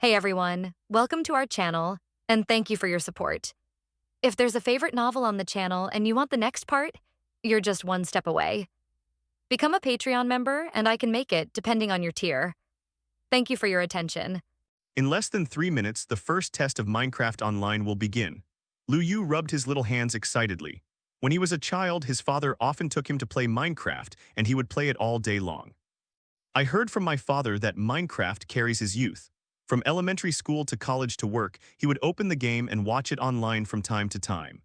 Hey everyone, welcome to our channel, and thank you for your support. If there's a favorite novel on the channel and you want the next part, you're just one step away. Become a Patreon member and I can make it depending on your tier. Thank you for your attention. In less than 3 minutes, the first test of Minecraft Online will begin. Lu Yu rubbed his little hands excitedly. When he was a child, his father often took him to play Minecraft, and he would play it all day long. I heard from my father that Minecraft carries his youth. From elementary school to college to work, he would open the game and watch it online from time to time.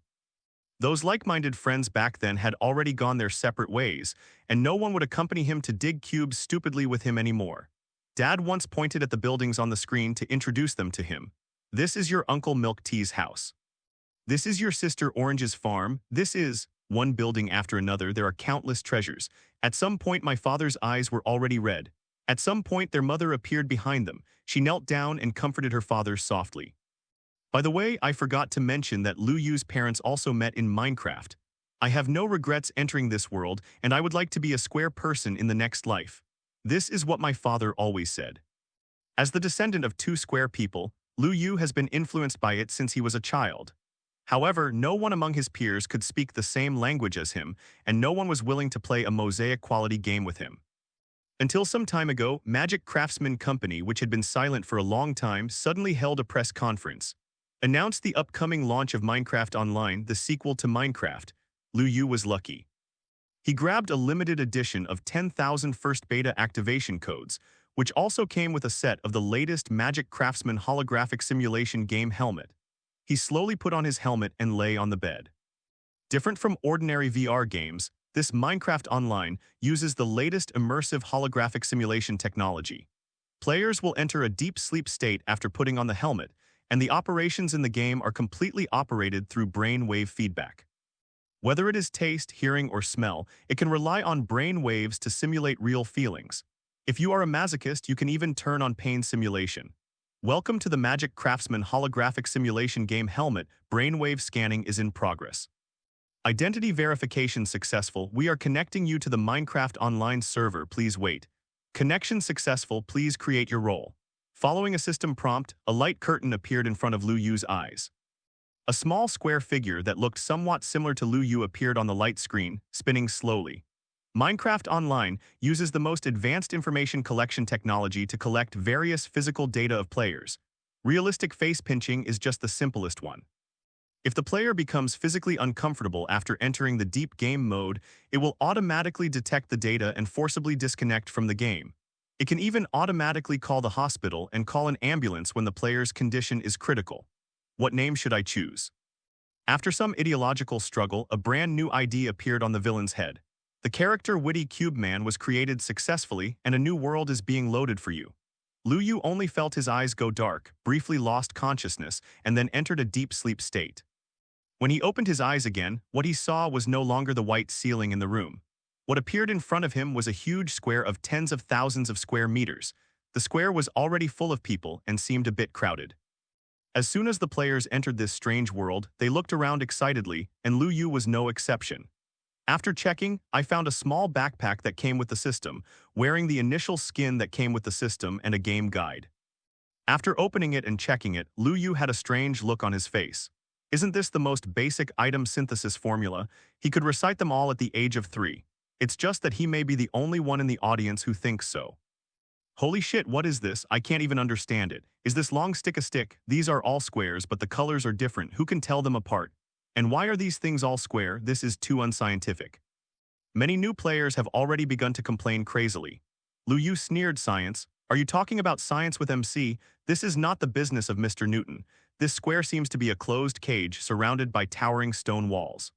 Those like-minded friends back then had already gone their separate ways, and no one would accompany him to dig cubes stupidly with him anymore. Dad once pointed at the buildings on the screen to introduce them to him. This is your Uncle Milk Tea's house. This is your sister Orange's farm. This is, one building after another, there are countless treasures. At some point my father's eyes were already red. At some point their mother appeared behind them. She knelt down and comforted her father softly. By the way, I forgot to mention that Lu Yu's parents also met in Minecraft. I have no regrets entering this world, and I would like to be a square person in the next life. This is what my father always said. As the descendant of two square people, Lu Yu has been influenced by it since he was a child. However, no one among his peers could speak the same language as him, and no one was willing to play a mosaic-quality game with him. Until some time ago, Magic Craftsman Company, which had been silent for a long time, suddenly held a press conference. Announced the upcoming launch of Minecraft Online, the sequel to Minecraft. Lu Yu was lucky. He grabbed a limited edition of 10,000 first beta activation codes, which also came with a set of the latest Magic Craftsman holographic simulation game helmet. He slowly put on his helmet and lay on the bed. Different from ordinary VR games, this Minecraft Online uses the latest immersive holographic simulation technology. Players will enter a deep sleep state after putting on the helmet, and the operations in the game are completely operated through brain wave feedback. Whether it is taste, hearing, or smell, it can rely on brain waves to simulate real feelings. If you are a masochist, you can even turn on pain simulation. Welcome to the Magic Craftsman holographic simulation game helmet. Brainwave scanning is in progress. Identity verification successful. We are connecting you to the Minecraft Online server. Please wait. Connection successful. Please create your role. Following a system prompt, a light curtain appeared in front of Lu Yu's eyes. A small square figure that looked somewhat similar to Lu Yu appeared on the light screen, spinning slowly. Minecraft Online uses the most advanced information collection technology to collect various physical data of players. Realistic face pinching is just the simplest one. If the player becomes physically uncomfortable after entering the deep game mode, it will automatically detect the data and forcibly disconnect from the game. It can even automatically call the hospital and call an ambulance when the player's condition is critical. What name should I choose? After some ideological struggle, a brand new ID appeared on the villain's head. The character Witty Cube Man was created successfully, and a new world is being loaded for you. Lu Yu only felt his eyes go dark, briefly lost consciousness, and then entered a deep sleep state. When he opened his eyes again, what he saw was no longer the white ceiling in the room. What appeared in front of him was a huge square of tens of thousands of square meters. The square was already full of people and seemed a bit crowded. As soon as the players entered this strange world, they looked around excitedly, and Lu Yu was no exception. After checking, I found a small backpack that came with the system, wearing the initial skin that came with the system and a game guide. After opening it and checking it, Lu Yu had a strange look on his face. Isn't this the most basic item synthesis formula? He could recite them all at the age of 3. It's just that he may be the only one in the audience who thinks so. Holy shit, what is this? I can't even understand it. Is this long stick a stick? These are all squares, but the colors are different. Who can tell them apart? And why are these things all square? This is too unscientific. Many new players have already begun to complain crazily. Lu Yu sneered science. Are you talking about science with MC? This is not the business of Mr. Newton. This square seems to be a closed cage surrounded by towering stone walls.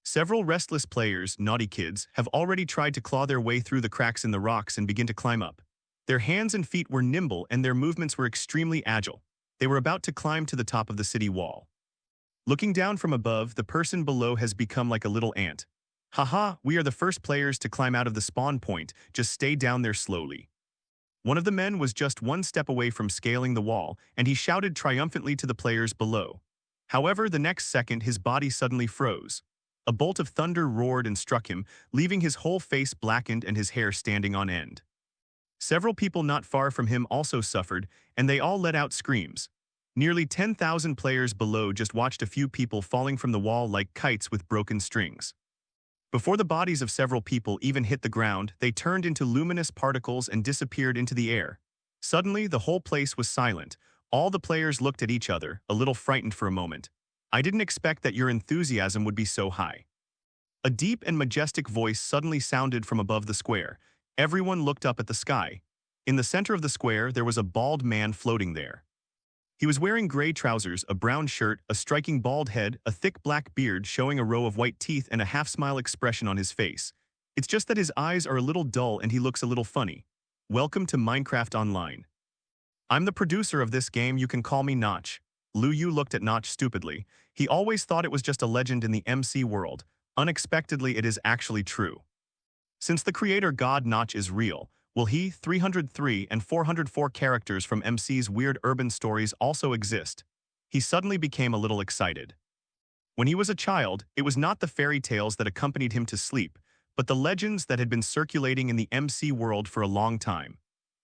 Several restless players, naughty kids, have already tried to claw their way through the cracks in the rocks and begin to climb up. Their hands and feet were nimble and their movements were extremely agile. They were about to climb to the top of the city wall. Looking down from above, the person below has become like a little ant. Haha, we are the first players to climb out of the spawn point, just stay down there slowly. One of the men was just one step away from scaling the wall, and he shouted triumphantly to the players below. However, the next second his body suddenly froze. A bolt of thunder roared and struck him, leaving his whole face blackened and his hair standing on end. Several people not far from him also suffered, and they all let out screams. Nearly 10,000 players below just watched a few people falling from the wall like kites with broken strings. Before the bodies of several people even hit the ground, they turned into luminous particles and disappeared into the air. Suddenly, the whole place was silent. All the players looked at each other, a little frightened for a moment. I didn't expect that your enthusiasm would be so high. A deep and majestic voice suddenly sounded from above the square. Everyone looked up at the sky. In the center of the square, there was a bald man floating there. He was wearing gray trousers, a brown shirt, a striking bald head, a thick black beard showing a row of white teeth and a half-smile expression on his face. It's just that his eyes are a little dull and he looks a little funny. Welcome to Minecraft Online. I'm the producer of this game, you can call me Notch. Lu Yu looked at Notch stupidly. He always thought it was just a legend in the MC world. Unexpectedly, it is actually true. Since the creator god Notch is real, will he, 303 and 404 characters from MC's weird urban stories also exist? He suddenly became a little excited. When he was a child, it was not the fairy tales that accompanied him to sleep, but the legends that had been circulating in the MC world for a long time.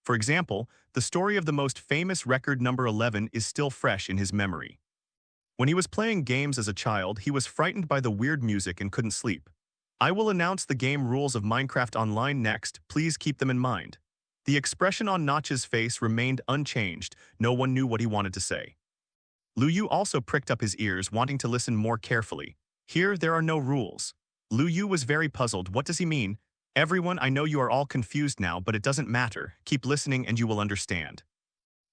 For example, the story of the most famous record number 11 is still fresh in his memory. When he was playing games as a child, he was frightened by the weird music and couldn't sleep. I will announce the game rules of Minecraft Online next, please keep them in mind. The expression on Notch's face remained unchanged, no one knew what he wanted to say. Lu Yu also pricked up his ears, wanting to listen more carefully. Here, there are no rules. Lu Yu was very puzzled, what does he mean? Everyone, I know you are all confused now, but it doesn't matter, keep listening and you will understand.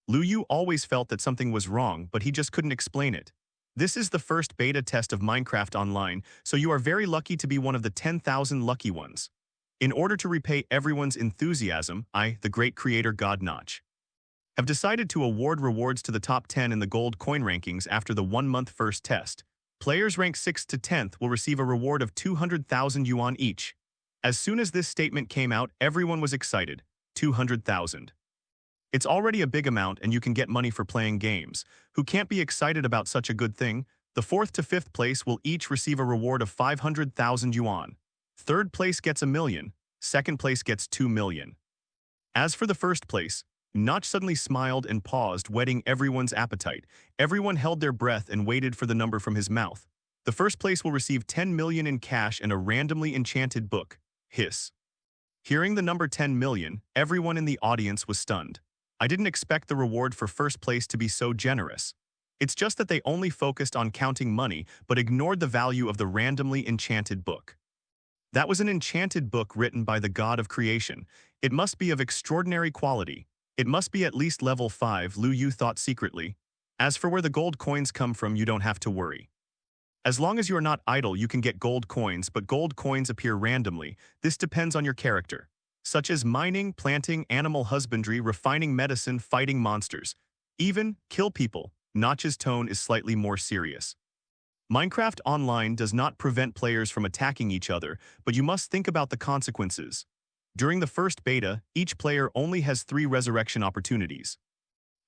Lu Yu always felt that something was wrong, but he just couldn't explain it. This is the first beta test of Minecraft Online, so you are very lucky to be one of the 10,000 lucky ones. In order to repay everyone's enthusiasm, I, the great creator God Notch, have decided to award rewards to the top 10 in the gold coin rankings after the 1-month first test. Players ranked 6th to 10th will receive a reward of 200,000 yuan each. As soon as this statement came out, everyone was excited. 200,000. It's already a big amount and you can get money for playing games. Who can't be excited about such a good thing? The 4th to 5th place will each receive a reward of 500,000 yuan. 3rd place gets 1 million. 2nd place gets 2 million. As for the 1st place, Notch suddenly smiled and paused, whetting everyone's appetite. Everyone held their breath and waited for the number from his mouth. The 1st place will receive 10 million in cash and a randomly enchanted book. Hiss. Hearing the number 10 million, everyone in the audience was stunned. I didn't expect the reward for 1st place to be so generous. It's just that they only focused on counting money but ignored the value of the randomly enchanted book. That was an enchanted book written by the god of creation. It must be of extraordinary quality. It must be at least level 5, Lu Yu thought secretly. As for where the gold coins come from, you don't have to worry. As long as you are not idle, you can get gold coins, but gold coins appear randomly. This depends on your character, such as mining, planting, animal husbandry, refining medicine, fighting monsters. Even kill people. Notch's tone is slightly more serious. Minecraft Online does not prevent players from attacking each other, but you must think about the consequences. During the first beta, each player only has 3 resurrection opportunities.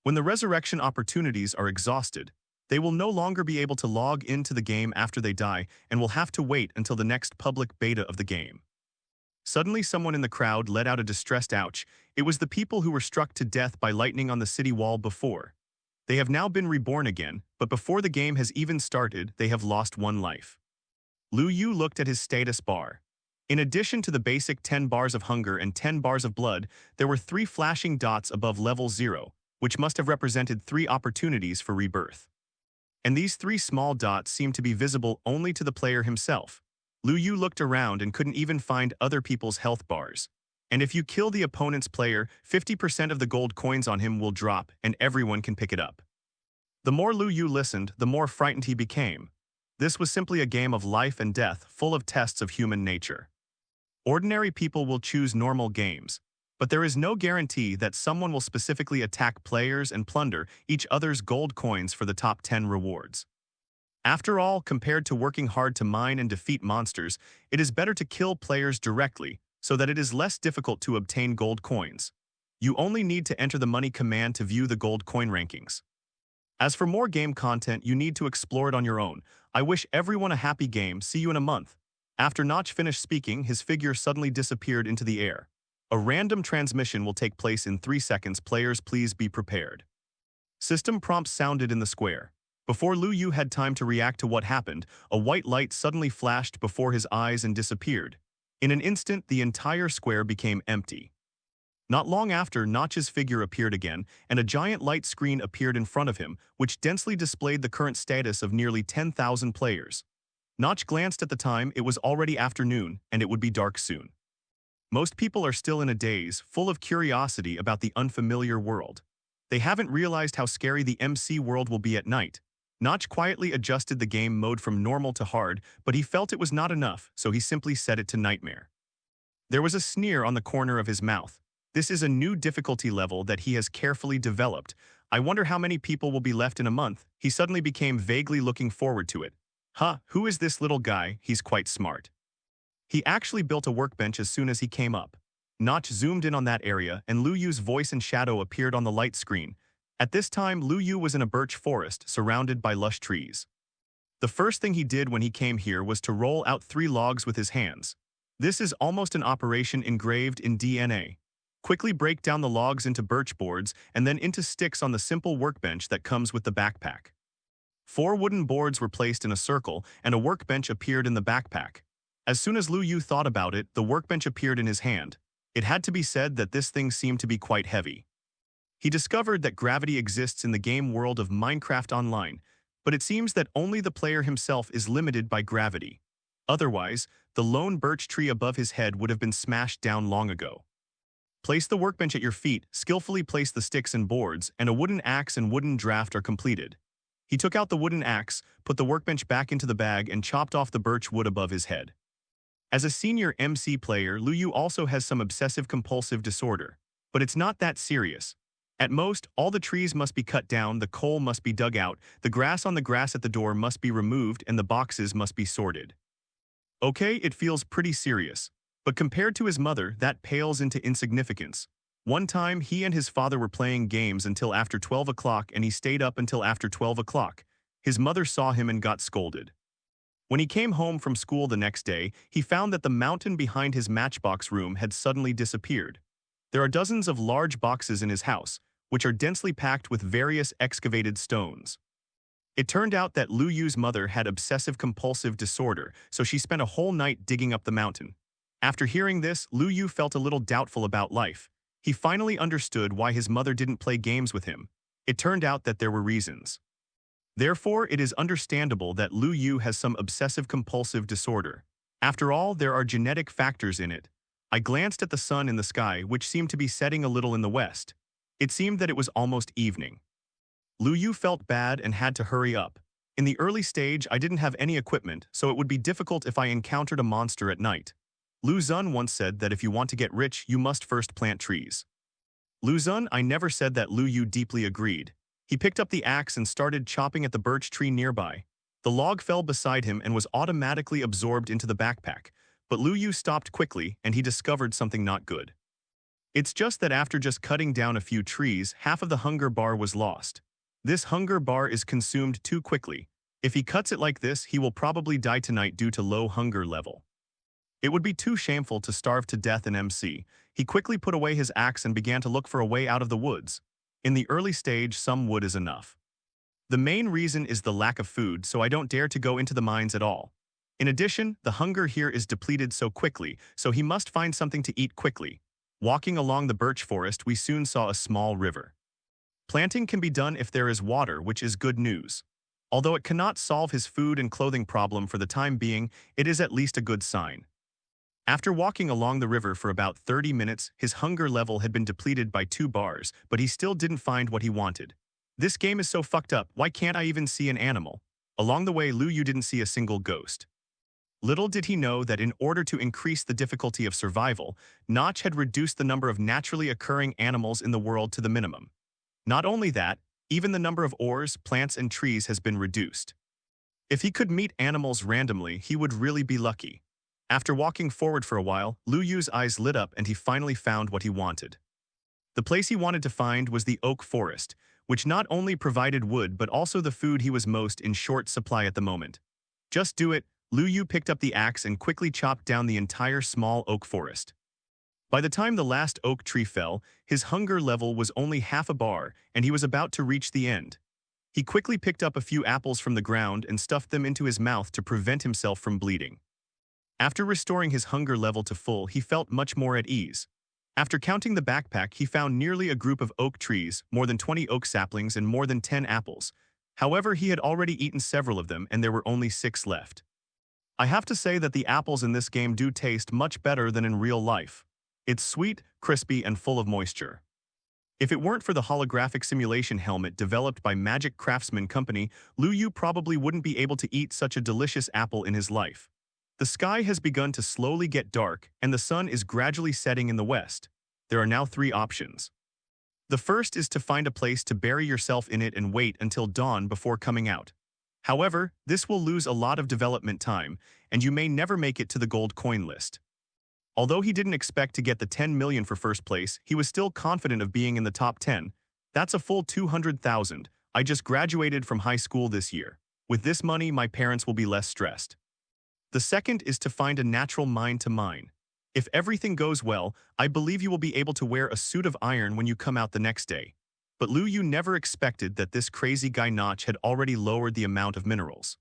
When the resurrection opportunities are exhausted, they will no longer be able to log into the game after they die and will have to wait until the next public beta of the game. Suddenly, someone in the crowd let out a distressed ouch. It was the people who were struck to death by lightning on the city wall before. They have now been reborn again, but before the game has even started, they have lost 1 life. Lu Yu looked at his status bar. In addition to the basic 10 bars of hunger and 10 bars of blood, there were 3 flashing dots above level 0, which must have represented 3 opportunities for rebirth. And these 3 small dots seemed to be visible only to the player himself. Lu Yu looked around and couldn't even find other people's health bars. And if you kill the opponent's player, 50% of the gold coins on him will drop and everyone can pick it up. The more Lu Yu listened, the more frightened he became. This was simply a game of life and death, full of tests of human nature. Ordinary people will choose normal games, but there is no guarantee that someone will specifically attack players and plunder each other's gold coins for the top 10 rewards. After all, compared to working hard to mine and defeat monsters, it is better to kill players directly so that it is less difficult to obtain gold coins. You only need to enter the money command to view the gold coin rankings. As for more game content, you need to explore it on your own. I wish everyone a happy game. See you in a month. After Notch finished speaking, his figure suddenly disappeared into the air. A random transmission will take place in 3 seconds. Players, please be prepared. System prompts sounded in the square. Before Lu Yu had time to react to what happened, a white light suddenly flashed before his eyes and disappeared. In an instant, the entire square became empty. Not long after, Notch's figure appeared again, and a giant light screen appeared in front of him, which densely displayed the current status of nearly 10,000 players. Notch glanced at the time. It was already afternoon, and it would be dark soon. Most people are still in a daze, full of curiosity about the unfamiliar world. They haven't realized how scary the MC world will be at night. Notch quietly adjusted the game mode from normal to hard, but he felt it was not enough, so he simply set it to nightmare. There was a sneer on the corner of his mouth. This is a new difficulty level that he has carefully developed. I wonder how many people will be left in a month. He suddenly became vaguely looking forward to it. Who is this little guy? He's quite smart. He actually built a workbench as soon as he came up. Notch zoomed in on that area, and Lu Yu's voice and shadow appeared on the light screen. At this time, Lu Yu was in a birch forest surrounded by lush trees. The first thing he did when he came here was to roll out 3 logs with his hands. This is almost an operation engraved in DNA. Quickly break down the logs into birch boards and then into sticks on the simple workbench that comes with the backpack. 4 wooden boards were placed in a circle, and a workbench appeared in the backpack. As soon as Lu Yu thought about it, the workbench appeared in his hand. It had to be said that this thing seemed to be quite heavy. He discovered that gravity exists in the game world of Minecraft Online, but it seems that only the player himself is limited by gravity. Otherwise, the lone birch tree above his head would have been smashed down long ago. Place the workbench at your feet, skillfully place the sticks and boards, and a wooden axe and wooden draft are completed. He took out the wooden axe, put the workbench back into the bag, and chopped off the birch wood above his head. As a senior MC player, Lu Yu also has some obsessive-compulsive disorder, but it's not that serious. At most, all the trees must be cut down, the coal must be dug out, the grass on the grass at the door must be removed, and the boxes must be sorted. Okay, it feels pretty serious, but compared to his mother, that pales into insignificance. One time, he and his father were playing games until after 12 o'clock, and he stayed up until after 12 o'clock. His mother saw him and got scolded. When he came home from school the next day, he found that the mountain behind his matchbox room had suddenly disappeared. There are dozens of large boxes in his house, which are densely packed with various excavated stones. It turned out that Lu Yu's mother had obsessive-compulsive disorder, so she spent a whole night digging up the mountain. After hearing this, Lu Yu felt a little doubtful about life. He finally understood why his mother didn't play games with him. It turned out that there were reasons. Therefore, it is understandable that Lu Yu has some obsessive-compulsive disorder. After all, there are genetic factors in it. I glanced at the sun in the sky, which seemed to be setting a little in the west. It seemed that it was almost evening. Lu Yu felt bad and had to hurry up. In the early stage, I didn't have any equipment, so it would be difficult if I encountered a monster at night. Lu Xun once said that if you want to get rich, you must first plant trees. Lu Xun, I never said that. Lu Yu deeply agreed. He picked up the axe and started chopping at the birch tree nearby. The log fell beside him and was automatically absorbed into the backpack, but Lu Yu stopped quickly and he discovered something not good. It's just that after just cutting down a few trees, half of the hunger bar was lost. This hunger bar is consumed too quickly. If he cuts it like this, he will probably die tonight due to low hunger level. It would be too shameful to starve to death in MC. He quickly put away his axe and began to look for a way out of the woods. In the early stage, some wood is enough. The main reason is the lack of food, so I don't dare to go into the mines at all. In addition, the hunger here is depleted so quickly, so he must find something to eat quickly. Walking along the birch forest, we soon saw a small river. Planting can be done if there is water, which is good news. Although it cannot solve his food and clothing problem for the time being, it is at least a good sign. After walking along the river for about 30 minutes, his hunger level had been depleted by 2 bars, but he still didn't find what he wanted. This game is so fucked up, why can't I even see an animal? Along the way, Lu Yu didn't see a single ghost. Little did he know that in order to increase the difficulty of survival, Notch had reduced the number of naturally occurring animals in the world to the minimum. Not only that, even the number of ores, plants, and trees has been reduced. If he could meet animals randomly, he would really be lucky. After walking forward for a while, Lu Yu's eyes lit up and he finally found what he wanted. The place he wanted to find was the oak forest, which not only provided wood but also the food he was most in short supply at the moment. Just do it. Lu Yu picked up the axe and quickly chopped down the entire small oak forest. By the time the last oak tree fell, his hunger level was only half a bar, and he was about to reach the end. He quickly picked up a few apples from the ground and stuffed them into his mouth to prevent himself from bleeding. After restoring his hunger level to full, he felt much more at ease. After counting the backpack, he found nearly a group of oak trees, more than 20 oak saplings, and more than 10 apples. However, he had already eaten several of them, and there were only 6 left. I have to say that the apples in this game do taste much better than in real life. It's sweet, crispy, and full of moisture. If it weren't for the holographic simulation helmet developed by Magic Craftsman Company, Lu Yu probably wouldn't be able to eat such a delicious apple in his life. The sky has begun to slowly get dark, and the sun is gradually setting in the west. There are now 3 options. The first is to find a place to bury yourself in it and wait until dawn before coming out. However, this will lose a lot of development time, and you may never make it to the gold coin list. Although he didn't expect to get the 10 million for first place, he was still confident of being in the top 10. That's a full 200,000. I just graduated from high school this year. With this money, my parents will be less stressed. The second is to find a natural mine to mine. If everything goes well, I believe you will be able to wear a suit of iron when you come out the next day. But Lu Yu never expected that this crazy guy Notch had already lowered the amount of minerals.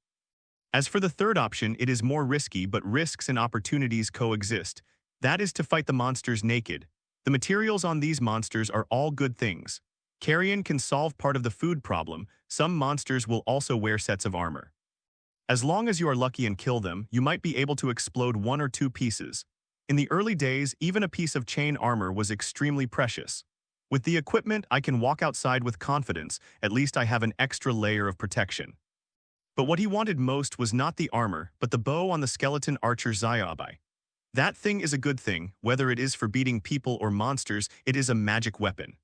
As for the third option, it is more risky, but risks and opportunities coexist. That is to fight the monsters naked. The materials on these monsters are all good things. Carrion can solve part of the food problem. Some monsters will also wear sets of armor. As long as you are lucky and kill them, you might be able to explode 1 or 2 pieces. In the early days, even a piece of chain armor was extremely precious. With the equipment, I can walk outside with confidence. At least I have an extra layer of protection. But what he wanted most was not the armor, but the bow on the skeleton archer Xiaobai. That thing is a good thing, whether it is for beating people or monsters, it is a magic weapon.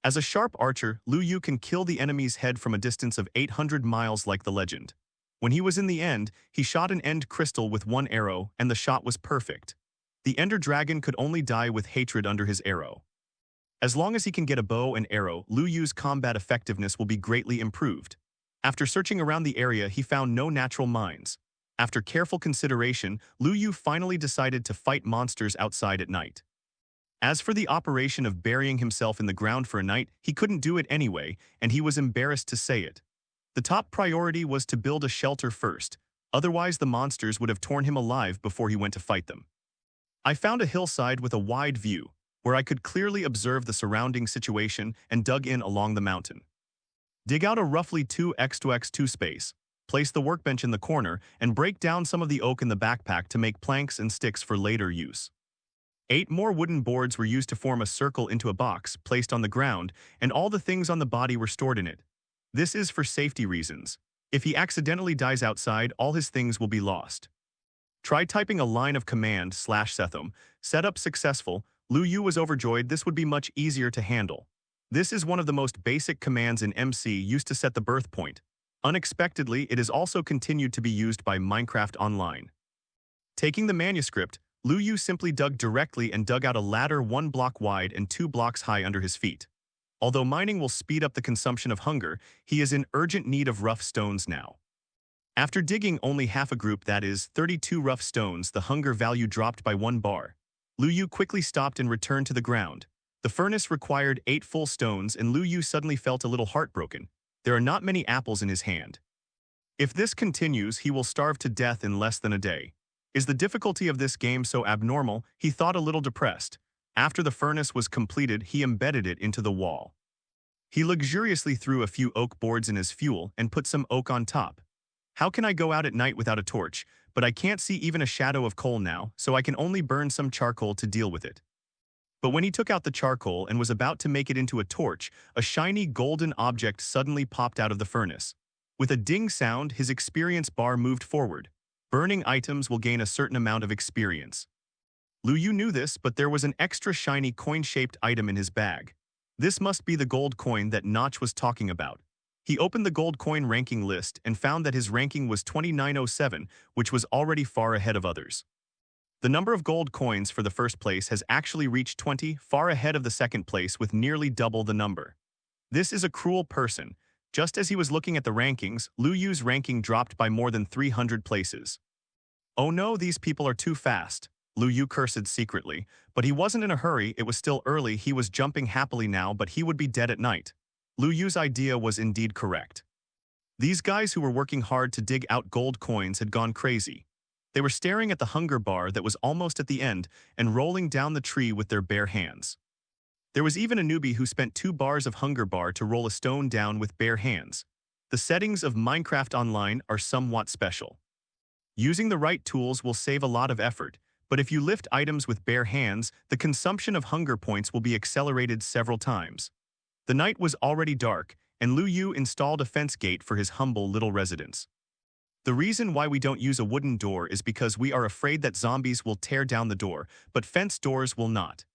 As a sharp archer, Lu Yu can kill the enemy's head from a distance of 800 miles like the legend. When he was in the end, he shot an end crystal with 1 arrow, and the shot was perfect. The Ender Dragon could only die with hatred under his arrow. As long as he can get a bow and arrow, Lu Yu's combat effectiveness will be greatly improved. After searching around the area, he found no natural mines. After careful consideration, Lu Yu finally decided to fight monsters outside at night. As for the operation of burying himself in the ground for a night, he couldn't do it anyway, and he was embarrassed to say it. The top priority was to build a shelter first, otherwise the monsters would have torn him alive before he went to fight them. I found a hillside with a wide view, where I could clearly observe the surrounding situation, and dug in along the mountain. Dig out a roughly 2x2x2 space. Place the workbench in the corner, and break down some of the oak in the backpack to make planks and sticks for later use. 8 more wooden boards were used to form a circle into a box placed on the ground, and all the things on the body were stored in it. This is for safety reasons. If he accidentally dies outside, all his things will be lost. Try typing a line of command /Sethom. Setup successful. Lu Yu was overjoyed. This would be much easier to handle. This is one of the most basic commands in MC used to set the birth point. Unexpectedly, it is also continued to be used by Minecraft Online. Taking the manuscript, Lu Yu simply dug directly and dug out a ladder 1 block wide and 2 blocks high under his feet. Although mining will speed up the consumption of hunger, he is in urgent need of rough stones now. After digging only half a group, that is, 32 rough stones, the hunger value dropped by 1 bar. Lu Yu quickly stopped and returned to the ground. The furnace required 8 full stones, and Lu Yu suddenly felt a little heartbroken. There are not many apples in his hand. If this continues, he will starve to death in less than a day. Is the difficulty of this game so abnormal? He thought a little depressed. After the furnace was completed, he embedded it into the wall. He luxuriously threw a few oak boards in as fuel and put some oak on top. How can I go out at night without a torch? But I can't see even a shadow of coal now, so I can only burn some charcoal to deal with it. But when he took out the charcoal and was about to make it into a torch, a shiny golden object suddenly popped out of the furnace. With a ding sound, his experience bar moved forward. Burning items will gain a certain amount of experience. Lu Yu knew this, but there was an extra shiny coin-shaped item in his bag. This must be the gold coin that Notch was talking about. He opened the gold coin ranking list and found that his ranking was 2907, which was already far ahead of others. The number of gold coins for the first place has actually reached 20, far ahead of the second place with nearly double the number. This is a cruel person. Just as he was looking at the rankings, Lu Yu's ranking dropped by more than 300 places. Oh no, these people are too fast. Lu Yu cursed secretly, but he wasn't in a hurry. It was still early. He was jumping happily now, but he would be dead at night. Lu Yu's idea was indeed correct. These guys who were working hard to dig out gold coins had gone crazy. They were staring at the hunger bar that was almost at the end and rolling down the tree with their bare hands. There was even a newbie who spent 2 bars of hunger bar to roll a stone down with bare hands. The settings of Minecraft Online are somewhat special. Using the right tools will save a lot of effort, but if you lift items with bare hands, the consumption of hunger points will be accelerated several times. The night was already dark, and Lu Yu installed a fence gate for his humble little residence. The reason why we don't use a wooden door is because we are afraid that zombies will tear down the door, but fence doors will not.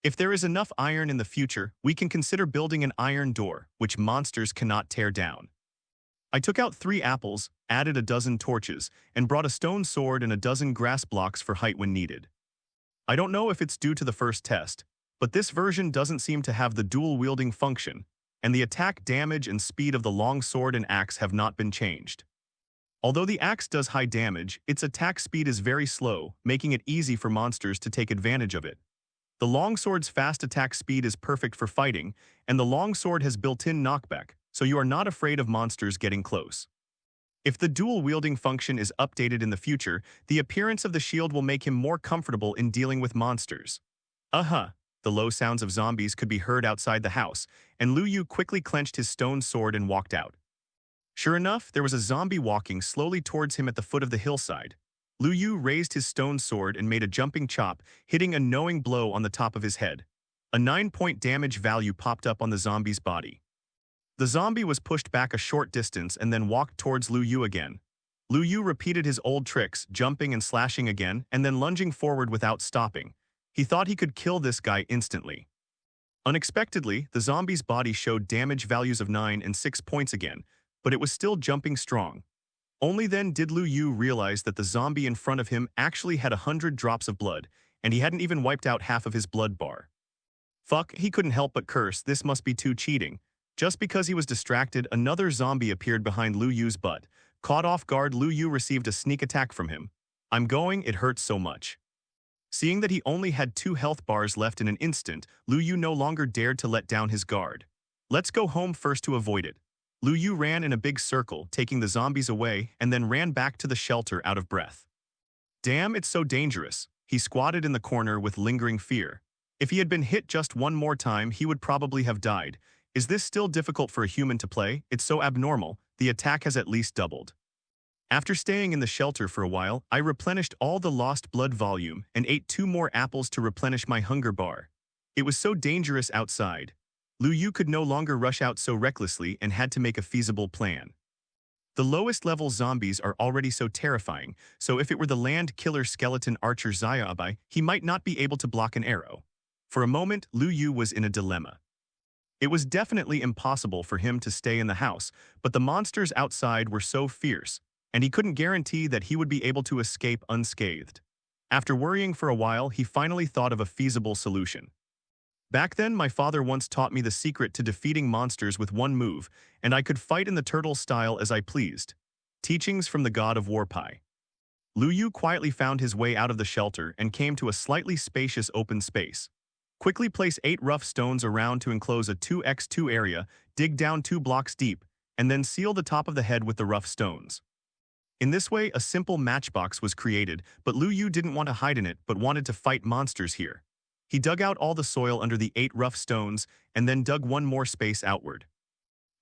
If there is enough iron in the future, we can consider building an iron door, which monsters cannot tear down. I took out 3 apples, added a dozen torches, and brought a stone sword and a dozen grass blocks for height when needed. I don't know if it's due to the first test, but this version doesn't seem to have the dual-wielding function, and the attack damage and speed of the long sword and axe have not been changed. Although the axe does high damage, its attack speed is very slow, making it easy for monsters to take advantage of it. The longsword's fast attack speed is perfect for fighting, and the longsword has built-in knockback, so you are not afraid of monsters getting close. If the dual-wielding function is updated in the future, the appearance of the shield will make him more comfortable in dealing with monsters. The low sounds of zombies could be heard outside the house, and Lu Yu quickly clenched his stone sword and walked out. Sure enough, there was a zombie walking slowly towards him at the foot of the hillside. Lu Yu raised his stone sword and made a jumping chop, hitting a knowing blow on the top of his head. A 9-point damage value popped up on the zombie's body. The zombie was pushed back a short distance and then walked towards Lu Yu again. Lu Yu repeated his old tricks, jumping and slashing again, and then lunging forward without stopping. He thought he could kill this guy instantly. Unexpectedly, the zombie's body showed damage values of 9 and 6 points again, but it was still jumping strong. Only then did Lu Yu realize that the zombie in front of him actually had 100 drops of blood, and he hadn't even wiped out half of his blood bar. Fuck, he couldn't help but curse, this must be too cheating. Just because he was distracted, another zombie appeared behind Lu Yu's butt. Caught off guard, Lu Yu received a sneak attack from him. I'm going, it hurts so much. Seeing that he only had 2 health bars left in an instant, Lu Yu no longer dared to let down his guard. Let's go home first to avoid it. Lu Yu ran in a big circle, taking the zombies away, and then ran back to the shelter out of breath. Damn, it's so dangerous. He squatted in the corner with lingering fear. If he had been hit just one more time, he would probably have died. Is this still difficult for a human to play? It's so abnormal. The attack has at least doubled. After staying in the shelter for a while, I replenished all the lost blood volume and ate 2 more apples to replenish my hunger bar. It was so dangerous outside. Lu Yu could no longer rush out so recklessly and had to make a feasible plan. The lowest level zombies are already so terrifying, so if it were the land killer skeleton archer Xiaobai, he might not be able to block an arrow. For a moment, Lu Yu was in a dilemma. It was definitely impossible for him to stay in the house, but the monsters outside were so fierce, and he couldn't guarantee that he would be able to escape unscathed. After worrying for a while, he finally thought of a feasible solution. Back then, my father once taught me the secret to defeating monsters with one move, and I could fight in the turtle style as I pleased. Teachings from the god of Warpai. Lu Yu quietly found his way out of the shelter and came to a slightly spacious open space. Quickly place 8 rough stones around to enclose a 2x2 area, dig down 2 blocks deep, and then seal the top of the head with the rough stones. In this way, a simple matchbox was created, but Lu Yu didn't want to hide in it but wanted to fight monsters here. He dug out all the soil under the 8 rough stones and then dug 1 more space outward.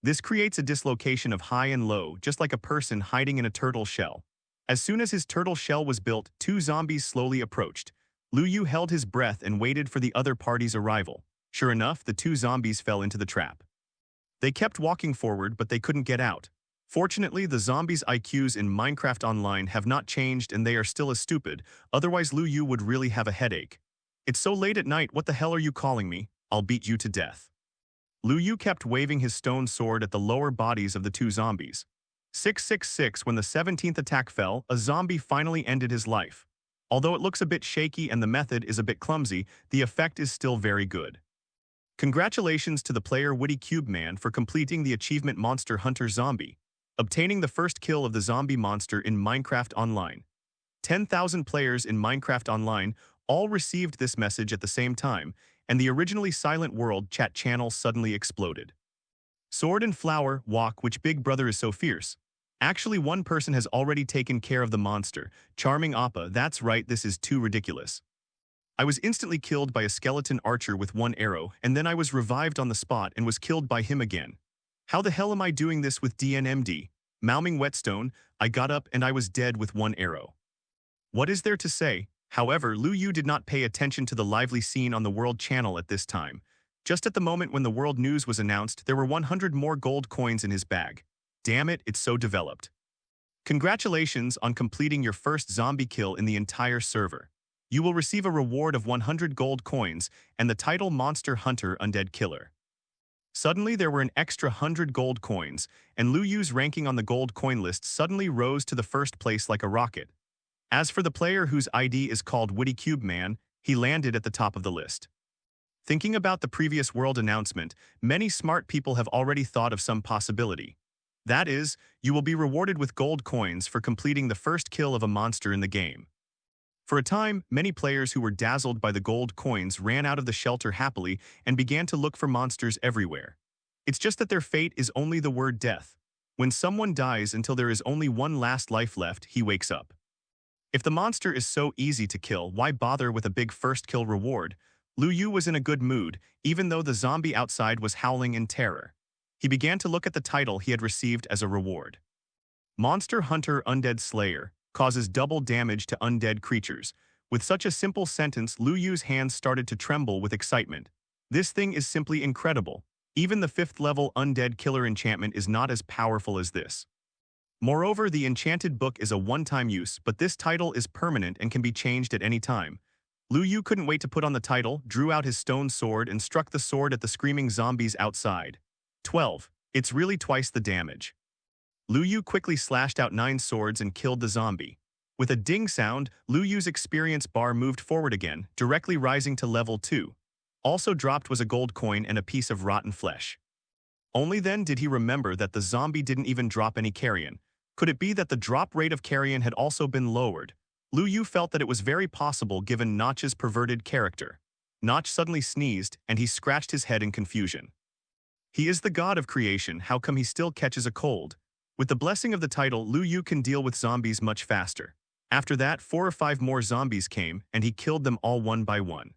This creates a dislocation of high and low, just like a person hiding in a turtle shell. As soon as his turtle shell was built, 2 zombies slowly approached. Lu Yu held his breath and waited for the other party's arrival. Sure enough, the 2 zombies fell into the trap. They kept walking forward, but they couldn't get out. Fortunately, the zombies' IQs in Minecraft Online have not changed and they are still as stupid, otherwise Lu Yu would really have a headache. It's so late at night, what the hell are you calling me? I'll beat you to death. Lu Yu kept waving his stone sword at the lower bodies of the 2 zombies. 666. When the 17th attack fell, a zombie finally ended his life. Although it looks a bit shaky and the method is a bit clumsy, the effect is still very good. Congratulations to the player Woody Cube Man for completing the achievement Monster Hunter Zombie, obtaining the first kill of the zombie monster in Minecraft Online. 10,000 players in Minecraft Online all received this message at the same time, and the originally silent world chat channel suddenly exploded. Sword and flower, walk, which big brother is so fierce? Actually, one person has already taken care of the monster. Charming Appa, that's right, this is too ridiculous. I was instantly killed by a skeleton archer with one arrow, and then I was revived on the spot and was killed by him again. How the hell am I doing this with DNMD? Mauming whetstone, I got up and I was dead with one arrow. What is there to say? However, Lu Yu did not pay attention to the lively scene on the World Channel at this time. Just at the moment when the world news was announced, there were 100 more gold coins in his bag. Damn it, it's so developed. Congratulations on completing your first zombie kill in the entire server. You will receive a reward of 100 gold coins and the title Monster Hunter Undead Killer. Suddenly there were an extra 100 gold coins, and Lu Yu's ranking on the gold coin list suddenly rose to the first place like a rocket. As for the player whose ID is called Woody Cube Man, he landed at the top of the list. Thinking about the previous world announcement, many smart people have already thought of some possibility. That is, you will be rewarded with gold coins for completing the first kill of a monster in the game. For a time, many players who were dazzled by the gold coins ran out of the shelter happily and began to look for monsters everywhere. It's just that their fate is only the word death. When someone dies until there is only one last life left, he wakes up. If the monster is so easy to kill, why bother with a big first kill reward? Lu Yu was in a good mood, even though the zombie outside was howling in terror. He began to look at the title he had received as a reward. Monster Hunter Undead Slayer causes double damage to undead creatures. With such a simple sentence, Lu Yu's hands started to tremble with excitement. This thing is simply incredible. Even the 5th level Undead Killer enchantment is not as powerful as this. Moreover, the enchanted book is a one-time use, but this title is permanent and can be changed at any time. Lu Yu couldn't wait to put on the title, drew out his stone sword, and struck the sword at the screaming zombies outside. 12. It's really twice the damage. Lu Yu quickly slashed out 9 swords and killed the zombie. With a ding sound, Lu Yu's experience bar moved forward again, directly rising to level 2. Also dropped was a gold coin and a piece of rotten flesh. Only then did he remember that the zombie didn't even drop any carrion. Could it be that the drop rate of carrion had also been lowered? Lu Yu felt that it was very possible given Notch's perverted character. Notch suddenly sneezed, and he scratched his head in confusion. He is the god of creation, how come he still catches a cold? With the blessing of the title, Lu Yu can deal with zombies much faster. After that, 4 or 5 more zombies came, and he killed them all one by one.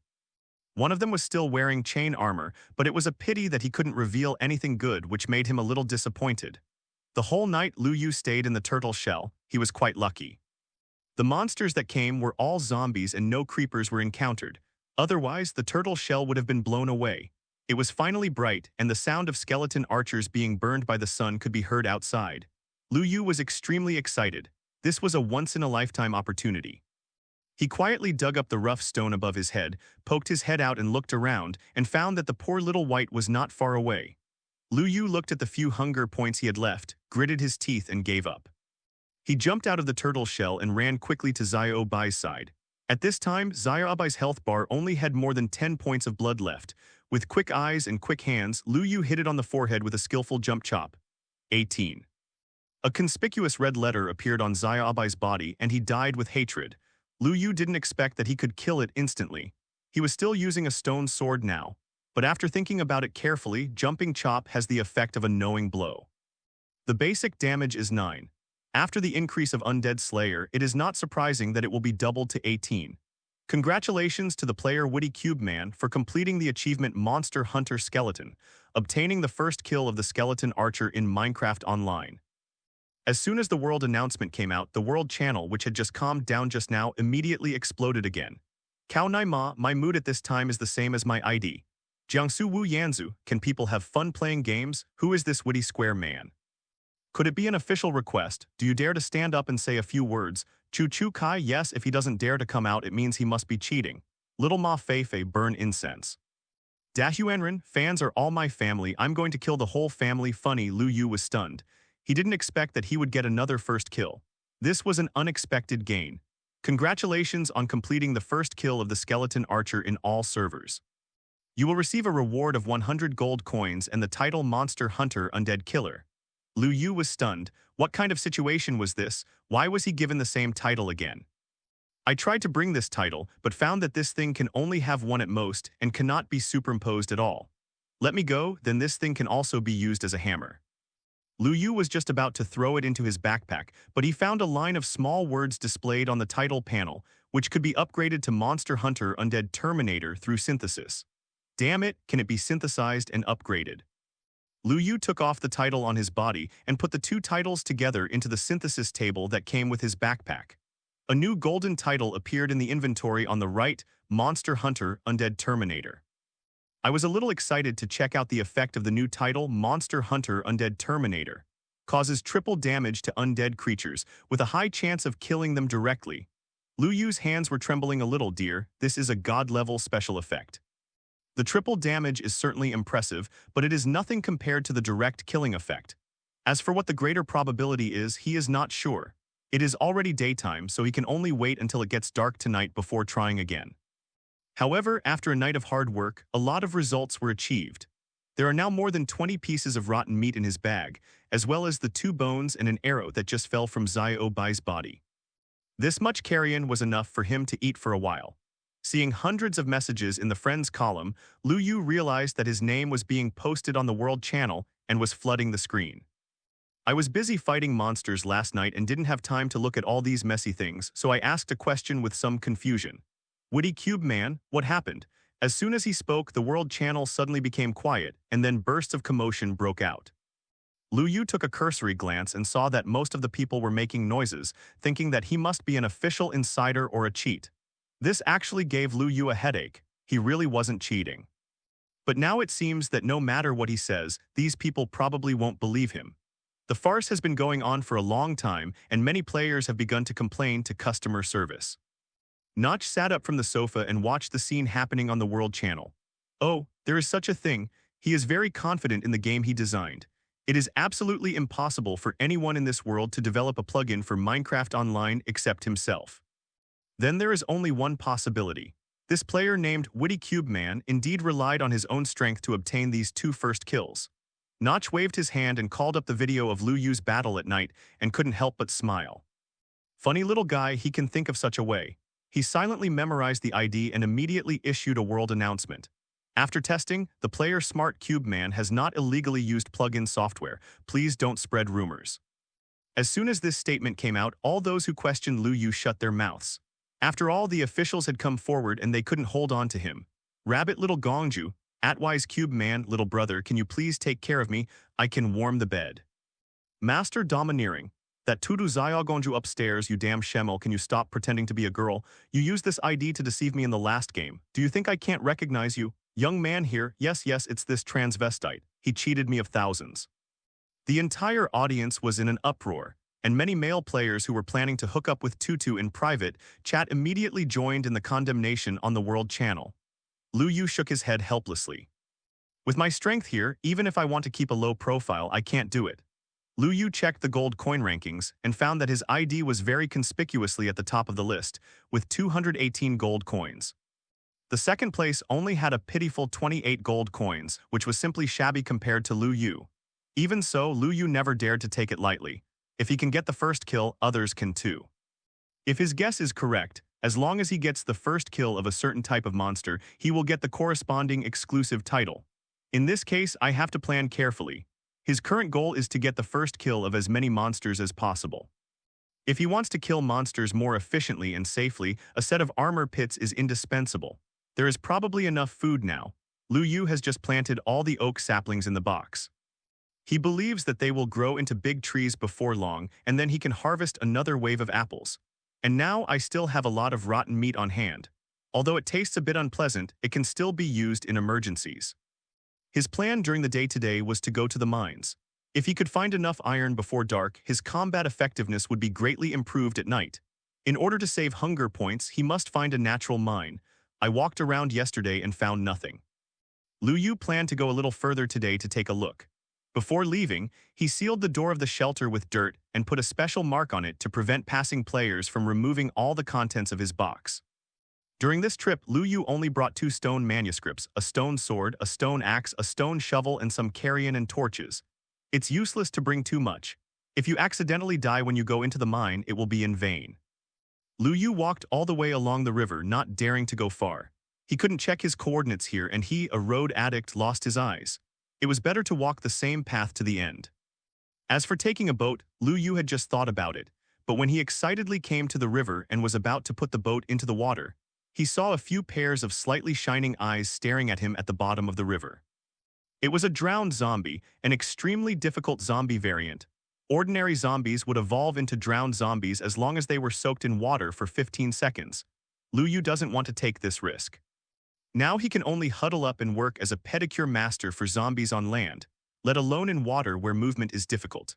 One of them was still wearing chain armor, but it was a pity that he couldn't reveal anything good, which made him a little disappointed. The whole night Lu Yu stayed in the turtle shell. He was quite lucky. The monsters that came were all zombies and no creepers were encountered. Otherwise, the turtle shell would have been blown away. It was finally bright, and the sound of skeleton archers being burned by the sun could be heard outside. Lu Yu was extremely excited. This was a once-in-a-lifetime opportunity. He quietly dug up the rough stone above his head, poked his head out and looked around, and found that the poor little wight was not far away. Lu Yu looked at the few hunger points he had left, gritted his teeth, and gave up. He jumped out of the turtle shell and ran quickly to Xiaobai's side. At this time, Xiaobai's health bar only had more than 10 points of blood left. With quick eyes and quick hands, Lu Yu hit it on the forehead with a skillful jump chop. 18. A conspicuous red letter appeared on Xiaobai's body and he died with hatred. Lu Yu didn't expect that he could kill it instantly. He was still using a stone sword now, but after thinking about it carefully, jumping chop has the effect of a knowing blow. The basic damage is 9. After the increase of Undead Slayer, it is not surprising that it will be doubled to 18. Congratulations to the player Woody Cube Man for completing the achievement Monster Hunter Skeleton, obtaining the first kill of the skeleton archer in Minecraft Online. As soon as the world announcement came out, the world channel, which had just calmed down just now, immediately exploded again. Kao Nai Ma, my mood at this time is the same as my ID. Jiangsu Wu Yanzu, can people have fun playing games? Who is this witty square man? Could it be an official request? Do you dare to stand up and say a few words? Chu Chu Kai, yes, if he doesn't dare to come out, it means he must be cheating. Little Ma Fei Fei, burn incense. Dahuenren, fans are all my family, I'm going to kill the whole family. Funny, Lu Yu was stunned. He didn't expect that he would get another first kill. This was an unexpected gain. Congratulations on completing the first kill of the skeleton archer in all servers. You will receive a reward of 100 gold coins and the title Monster Hunter Undead Killer. Lu Yu was stunned. What kind of situation was this? Why was he given the same title again? I tried to bring this title, but found that this thing can only have one at most and cannot be superimposed at all. Let me go, then this thing can also be used as a hammer. Lu Yu was just about to throw it into his backpack, but he found a line of small words displayed on the title panel, which could be upgraded to Monster Hunter Undead Terminator through synthesis. Damn it, can it be synthesized and upgraded? Lu Yu took off the title on his body and put the two titles together into the synthesis table that came with his backpack. A new golden title appeared in the inventory on the right, Monster Hunter Undead Terminator. I was a little excited to check out the effect of the new title, Monster Hunter Undead Terminator. Causes triple damage to undead creatures, with a high chance of killing them directly. Lu Yu's hands were trembling a little, dear. This is a god-level special effect. The triple damage is certainly impressive, but it is nothing compared to the direct killing effect. As for what the greater probability is, he is not sure. It is already daytime, so he can only wait until it gets dark tonight before trying again. However, after a night of hard work, a lot of results were achieved. There are now more than 20 pieces of rotten meat in his bag, as well as the 2 bones and an arrow that just fell from Xiao Bai's body. This much carrion was enough for him to eat for a while. Seeing hundreds of messages in the friends column, Lu Yu realized that his name was being posted on the World Channel and was flooding the screen. I was busy fighting monsters last night and didn't have time to look at all these messy things, so I asked a question with some confusion. Witty Cube Man, what happened? As soon as he spoke, the World Channel suddenly became quiet, and then bursts of commotion broke out. Lu Yu took a cursory glance and saw that most of the people were making noises, thinking that he must be an official insider or a cheat. This actually gave Lu Yu a headache. He really wasn't cheating. But now it seems that no matter what he says, these people probably won't believe him. The farce has been going on for a long time, and many players have begun to complain to customer service. Notch sat up from the sofa and watched the scene happening on the World Channel. Oh, there is such a thing. He is very confident in the game he designed. It is absolutely impossible for anyone in this world to develop a plugin for Minecraft Online except himself. Then there is only one possibility. This player named Witty Cube Man indeed relied on his own strength to obtain these 2 first kills. Notch waved his hand and called up the video of Lu Yu's battle at night and couldn't help but smile. Funny little guy, he can think of such a way. He silently memorized the ID and immediately issued a world announcement. After testing, the player Smart Cube Man has not illegally used plugin software. Please don't spread rumors. As soon as this statement came out, all those who questioned Lu Yu shut their mouths. After all, the officials had come forward and they couldn't hold on to him. Rabbit little Gongju, Atwise Cube Man, little brother, can you please take care of me? I can warm the bed. Master Domineering. That Tudu Gonju upstairs, you damn Shemel, can you stop pretending to be a girl? You used this ID to deceive me in the last game. Do you think I can't recognize you? Young man here, yes, it's this transvestite. He cheated me of thousands. The entire audience was in an uproar, and many male players who were planning to hook up with Tutu in private chat immediately joined in the condemnation on the World Channel. Lu Yu shook his head helplessly. With my strength here, even if I want to keep a low profile, I can't do it. Lu Yu checked the gold coin rankings and found that his ID was very conspicuously at the top of the list, with 218 gold coins. The second place only had a pitiful 28 gold coins, which was simply shabby compared to Lu Yu. Even so, Lu Yu never dared to take it lightly. If he can get the first kill, others can too. If his guess is correct, as long as he gets the first kill of a certain type of monster, he will get the corresponding exclusive title. In this case, I have to plan carefully. His current goal is to get the first kill of as many monsters as possible. If he wants to kill monsters more efficiently and safely, a set of armor pits is indispensable. There is probably enough food now. Lu Yu has just planted all the oak saplings in the box. He believes that they will grow into big trees before long, and then he can harvest another wave of apples. And now I still have a lot of rotten meat on hand. Although it tastes a bit unpleasant, it can still be used in emergencies. His plan during the day today was to go to the mines. If he could find enough iron before dark, his combat effectiveness would be greatly improved at night. In order to save hunger points, he must find a natural mine. I walked around yesterday and found nothing. Lu Yu planned to go a little further today to take a look. Before leaving, he sealed the door of the shelter with dirt and put a special mark on it to prevent passing players from removing all the contents of his box. During this trip, Lu Yu only brought 2 stone manuscripts, a stone sword, a stone axe, a stone shovel, and some carrion and torches. It's useless to bring too much. If you accidentally die when you go into the mine, it will be in vain. Lu Yu walked all the way along the river, not daring to go far. He couldn't check his coordinates here, and he, a road addict, lost his eyes. It was better to walk the same path to the end. As for taking a boat, Lu Yu had just thought about it, but when he excitedly came to the river and was about to put the boat into the water, he saw a few pairs of slightly shining eyes staring at him at the bottom of the river. It was a drowned zombie, an extremely difficult zombie variant. Ordinary zombies would evolve into drowned zombies as long as they were soaked in water for 15 seconds. Lu Yu doesn't want to take this risk. Now he can only huddle up and work as a pedicure master for zombies on land, let alone in water where movement is difficult.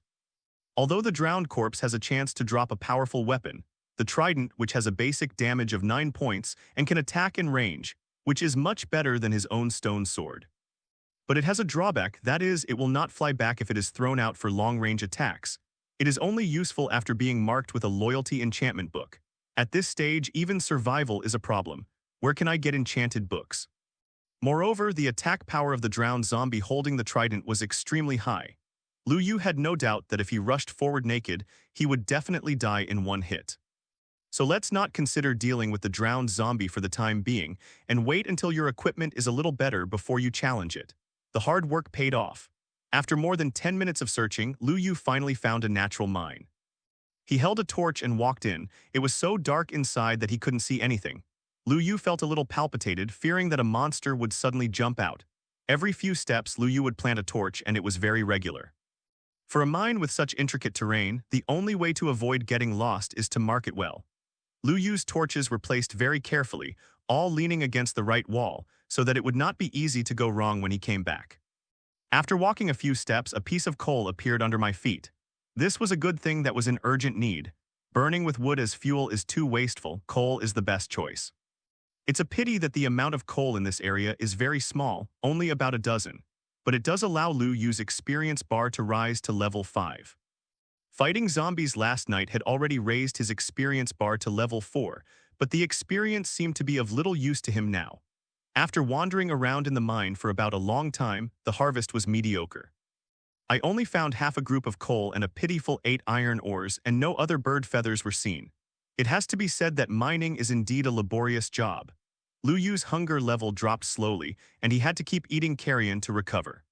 Although the drowned corpse has a chance to drop a powerful weapon, the trident, which has a basic damage of 9 points and can attack in range, which is much better than his own stone sword. But it has a drawback, that is, it will not fly back if it is thrown out for long-range attacks. It is only useful after being marked with a loyalty enchantment book. At this stage, even survival is a problem. Where can I get enchanted books? Moreover, the attack power of the drowned zombie holding the trident was extremely high. Lu Yu had no doubt that if he rushed forward naked, he would definitely die in one hit. So let's not consider dealing with the drowned zombie for the time being, and wait until your equipment is a little better before you challenge it. The hard work paid off. After more than 10 minutes of searching, Lu Yu finally found a natural mine. He held a torch and walked in. It was so dark inside that he couldn't see anything. Lu Yu felt a little palpitated, fearing that a monster would suddenly jump out. Every few steps, Lu Yu would plant a torch, and it was very regular. For a mine with such intricate terrain, the only way to avoid getting lost is to mark it well. Lu Yu's torches were placed very carefully, all leaning against the right wall, so that it would not be easy to go wrong when he came back. After walking a few steps, a piece of coal appeared under my feet. This was a good thing that was in urgent need. Burning with wood as fuel is too wasteful. Coal is the best choice. It's a pity that the amount of coal in this area is very small, only about a dozen, but it does allow Lu Yu's experience bar to rise to level 5. Fighting zombies last night had already raised his experience bar to level 4, but the experience seemed to be of little use to him now. After wandering around in the mine for about a long time, the harvest was mediocre. I only found half a group of coal and a pitiful 8 iron ores, and no other bird feathers were seen. It has to be said that mining is indeed a laborious job. Lu Yu's hunger level dropped slowly, and he had to keep eating carrion to recover.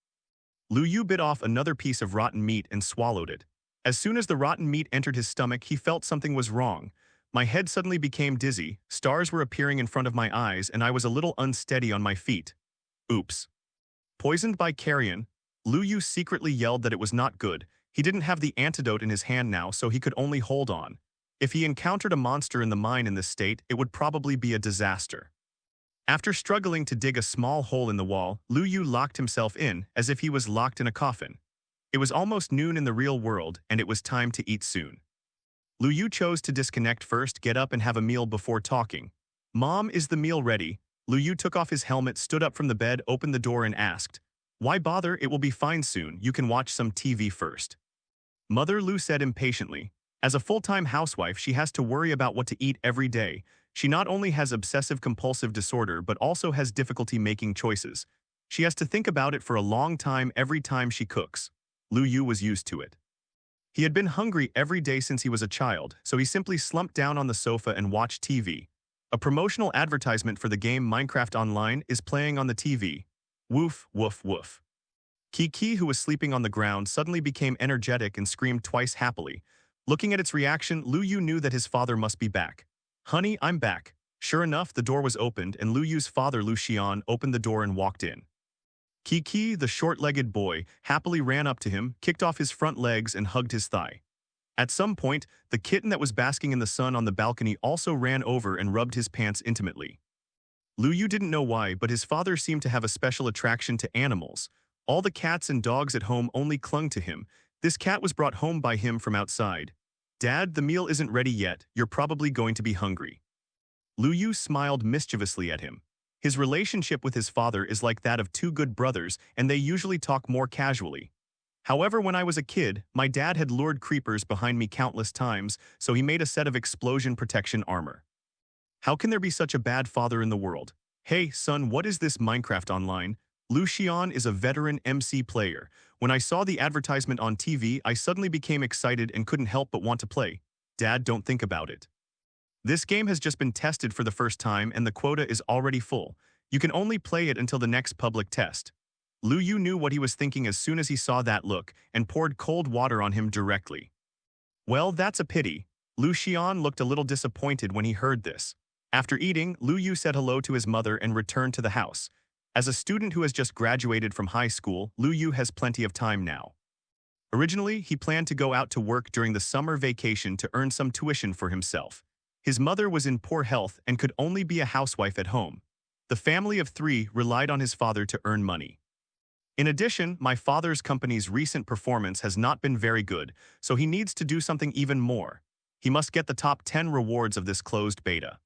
Lu Yu bit off another piece of rotten meat and swallowed it. As soon as the rotten meat entered his stomach, he felt something was wrong. My head suddenly became dizzy, stars were appearing in front of my eyes, and I was a little unsteady on my feet. Oops. Poisoned by carrion, Lu Yu secretly yelled that it was not good. He didn't have the antidote in his hand now, so he could only hold on. If he encountered a monster in the mine in this state, it would probably be a disaster. After struggling to dig a small hole in the wall, Lu Yu locked himself in, as if he was locked in a coffin. It was almost noon in the real world, and it was time to eat soon. Lu Yu chose to disconnect first, get up and have a meal before talking. "Mom, is the meal ready?" Lu Yu took off his helmet, stood up from the bed, opened the door and asked. "Why bother? It will be fine soon. You can watch some TV first." Mother Lu said impatiently. As a full-time housewife, she has to worry about what to eat every day. She not only has obsessive-compulsive disorder but also has difficulty making choices. She has to think about it for a long time every time she cooks. Lu Yu was used to it. He had been hungry every day since he was a child, so he simply slumped down on the sofa and watched TV. A promotional advertisement for the game Minecraft Online is playing on the TV. Woof, woof, woof. Kiki, who was sleeping on the ground, suddenly became energetic and screamed twice happily. Looking at its reaction, Lu Yu knew that his father must be back. "Honey, I'm back." Sure enough, the door was opened, and Lu Yu's father, Lu Xian, opened the door and walked in. Kiki, the short-legged boy, happily ran up to him, kicked off his front legs, and hugged his thigh. At some point, the kitten that was basking in the sun on the balcony also ran over and rubbed his pants intimately. Lu Yu didn't know why, but his father seemed to have a special attraction to animals. All the cats and dogs at home only clung to him. This cat was brought home by him from outside. "Dad, the meal isn't ready yet. You're probably going to be hungry." Lu Yu smiled mischievously at him. His relationship with his father is like that of two good brothers, and they usually talk more casually. However, when I was a kid, my dad had lured creepers behind me countless times, so he made a set of explosion protection armor. How can there be such a bad father in the world? "Hey, son, what is this Minecraft Online?" Lu Xian is a veteran MC player. When I saw the advertisement on TV, I suddenly became excited and couldn't help but want to play. "Dad, don't think about it." This game has just been tested for the first time and the quota is already full. You can only play it until the next public test. Lu Yu knew what he was thinking as soon as he saw that look and poured cold water on him directly. Well, that's a pity. Lu Xian looked a little disappointed when he heard this. After eating, Lu Yu said hello to his mother and returned to the house. As a student who has just graduated from high school, Lu Yu has plenty of time now. Originally, he planned to go out to work during the summer vacation to earn some tuition for himself. His mother was in poor health and could only be a housewife at home. The family of three relied on his father to earn money. In addition, my father's company's recent performance has not been very good, so he needs to do something even more. He must get the top 10 rewards of this closed beta.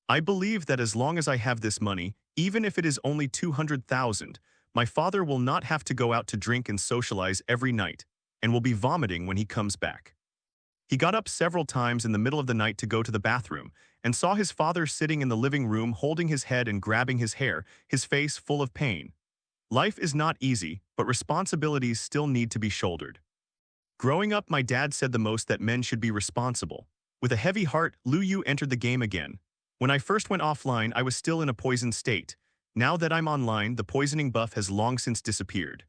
I believe that as long as I have this money, even if it is only 200,000, my father will not have to go out to drink and socialize every night, and will be vomiting when he comes back. He got up several times in the middle of the night to go to the bathroom, and saw his father sitting in the living room holding his head and grabbing his hair, his face full of pain. Life is not easy, but responsibilities still need to be shouldered. Growing up, my dad said the most that men should be responsible. With a heavy heart, Lu Yu entered the game again. When I first went offline, I was still in a poisoned state. Now that I'm online, the poisoning buff has long since disappeared.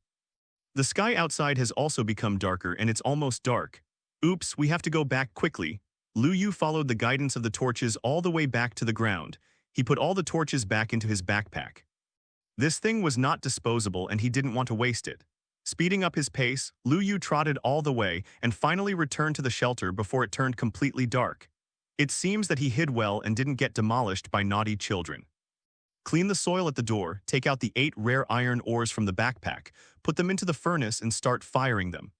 The sky outside has also become darker and it's almost dark. Oops, we have to go back quickly. Lu Yu followed the guidance of the torches all the way back to the ground. He put all the torches back into his backpack. This thing was not disposable and he didn't want to waste it. Speeding up his pace, Lu Yu trotted all the way and finally returned to the shelter before it turned completely dark. It seems that he hid well and didn't get demolished by naughty children. Clean the soil at the door, take out the 8 rare iron ores from the backpack, put them into the furnace and start firing them.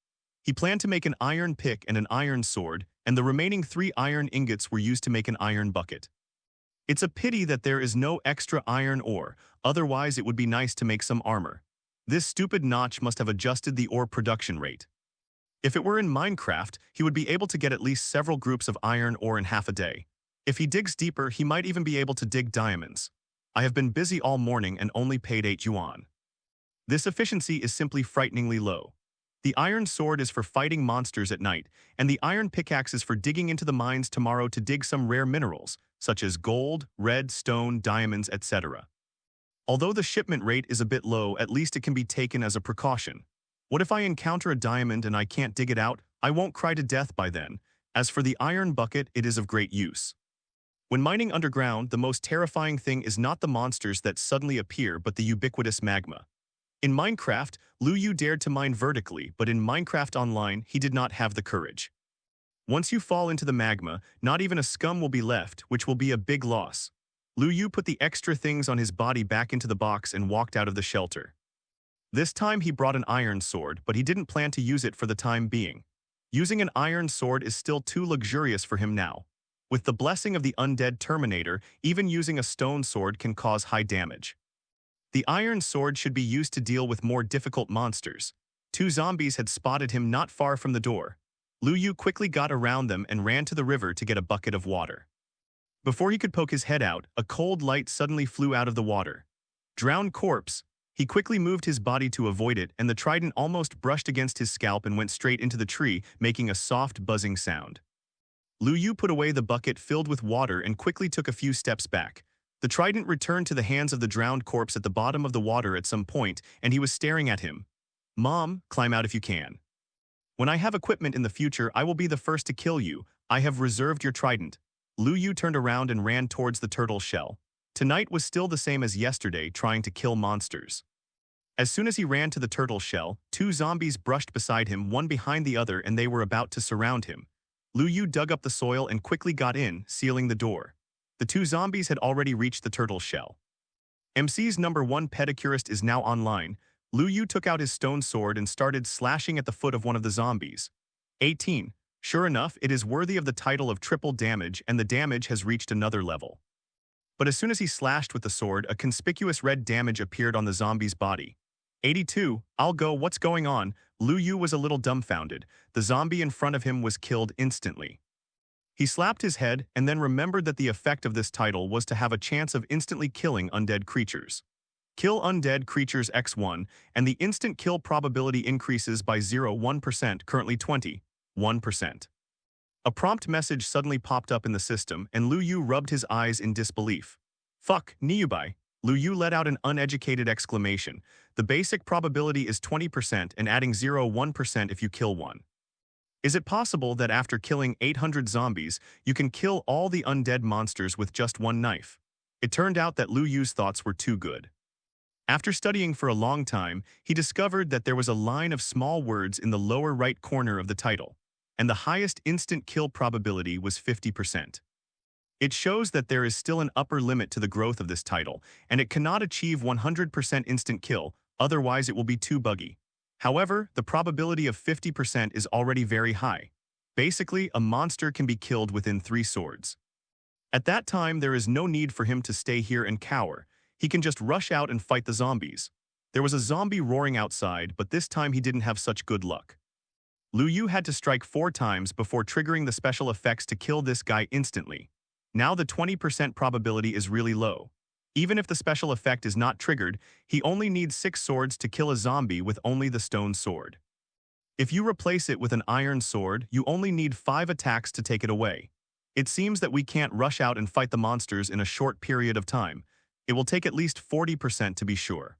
He planned to make an iron pick and an iron sword, and the remaining 3 iron ingots were used to make an iron bucket. It's a pity that there is no extra iron ore, otherwise it would be nice to make some armor. This stupid Notch must have adjusted the ore production rate. If it were in Minecraft, he would be able to get at least several groups of iron ore in half a day. If he digs deeper, he might even be able to dig diamonds. I have been busy all morning and only paid 8 yuan. This efficiency is simply frighteningly low. The iron sword is for fighting monsters at night, and the iron pickaxe is for digging into the mines tomorrow to dig some rare minerals, such as gold, red, stone, diamonds, etc. Although the shipment rate is a bit low, at least it can be taken as a precaution. What if I encounter a diamond and I can't dig it out? I won't cry to death by then. As for the iron bucket, it is of great use. When mining underground, the most terrifying thing is not the monsters that suddenly appear but the ubiquitous magma. In Minecraft, Lu Yu dared to mine vertically, but in Minecraft Online, he did not have the courage. Once you fall into the magma, not even a scum will be left, which will be a big loss. Lu Yu put the extra things on his body back into the box and walked out of the shelter. This time he brought an iron sword, but he didn't plan to use it for the time being. Using an iron sword is still too luxurious for him now. With the blessing of the undead Terminator, even using a stone sword can cause high damage. The iron sword should be used to deal with more difficult monsters. 2 zombies had spotted him not far from the door. Lu Yu quickly got around them and ran to the river to get a bucket of water. Before he could poke his head out, a cold light suddenly flew out of the water. Drowned corpse. He quickly moved his body to avoid it, and the trident almost brushed against his scalp and went straight into the tree, making a soft buzzing sound. Lu Yu put away the bucket filled with water and quickly took a few steps back. The trident returned to the hands of the drowned corpse at the bottom of the water at some point, and he was staring at him. "Mom, climb out if you can. When I have equipment in the future, I will be the first to kill you. I have reserved your trident." Lu Yu turned around and ran towards the turtle shell. Tonight was still the same as yesterday, trying to kill monsters. As soon as he ran to the turtle shell, 2 zombies brushed beside him, one behind the other, and they were about to surround him. Lu Yu dug up the soil and quickly got in, sealing the door. The 2 zombies had already reached the turtle shell. MC's #1 pedicurist is now online. Lu Yu took out his stone sword and started slashing at the foot of one of the zombies. 18. Sure enough, it is worthy of the title of triple damage, and the damage has reached another level. But as soon as he slashed with the sword, a conspicuous red damage appeared on the zombie's body. 82. I'll go, what's going on? Lu Yu was a little dumbfounded. The zombie in front of him was killed instantly. He slapped his head and then remembered that the effect of this title was to have a chance of instantly killing undead creatures. Kill undead creatures x1, and the instant kill probability increases by 0.1%, currently 21%. A prompt message suddenly popped up in the system, and Lu Yu rubbed his eyes in disbelief. Fuck, Niyubai. Lu Yu let out an uneducated exclamation. The basic probability is 20% and adding 0.1% if you kill one. Is it possible that after killing 800 zombies, you can kill all the undead monsters with just one knife? It turned out that Lu Yu's thoughts were too good. After studying for a long time, he discovered that there was a line of small words in the lower right corner of the title, and the highest instant kill probability was 50%. It shows that there is still an upper limit to the growth of this title, and it cannot achieve 100% instant kill, otherwise it will be too buggy. However, the probability of 50% is already very high. Basically, a monster can be killed within 3 swords. At that time, there is no need for him to stay here and cower. He can just rush out and fight the zombies. There was a zombie roaring outside, but this time he didn't have such good luck. Lu Yu had to strike 4 times before triggering the special effects to kill this guy instantly. Now the 20% probability is really low. Even if the special effect is not triggered, he only needs 6 swords to kill a zombie with only the stone sword. If you replace it with an iron sword, you only need 5 attacks to take it away. It seems that we can't rush out and fight the monsters in a short period of time. It will take at least 40% to be sure.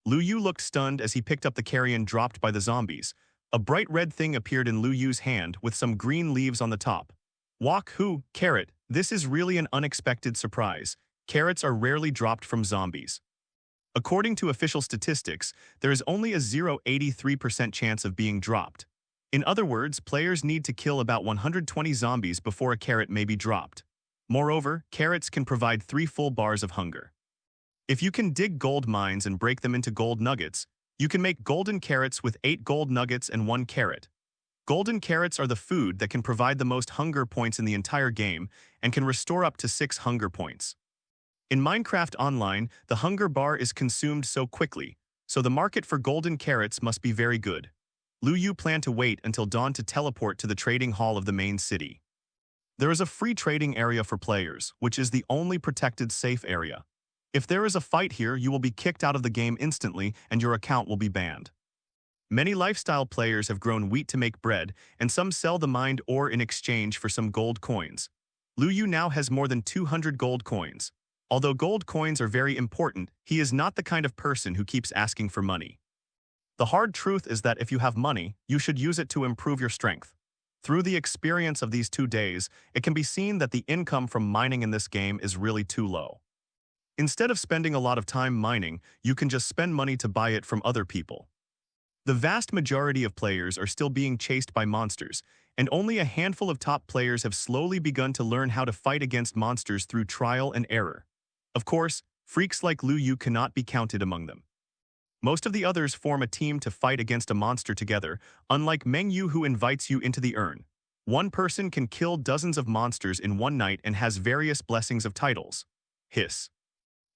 Lu Yu looked stunned as he picked up the carrion dropped by the zombies. A bright red thing appeared in Lu Yu's hand with some green leaves on the top. Wak Hu, carrot. This is really an unexpected surprise. Carrots are rarely dropped from zombies. According to official statistics, there is only a 0.83% chance of being dropped. In other words, players need to kill about 120 zombies before a carrot may be dropped. Moreover, carrots can provide 3 full bars of hunger. If you can dig gold mines and break them into gold nuggets, you can make golden carrots with 8 gold nuggets and 1 carrot. Golden carrots are the food that can provide the most hunger points in the entire game and can restore up to 6 hunger points. In Minecraft Online, the hunger bar is consumed so quickly, so the market for golden carrots must be very good. Lu Yu planned to wait until dawn to teleport to the trading hall of the main city. There is a free trading area for players, which is the only protected safe area. If there is a fight here, you will be kicked out of the game instantly and your account will be banned. Many lifestyle players have grown wheat to make bread, and some sell the mined ore in exchange for some gold coins. Lu Yu now has more than 200 gold coins. Although gold coins are very important, he is not the kind of person who keeps asking for money. The hard truth is that if you have money, you should use it to improve your strength. Through the experience of these 2 days, it can be seen that the income from mining in this game is really too low. Instead of spending a lot of time mining, you can just spend money to buy it from other people. The vast majority of players are still being chased by monsters, and only a handful of top players have slowly begun to learn how to fight against monsters through trial and error. Of course, freaks like Lu Yu cannot be counted among them. Most of the others form a team to fight against a monster together, unlike Meng Yu who invites you into the urn. One person can kill dozens of monsters in one night and has various blessings of titles. Hiss.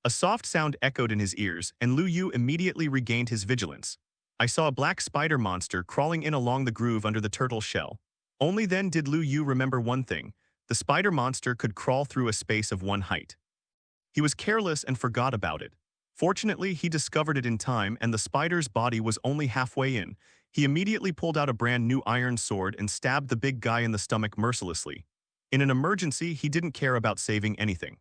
A soft sound echoed in his ears, and Lu Yu immediately regained his vigilance. I saw a black spider monster crawling in along the groove under the turtle shell. Only then did Lu Yu remember one thing. The spider monster could crawl through a space of 1 height. He was careless and forgot about it. Fortunately, he discovered it in time, and the spider's body was only halfway in. He immediately pulled out a brand new iron sword and stabbed the big guy in the stomach mercilessly. In an emergency, he didn't care about saving anything.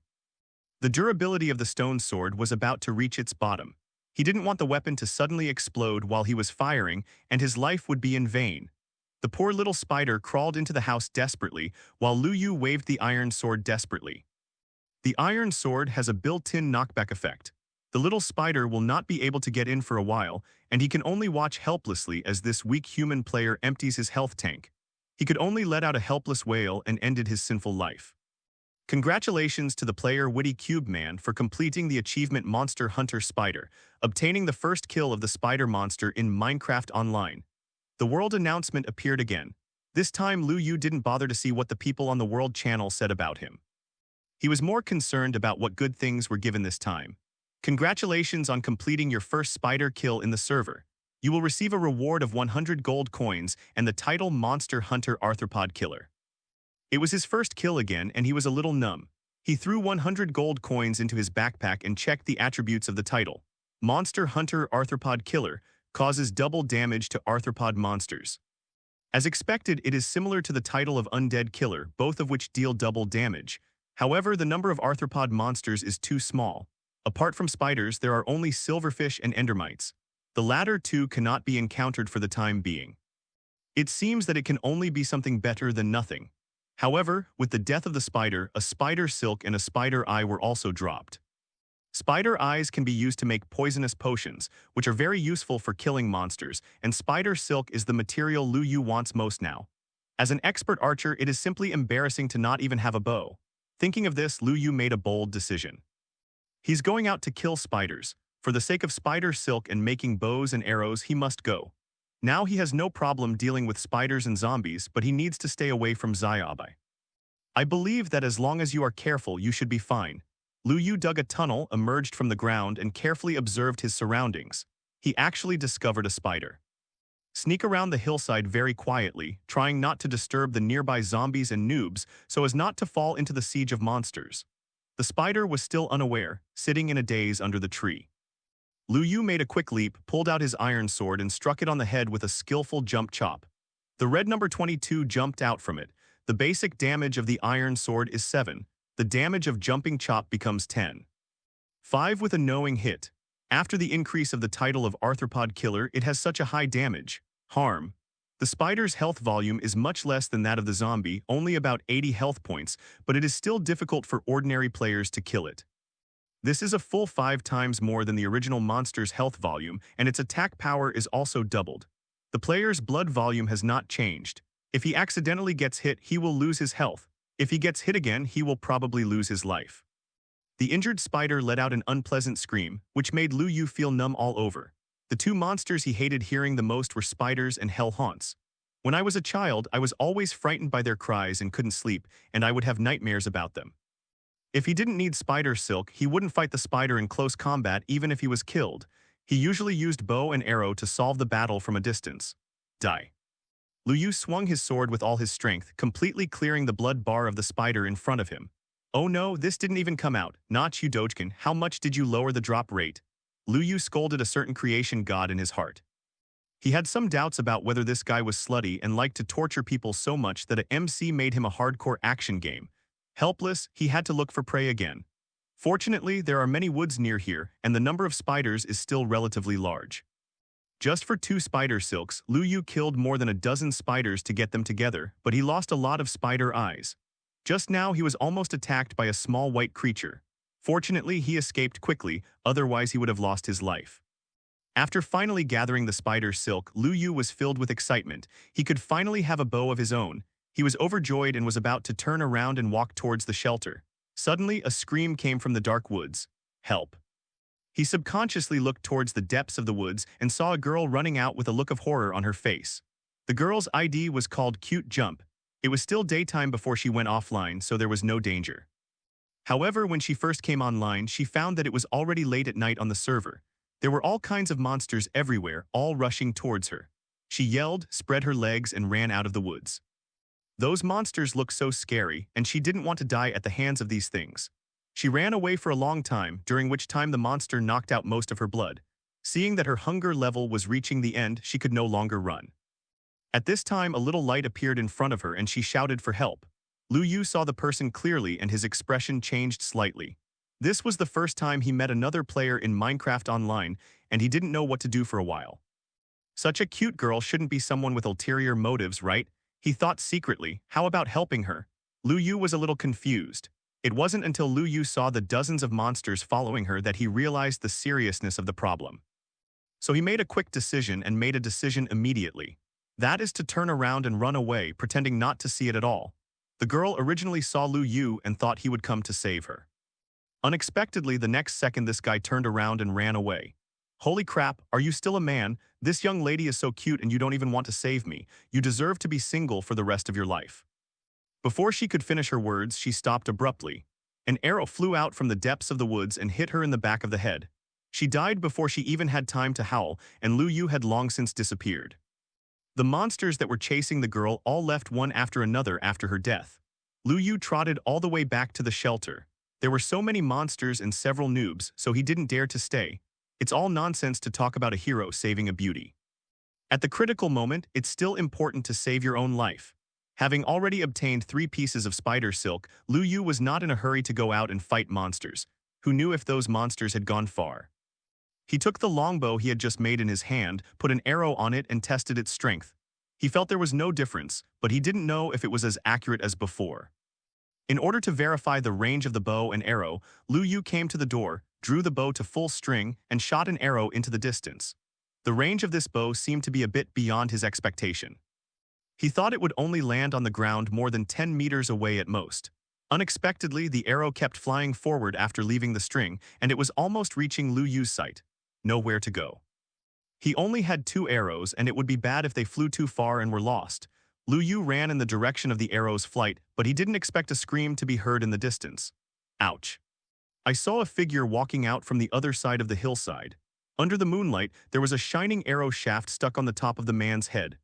The durability of the stone sword was about to reach its bottom. He didn't want the weapon to suddenly explode while he was firing, and his life would be in vain. The poor little spider crawled into the house desperately, while Lu Yu waved the iron sword desperately. The iron sword has a built-in knockback effect. The little spider will not be able to get in for a while, and he can only watch helplessly as this weak human player empties his health tank. He could only let out a helpless wail and ended his sinful life. Congratulations to the player Witty Cube Man for completing the achievement Monster Hunter Spider, obtaining the first kill of the spider monster in Minecraft Online. The world announcement appeared again. This time Lu Yu didn't bother to see what the people on the World channel said about him. He was more concerned about what good things were given this time. Congratulations on completing your first spider kill in the server. You will receive a reward of 100 gold coins and the title Monster Hunter Arthropod Killer. It was his first kill again, and he was a little numb. He threw 100 gold coins into his backpack and checked the attributes of the title. Monster Hunter Arthropod Killer causes double damage to arthropod monsters. As expected, it is similar to the title of Undead Killer, both of which deal double damage. However, the number of arthropod monsters is too small. Apart from spiders, there are only silverfish and endermites. The latter two cannot be encountered for the time being. It seems that it can only be something better than nothing. However, with the death of the spider, a spider silk and a spider eye were also dropped. Spider eyes can be used to make poisonous potions, which are very useful for killing monsters, and spider silk is the material Lu Yu wants most now. As an expert archer, it is simply embarrassing to not even have a bow. Thinking of this, Lu Yu made a bold decision. He's going out to kill spiders. For the sake of spider silk and making bows and arrows, he must go. Now he has no problem dealing with spiders and zombies, but he needs to stay away from Zyabai. I believe that as long as you are careful, you should be fine. Lu Yu dug a tunnel, emerged from the ground, and carefully observed his surroundings. He actually discovered a spider. Sneak around the hillside very quietly, trying not to disturb the nearby zombies and noobs so as not to fall into the siege of monsters. The spider was still unaware, sitting in a daze under the tree. Lu Yu made a quick leap, pulled out his iron sword, and struck it on the head with a skillful jump chop. The red number 22 jumped out from it. The basic damage of the iron sword is 7. The damage of jumping chop becomes 10. 5 with a knowing hit. After the increase of the title of arthropod killer, it has such a high damage. Harm. The spider's health volume is much less than that of the zombie, only about 80 health points, but it is still difficult for ordinary players to kill it. This is a full 5 times more than the original monster's health volume, and its attack power is also doubled. The player's blood volume has not changed. If he accidentally gets hit, he will lose his health. If he gets hit again, he will probably lose his life. The injured spider let out an unpleasant scream, which made Lu Yu feel numb all over. The two monsters he hated hearing the most were spiders and hell haunts. When I was a child, I was always frightened by their cries and couldn't sleep, and I would have nightmares about them. If he didn't need spider silk, he wouldn't fight the spider in close combat even if he was killed. He usually used bow and arrow to solve the battle from a distance. Die. Lu Yu swung his sword with all his strength, completely clearing the blood bar of the spider in front of him. Oh no, this didn't even come out. Not you, Dojkin. How much did you lower the drop rate? Lu Yu scolded a certain creation god in his heart. He had some doubts about whether this guy was slutty and liked to torture people so much that a MC made him a hardcore action game. Helpless, he had to look for prey again. Fortunately, there are many woods near here, and the number of spiders is still relatively large. Just for 2 spider silks, Lu Yu killed more than a dozen spiders to get them together, but he lost a lot of spider eyes. Just now he was almost attacked by a small white creature. Fortunately, he escaped quickly, otherwise he would have lost his life. After finally gathering the spider silk, Lu Yu was filled with excitement. He could finally have a bow of his own. He was overjoyed and was about to turn around and walk towards the shelter. Suddenly, a scream came from the dark woods. Help. He subconsciously looked towards the depths of the woods and saw a girl running out with a look of horror on her face. The girl's ID was called Cute Jump. It was still daytime before she went offline, so there was no danger. However, when she first came online, she found that it was already late at night on the server. There were all kinds of monsters everywhere, all rushing towards her. She yelled, spread her legs, and ran out of the woods. Those monsters looked so scary, and she didn't want to die at the hands of these things. She ran away for a long time, during which time the monster knocked out most of her blood. Seeing that her hunger level was reaching the end, she could no longer run. At this time, a little light appeared in front of her and she shouted for help. Lu Yu saw the person clearly and his expression changed slightly. This was the first time he met another player in Minecraft Online, and he didn't know what to do for a while. Such a cute girl shouldn't be someone with ulterior motives, right? He thought secretly, how about helping her? Lu Yu was a little confused. It wasn't until Lu Yu saw the dozens of monsters following her that he realized the seriousness of the problem. So he made a quick decision and made a decision immediately. That is to turn around and run away, pretending not to see it at all. The girl originally saw Lu Yu and thought he would come to save her. Unexpectedly, the next second this guy turned around and ran away. Holy crap, are you still a man? This young lady is so cute and you don't even want to save me. You deserve to be single for the rest of your life. Before she could finish her words, she stopped abruptly. An arrow flew out from the depths of the woods and hit her in the back of the head. She died before she even had time to howl, and Lu Yu had long since disappeared. The monsters that were chasing the girl all left one after another after her death. Lu Yu trotted all the way back to the shelter. There were so many monsters and several noobs, so he didn't dare to stay. It's all nonsense to talk about a hero saving a beauty. At the critical moment, it's still important to save your own life. Having already obtained 3 pieces of spider silk, Lu Yu was not in a hurry to go out and fight monsters. Who knew if those monsters had gone far? He took the longbow he had just made in his hand, put an arrow on it and tested its strength. He felt there was no difference, but he didn't know if it was as accurate as before. In order to verify the range of the bow and arrow, Lu Yu came to the door, drew the bow to full string, and shot an arrow into the distance. The range of this bow seemed to be a bit beyond his expectation. He thought it would only land on the ground more than 10 meters away at most. Unexpectedly, the arrow kept flying forward after leaving the string, and it was almost reaching Lu Yu's sight. Nowhere to go. He only had 2 arrows, and it would be bad if they flew too far and were lost. Lu Yu ran in the direction of the arrow's flight, but he didn't expect a scream to be heard in the distance. Ouch. I saw a figure walking out from the other side of the hillside. Under the moonlight, there was a shining arrow shaft stuck on the top of the man's head.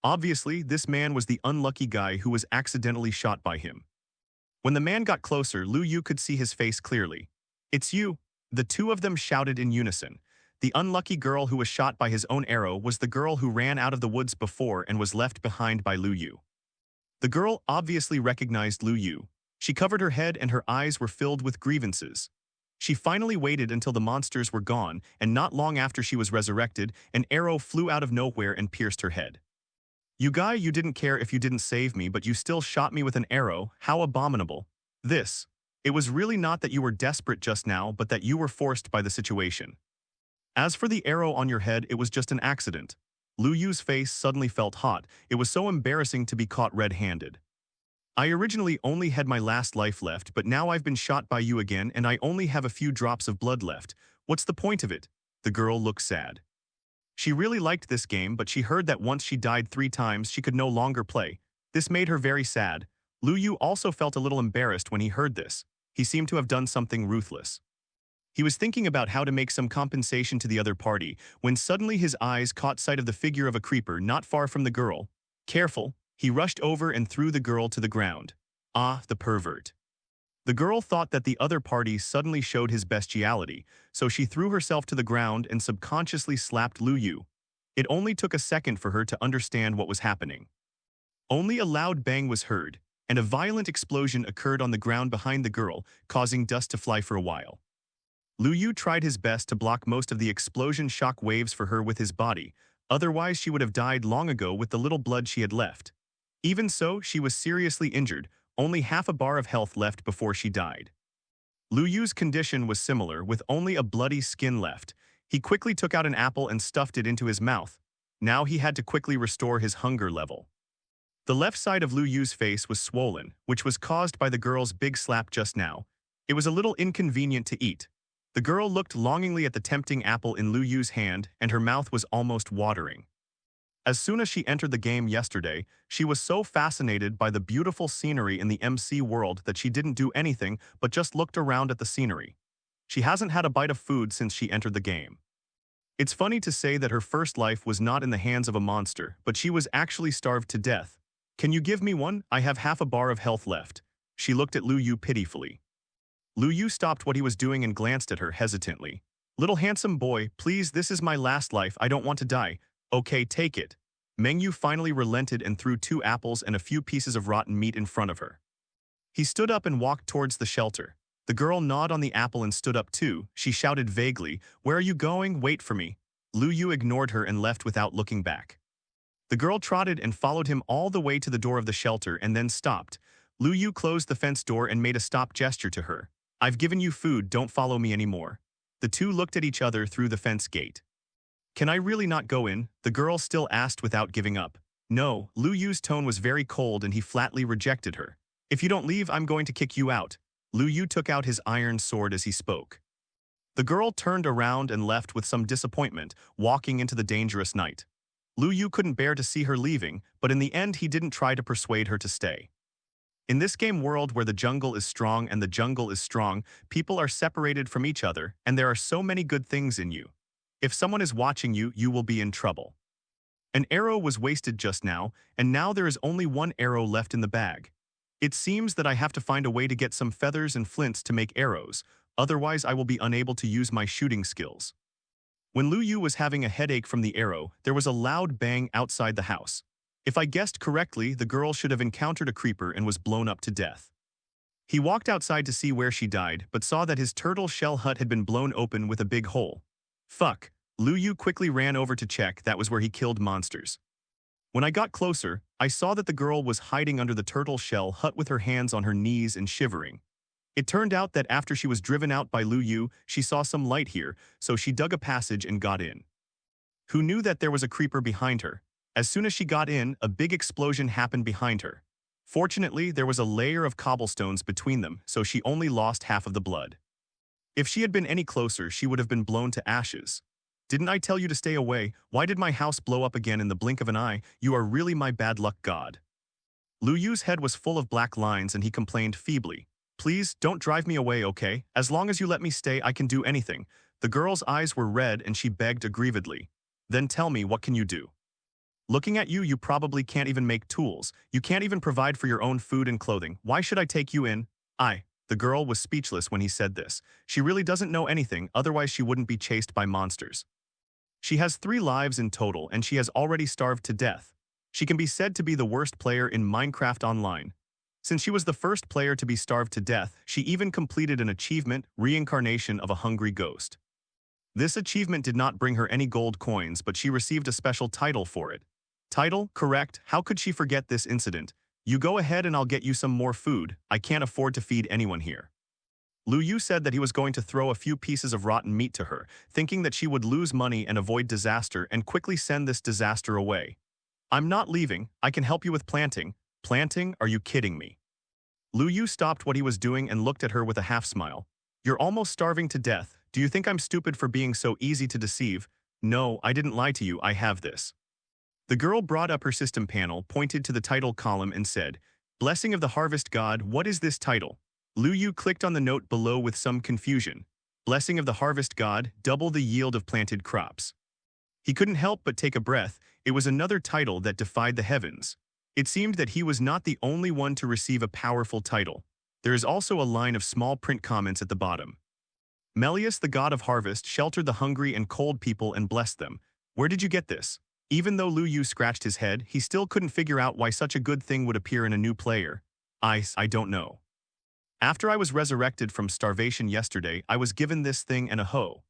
Obviously, this man was the unlucky guy who was accidentally shot by him. When the man got closer, Lu Yu could see his face clearly. "It's you!" The 2 of them shouted in unison. The unlucky girl who was shot by his own arrow was the girl who ran out of the woods before and was left behind by Lu Yu. The girl obviously recognized Lu Yu. She covered her head and her eyes were filled with grievances. She finally waited until the monsters were gone, and not long after she was resurrected, an arrow flew out of nowhere and pierced her head. "You guy, you didn't care if you didn't save me, but you still shot me with an arrow. How abominable." It was really not that you were desperate just now, but that you were forced by the situation. As for the arrow on your head, it was just an accident. Lu Yu's face suddenly felt hot. It was so embarrassing to be caught red-handed. "I originally only had my last life left, but now I've been shot by you again and I only have a few drops of blood left. What's the point of it?" The girl looked sad. She really liked this game, but she heard that once she died 3 times, she could no longer play. This made her very sad. Lu Yu also felt a little embarrassed when he heard this. He seemed to have done something ruthless. He was thinking about how to make some compensation to the other party, when suddenly his eyes caught sight of the figure of a creeper not far from the girl. Careful, he rushed over and threw the girl to the ground. Ah, the pervert. The girl thought that the other party suddenly showed his bestiality, so she threw herself to the ground and subconsciously slapped Lu Yu. It only took a second for her to understand what was happening. Only a loud bang was heard, and a violent explosion occurred on the ground behind the girl, causing dust to fly for a while. Lu Yu tried his best to block most of the explosion shock waves for her with his body, otherwise she would have died long ago with the little blood she had left. Even so, she was seriously injured, only half a bar of health left before she died. Lu Yu's condition was similar, with only a bloody skin left. He quickly took out an apple and stuffed it into his mouth. Now he had to quickly restore his hunger level. The left side of Lu Yu's face was swollen, which was caused by the girl's big slap just now. It was a little inconvenient to eat. The girl looked longingly at the tempting apple in Lu Yu's hand, and her mouth was almost watering. As soon as she entered the game yesterday, she was so fascinated by the beautiful scenery in the MC world that she didn't do anything but just looked around at the scenery. She hasn't had a bite of food since she entered the game. It's funny to say that her first life was not in the hands of a monster, but she was actually starved to death. "Can you give me one? I have half a bar of health left." She looked at Lu Yu pitifully. Lu Yu stopped what he was doing and glanced at her hesitantly. "Little handsome boy, please, this is my last life, I don't want to die." "Okay, take it." Meng Yu finally relented and threw 2 apples and a few pieces of rotten meat in front of her. He stood up and walked towards the shelter. The girl gnawed on the apple and stood up too. She shouted vaguely, "Where are you going? Wait for me." Lu Yu ignored her and left without looking back. The girl trotted and followed him all the way to the door of the shelter and then stopped. Lu Yu closed the fence door and made a stop gesture to her. "I've given you food, don't follow me anymore." The 2 looked at each other through the fence gate. "Can I really not go in?" the girl still asked without giving up. "No." Lu Yu's tone was very cold and he flatly rejected her. "If you don't leave, I'm going to kick you out." Lu Yu took out his iron sword as he spoke. The girl turned around and left with some disappointment, walking into the dangerous night. Lu Yu couldn't bear to see her leaving, but in the end he didn't try to persuade her to stay. In this game world where the jungle is strong and the jungle is strong, people are separated from each other, and there are so many good things in you. If someone is watching you, you will be in trouble. An arrow was wasted just now, and now there is only 1 arrow left in the bag. It seems that I have to find a way to get some feathers and flints to make arrows, otherwise I will be unable to use my shooting skills. When Lu Yu was having a headache from the arrow, there was a loud bang outside the house. If I guessed correctly, the girl should have encountered a creeper and was blown up to death. He walked outside to see where she died, but saw that his turtle shell hut had been blown open with a big hole. Fuck. Lu Yu quickly ran over to check that was where he killed monsters. When I got closer, I saw that the girl was hiding under the turtle shell hut with her hands on her knees and shivering. It turned out that after she was driven out by Lu Yu, she saw some light here, so she dug a passage and got in. Who knew that there was a creeper behind her? As soon as she got in, a big explosion happened behind her. Fortunately, there was a layer of cobblestones between them, so she only lost half of the blood. If she had been any closer, she would have been blown to ashes. Didn't I tell you to stay away? Why did my house blow up again in the blink of an eye? You are really my bad luck god. Lu Yu's head was full of black lines and he complained feebly. Please, don't drive me away, okay? As long as you let me stay, I can do anything. The girl's eyes were red and she begged aggrievedly. Then tell me, what can you do? Looking at you, you probably can't even make tools. You can't even provide for your own food and clothing. Why should I take you in? The girl was speechless when he said this. She really doesn't know anything, otherwise she wouldn't be chased by monsters. She has 3 lives in total and she has already starved to death. She can be said to be the worst player in Minecraft Online. Since she was the first player to be starved to death, she even completed an achievement, Reincarnation of a Hungry Ghost. This achievement did not bring her any gold coins, but she received a special title for it. Title? Correct. How could she forget this incident? You go ahead and I'll get you some more food. I can't afford to feed anyone here. Lu Yu said that he was going to throw a few pieces of rotten meat to her, thinking that she would lose money and avoid disaster and quickly send this disaster away. I'm not leaving. I can help you with planting. Planting? Are you kidding me? Lu Yu stopped what he was doing and looked at her with a half smile. You're almost starving to death. Do you think I'm stupid for being so easy to deceive? No, I didn't lie to you. I have this. The girl brought up her system panel, pointed to the title column and said, Blessing of the Harvest God, what is this title? Lu Yu clicked on the note below with some confusion. Blessing of the Harvest God, double the yield of planted crops. He couldn't help but take a breath. It was another title that defied the heavens. It seemed that he was not the only one to receive a powerful title. There is also a line of small print comments at the bottom. Melius, the god of harvest, sheltered the hungry and cold people and blessed them. Where did you get this? Even though Lu Yu scratched his head, he still couldn't figure out why such a good thing would appear in a new player. I don't know. After I was resurrected from starvation yesterday, I was given this thing and a hoe.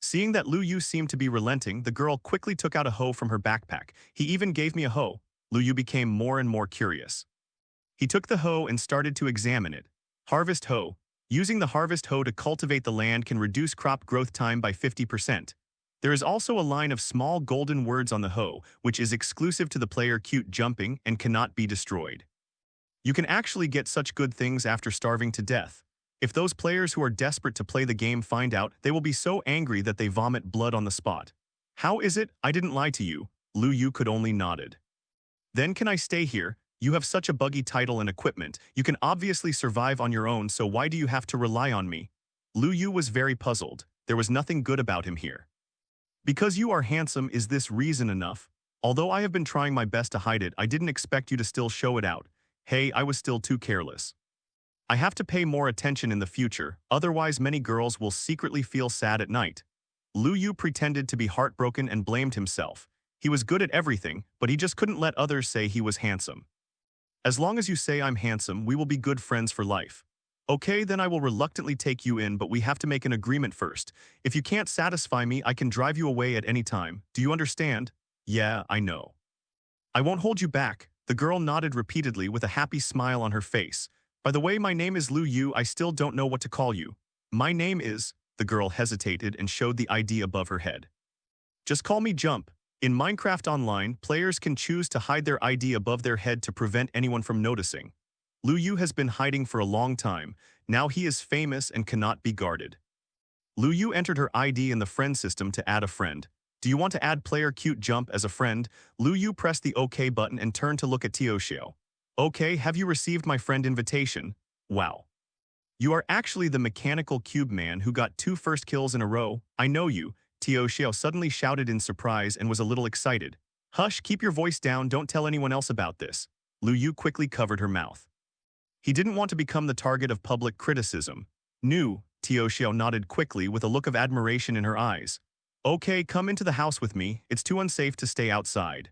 Seeing that Lu Yu seemed to be relenting, the girl quickly took out a hoe from her backpack. He even gave me a hoe. Lu Yu became more and more curious. He took the hoe and started to examine it. Harvest hoe. Using the harvest hoe to cultivate the land can reduce crop growth time by 50%. There is also a line of small golden words on the hoe, which is exclusive to the player cute jumping and cannot be destroyed. You can actually get such good things after starving to death. If those players who are desperate to play the game find out, they will be so angry that they vomit blood on the spot. How is it? I didn't lie to you. Lu Yu could only nodded. Then can I stay here? You have such a buggy title and equipment. You can obviously survive on your own, so why do you have to rely on me? Lu Yu was very puzzled. There was nothing good about him here. Because you are handsome, is this reason enough? Although I have been trying my best to hide it, I didn't expect you to still show it out. Hey, I was still too careless. I have to pay more attention in the future, otherwise many girls will secretly feel sad at night. Lu Yu pretended to be heartbroken and blamed himself. He was good at everything, but he just couldn't let others say he was handsome. As long as you say I'm handsome, we will be good friends for life. Okay, then I will reluctantly take you in, but we have to make an agreement first. If you can't satisfy me, I can drive you away at any time. Do you understand? Yeah, I know. I won't hold you back. The girl nodded repeatedly with a happy smile on her face. By the way, my name is Lu Yu. I still don't know what to call you. My name is... The girl hesitated and showed the ID above her head. Just call me Jump. In Minecraft Online, players can choose to hide their ID above their head to prevent anyone from noticing. Lu Yu has been hiding for a long time. Now he is famous and cannot be guarded. Lu Yu entered her ID in the friend system to add a friend. Do you want to add player Cute Jump as a friend? Lu Yu pressed the OK button and turned to look at Tioxiao. Okay, have you received my friend invitation? Wow. You are actually the mechanical cube man who got 2 first kills in a row. I know you. Tioxiao suddenly shouted in surprise and was a little excited. Hush, keep your voice down, don't tell anyone else about this. Lu Yu quickly covered her mouth. He didn't want to become the target of public criticism. New, Tioxiao nodded quickly with a look of admiration in her eyes. Okay, come into the house with me. It's too unsafe to stay outside.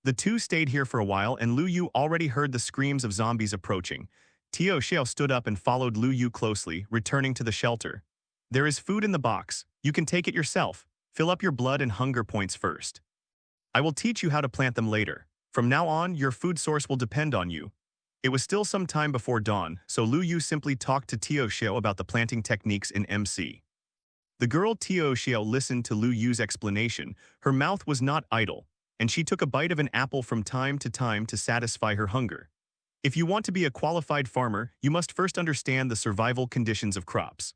The two stayed here for a while, and Lu Yu already heard the screams of zombies approaching. Tio Xiao stood up and followed Lu Yu closely, returning to the shelter. There is food in the box. You can take it yourself. Fill up your blood and hunger points first. I will teach you how to plant them later. From now on, your food source will depend on you. It was still some time before dawn, so Lu Yu simply talked to Tio Xiao about the planting techniques in MC. The girl Tio Xiao listened to Lu Yu's explanation. Her mouth was not idle, and she took a bite of an apple from time to satisfy her hunger. If you want to be a qualified farmer, you must first understand the survival conditions of crops.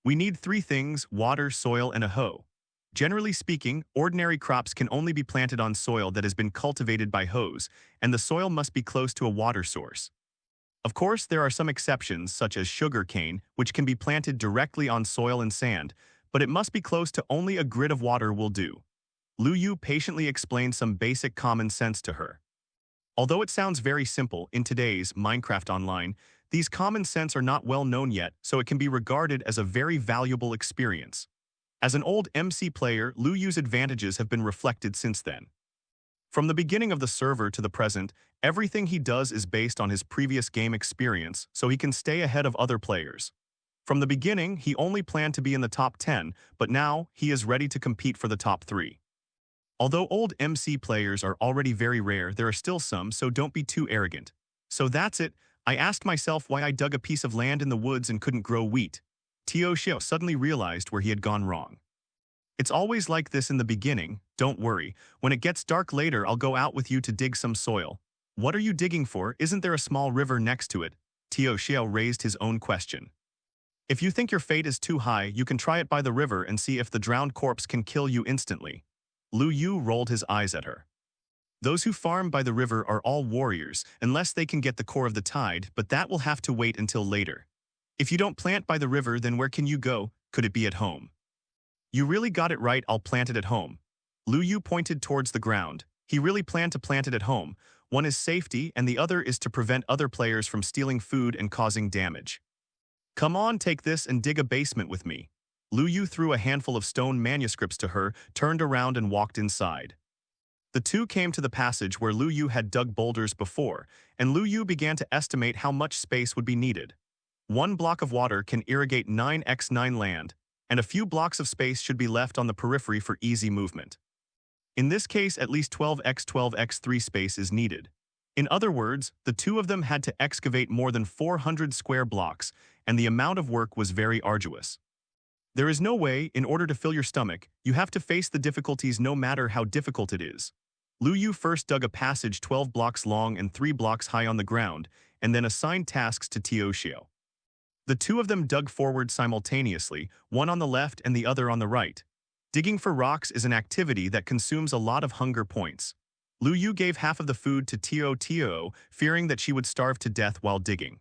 We need three things: water, soil, and a hoe. Generally speaking, ordinary crops can only be planted on soil that has been cultivated by hoes, and the soil must be close to a water source. Of course, there are some exceptions, such as sugar cane, which can be planted directly on soil and sand, but it must be close to only a grid of water will do. Lu Yu patiently explained some basic common sense to her. Although it sounds very simple in today's Minecraft Online, these common sense are not well known yet, so it can be regarded as a very valuable experience. As an old MC player, Lu Yu's advantages have been reflected since then. From the beginning of the server to the present, everything he does is based on his previous game experience, so he can stay ahead of other players. From the beginning, he only planned to be in the top 10, but now he is ready to compete for the top 3. Although old MC players are already very rare, there are still some, so don't be too arrogant. So that's it. I asked myself why I dug a piece of land in the woods and couldn't grow wheat. Tio Xiao suddenly realized where he had gone wrong. It's always like this in the beginning. Don't worry. When it gets dark later, I'll go out with you to dig some soil. What are you digging for? Isn't there a small river next to it? Tio Xiao raised his own question. If you think your fate is too high, you can try it by the river and see if the drowned corpse can kill you instantly. Lu Yu rolled his eyes at her. Those who farm by the river are all warriors, unless they can get the core of the tide, but that will have to wait until later. If you don't plant by the river, then where can you go? Could it be at home? You really got it right, I'll plant it at home. Lu Yu pointed towards the ground. He really planned to plant it at home. One is safety, and the other is to prevent other players from stealing food and causing damage. Come on, take this and dig a basement with me. Lu Yu threw a handful of stone manuscripts to her, turned around and walked inside. The two came to the passage where Lu Yu had dug boulders before, and Lu Yu began to estimate how much space would be needed. 1 block of water can irrigate 9x9 land, and a few blocks of space should be left on the periphery for easy movement. In this case, at least 12x12x3 space is needed. In other words, the two of them had to excavate more than 400 square blocks, and the amount of work was very arduous. There is no way, in order to fill your stomach, you have to face the difficulties no matter how difficult it is. Lu Yu first dug a passage 12 blocks long and 3 blocks high on the ground, and then assigned tasks to Tio Xiao. The two of them dug forward simultaneously, one on the left and the other on the right. Digging for rocks is an activity that consumes a lot of hunger points. Lu Yu gave half of the food to Tio, fearing that she would starve to death while digging.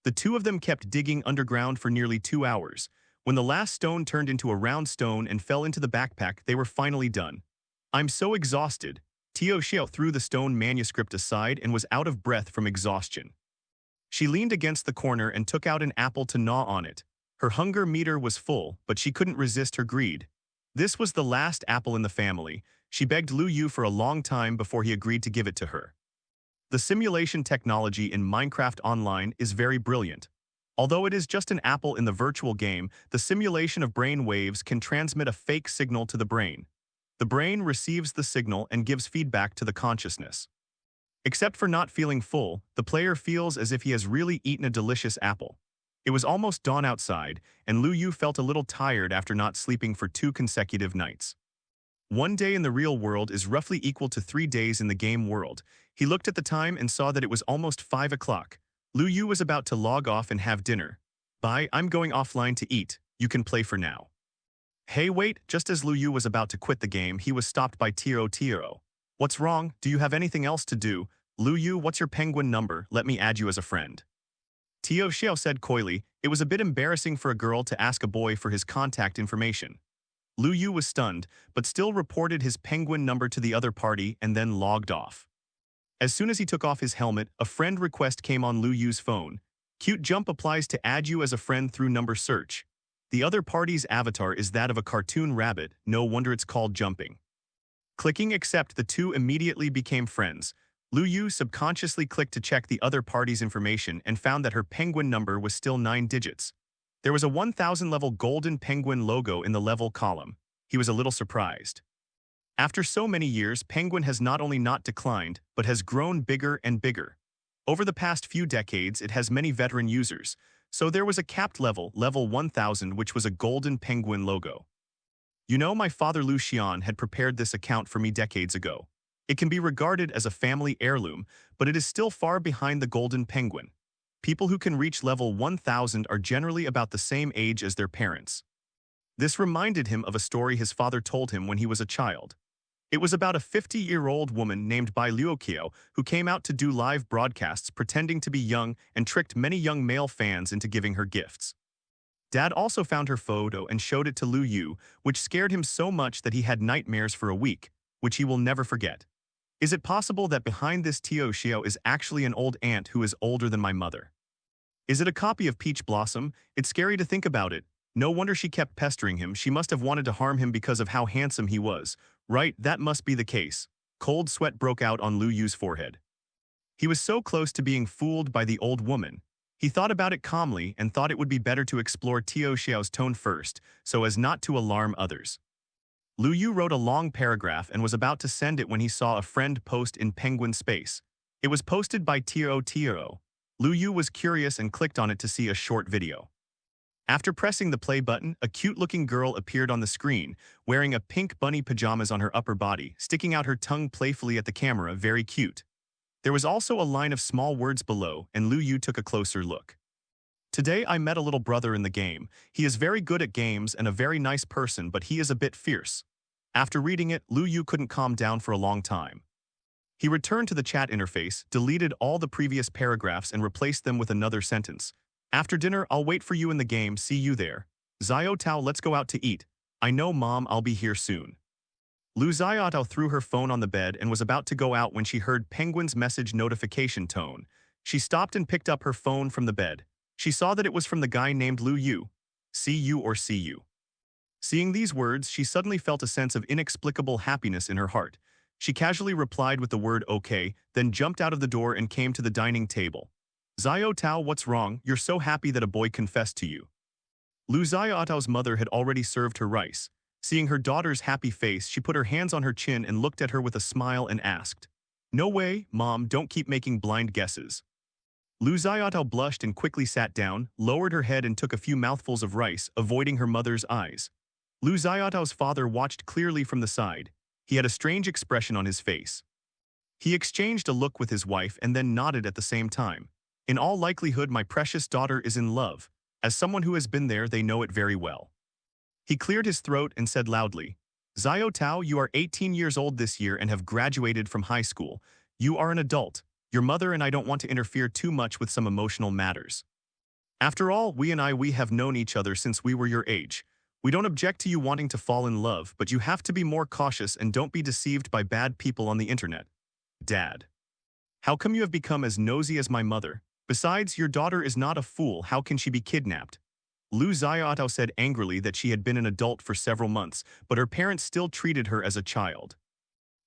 The two of them kept digging underground for nearly 2 hours. When the last stone turned into a round stone and fell into the backpack, they were finally done. I'm so exhausted. Tio Xiao threw the stone manuscript aside and was out of breath from exhaustion. She leaned against the corner and took out an apple to gnaw on it. Her hunger meter was full, but she couldn't resist her greed. This was the last apple in the family. She begged Lu Yu for a long time before he agreed to give it to her. The simulation technology in Minecraft Online is very brilliant. Although it is just an apple in the virtual game, the simulation of brain waves can transmit a fake signal to the brain. The brain receives the signal and gives feedback to the consciousness. Except for not feeling full, the player feels as if he has really eaten a delicious apple. It was almost dawn outside, and Lu Yu felt a little tired after not sleeping for 2 consecutive nights. 1 day in the real world is roughly equal to 3 days in the game world. He looked at the time and saw that it was almost 5 o'clock. Lu Yu was about to log off and have dinner. Bye, I'm going offline to eat. You can play for now. Hey, wait, just as Lu Yu was about to quit the game, he was stopped by Tio. What's wrong? Do you have anything else to do? Lu Yu, what's your penguin number? Let me add you as a friend. Tio Xiao said coyly. It was a bit embarrassing for a girl to ask a boy for his contact information. Lu Yu was stunned, but still reported his penguin number to the other party and then logged off. As soon as he took off his helmet, a friend request came on Lu Yu's phone. Cute jump applies to add you as a friend through number search. The other party's avatar is that of a cartoon rabbit, no wonder it's called jumping. Clicking accept, the two immediately became friends. Lu Yu subconsciously clicked to check the other party's information and found that her penguin number was still 9 digits. There was a 1000 level golden penguin logo in the level column. He was a little surprised. After so many years, Penguin has not only not declined, but has grown bigger and bigger. Over the past few decades, it has many veteran users, so there was a capped level, level 1000, which was a golden penguin logo. You know, my father Lu Xian had prepared this account for me decades ago. It can be regarded as a family heirloom, but it is still far behind the golden penguin. People who can reach level 1000 are generally about the same age as their parents. This reminded him of a story his father told him when he was a child. It was about a 50-year-old woman named Bai Luoqiao who came out to do live broadcasts pretending to be young and tricked many young male fans into giving her gifts. Dad also found her photo and showed it to Lu Yu, which scared him so much that he had nightmares for a week, which he will never forget. Is it possible that behind this Tio Xiao is actually an old aunt who is older than my mother? Is it a copy of Peach Blossom? It's scary to think about it. No wonder she kept pestering him. She must have wanted to harm him because of how handsome he was. Right, that must be the case. Cold sweat broke out on Lu Yu's forehead. He was so close to being fooled by the old woman. He thought about it calmly and thought it would be better to explore Tio Xiao's tone first, so as not to alarm others. Lu Yu wrote a long paragraph and was about to send it when he saw a friend post in Penguin Space. It was posted by Tio Tio. Lu Yu was curious and clicked on it to see a short video. After pressing the play button, a cute-looking girl appeared on the screen, wearing a pink bunny pajamas on her upper body, sticking out her tongue playfully at the camera, very cute. There was also a line of small words below, and Lu Yu took a closer look. Today I met a little brother in the game. He is very good at games and a very nice person, but he is a bit fierce. After reading it, Lu Yu couldn't calm down for a long time. He returned to the chat interface, deleted all the previous paragraphs and replaced them with another sentence. After dinner, I'll wait for you in the game, see you there. Xiao Tao, let's go out to eat. I know, Mom, I'll be here soon. Lu Xiaotao threw her phone on the bed and was about to go out when she heard Penguin's message notification tone. She stopped and picked up her phone from the bed. She saw that it was from the guy named Lu Yu. See you or see you. Seeing these words, she suddenly felt a sense of inexplicable happiness in her heart. She casually replied with the word okay, then jumped out of the door and came to the dining table. Xiao Tao, what's wrong? You're so happy that a boy confessed to you. Lu Xiaotao's mother had already served her rice. Seeing her daughter's happy face, she put her hands on her chin and looked at her with a smile and asked, "No way, Mom, don't keep making blind guesses." Lu Xiaotao blushed and quickly sat down, lowered her head and took a few mouthfuls of rice, avoiding her mother's eyes. Lu Xiaotao's father watched clearly from the side. He had a strange expression on his face. He exchanged a look with his wife and then nodded at the same time. In all likelihood, my precious daughter is in love. As someone who has been there, they know it very well. He cleared his throat and said loudly, "Xiao Tao, you are 18 years old this year and have graduated from high school. You are an adult. Your mother and I don't want to interfere too much with some emotional matters. After all, we have known each other since we were your age. We don't object to you wanting to fall in love, but you have to be more cautious and don't be deceived by bad people on the internet." Dad. How come you have become as nosy as my mother? Besides, your daughter is not a fool. How can she be kidnapped? Lu Xiaotao said angrily that she had been an adult for several months, but her parents still treated her as a child.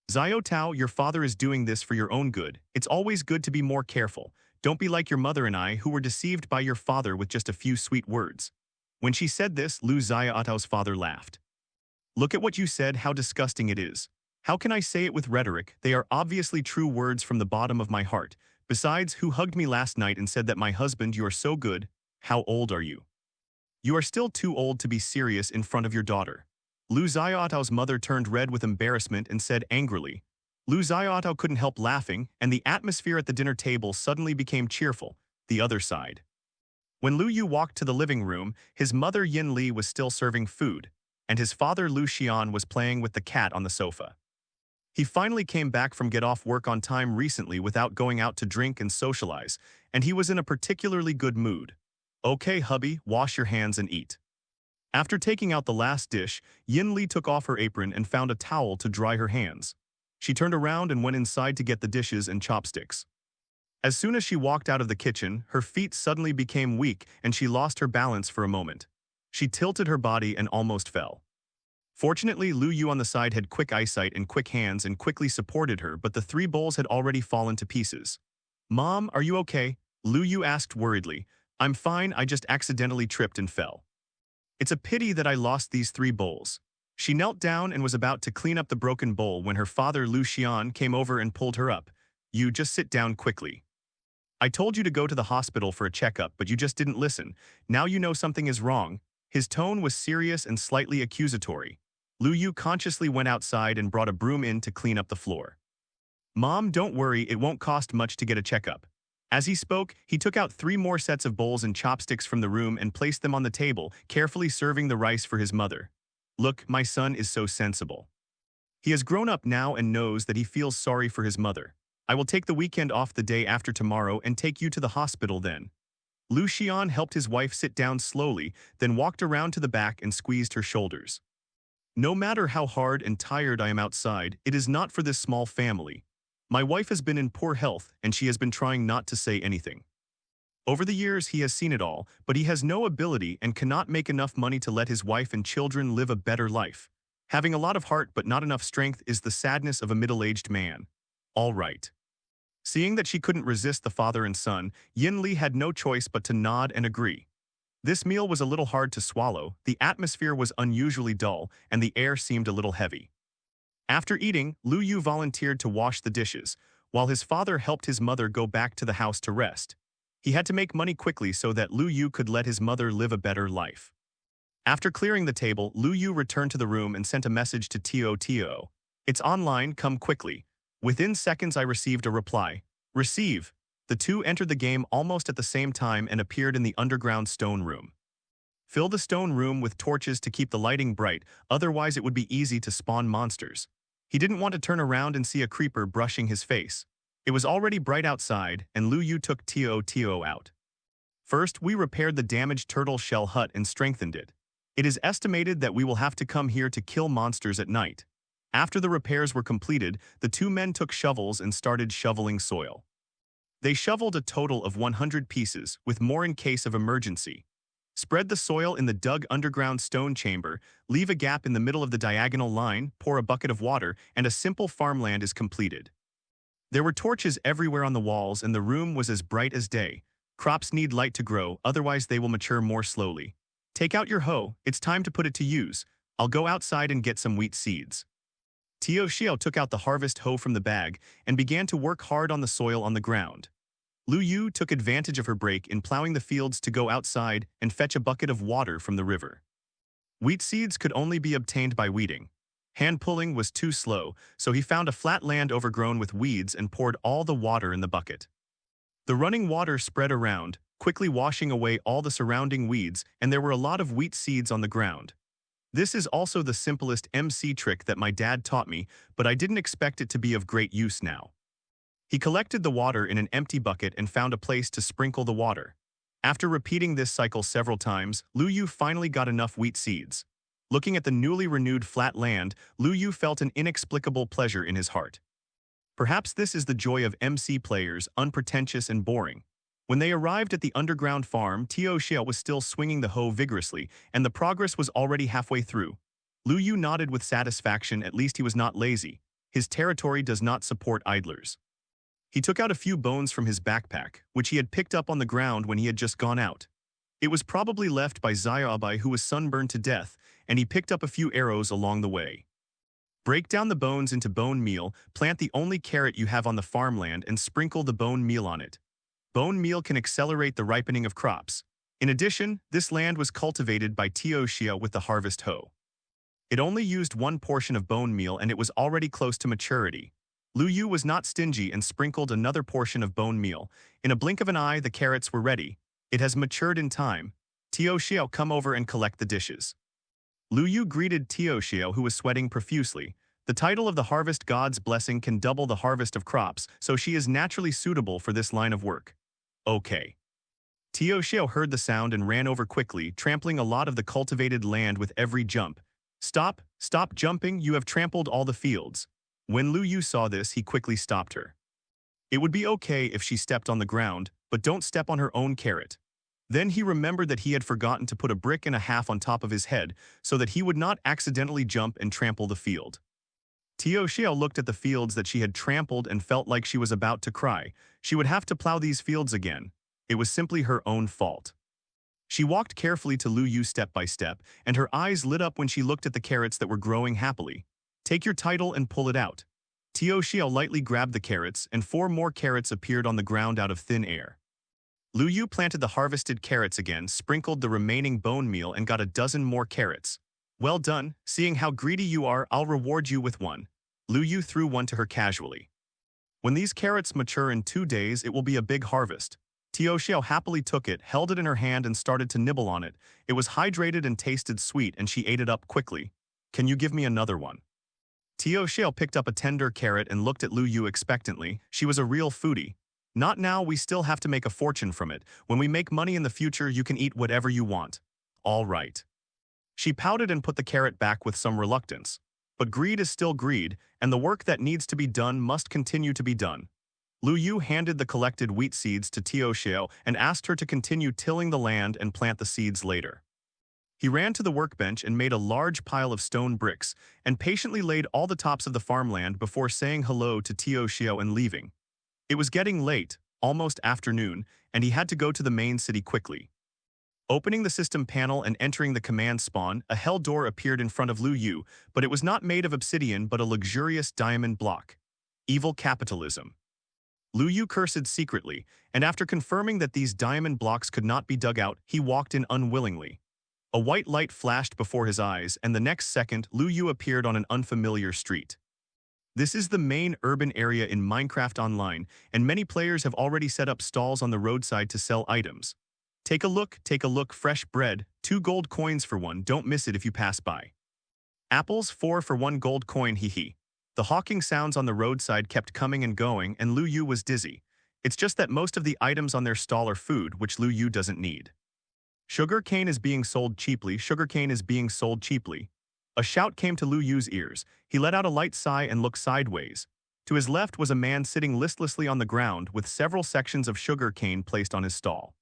Xiao Tao, your father is doing this for your own good. It's always good to be more careful. Don't be like your mother and I, who were deceived by your father with just a few sweet words. When she said this, Lu Xiaotao's father laughed. Look at what you said, how disgusting it is. How can I say it with rhetoric? They are obviously true words from the bottom of my heart. Besides, who hugged me last night and said that my husband, you are so good? How old are you? You are still too old to be serious in front of your daughter. Lu Xiaotao's mother turned red with embarrassment and said angrily. Lu Xiaotao couldn't help laughing, and the atmosphere at the dinner table suddenly became cheerful. The other side. When Lu Yu walked to the living room, his mother Yin Li was still serving food, and his father Lu Xian was playing with the cat on the sofa. He finally came back from get off work on time recently without going out to drink and socialize, and he was in a particularly good mood. Okay, hubby, wash your hands and eat. After taking out the last dish, Yin Li took off her apron and found a towel to dry her hands. She turned around and went inside to get the dishes and chopsticks. As soon as she walked out of the kitchen, her feet suddenly became weak and she lost her balance for a moment. She tilted her body and almost fell. Fortunately, Lu Yu on the side had quick eyesight and quick hands and quickly supported her, but the 3 bowls had already fallen to pieces. "Mom, are you okay?" Lu Yu asked worriedly. "I'm fine, I just accidentally tripped and fell. It's a pity that I lost these 3 bowls." She knelt down and was about to clean up the broken bowl when her father Lu Xian came over and pulled her up. "You just sit down quickly. I told you to go to the hospital for a checkup, but you just didn't listen. Now you know something is wrong." His tone was serious and slightly accusatory. Lu Yu consciously went outside and brought a broom in to clean up the floor. "Mom, don't worry, it won't cost much to get a checkup." As he spoke, he took out 3 more sets of bowls and chopsticks from the room and placed them on the table, carefully serving the rice for his mother. "Look, my son is so sensible. He has grown up now and knows that he feels sorry for his mother. I will take the weekend off the day after tomorrow and take you to the hospital then." Lu Xian helped his wife sit down slowly, then walked around to the back and squeezed her shoulders. "No matter how hard and tired I am outside, it is not for this small family. My wife has been in poor health, and she has been trying not to say anything. Over the years, he has seen it all, but he has no ability and cannot make enough money to let his wife and children live a better life. Having a lot of heart but not enough strength is the sadness of a middle-aged man. All right." Seeing that she couldn't resist the father and son, Yin Li had no choice but to nod and agree. This meal was a little hard to swallow, the atmosphere was unusually dull, and the air seemed a little heavy. After eating, Lu Yu volunteered to wash the dishes, while his father helped his mother go back to the house to rest. He had to make money quickly so that Lu Yu could let his mother live a better life. After clearing the table, Lu Yu returned to the room and sent a message to Tio Tio. "It's online, come quickly." Within seconds I received a reply. "Receive." The two entered the game almost at the same time and appeared in the underground stone room. Fill the stone room with torches to keep the lighting bright, otherwise it would be easy to spawn monsters. He didn't want to turn around and see a creeper brushing his face. It was already bright outside, and Lu Yu took Tio Tio out. First, we repaired the damaged turtle shell hut and strengthened it. It is estimated that we will have to come here to kill monsters at night. After the repairs were completed, the 2 men took shovels and started shoveling soil. They shoveled a total of 100 pieces, with more in case of emergency. Spread the soil in the dug underground stone chamber, leave a gap in the middle of the diagonal line, pour a bucket of water, and a simple farmland is completed. There were torches everywhere on the walls and the room was as bright as day. Crops need light to grow, otherwise they will mature more slowly. Take out your hoe, it's time to put it to use. I'll go outside and get some wheat seeds. Tio Xiao took out the harvest hoe from the bag and began to work hard on the soil on the ground. Lu Yu took advantage of her break in plowing the fields to go outside and fetch a bucket of water from the river. Wheat seeds could only be obtained by weeding. Hand pulling was too slow, so he found a flat land overgrown with weeds and poured all the water in the bucket. The running water spread around, quickly washing away all the surrounding weeds, and there were a lot of wheat seeds on the ground. This is also the simplest MC trick that my dad taught me, but I didn't expect it to be of great use now. He collected the water in an empty bucket and found a place to sprinkle the water. After repeating this cycle several times, Lu Yu finally got enough wheat seeds. Looking at the newly renewed flat land, Lu Yu felt an inexplicable pleasure in his heart. Perhaps this is the joy of MC players, unpretentious and boring. When they arrived at the underground farm, Tio Xiao was still swinging the hoe vigorously, and the progress was already halfway through. Lu Yu nodded with satisfaction, at least he was not lazy. His territory does not support idlers. He took out a few bones from his backpack, which he had picked up on the ground when he had just gone out. It was probably left by Xiaobai, who was sunburned to death, and he picked up a few arrows along the way. Break down the bones into bone meal, plant the only carrot you have on the farmland, and sprinkle the bone meal on it. Bone meal can accelerate the ripening of crops. In addition, this land was cultivated by Tio Xiao with the harvest hoe. It only used 1 portion of bone meal and it was already close to maturity. Lu Yu was not stingy and sprinkled another portion of bone meal. In a blink of an eye, the carrots were ready. It has matured in time. Tio Xiao, come over and collect the dishes. Lu Yu greeted Tio Xiao, who was sweating profusely. The title of the harvest god's blessing can double the harvest of crops, so she is naturally suitable for this line of work. Okay. Tio Xiao heard the sound and ran over quickly, trampling a lot of the cultivated land with every jump. Stop jumping, you have trampled all the fields. When Lu Yu saw this, he quickly stopped her. It would be okay if she stepped on the ground, but don't step on her own carrot. Then he remembered that he had forgotten to put a brick and a half on top of his head so that he would not accidentally jump and trample the field. Tio Xiao looked at the fields that she had trampled and felt like she was about to cry. She would have to plow these fields again. It was simply her own fault. She walked carefully to Lu Yu step by step, and her eyes lit up when she looked at the carrots that were growing happily. Take your title and pull it out. Tio Xiao lightly grabbed the carrots, and 4 more carrots appeared on the ground out of thin air. Lu Yu planted the harvested carrots again, sprinkled the remaining bone meal, and got a dozen more carrots. Well done, seeing how greedy you are, I'll reward you with one. Lu Yu threw one to her casually. When these carrots mature in 2 days, it will be a big harvest. Tio Xiao happily took it, held it in her hand, and started to nibble on it. It was hydrated and tasted sweet, and she ate it up quickly. Can you give me another one? Tio Xiao picked up a tender carrot and looked at Lu Yu expectantly. She was a real foodie. Not now, we still have to make a fortune from it. When we make money in the future, you can eat whatever you want. All right. She pouted and put the carrot back with some reluctance. But greed is still greed, and the work that needs to be done must continue to be done. Lu Yu handed the collected wheat seeds to Tio Xiao and asked her to continue tilling the land and plant the seeds later. He ran to the workbench and made a large pile of stone bricks and patiently laid all the tops of the farmland before saying hello to Tio Xiao and leaving. It was getting late, almost afternoon, and he had to go to the main city quickly. Opening the system panel and entering the command spawn, a hell door appeared in front of Lu Yu, but it was not made of obsidian but a luxurious diamond block. Evil capitalism. Lu Yu cursed secretly, and after confirming that these diamond blocks could not be dug out, he walked in unwillingly. A white light flashed before his eyes, and the next second, Lu Yu appeared on an unfamiliar street. This is the main urban area in Minecraft Online, and many players have already set up stalls on the roadside to sell items. Take a look, fresh bread, 2 gold coins for one, don't miss it if you pass by. Apples, 4 for 1 gold coin, hee. The hawking sounds on the roadside kept coming and going, and Lu Yu was dizzy. It's just that most of the items on their stall are food, which Lu Yu doesn't need. Sugar cane is being sold cheaply, sugarcane is being sold cheaply. A shout came to Lu Yu's ears. He let out a light sigh and looked sideways. To his left was a man sitting listlessly on the ground with several sections of sugar cane placed on his stall.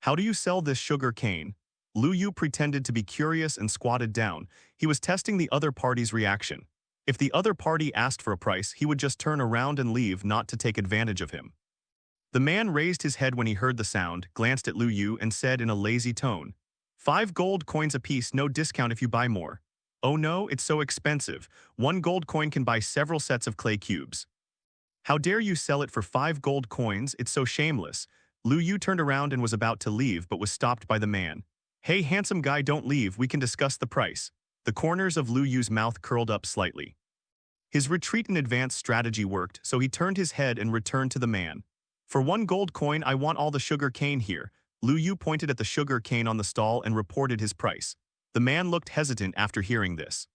How do you sell this sugar cane? Lu Yu pretended to be curious and squatted down. He was testing the other party's reaction. If the other party asked for a price, he would just turn around and leave, not to take advantage of him. The man raised his head when he heard the sound, glanced at Lu Yu, and said in a lazy tone, 5 gold coins apiece, no discount if you buy more. Oh no, it's so expensive. 1 gold coin can buy several sets of clay cubes. How dare you sell it for 5 gold coins? It's so shameless. Lu Yu turned around and was about to leave, but was stopped by the man. Hey, handsome guy, don't leave, we can discuss the price. The corners of Lu Yu's mouth curled up slightly. His retreat and advance strategy worked, so he turned his head and returned to the man. For 1 gold coin, I want all the sugar cane here. Lu Yu pointed at the sugar cane on the stall and reported his price. The man looked hesitant after hearing this.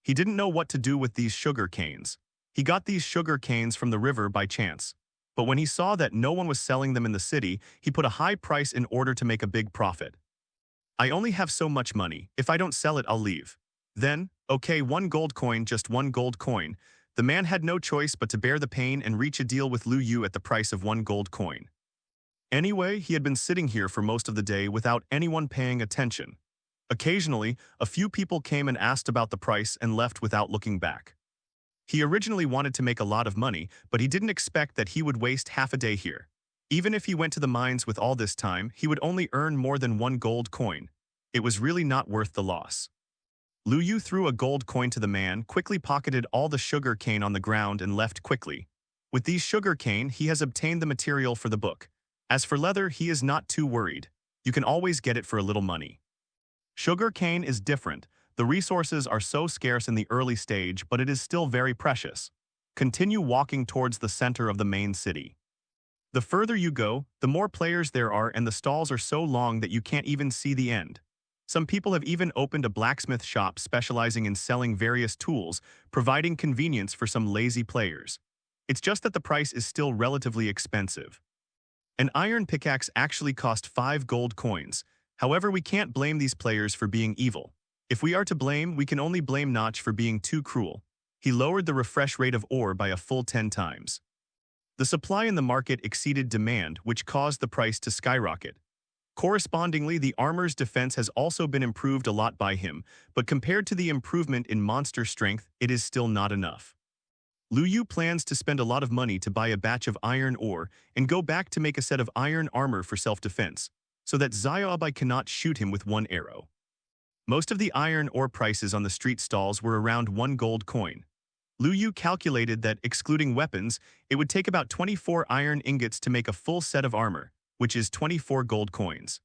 He didn't know what to do with these sugar canes. He got these sugar canes from the river by chance. But when he saw that no one was selling them in the city, he put a high price in order to make a big profit. I only have so much money. If I don't sell it, I'll leave. Then, okay, 1 gold coin, just 1 gold coin. The man had no choice but to bear the pain and reach a deal with Lu Yu at the price of 1 gold coin. Anyway, he had been sitting here for most of the day without anyone paying attention. Occasionally, a few people came and asked about the price and left without looking back. He originally wanted to make a lot of money, but he didn't expect that he would waste half a day here. Even if he went to the mines with all this time, he would only earn more than 1 gold coin. It was really not worth the loss. Lu Yu threw a gold coin to the man, quickly pocketed all the sugar cane on the ground and left quickly. With these sugar cane, he has obtained the material for the book. As for leather, he is not too worried. You can always get it for a little money. Sugar cane is different. The resources are so scarce in the early stage, but it is still very precious. Continue walking towards the center of the main city. The further you go, the more players there are, and the stalls are so long that you can't even see the end. Some people have even opened a blacksmith shop specializing in selling various tools, providing convenience for some lazy players. It's just that the price is still relatively expensive. An iron pickaxe actually cost 5 gold coins. However, we can't blame these players for being evil. If we are to blame, we can only blame Notch for being too cruel. He lowered the refresh rate of ore by a full 10 times. The supply in the market exceeded demand, which caused the price to skyrocket. Correspondingly, the armor's defense has also been improved a lot by him, but compared to the improvement in monster strength, it is still not enough. Lu Yu plans to spend a lot of money to buy a batch of iron ore and go back to make a set of iron armor for self-defense, so that Xiaobai cannot shoot him with one arrow. Most of the iron ore prices on the street stalls were around 1 gold coin. Lu Yu calculated that, excluding weapons, it would take about 24 iron ingots to make a full set of armor, which is 24 gold coins.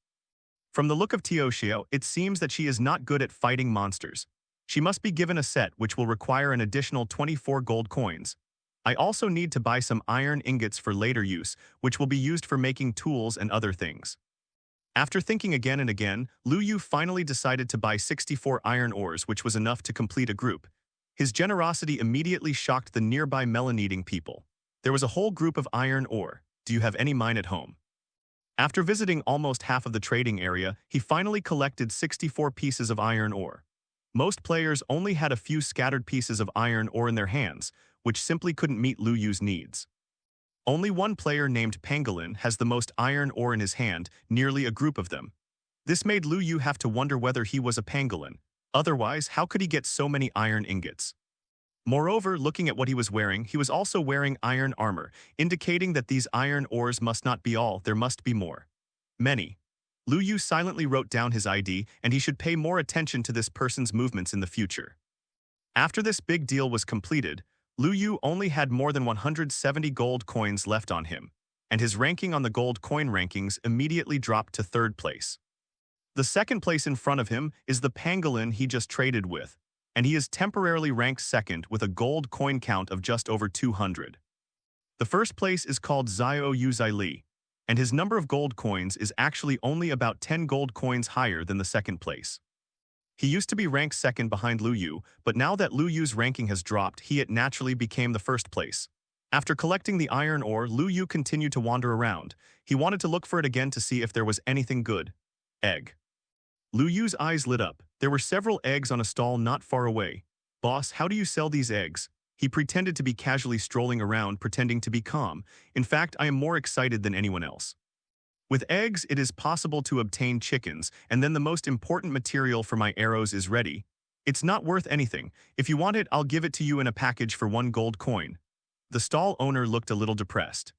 From the look of Tioxiao, it seems that she is not good at fighting monsters. She must be given a set which will require an additional 24 gold coins. I also need to buy some iron ingots for later use, which will be used for making tools and other things. After thinking again and again, Lu Yu finally decided to buy 64 iron ores, which was enough to complete a group. His generosity immediately shocked the nearby melon-eating people. There was a whole group of iron ore. Do you have any mine at home? After visiting almost half of the trading area, he finally collected 64 pieces of iron ore. Most players only had a few scattered pieces of iron ore in their hands, which simply couldn't meet Lu Yu's needs. Only one player named Pangolin has the most iron ore in his hand, nearly a group of them. This made Lu Yu have to wonder whether he was a pangolin. Otherwise, how could he get so many iron ingots? Moreover, looking at what he was also wearing iron armor, indicating that these iron ores must not be all, there must be more. Many. Lu Yu silently wrote down his ID, and he should pay more attention to this person's movements in the future. After this big deal was completed, Lu Yu only had more than 170 gold coins left on him, and his ranking on the gold coin rankings immediately dropped to 3rd place. The 2nd place in front of him is the pangolin he just traded with, and he is temporarily ranked 2nd with a gold coin count of just over 200. The 1st place is called Xiao Yuzai Li, and his number of gold coins is actually only about 10 gold coins higher than the 2nd place. He used to be ranked 2nd behind Lu Yu, but now that Lu Yu's ranking has dropped, it naturally became the 1st place. After collecting the iron ore, Lu Yu continued to wander around. He wanted to look for it again to see if there was anything good. Egg. Lu Yu's eyes lit up. There were several eggs on a stall not far away. Boss, how do you sell these eggs? He pretended to be casually strolling around, pretending to be calm. In fact, I am more excited than anyone else. With eggs, it is possible to obtain chickens, and then the most important material for my arrows is ready. It's not worth anything. If you want it, I'll give it to you in a package for 1 gold coin. The stall owner looked a little depressed.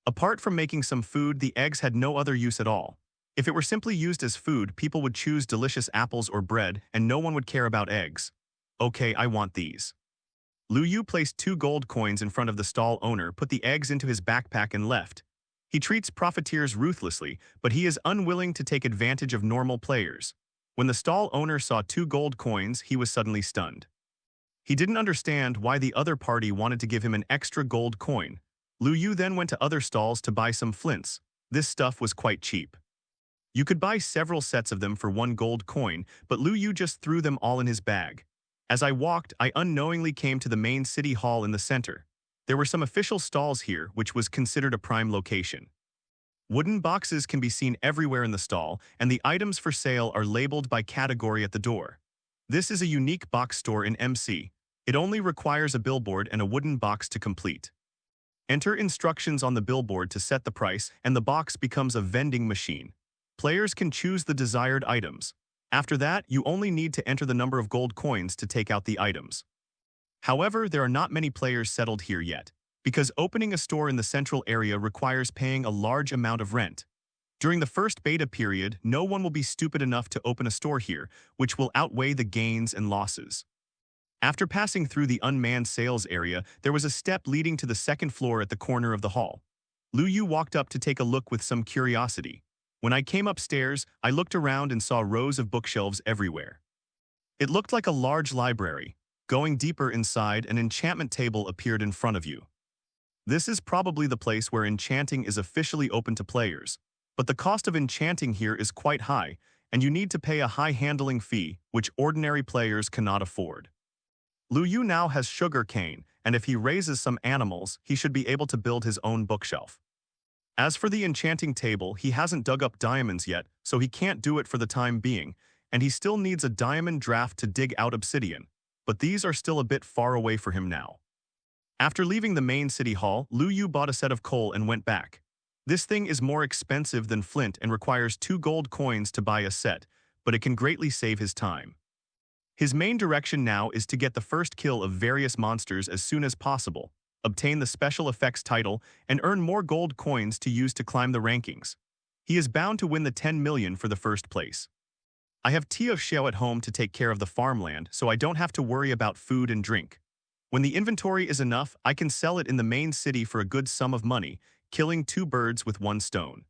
Apart from making some food, the eggs had no other use at all. If it were simply used as food, people would choose delicious apples or bread, and no one would care about eggs. Okay, I want these. Lu Yu placed 2 gold coins in front of the stall owner, put the eggs into his backpack and left. He treats profiteers ruthlessly, but he is unwilling to take advantage of normal players. When the stall owner saw 2 gold coins, he was suddenly stunned. He didn't understand why the other party wanted to give him an extra gold coin. Lu Yu then went to other stalls to buy some flints. This stuff was quite cheap. You could buy several sets of them for 1 gold coin, but Lu Yu just threw them all in his bag. As I walked, I unknowingly came to the main city hall in the center. There were some official stalls here, which was considered a prime location. Wooden boxes can be seen everywhere in the stall, and the items for sale are labeled by category at the door. This is a unique box store in MC. It only requires a billboard and a wooden box to complete. Enter instructions on the billboard to set the price, and the box becomes a vending machine. Players can choose the desired items. After that, you only need to enter the number of gold coins to take out the items. However, there are not many players settled here yet, because opening a store in the central area requires paying a large amount of rent. During the first beta period, no one will be stupid enough to open a store here, which will outweigh the gains and losses. After passing through the unmanned sales area, there was a step leading to the 2nd floor at the corner of the hall. Lu Yu walked up to take a look with some curiosity. When I came upstairs, I looked around and saw rows of bookshelves everywhere. It looked like a large library. Going deeper inside, an enchantment table appeared in front of you. This is probably the place where enchanting is officially open to players, but the cost of enchanting here is quite high, and you need to pay a high handling fee, which ordinary players cannot afford. Lu Yu now has sugar cane, and if he raises some animals, he should be able to build his own bookshelf. As for the enchanting table, he hasn't dug up diamonds yet, so he can't do it for the time being, and he still needs a diamond draft to dig out obsidian, but these are still a bit far away for him now. After leaving the main city hall, Lu Yu bought a set of coal and went back. This thing is more expensive than flint and requires 2 gold coins to buy a set, but it can greatly save his time. His main direction now is to get the first kill of various monsters as soon as possible, obtain the special effects title, and earn more gold coins to use to climb the rankings. He is bound to win the 10 million for the first place. I have Tio Xiao at home to take care of the farmland, so I don't have to worry about food and drink. When the inventory is enough, I can sell it in the main city for a good sum of money, killing 2 birds with 1 stone.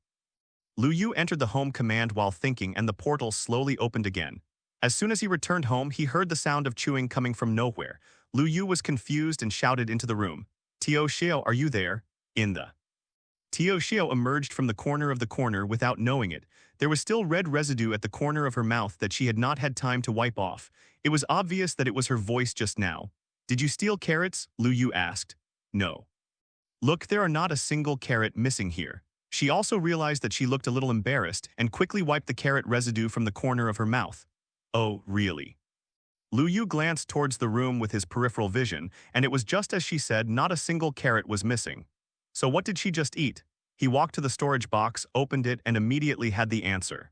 Lu Yu entered the home command while thinking, and the portal slowly opened again. As soon as he returned home, he heard the sound of chewing coming from nowhere. Lu Yu was confused and shouted into the room, "Tio Xiao, are you there?" Tio Xiao emerged from the corner without knowing it. There was still red residue at the corner of her mouth that she had not had time to wipe off. It was obvious that it was her voice just now. "Did you steal carrots?" Lu Yu asked. "No. Look, there are not a single carrot missing here." She also realized that she looked a little embarrassed and quickly wiped the carrot residue from the corner of her mouth. "Oh, really?" Lu Yu glanced towards the room with his peripheral vision, and it was just as she said, not a single carrot was missing. So what did she just eat? He walked to the storage box, opened it, and immediately had the answer.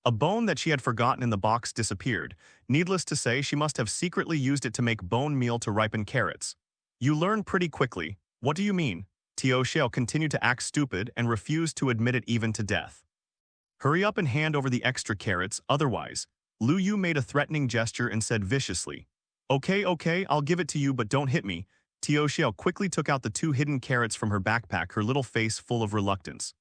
A bone that she had forgotten in the box disappeared. Needless to say, she must have secretly used it to make bone meal to ripen carrots. "You learn pretty quickly. What do you mean?" Tio Xiao continued to act stupid and refused to admit it even to death. "Hurry up and hand over the extra carrots, otherwise." Lu Yu made a threatening gesture and said viciously, Okay, I'll give it to you, but don't hit me." Tio Xiao quickly took out the 2 hidden carrots from her backpack, her little face full of reluctance.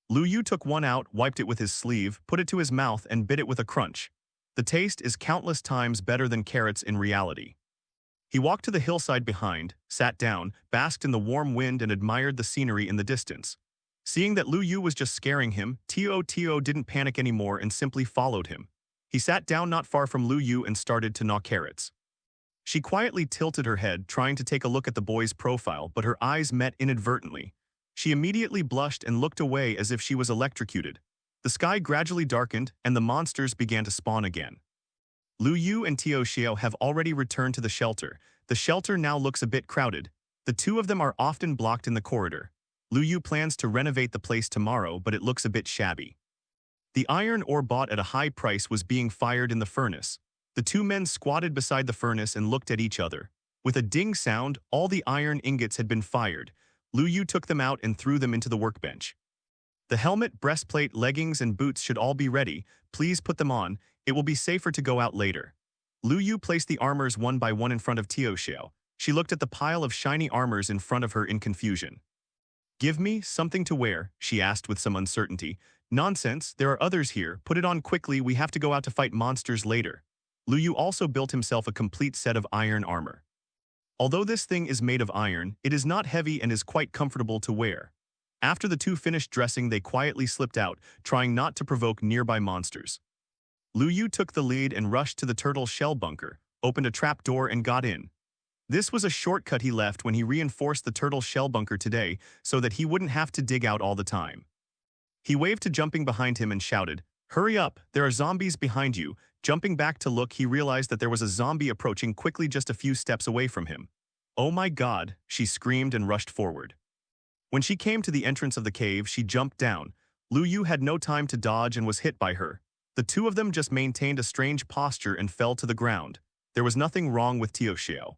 Lu Yu took one out, wiped it with his sleeve, put it to his mouth, and bit it with a crunch. The taste is countless times better than carrots in reality. He walked to the hillside behind, sat down, basked in the warm wind, and admired the scenery in the distance. Seeing that Lu Yu was just scaring him, Tio didn't panic anymore and simply followed him. He sat down not far from Lu Yu and started to gnaw carrots. She quietly tilted her head, trying to take a look at the boy's profile, but her eyes met inadvertently. She immediately blushed and looked away as if she was electrocuted. The sky gradually darkened, and the monsters began to spawn again. Lu Yu and Tio Xiao have already returned to the shelter. The shelter now looks a bit crowded. The 2 of them are often blocked in the corridor. Lu Yu plans to renovate the place tomorrow, but it looks a bit shabby. The iron ore bought at a high price was being fired in the furnace. The 2 men squatted beside the furnace and looked at each other. With a ding sound, all the iron ingots had been fired. Lu Yu took them out and threw them into the workbench. "The helmet, breastplate, leggings, and boots should all be ready. Please put them on. It will be safer to go out later." Lu Yu placed the armors one by one in front of Tio Xiao. She looked at the pile of shiny armors in front of her in confusion. "Give me something to wear," she asked with some uncertainty. "Nonsense, there are others here. Put it on quickly, we have to go out to fight monsters later." Lu Yu also built himself a complete set of iron armor. Although this thing is made of iron, it is not heavy and is quite comfortable to wear. After the 2 finished dressing, they quietly slipped out, trying not to provoke nearby monsters. Lu Yu took the lead and rushed to the turtle shell bunker, opened a trapdoor and got in. This was a shortcut he left when he reinforced the turtle shell bunker today so that he wouldn't have to dig out all the time. He waved to jumping behind him and shouted, "Hurry up, there are zombies behind you." Jumping back to look, he realized that there was a zombie approaching quickly just a few steps away from him. "Oh my God," she screamed and rushed forward. When she came to the entrance of the cave, she jumped down. Lu Yu had no time to dodge and was hit by her. The 2 of them just maintained a strange posture and fell to the ground. There was nothing wrong with Tio Xiao.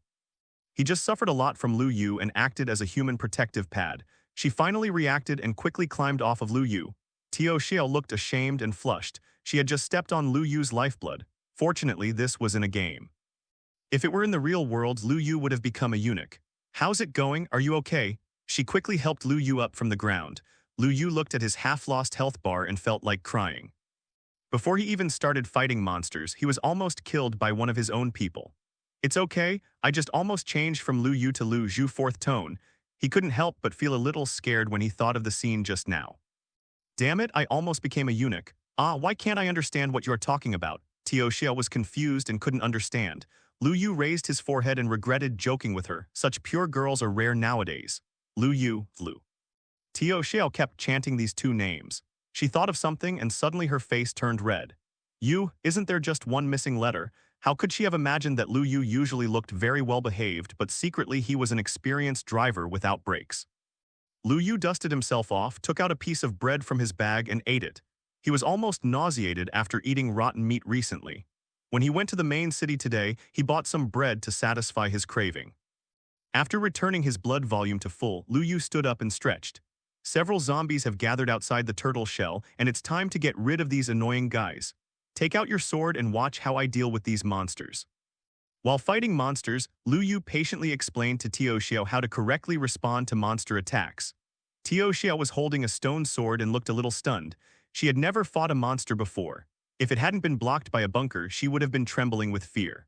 He just suffered a lot from Lu Yu and acted as a human protective pad. She finally reacted and quickly climbed off of Lu Yu. Tio Xiao looked ashamed and flushed. She had just stepped on Lu Yu's lifeblood. Fortunately, this was in a game. If it were in the real world, Lu Yu would have become a eunuch. "How's it going? Are you okay?" She quickly helped Lu Yu up from the ground. Lu Yu looked at his half-lost health bar and felt like crying. Before he even started fighting monsters, he was almost killed by one of his own people. "It's okay, I just almost changed from Lu Yu to Lu Zhu 4th tone." He couldn't help but feel a little scared when he thought of the scene just now. "Damn it, I almost became a eunuch. Why can't I understand what you're talking about?" Tio Xiao was confused and couldn't understand. Lu Yu raised his forehead and regretted joking with her. Such pure girls are rare nowadays. Lu Yu, Lu. Tio Xiao kept chanting these 2 names. She thought of something and suddenly her face turned red. "Yu, isn't there just one missing letter?" How could she have imagined that Lu Yu usually looked very well behaved, but secretly he was an experienced driver without brakes? Lu Yu dusted himself off, took out a piece of bread from his bag and ate it. He was almost nauseated after eating rotten meat recently. When he went to the main city today, he bought some bread to satisfy his craving. After returning his blood volume to full, Lu Yu stood up and stretched. Several zombies have gathered outside the turtle shell, and it's time to get rid of these annoying guys. Take out your sword and watch how I deal with these monsters. While fighting monsters, Lu Yu patiently explained to Tio Xiao how to correctly respond to monster attacks. Tio Xiao was holding a stone sword and looked a little stunned. She had never fought a monster before. If it hadn't been blocked by a bunker, she would have been trembling with fear.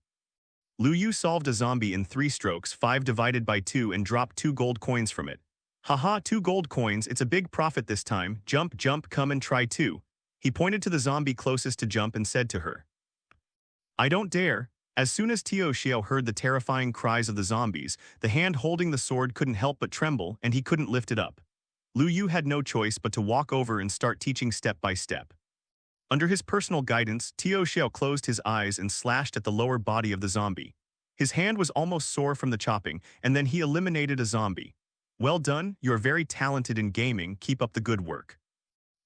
Lu Yu solved a zombie in 3 strokes, 5 divided by 2, and dropped 2 gold coins from it. Haha, 2 gold coins, it's a big profit this time. Jump, jump, come and try too. He pointed to the zombie closest to jump and said to her, I don't dare. As soon as Tio Xiao heard the terrifying cries of the zombies, the hand holding the sword couldn't help but tremble and he couldn't lift it up. Lu Yu had no choice but to walk over and start teaching step by step. Under his personal guidance, Tio Xiao closed his eyes and slashed at the lower body of the zombie. His hand was almost sore from the chopping, and then he eliminated a zombie. Well done, you're very talented in gaming, keep up the good work.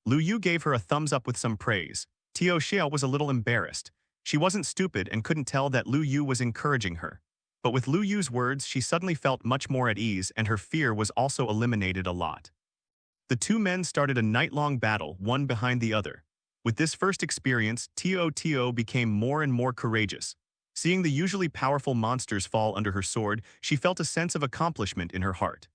Lu Yu gave her a thumbs up with some praise. Tio Xiao was a little embarrassed. She wasn't stupid and couldn't tell that Lu Yu was encouraging her. But with Lu Yu's words, she suddenly felt much more at ease and her fear was also eliminated a lot. The 2 men started a night-long battle, one behind the other. With this first experience, Tio became more and more courageous. Seeing the usually powerful monsters fall under her sword, she felt a sense of accomplishment in her heart.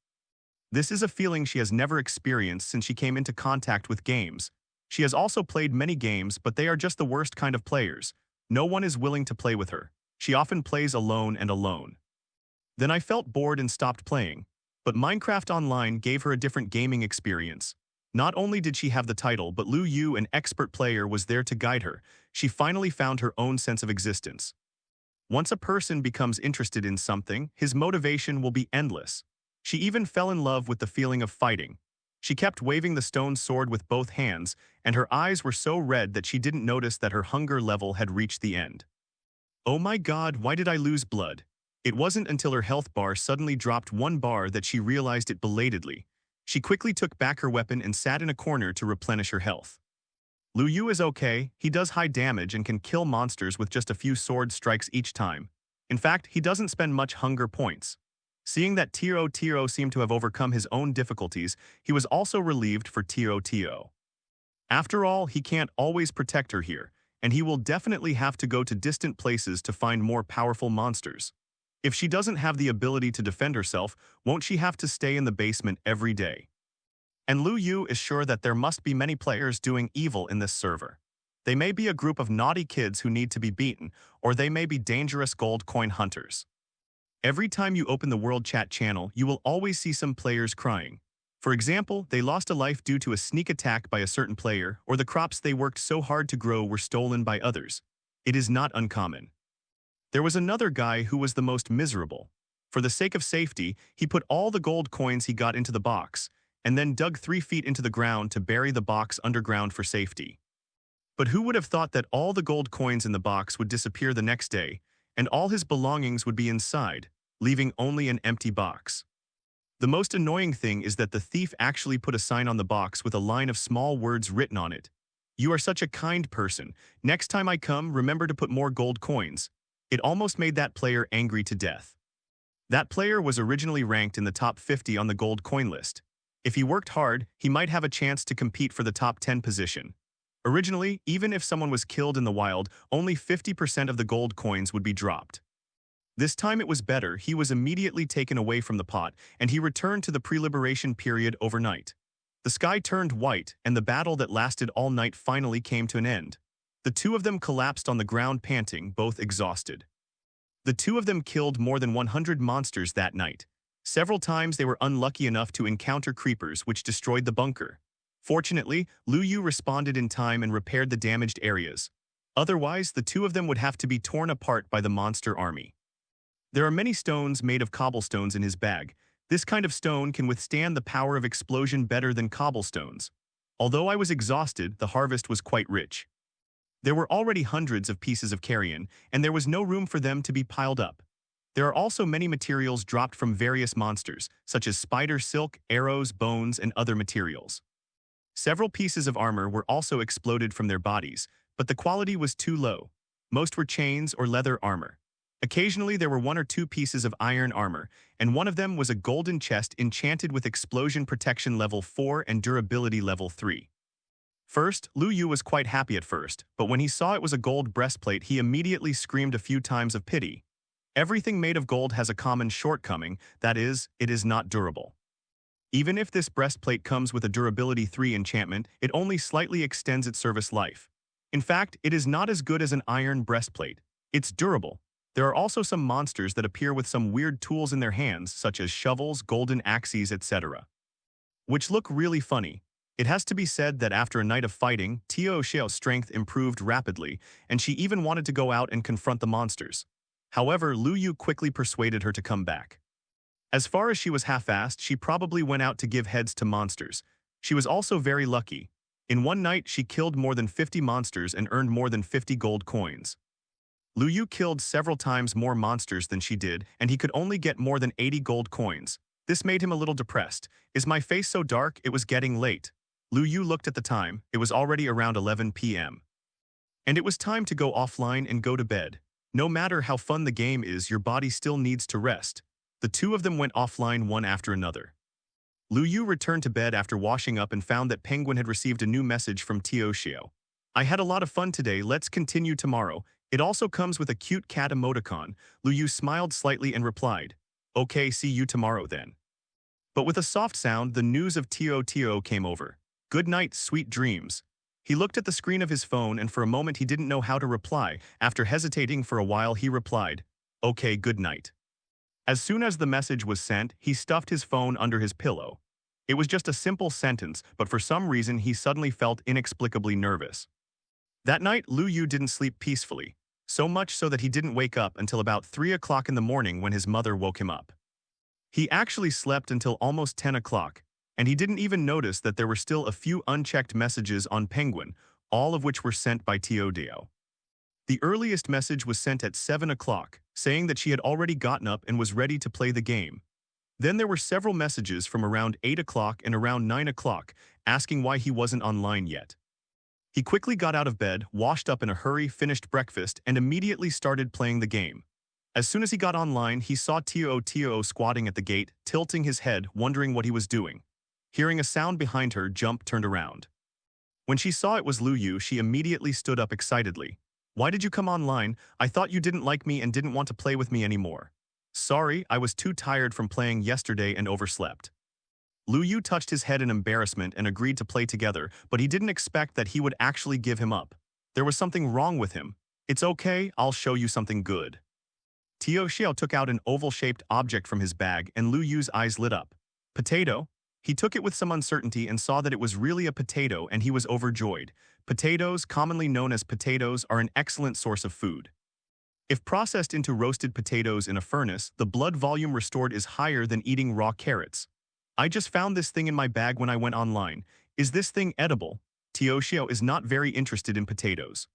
This is a feeling she has never experienced since she came into contact with games. She has also played many games, but they are just the worst kind of players. No one is willing to play with her. She often plays alone and alone. Then I felt bored and stopped playing. But Minecraft Online gave her a different gaming experience. Not only did she have the title, but Lu Yu, an expert player, was there to guide her. She finally found her own sense of existence. Once a person becomes interested in something, his motivation will be endless. She even fell in love with the feeling of fighting. She kept waving the stone sword with both hands, and her eyes were so red that she didn't notice that her hunger level had reached the end. Oh my god, why did I lose blood? It wasn't until her health bar suddenly dropped 1 bar that she realized it belatedly. She quickly took back her weapon and sat in a corner to replenish her health. Lu Yu is okay, he does high damage and can kill monsters with just a few sword strikes each time. In fact, he doesn't spend much hunger points. Seeing that Tiro seemed to have overcome his own difficulties, he was also relieved for Tiro. After all, he can't always protect her here, and he will definitely have to go to distant places to find more powerful monsters. If she doesn't have the ability to defend herself, won't she have to stay in the basement every day? And Lu Yu is sure that there must be many players doing evil in this server. They may be a group of naughty kids who need to be beaten, or they may be dangerous gold coin hunters. Every time you open the World Chat channel, you will always see some players crying. For example, they lost a life due to a sneak attack by a certain player, or the crops they worked so hard to grow were stolen by others. It is not uncommon. There was another guy who was the most miserable. For the sake of safety, he put all the gold coins he got into the box, and then dug 3 feet into the ground to bury the box underground for safety. But who would have thought that all the gold coins in the box would disappear the next day, and all his belongings would be inside, leaving only an empty box? The most annoying thing is that the thief actually put a sign on the box with a line of small words written on it. You are such a kind person. Next time I come, remember to put more gold coins. It almost made that player angry to death. That player was originally ranked in the top 50 on the gold coin list. If he worked hard, he might have a chance to compete for the top 10 position. Originally, even if someone was killed in the wild, only 50% of the gold coins would be dropped. This time it was better. He was immediately taken away from the pot, and he returned to the pre-liberation period overnight. The sky turned white, and the battle that lasted all night finally came to an end. The 2 of them collapsed on the ground panting, both exhausted. The 2 of them killed more than 100 monsters that night. Several times they were unlucky enough to encounter creepers which destroyed the bunker. Fortunately, Lu Yu responded in time and repaired the damaged areas. Otherwise, the 2 of them would have to be torn apart by the monster army. There are many stones made of cobblestones in his bag. This kind of stone can withstand the power of explosion better than cobblestones. Although I was exhausted, the harvest was quite rich. There were already hundreds of pieces of carrion, and there was no room for them to be piled up. There are also many materials dropped from various monsters, such as spider silk, arrows, bones, and other materials. Several pieces of armor were also exploded from their bodies, but the quality was too low. Most were chains or leather armor. Occasionally there were one or two pieces of iron armor, and one of them was a golden chest enchanted with explosion protection level 4 and durability level 3. First, Lu Yu was quite happy at first, but when he saw it was a gold breastplate he immediately screamed a few times of pity. Everything made of gold has a common shortcoming, that is, it is not durable. Even if this breastplate comes with a durability 3 enchantment, it only slightly extends its service life. In fact, it is not as good as an iron breastplate. It's durable. There are also some monsters that appear with some weird tools in their hands, such as shovels, golden axes, etc., which look really funny. It has to be said that after a night of fighting, Tio Xiao's strength improved rapidly, and she even wanted to go out and confront the monsters. However, Lu Yu quickly persuaded her to come back. As far as she was half-assed, she probably went out to give heads to monsters. She was also very lucky. In one night, she killed more than 50 monsters and earned more than 50 gold coins. Lu Yu killed several times more monsters than she did, and he could only get more than 80 gold coins. This made him a little depressed. Is my face so dark? It was getting late. Lu Yu looked at the time. It was already around 11 p.m. And it was time to go offline and go to bed. No matter how fun the game is, your body still needs to rest. The two of them went offline one after another. Lu Yu returned to bed after washing up and found that Penguin had received a new message from Tio Xiao. I had a lot of fun today, let's continue tomorrow. It also comes with a cute cat emoticon. Lu Yu smiled slightly and replied, okay, see you tomorrow then. But with a soft sound, the news of Tio came over. Good night, sweet dreams. He looked at the screen of his phone and for a moment he didn't know how to reply. After hesitating for a while, he replied, okay, good night. As soon as the message was sent, he stuffed his phone under his pillow. It was just a simple sentence, but for some reason he suddenly felt inexplicably nervous. That night, Lu Yu didn't sleep peacefully, so much so that he didn't wake up until about 3 o'clock in the morning when his mother woke him up. He actually slept until almost 10 o'clock, and he didn't even notice that there were still a few unchecked messages on Penguin, all of which were sent by Tio Xiao. The earliest message was sent at 7 o'clock, saying that she had already gotten up and was ready to play the game. Then there were several messages from around 8 o'clock and around 9 o'clock, asking why he wasn't online yet. He quickly got out of bed, washed up in a hurry, finished breakfast, and immediately started playing the game. As soon as he got online, he saw Tio squatting at the gate, tilting his head, wondering what he was doing. Hearing a sound behind her, Jump turned around. When she saw it was Lu Yu, she immediately stood up excitedly. Why did you come online? I thought you didn't like me and didn't want to play with me anymore. Sorry, I was too tired from playing yesterday and overslept. Lu Yu touched his head in embarrassment and agreed to play together, but he didn't expect that he would actually give him up. There was something wrong with him. It's okay, I'll show you something good. Tio Xiao took out an oval-shaped object from his bag and Lu Yu's eyes lit up. Potato? He took it with some uncertainty and saw that it was really a potato and he was overjoyed. Potatoes, commonly known as potatoes, are an excellent source of food. If processed into roasted potatoes in a furnace, the blood volume restored is higher than eating raw carrots. I just found this thing in my bag when I went online. Is this thing edible? Tio Xiao is not very interested in potatoes.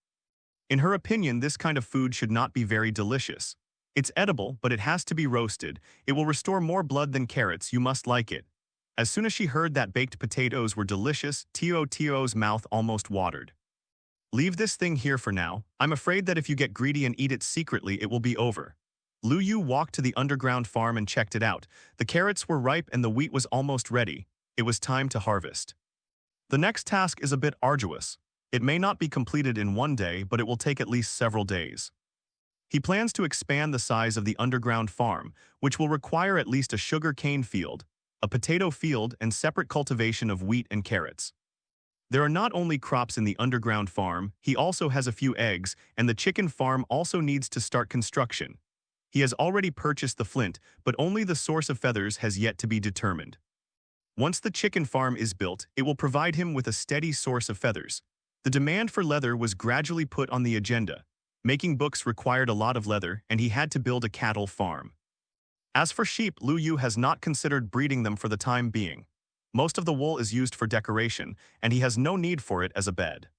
In her opinion, this kind of food should not be very delicious. It's edible, but it has to be roasted. It will restore more blood than carrots, you must like it. As soon as she heard that baked potatoes were delicious, Tio's mouth almost watered. Leave this thing here for now. I'm afraid that if you get greedy and eat it secretly, it will be over. Lu Yu walked to the underground farm and checked it out. The carrots were ripe and the wheat was almost ready. It was time to harvest. The next task is a bit arduous. It may not be completed in one day, but it will take at least several days. He plans to expand the size of the underground farm, which will require at least a sugar cane field, a potato field, and separate cultivation of wheat and carrots. There are not only crops in the underground farm, he also has a few eggs, and the chicken farm also needs to start construction. He has already purchased the flint, but only the source of feathers has yet to be determined. Once the chicken farm is built, it will provide him with a steady source of feathers. The demand for leather was gradually put on the agenda. Making books required a lot of leather, and he had to build a cattle farm. As for sheep, Lu Yu has not considered breeding them for the time being. Most of the wool is used for decoration, and he has no need for it as a bed.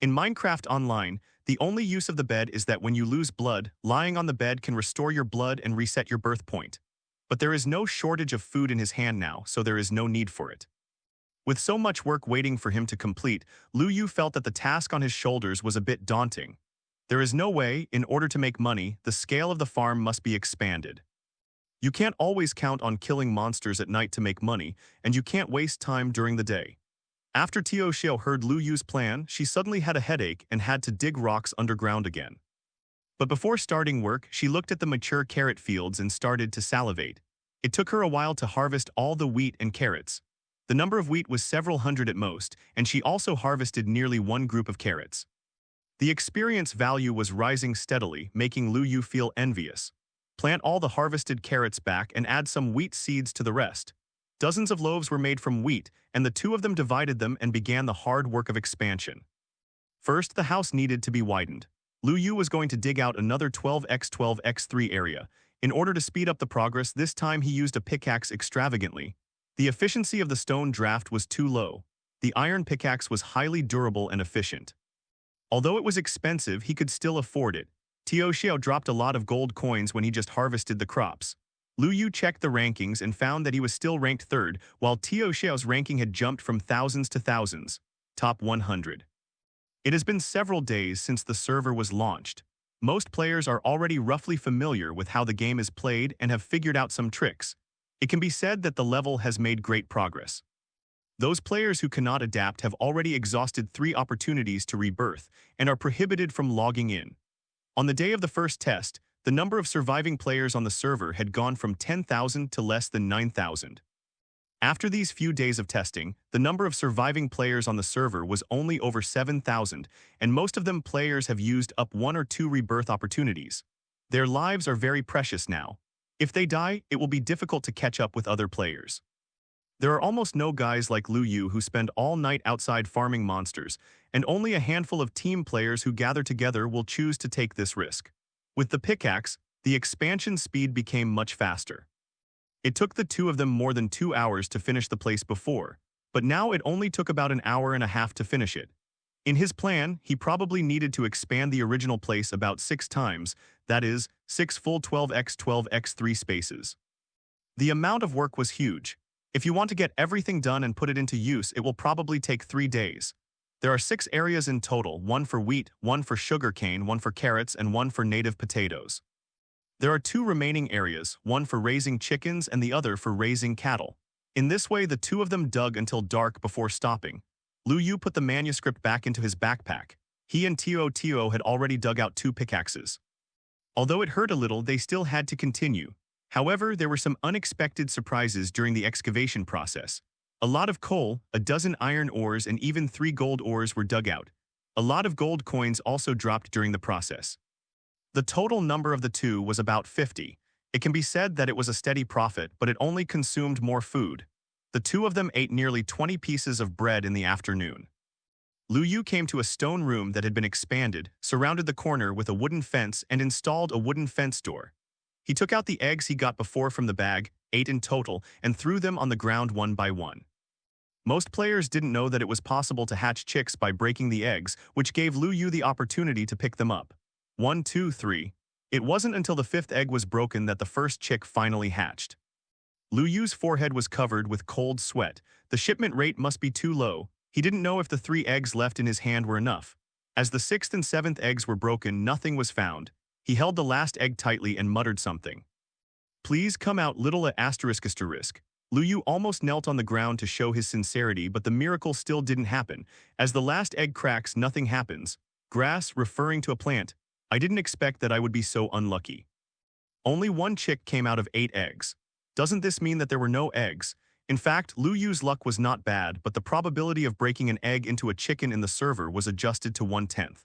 In Minecraft Online, the only use of the bed is that when you lose blood, lying on the bed can restore your blood and reset your birth point. But there is no shortage of food in his hand now, so there is no need for it. With so much work waiting for him to complete, Lu Yu felt that the task on his shoulders was a bit daunting. There is no way, in order to make money, the scale of the farm must be expanded. You can't always count on killing monsters at night to make money, and you can't waste time during the day. After Tio Xiao heard Lu Yu's plan, she suddenly had a headache and had to dig rocks underground again. But before starting work, she looked at the mature carrot fields and started to salivate. It took her a while to harvest all the wheat and carrots. The number of wheat was several hundred at most, and she also harvested nearly one group of carrots. The experience value was rising steadily, making Lu Yu feel envious. Plant all the harvested carrots back and add some wheat seeds to the rest. Dozens of loaves were made from wheat, and the two of them divided them and began the hard work of expansion. First, the house needed to be widened. Lu Yu was going to dig out another 12x12x3 area. In order to speed up the progress, this time he used a pickaxe extravagantly. The efficiency of the stone draft was too low. The iron pickaxe was highly durable and efficient. Although it was expensive, he could still afford it. Tio Xiao dropped a lot of gold coins when he just harvested the crops. Lu Yu checked the rankings and found that he was still ranked third, while Tio Xiao's ranking had jumped from thousands to thousands. Top 100. It has been several days since the server was launched. Most players are already roughly familiar with how the game is played and have figured out some tricks. It can be said that the level has made great progress. Those players who cannot adapt have already exhausted 3 opportunities to rebirth and are prohibited from logging in. On the day of the first test, the number of surviving players on the server had gone from 10,000 to less than 9,000. After these few days of testing, the number of surviving players on the server was only over 7,000, and most of them players have used up 1 or 2 rebirth opportunities. Their lives are very precious now. If they die, it will be difficult to catch up with other players. There are almost no guys like Lu Yu who spend all night outside farming monsters, and only a handful of team players who gather together will choose to take this risk. With the pickaxe, the expansion speed became much faster. It took the two of them more than 2 hours to finish the place before, but now it only took about an hour and a half to finish it. In his plan, he probably needed to expand the original place about 6 times, that is, 6 full 12x12x3 spaces. The amount of work was huge. If you want to get everything done and put it into use, it will probably take 3 days. There are 6 areas in total, 1 for wheat, 1 for sugarcane, 1 for carrots, and 1 for native potatoes. There are 2 remaining areas, 1 for raising chickens and the other for raising cattle. In this way, the two of them dug until dark before stopping. Lu Yu put the manuscript back into his backpack. He and Tio had already dug out 2 pickaxes. Although it hurt a little, they still had to continue. However, there were some unexpected surprises during the excavation process. A lot of coal, a dozen iron ores, and even 3 gold ores were dug out. A lot of gold coins also dropped during the process. The total number of the two was about 50. It can be said that it was a steady profit, but it only consumed more food. The two of them ate nearly 20 pieces of bread in the afternoon. Lu Yu came to a stone room that had been expanded, surrounded the corner with a wooden fence, and installed a wooden fence door. He took out the eggs he got before from the bag, 8 in total, and threw them on the ground one by one. Most players didn't know that it was possible to hatch chicks by breaking the eggs, which gave Lu Yu the opportunity to pick them up. 1, 2, 3. It wasn't until the 5th egg was broken that the first chick finally hatched. Lu Yu's forehead was covered with cold sweat. The shipment rate must be too low. He didn't know if the 3 eggs left in his hand were enough. As the 6th and 7th eggs were broken, nothing was found. He held the last egg tightly and muttered something. Please come out, little asterisk. Lu Yu almost knelt on the ground to show his sincerity, but the miracle still didn't happen. As the last egg cracks, nothing happens. Grass, referring to a plant. I didn't expect that I would be so unlucky. Only 1 chick came out of 8 eggs. Doesn't this mean that there were no eggs? In fact, Lu Yu's luck was not bad, but the probability of breaking an egg into a chicken in the server was adjusted to 1/10.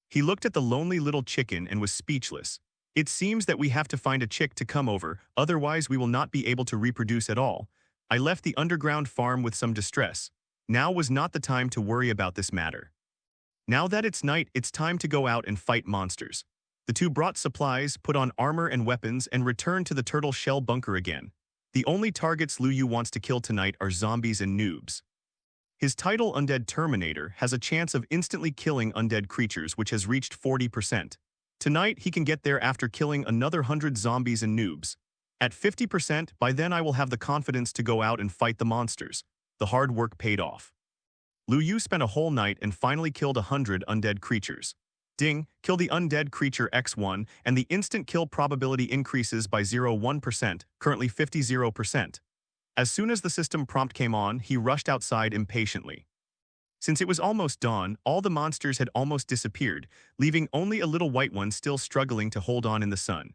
He looked at the lonely little chicken and was speechless. It seems that we have to find a chick to come over, otherwise we will not be able to reproduce at all. I left the underground farm with some distress. Now was not the time to worry about this matter. Now that it's night, it's time to go out and fight monsters. The two brought supplies, put on armor and weapons, and returned to the turtle shell bunker again. The only targets Lu Yu wants to kill tonight are zombies and noobs. His title, Undead Terminator, has a chance of instantly killing undead creatures, which has reached 40%. Tonight, he can get there after killing another 100 zombies and noobs. At 50%, by then I will have the confidence to go out and fight the monsters. The hard work paid off. Lu Yu spent a whole night and finally killed 100 undead creatures. Ding, kill the undead creature X1, and the instant kill probability increases by 0.1%, currently 50%. As soon as the system prompt came on, he rushed outside impatiently. Since it was almost dawn, all the monsters had almost disappeared, leaving only a little white one still struggling to hold on in the sun.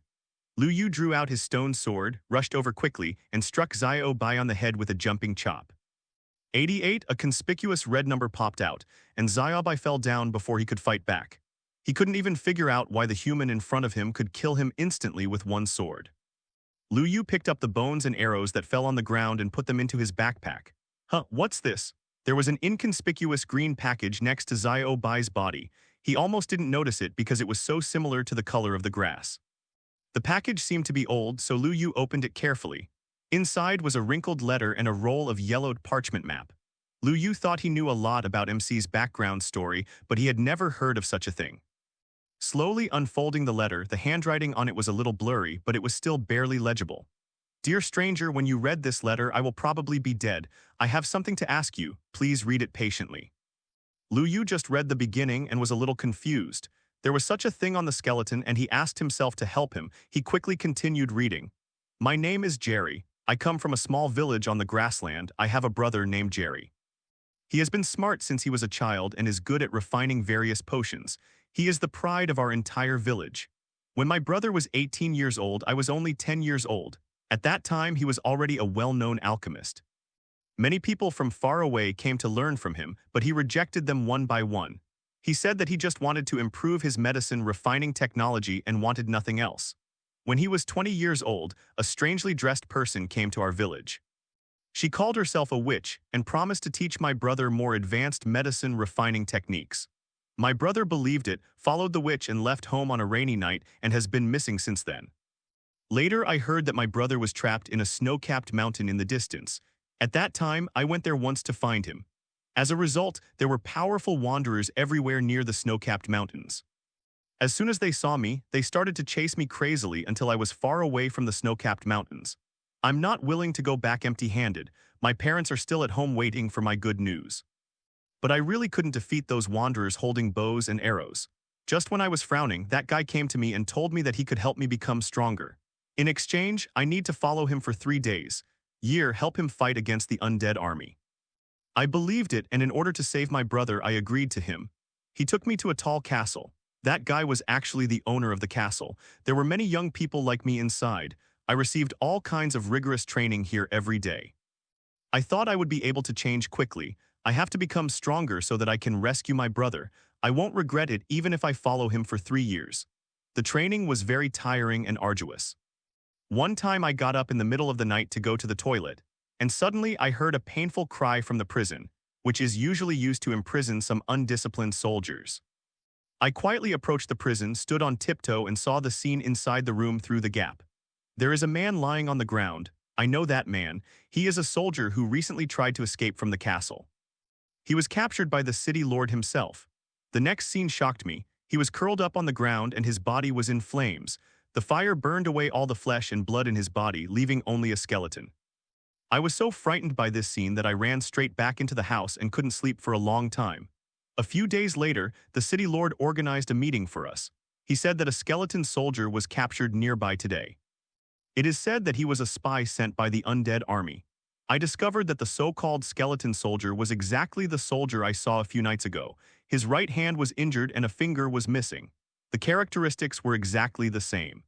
Lu Yu drew out his stone sword, rushed over quickly, and struck Xiao Bai on the head with a jumping chop. 88, a conspicuous red number popped out, and Xiao Bai fell down before he could fight back. He couldn't even figure out why the human in front of him could kill him instantly with one sword. Lu Yu picked up the bones and arrows that fell on the ground and put them into his backpack. Huh, what's this? There was an inconspicuous green package next to Xiao Bai's body. He almost didn't notice it because it was so similar to the color of the grass. The package seemed to be old, so Lu Yu opened it carefully. Inside was a wrinkled letter and a roll of yellowed parchment map. Lu Yu thought he knew a lot about MC's background story, but he had never heard of such a thing. Slowly unfolding the letter, the handwriting on it was a little blurry, but it was still barely legible. Dear stranger, when you read this letter, I will probably be dead. I have something to ask you. Please read it patiently. Lu Yu just read the beginning and was a little confused. There was such a thing on the skeleton, and he asked himself to help him. He quickly continued reading. My name is Jerry. I come from a small village on the grassland. I have a brother named Jerry. He has been smart since he was a child and is good at refining various potions. He is the pride of our entire village. When my brother was 18 years old, I was only 10 years old. At that time, he was already a well-known alchemist. Many people from far away came to learn from him, but he rejected them one by one. He said that he just wanted to improve his medicine refining technology and wanted nothing else. When he was 20 years old, a strangely dressed person came to our village. She called herself a witch and promised to teach my brother more advanced medicine refining techniques. My brother believed it, followed the witch and left home on a rainy night and has been missing since then. Later, I heard that my brother was trapped in a snow-capped mountain in the distance. At that time, I went there once to find him. As a result, there were powerful wanderers everywhere near the snow-capped mountains. As soon as they saw me, they started to chase me crazily until I was far away from the snow-capped mountains. I'm not willing to go back empty-handed. My parents are still at home waiting for my good news. But I really couldn't defeat those wanderers holding bows and arrows. Just when I was frowning, that guy came to me and told me that he could help me become stronger. In exchange, I need to follow him for 3 days. Help him fight against the undead army. I believed it, and in order to save my brother, I agreed to him. He took me to a tall castle. That guy was actually the owner of the castle. There were many young people like me inside. I received all kinds of rigorous training here every day. I thought I would be able to change quickly. I have to become stronger so that I can rescue my brother. I won't regret it even if I follow him for 3 years. The training was very tiring and arduous. One time I got up in the middle of the night to go to the toilet, and suddenly I heard a painful cry from the prison, which is usually used to imprison some undisciplined soldiers. I quietly approached the prison, stood on tiptoe, and saw the scene inside the room through the gap. There is a man lying on the ground. I know that man. He is a soldier who recently tried to escape from the castle. He was captured by the city lord himself. The next scene shocked me. He was curled up on the ground and his body was in flames. The fire burned away all the flesh and blood in his body, leaving only a skeleton. I was so frightened by this scene that I ran straight back into the house and couldn't sleep for a long time. A few days later, the city lord organized a meeting for us. He said that a skeleton soldier was captured nearby today. It is said that he was a spy sent by the undead army. I discovered that the so-called skeleton soldier was exactly the soldier I saw a few nights ago. His right hand was injured and a finger was missing. The characteristics were exactly the same.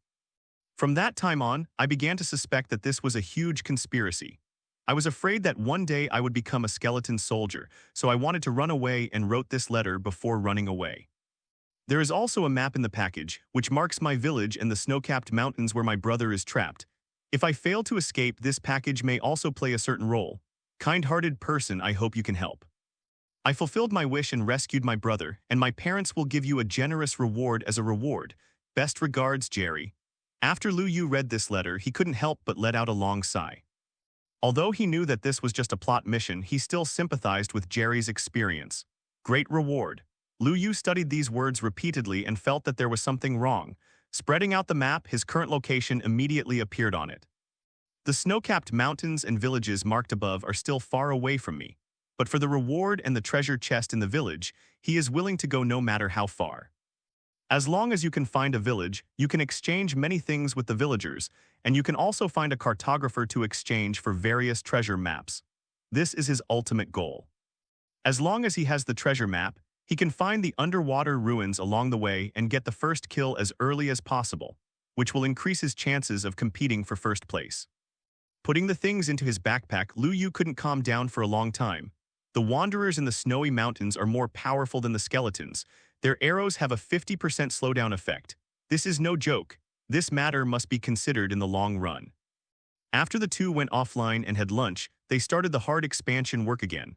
From that time on, I began to suspect that this was a huge conspiracy. I was afraid that one day I would become a skeleton soldier, so I wanted to run away and wrote this letter before running away. There is also a map in the package, which marks my village and the snow-capped mountains where my brother is trapped. If I fail to escape, this package may also play a certain role. Kind-hearted person, I hope you can help. I fulfilled my wish and rescued my brother, and my parents will give you a generous reward as a reward. Best regards, Jerry. After Lu Yu read this letter, he couldn't help but let out a long sigh. Although he knew that this was just a plot mission, he still sympathized with Jerry's experience. Great reward. Lu Yu studied these words repeatedly and felt that there was something wrong. Spreading out the map, his current location immediately appeared on it. The snow-capped mountains and villages marked above are still far away from me, but for the reward and the treasure chest in the village, he is willing to go no matter how far. As long as you can find a village, you can exchange many things with the villagers, and you can also find a cartographer to exchange for various treasure maps. This is his ultimate goal. As long as he has the treasure map, he can find the underwater ruins along the way and get the first kill as early as possible, which will increase his chances of competing for first place. Putting the things into his backpack, Lu Yu couldn't calm down for a long time. The wanderers in the snowy mountains are more powerful than the skeletons. Their arrows have a 50% slowdown effect. This is no joke. This matter must be considered in the long run. After the two went offline and had lunch, they started the hard expansion work again.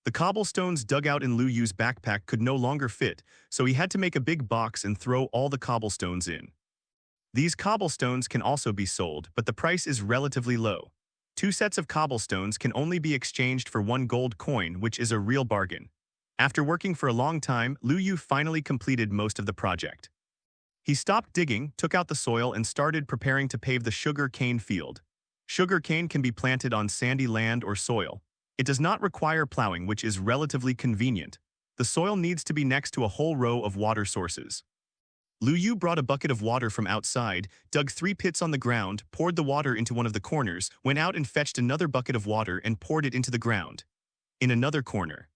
The cobblestones dug out in Lu Yu's backpack could no longer fit, so he had to make a big box and throw all the cobblestones in. These cobblestones can also be sold, but the price is relatively low. 2 sets of cobblestones can only be exchanged for 1 gold coin, which is a real bargain. After working for a long time, Lu Yu finally completed most of the project. He stopped digging, took out the soil, and started preparing to pave the sugar cane field. Sugar cane can be planted on sandy land or soil. It does not require plowing, which is relatively convenient. The soil needs to be next to a whole row of water sources. Lu Yu brought a bucket of water from outside, dug 3 pits on the ground, poured the water into one of the corners, went out and fetched another bucket of water and poured it into the ground. In another corner.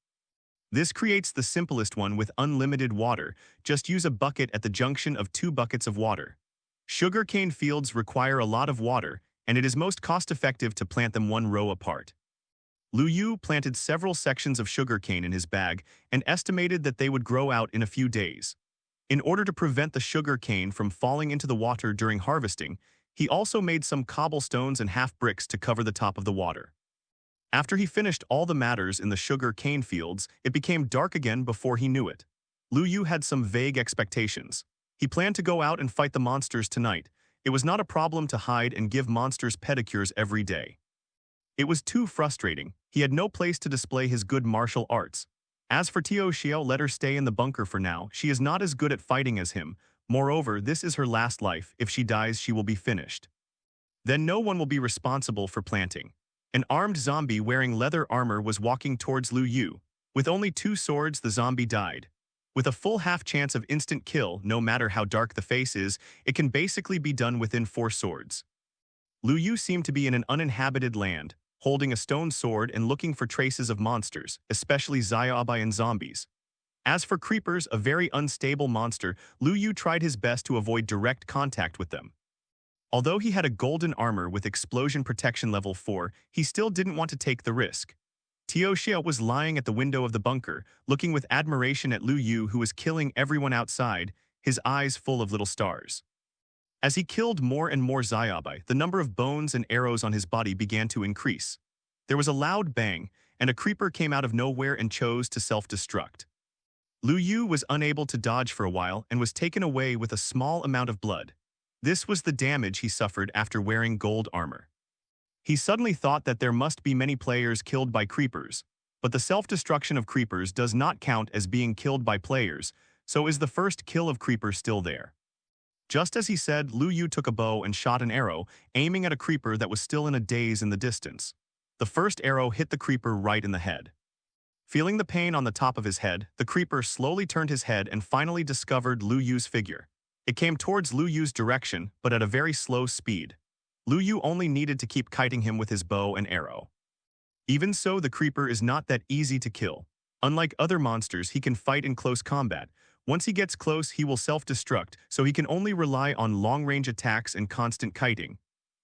This creates the simplest one with unlimited water. Just use a bucket at the junction of 2 buckets of water. Sugarcane fields require a lot of water, and it is most cost-effective to plant them 1 row apart. Lu Yu planted several sections of sugarcane in his bag and estimated that they would grow out in a few days. In order to prevent the sugar cane from falling into the water during harvesting, he also made some cobblestones and half bricks to cover the top of the water. After he finished all the matters in the sugar cane fields, it became dark again before he knew it. Lu Yu had some vague expectations. He planned to go out and fight the monsters tonight. It was not a problem to hide and give monsters pedicures every day. It was too frustrating. He had no place to display his good martial arts. As for Tio Xiao, let her stay in the bunker for now. She is not as good at fighting as him. Moreover, this is her last life. If she dies, she will be finished. Then no one will be responsible for planting. An armed zombie wearing leather armor was walking towards Lu Yu. With only 2 swords, the zombie died. With a full half chance of instant kill, no matter how dark the face is, it can basically be done within 4 swords. Lu Yu seemed to be in an uninhabited land, holding a stone sword and looking for traces of monsters, especially Xiaobai and zombies. As for creepers, a very unstable monster, Lu Yu tried his best to avoid direct contact with them. Although he had a golden armor with explosion protection level 4, he still didn't want to take the risk. Tio Xiao was lying at the window of the bunker, looking with admiration at Lu Yu, who was killing everyone outside, his eyes full of little stars. As he killed more and more Xiaobai, the number of bones and arrows on his body began to increase. There was a loud bang, and a creeper came out of nowhere and chose to self-destruct. Lu Yu was unable to dodge for a while and was taken away with a small amount of blood. This was the damage he suffered after wearing gold armor. He suddenly thought that there must be many players killed by creepers, but the self-destruction of creepers does not count as being killed by players, so is the first kill of creeper still there? Just as he said, Lu Yu took a bow and shot an arrow, aiming at a creeper that was still in a daze in the distance. The first arrow hit the creeper right in the head. Feeling the pain on the top of his head, the creeper slowly turned his head and finally discovered Lu Yu's figure. It came towards Lu Yu's direction, but at a very slow speed. Lu Yu only needed to keep kiting him with his bow and arrow. Even so, the creeper is not that easy to kill. Unlike other monsters, he can fight in close combat. Once he gets close, he will self-destruct, so he can only rely on long-range attacks and constant kiting.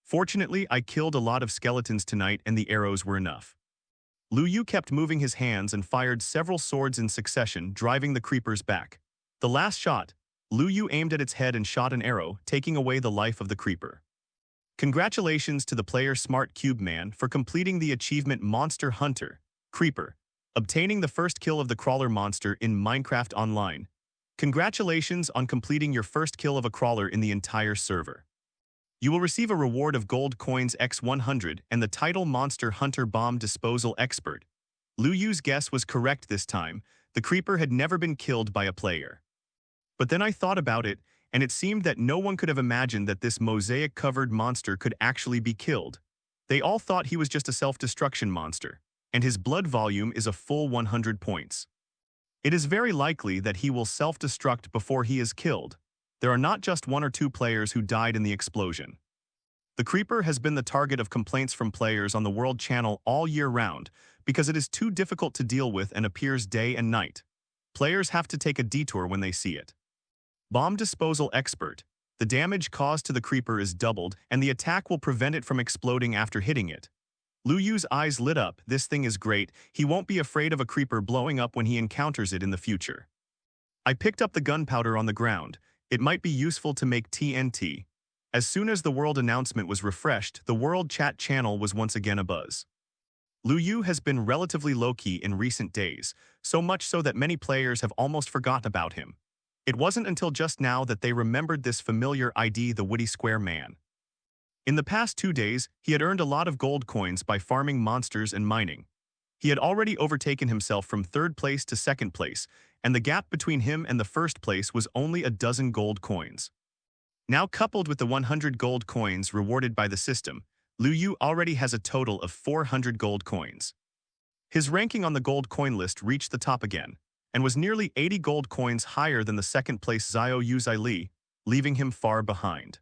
Fortunately, I killed a lot of skeletons tonight and the arrows were enough. Lu Yu kept moving his hands and fired several swords in succession, driving the creepers back. The last shot, Lu Yu aimed at its head and shot an arrow, taking away the life of the creeper. Congratulations to the player Smart Cube Man for completing the achievement Monster Hunter, Creeper, obtaining the first kill of the crawler monster in Minecraft Online. Congratulations on completing your first kill of a crawler in the entire server. You will receive a reward of gold coins x 100 and the title Monster Hunter Bomb Disposal Expert. Lu Yu's guess was correct this time. The creeper had never been killed by a player. But then I thought about it, and it seemed that no one could have imagined that this mosaic-covered monster could actually be killed. They all thought he was just a self-destruction monster, and his blood volume is a full 100 points. It is very likely that he will self-destruct before he is killed. There are not just one or two players who died in the explosion. The creeper has been the target of complaints from players on the World Channel all year round because it is too difficult to deal with and appears day and night. Players have to take a detour when they see it. Bomb Disposal Expert. The damage caused to the creeper is doubled, and the attack will prevent it from exploding after hitting it. Lu Yu's eyes lit up. This thing is great. He won't be afraid of a creeper blowing up when he encounters it in the future. I picked up the gunpowder on the ground. It might be useful to make TNT. As soon as the world announcement was refreshed, the world chat channel was once again abuzz. Lu Yu has been relatively low-key in recent days, so much so that many players have almost forgotten about him. It wasn't until just now that they remembered this familiar ID, the Woody Square Man. In the past 2 days, he had earned a lot of gold coins by farming monsters and mining. He had already overtaken himself from 3rd place to 2nd place, and the gap between him and the 1st place was only a dozen gold coins. Now coupled with the 100 gold coins rewarded by the system, Lu Yu already has a total of 400 gold coins. His ranking on the gold coin list reached the top again, and was nearly 80 gold coins higher than the 2nd place Xiao Yuzai Li, leaving him far behind.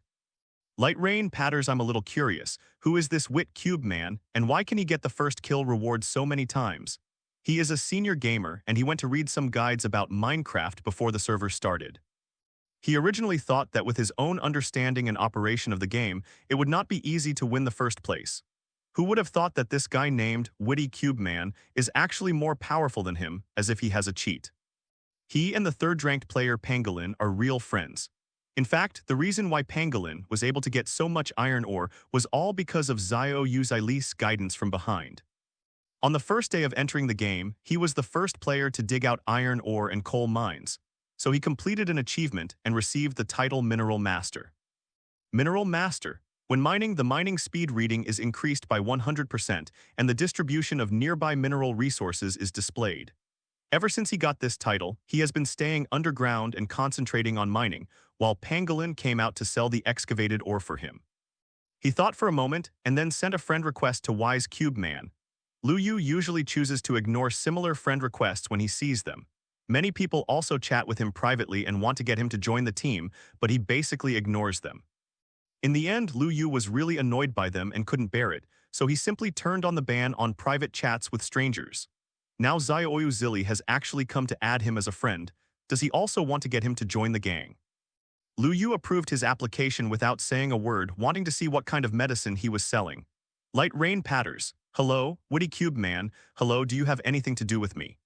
Light Rain Patters. I'm a little curious. Who is this Wit Cube man, and why can he get the first kill reward so many times? He is a senior gamer, and he went to read some guides about Minecraft before the server started. He originally thought that with his own understanding and operation of the game, it would not be easy to win the first place. Who would have thought that this guy named Witty Cube Man is actually more powerful than him, as if he has a cheat? He and the 3rd-ranked player Pangolin are real friends. In fact, the reason why Pangolin was able to get so much iron ore was all because of Xiao Yuzai Li's guidance from behind. On the first day of entering the game, he was the first player to dig out iron ore and coal mines, so he completed an achievement and received the title Mineral Master. Mineral Master. When mining, the mining speed reading is increased by 100%, and the distribution of nearby mineral resources is displayed. Ever since he got this title, he has been staying underground and concentrating on mining, while Pangolin came out to sell the excavated ore for him. He thought for a moment and then sent a friend request to Wise Cube Man. Lu Yu usually chooses to ignore similar friend requests when he sees them. Many people also chat with him privately and want to get him to join the team, but he basically ignores them. In the end, Lu Yu was really annoyed by them and couldn't bear it, so he simply turned on the ban on private chats with strangers. Now Xiaoyu Zili has actually come to add him as a friend. Does he also want to get him to join the gang? Lu Yu approved his application without saying a word, wanting to see what kind of medicine he was selling. Light Rain Patters. Hello, Witty Cube Man. Hello, do you have anything to do with me?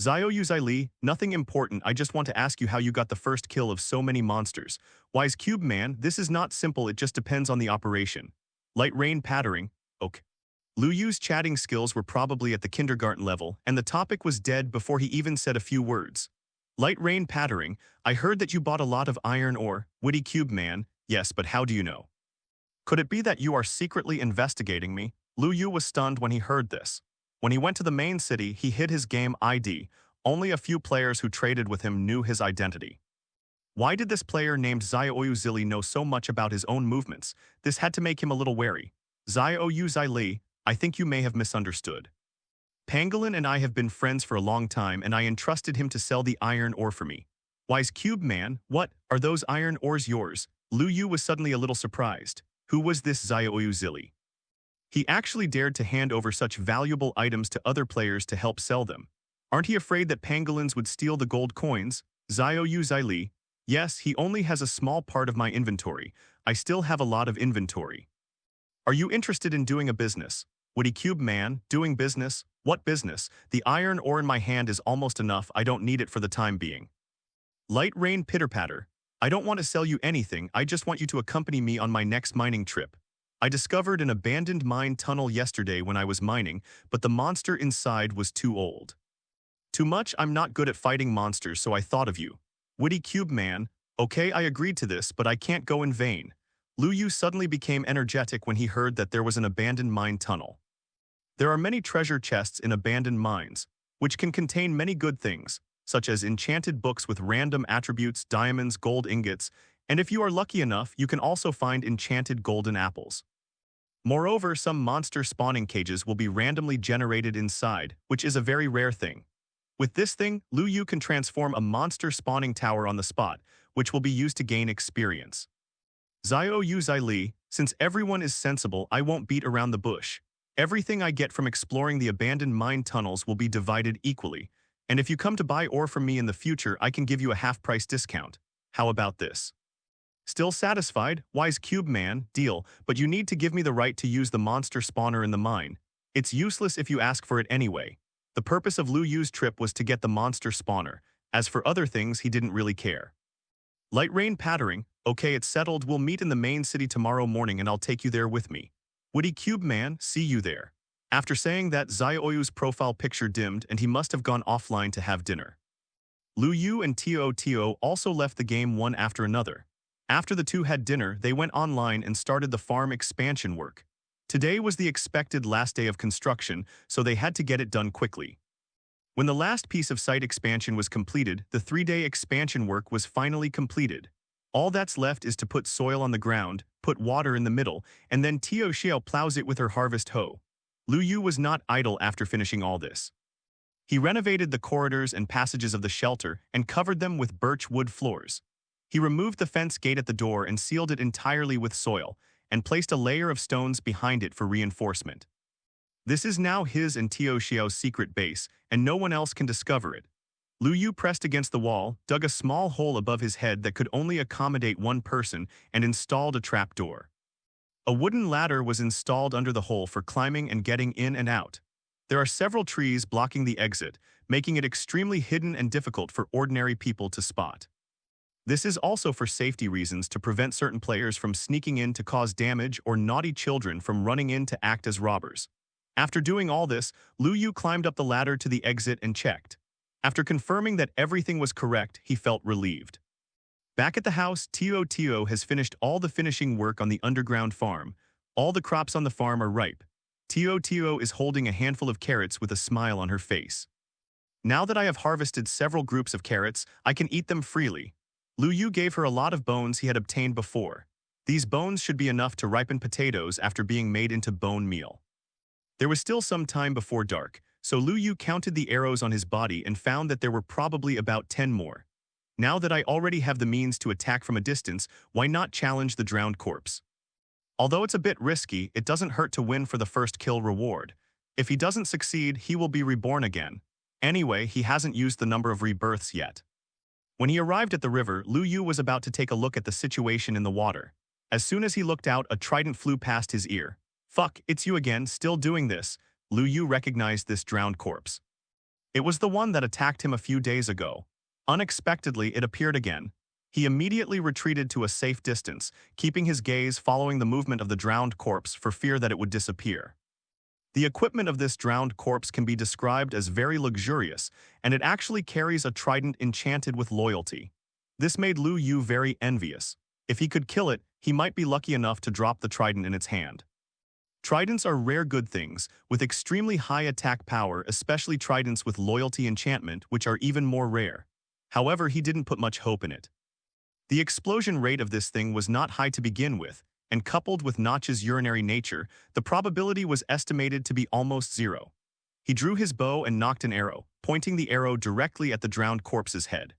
Xiao Yuzai Li, nothing important. I just want to ask you how you got the first kill of so many monsters. Wise Cube Man, this is not simple, it just depends on the operation. Light Rain Pattering. Okay. Lu Yu's chatting skills were probably at the kindergarten level, and the topic was dead before he even said a few words. Light Rain Pattering. I heard that you bought a lot of iron ore. Witty Cube Man. Yes, but how do you know? Could it be that you are secretly investigating me? Lu Yu was stunned when he heard this. When he went to the main city, he hid his game ID. Only a few players who traded with him knew his identity. Why did this player named Xiaoyu Zili know so much about his own movements? This had to make him a little wary. Xiaoyu Zili, I think you may have misunderstood. Pangolin and I have been friends for a long time, and I entrusted him to sell the iron ore for me. Wise Cube Man, what, are those iron ores yours? Lu Yu was suddenly a little surprised. Who was this Xiaoyu Zili? He actually dared to hand over such valuable items to other players to help sell them. Aren't he afraid that pangolins would steal the gold coins? Xiaoyu Zili. Yes, he only has a small part of my inventory. I still have a lot of inventory. Are you interested in doing a business? Witty Cube Man, doing business? What business? The iron ore in my hand is almost enough. I don't need it for the time being. Light Rain Pitter-Patter. I don't want to sell you anything. I just want you to accompany me on my next mining trip. I discovered an abandoned mine tunnel yesterday when I was mining, but the monster inside was too old. Too much. I'm not good at fighting monsters, so I thought of you. Witty Cube Man. Okay, I agreed to this, but I can't go in vain. Lu Yu suddenly became energetic when he heard that there was an abandoned mine tunnel. There are many treasure chests in abandoned mines, which can contain many good things, such as enchanted books with random attributes, diamonds, gold ingots, and if you are lucky enough, you can also find enchanted golden apples. Moreover, some monster spawning cages will be randomly generated inside, which is a very rare thing. With this thing, Lu Yu can transform a monster spawning tower on the spot, which will be used to gain experience. Zio Yu Zai Li, since everyone is sensible, I won't beat around the bush. Everything I get from exploring the abandoned mine tunnels will be divided equally, and if you come to buy ore from me in the future, I can give you a half-price discount. How about this? Still satisfied? Wise Cube Man, deal, but you need to give me the right to use the monster spawner in the mine. It's useless if you ask for it anyway. The purpose of Lu Yu's trip was to get the monster spawner. As for other things, he didn't really care. Light rain pattering. Okay, it's settled. We'll meet in the main city tomorrow morning and I'll take you there with me. Woody Cube Man, see you there. After saying that, Zioyu's profile picture dimmed and he must have gone offline to have dinner. Lu Yu and Tio also left the game one after another. After the two had dinner, they went online and started the farm expansion work. Today was the expected last day of construction, so they had to get it done quickly. When the last piece of site expansion was completed, the 3-day expansion work was finally completed. All that's left is to put soil on the ground, put water in the middle, and then Tio Xiao plows it with her harvest hoe. Lu Yu was not idle after finishing all this. He renovated the corridors and passages of the shelter and covered them with birch wood floors. He removed the fence gate at the door and sealed it entirely with soil, and placed a layer of stones behind it for reinforcement. This is now his and Tio Xiao's secret base, and no one else can discover it. Lu Yu pressed against the wall, dug a small hole above his head that could only accommodate one person, and installed a trapdoor. A wooden ladder was installed under the hole for climbing and getting in and out. There are several trees blocking the exit, making it extremely hidden and difficult for ordinary people to spot. This is also for safety reasons to prevent certain players from sneaking in to cause damage or naughty children from running in to act as robbers. After doing all this, Lu Yu climbed up the ladder to the exit and checked. After confirming that everything was correct, he felt relieved. Back at the house, Tio has finished all the finishing work on the underground farm. All the crops on the farm are ripe. Tio is holding a handful of carrots with a smile on her face. Now that I have harvested several groups of carrots, I can eat them freely. Lu Yu gave her a lot of bones he had obtained before. These bones should be enough to ripen potatoes after being made into bone meal. There was still some time before dark, so Lu Yu counted the arrows on his body and found that there were probably about 10 more. Now that I already have the means to attack from a distance, why not challenge the drowned corpse? Although it's a bit risky, it doesn't hurt to win for the first kill reward. If he doesn't succeed, he will be reborn again. Anyway, he hasn't used the number of rebirths yet. When he arrived at the river, Lu Yu was about to take a look at the situation in the water. As soon as he looked out, a trident flew past his ear. Fuck, it's you again, still doing this. Lu Yu recognized this drowned corpse. It was the one that attacked him a few days ago. Unexpectedly, it appeared again. He immediately retreated to a safe distance, keeping his gaze following the movement of the drowned corpse for fear that it would disappear. The equipment of this drowned corpse can be described as very luxurious, and it actually carries a trident enchanted with loyalty. This made Lu Yu very envious. If he could kill it, he might be lucky enough to drop the trident in its hand. Tridents are rare good things, with extremely high attack power, especially tridents with loyalty enchantment, which are even more rare. However, he didn't put much hope in it. The explosion rate of this thing was not high to begin with, and coupled with Notch's urinary nature, the probability was estimated to be almost 0. He drew his bow and nocked an arrow, pointing the arrow directly at the drowned corpse's head.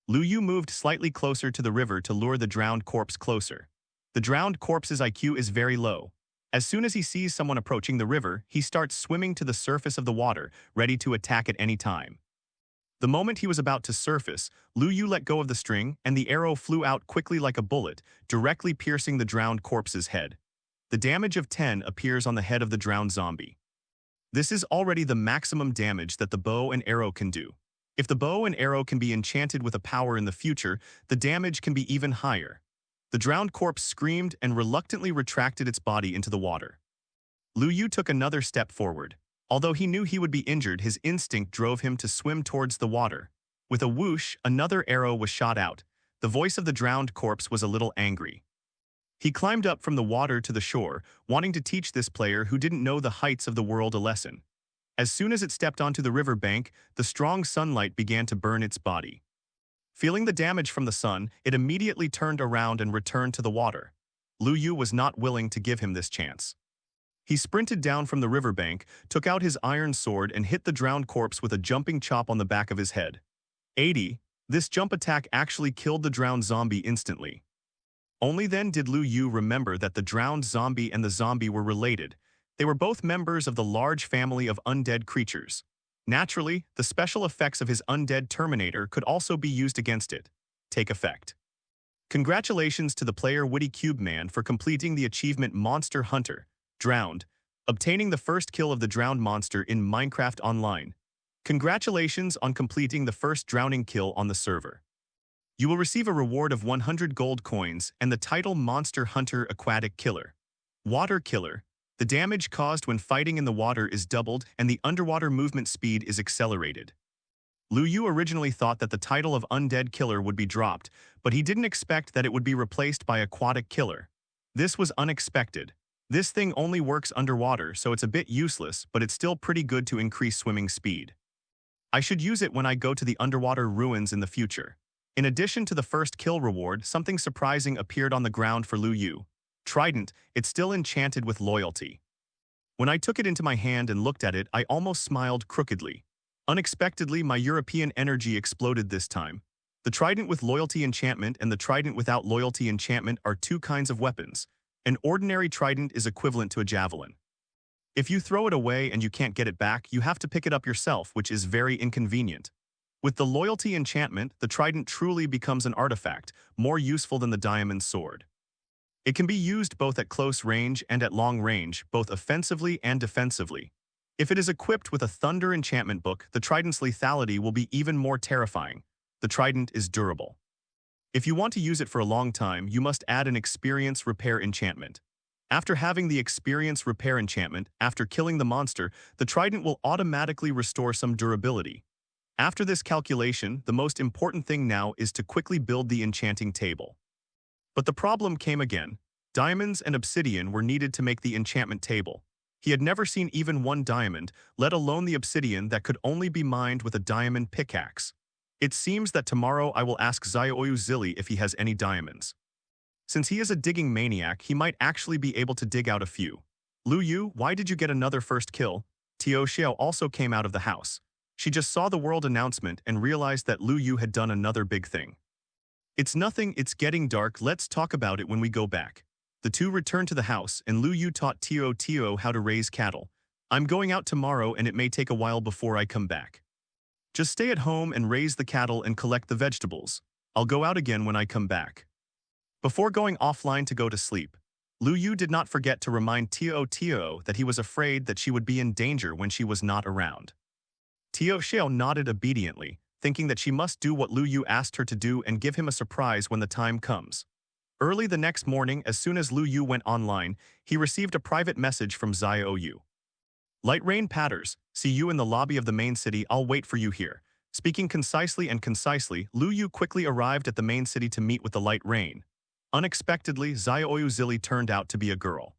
Lu Yu moved slightly closer to the river to lure the drowned corpse closer. The drowned corpse's IQ is very low. As soon as he sees someone approaching the river, he starts swimming to the surface of the water, ready to attack at any time. The moment he was about to surface, Lu Yu let go of the string, and the arrow flew out quickly like a bullet, directly piercing the drowned corpse's head. The damage of 10 appears on the head of the drowned zombie. This is already the maximum damage that the bow and arrow can do. If the bow and arrow can be enchanted with a power in the future, the damage can be even higher. The drowned corpse screamed and reluctantly retracted its body into the water. Lu Yu took another step forward. Although he knew he would be injured, his instinct drove him to swim towards the water. With a whoosh, another arrow was shot out. The voice of the drowned corpse was a little angry. He climbed up from the water to the shore, wanting to teach this player who didn't know the heights of the world a lesson. As soon as it stepped onto the river bank, the strong sunlight began to burn its body. Feeling the damage from the sun, it immediately turned around and returned to the water. Lu Yu was not willing to give him this chance. He sprinted down from the riverbank, took out his iron sword and hit the drowned corpse with a jumping chop on the back of his head. 80. This jump attack actually killed the drowned zombie instantly. Only then did Lu Yu remember that the drowned zombie and the zombie were related. They were both members of the large family of undead creatures. Naturally, the special effects of his undead Terminator could also be used against it. Take effect. Congratulations to the player Witty Cube Man for completing the achievement Monster Hunter, Drowned, obtaining the first kill of the drowned monster in Minecraft Online. Congratulations on completing the first drowning kill on the server. You will receive a reward of 100 gold coins and the title Monster Hunter Aquatic Killer. Water Killer. The damage caused when fighting in the water is doubled and the underwater movement speed is accelerated. Lu Yu originally thought that the title of Undead Killer would be dropped, but he didn't expect that it would be replaced by Aquatic Killer. This was unexpected. This thing only works underwater, so it's a bit useless, but it's still pretty good to increase swimming speed. I should use it when I go to the underwater ruins in the future. In addition to the first kill reward, something surprising appeared on the ground for Lu Yu. Trident, it's still enchanted with loyalty. When I took it into my hand and looked at it, I almost smiled crookedly. Unexpectedly, my European energy exploded this time. The Trident with loyalty enchantment and the Trident without loyalty enchantment are two kinds of weapons. An ordinary trident is equivalent to a javelin. If you throw it away and you can't get it back, you have to pick it up yourself, which is very inconvenient. With the loyalty enchantment, the trident truly becomes an artifact, more useful than the diamond sword. It can be used both at close range and at long range, both offensively and defensively. If it is equipped with a thunder enchantment book, the trident's lethality will be even more terrifying. The trident is durable. If you want to use it for a long time, you must add an experience repair enchantment. After having the experience repair enchantment, after killing the monster, the trident will automatically restore some durability. After this calculation, the most important thing now is to quickly build the enchanting table. But the problem came again. Diamonds and obsidian were needed to make the enchantment table. He had never seen even one diamond, let alone the obsidian that could only be mined with a diamond pickaxe. It seems that tomorrow I will ask Xiaoyu Zili if he has any diamonds. Since he is a digging maniac, he might actually be able to dig out a few. Lu Yu, why did you get another first kill? Tio Xiao also came out of the house. She just saw the world announcement and realized that Lu Yu had done another big thing. It's nothing, it's getting dark, let's talk about it when we go back. The two returned to the house and Lu Yu taught Tio how to raise cattle. I'm going out tomorrow and it may take a while before I come back. Just stay at home and raise the cattle and collect the vegetables. I'll go out again when I come back. Before going offline to go to sleep, Lu Yu did not forget to remind Tio that he was afraid that she would be in danger when she was not around. Tio Xiao nodded obediently, thinking that she must do what Lu Yu asked her to do and give him a surprise when the time comes. Early the next morning, as soon as Lu Yu went online, he received a private message from Xiaoyu. Light rain patters, see you in the lobby of the main city, I'll wait for you here. Speaking concisely, Lu Yu quickly arrived at the main city to meet with the light rain. Unexpectedly, Xiaoyu Zili turned out to be a girl.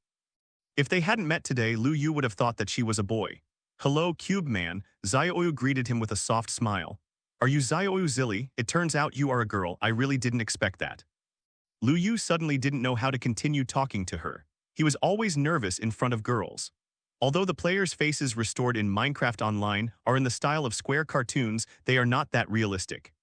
If they hadn't met today, Lu Yu would have thought that she was a boy. Hello, Cube Man, Xiaoyu greeted him with a soft smile. Are you Xiaoyu Zili? It turns out you are a girl, I really didn't expect that. Lu Yu suddenly didn't know how to continue talking to her. He was always nervous in front of girls. Although the players' faces restored in Minecraft Online are in the style of square cartoons, they are not that realistic.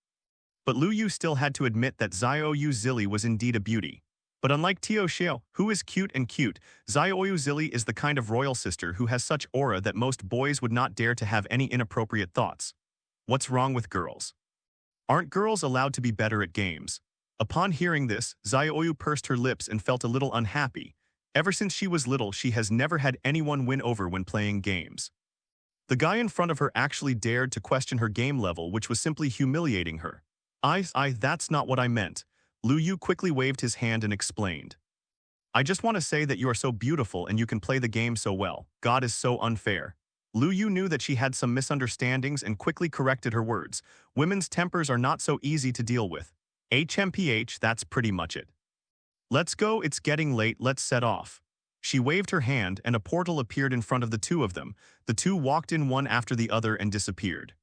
But Lu Yu still had to admit that Xiaoyu Zili was indeed a beauty. But unlike Tio Xiao, who is cute, Xiaoyu Zili is the kind of royal sister who has such aura that most boys would not dare to have any inappropriate thoughts. What's wrong with girls? Aren't girls allowed to be better at games? Upon hearing this, Xiaoyu pursed her lips and felt a little unhappy. Ever since she was little, she has never had anyone win over when playing games. The guy in front of her actually dared to question her game level, which was simply humiliating her. That's not what I meant. Lu Yu quickly waved his hand and explained. I just want to say that you are so beautiful and you can play the game so well. God is so unfair. Lu Yu knew that she had some misunderstandings and quickly corrected her words. Women's tempers are not so easy to deal with. HMPH, that's pretty much it. Let's go, it's getting late, let's set off. She waved her hand and a portal appeared in front of the two of them. The two walked in one after the other and disappeared.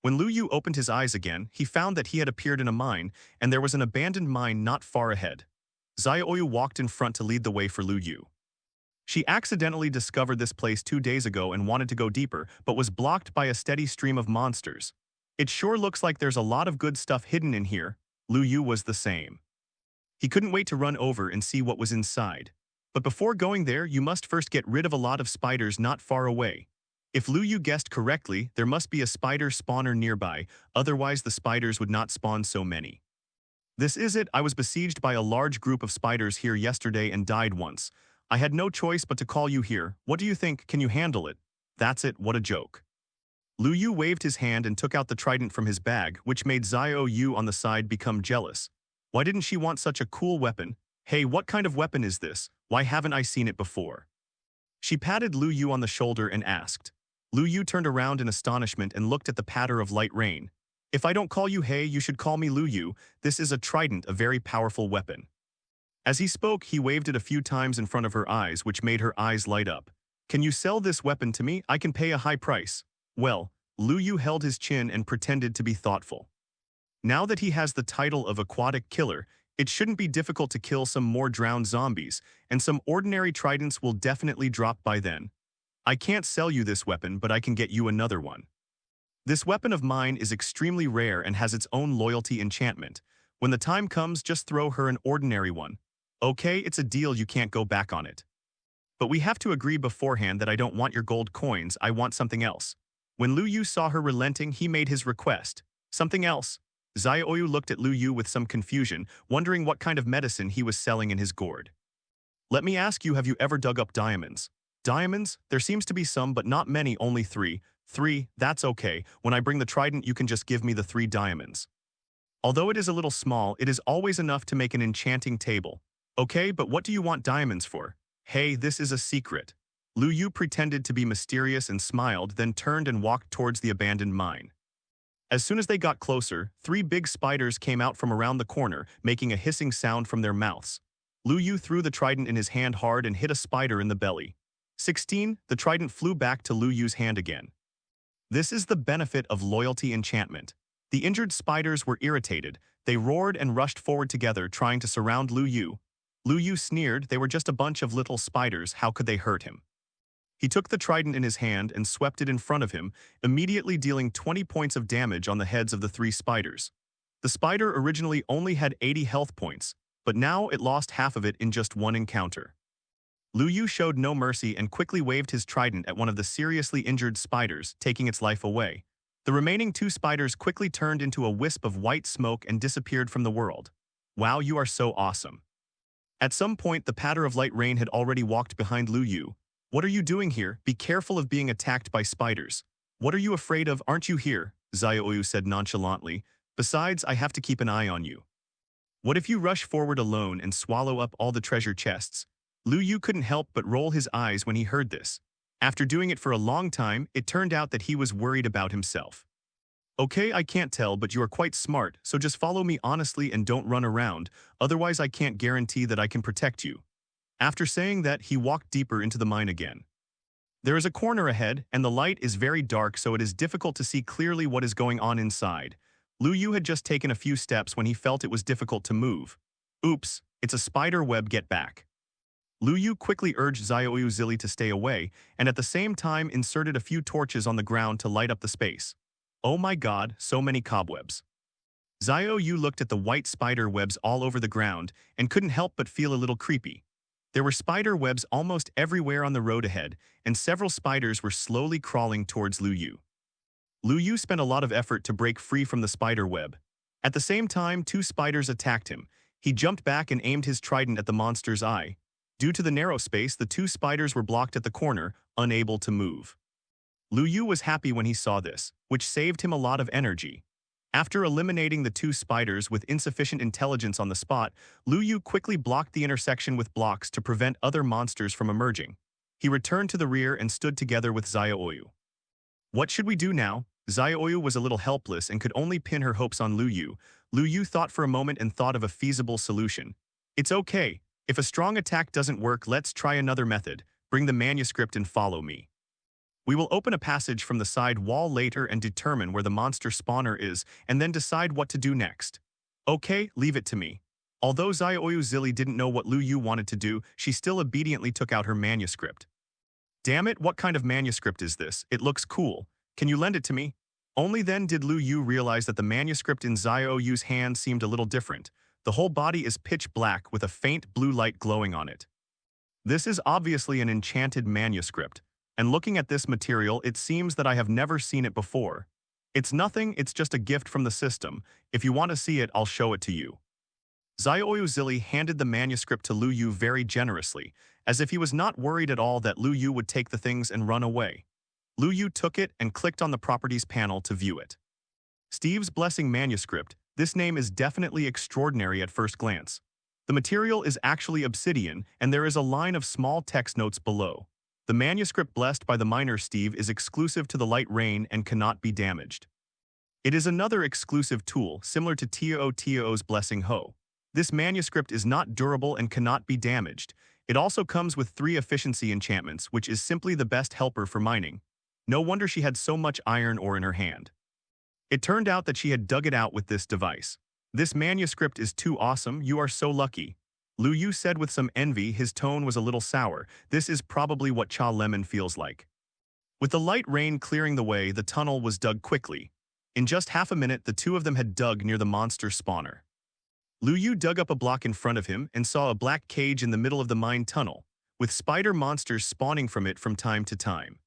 When Lu Yu opened his eyes again, he found that he had appeared in a mine, and there was an abandoned mine not far ahead. Xiaoyu walked in front to lead the way for Lu Yu. She accidentally discovered this place 2 days ago and wanted to go deeper, but was blocked by a steady stream of monsters. It sure looks like there's a lot of good stuff hidden in here. Lu Yu was the same. He couldn't wait to run over and see what was inside. But before going there, you must first get rid of a lot of spiders not far away. If Lu Yu guessed correctly, there must be a spider spawner nearby, otherwise the spiders would not spawn so many. This is it, I was besieged by a large group of spiders here yesterday and died once. I had no choice but to call you here. What do you think, can you handle it? That's it, what a joke. Lu Yu waved his hand and took out the trident from his bag, which made Xiaoyu on the side become jealous. Why didn't she want such a cool weapon? Hey, what kind of weapon is this? Why haven't I seen it before? She patted Lu Yu on the shoulder and asked. Lu Yu turned around in astonishment and looked at the patter of light rain. If I don't call you Hey, you should call me Lu Yu. This is a trident, a very powerful weapon. As he spoke, he waved it a few times in front of her eyes, which made her eyes light up. Can you sell this weapon to me? I can pay a high price. Well, Lu Yu held his chin and pretended to be thoughtful. Now that he has the title of aquatic killer, it shouldn't be difficult to kill some more drowned zombies, and some ordinary tridents will definitely drop by then. I can't sell you this weapon, but I can get you another one. This weapon of mine is extremely rare and has its own loyalty enchantment. When the time comes, just throw her an ordinary one. Okay, it's a deal, you can't go back on it. But we have to agree beforehand that I don't want your gold coins, I want something else. When Lu Yu saw her relenting, he made his request. Something else? Xiaoyu looked at Lu Yu with some confusion, wondering what kind of medicine he was selling in his gourd. Let me ask you, have you ever dug up diamonds? Diamonds? There seems to be some, but not many, only 3. 3, that's okay. When I bring the trident, you can just give me the 3 diamonds. Although it is a little small, it is always enough to make an enchanting table. Okay, but what do you want diamonds for? Hey, this is a secret. Lu Yu pretended to be mysterious and smiled, then turned and walked towards the abandoned mine. As soon as they got closer, 3 big spiders came out from around the corner, making a hissing sound from their mouths. Lu Yu threw the trident in his hand hard and hit a spider in the belly. 16, the trident flew back to Lu Yu's hand again. This is the benefit of loyalty enchantment. The injured spiders were irritated. They roared and rushed forward together, trying to surround Lu Yu. Lu Yu sneered, they were just a bunch of little spiders, how could they hurt him? He took the trident in his hand and swept it in front of him, immediately dealing 20 points of damage on the heads of the 3 spiders. The spider originally only had 80 health points, but now it lost half of it in just one encounter. Lu Yu showed no mercy and quickly waved his trident at one of the seriously injured spiders, taking its life away. The remaining 2 spiders quickly turned into a wisp of white smoke and disappeared from the world. Wow, you are so awesome. At some point, the patter of light rain had already walked behind Lu Yu. What are you doing here? Be careful of being attacked by spiders. What are you afraid of? Aren't you here? Xiaoyu said nonchalantly. Besides, I have to keep an eye on you. What if you rush forward alone and swallow up all the treasure chests? Lu Yu couldn't help but roll his eyes when he heard this. After doing it for a long time, it turned out that he was worried about himself. Okay, I can't tell, but you are quite smart, so just follow me honestly and don't run around, otherwise I can't guarantee that I can protect you. After saying that, he walked deeper into the mine again. There is a corner ahead, and the light is very dark, so it is difficult to see clearly what is going on inside. Lu Yu had just taken a few steps when he felt it was difficult to move. Oops, it's a spider web, get back. Lu Yu quickly urged Xiaoyu Zili to stay away, and at the same time inserted a few torches on the ground to light up the space. Oh my god, so many cobwebs. Xiaoyu looked at the white spider webs all over the ground and couldn't help but feel a little creepy. There were spider webs almost everywhere on the road ahead, and several spiders were slowly crawling towards Lu Yu. Lu Yu spent a lot of effort to break free from the spider web. At the same time, 2 spiders attacked him. He jumped back and aimed his trident at the monster's eye. Due to the narrow space, the 2 spiders were blocked at the corner, unable to move. Lu Yu was happy when he saw this, which saved him a lot of energy. After eliminating the 2 spiders with insufficient intelligence on the spot, Lu Yu quickly blocked the intersection with blocks to prevent other monsters from emerging. He returned to the rear and stood together with Xiaoyu. What should we do now? Xiaoyu was a little helpless and could only pin her hopes on Lu Yu. Lu Yu thought for a moment and thought of a feasible solution. It's okay. If a strong attack doesn't work, let's try another method. Bring the manuscript and follow me. We will open a passage from the side wall later and determine where the monster spawner is, and then decide what to do next. Okay, leave it to me. Although Xiaoyu Zili didn't know what Lu Yu wanted to do, she still obediently took out her manuscript. Damn it, what kind of manuscript is this? It looks cool. Can you lend it to me? Only then did Lu Yu realize that the manuscript in Xiaoyu's hand seemed a little different. The whole body is pitch black with a faint blue light glowing on it. This is obviously an enchanted manuscript, and looking at this material, it seems that I have never seen it before. It's nothing, it's just a gift from the system. If you want to see it, I'll show it to you. Xiaoyu Zili handed the manuscript to Lu Yu very generously, as if he was not worried at all that Lu Yu would take the things and run away. Lu Yu took it and clicked on the Properties panel to view it. Steve's Blessing Manuscript. This name is definitely extraordinary at first glance. The material is actually obsidian, and there is a line of small text notes below. The manuscript blessed by the miner Steve is exclusive to the light rain and cannot be damaged. It is another exclusive tool, similar to Tio's Blessing Ho. This manuscript is not durable and cannot be damaged. It also comes with 3 efficiency enchantments, which is simply the best helper for mining. No wonder she had so much iron ore in her hand. It turned out that she had dug it out with this device. This manuscript is too awesome, you are so lucky. Lu Yu said with some envy, his tone was a little sour. This is probably what Cha Lemon feels like. With the light rain clearing the way, the tunnel was dug quickly. In just half a minute, the two of them had dug near the monster spawner. Lu Yu dug up a block in front of him and saw a black cage in the middle of the mine tunnel, with spider monsters spawning from it from time to time.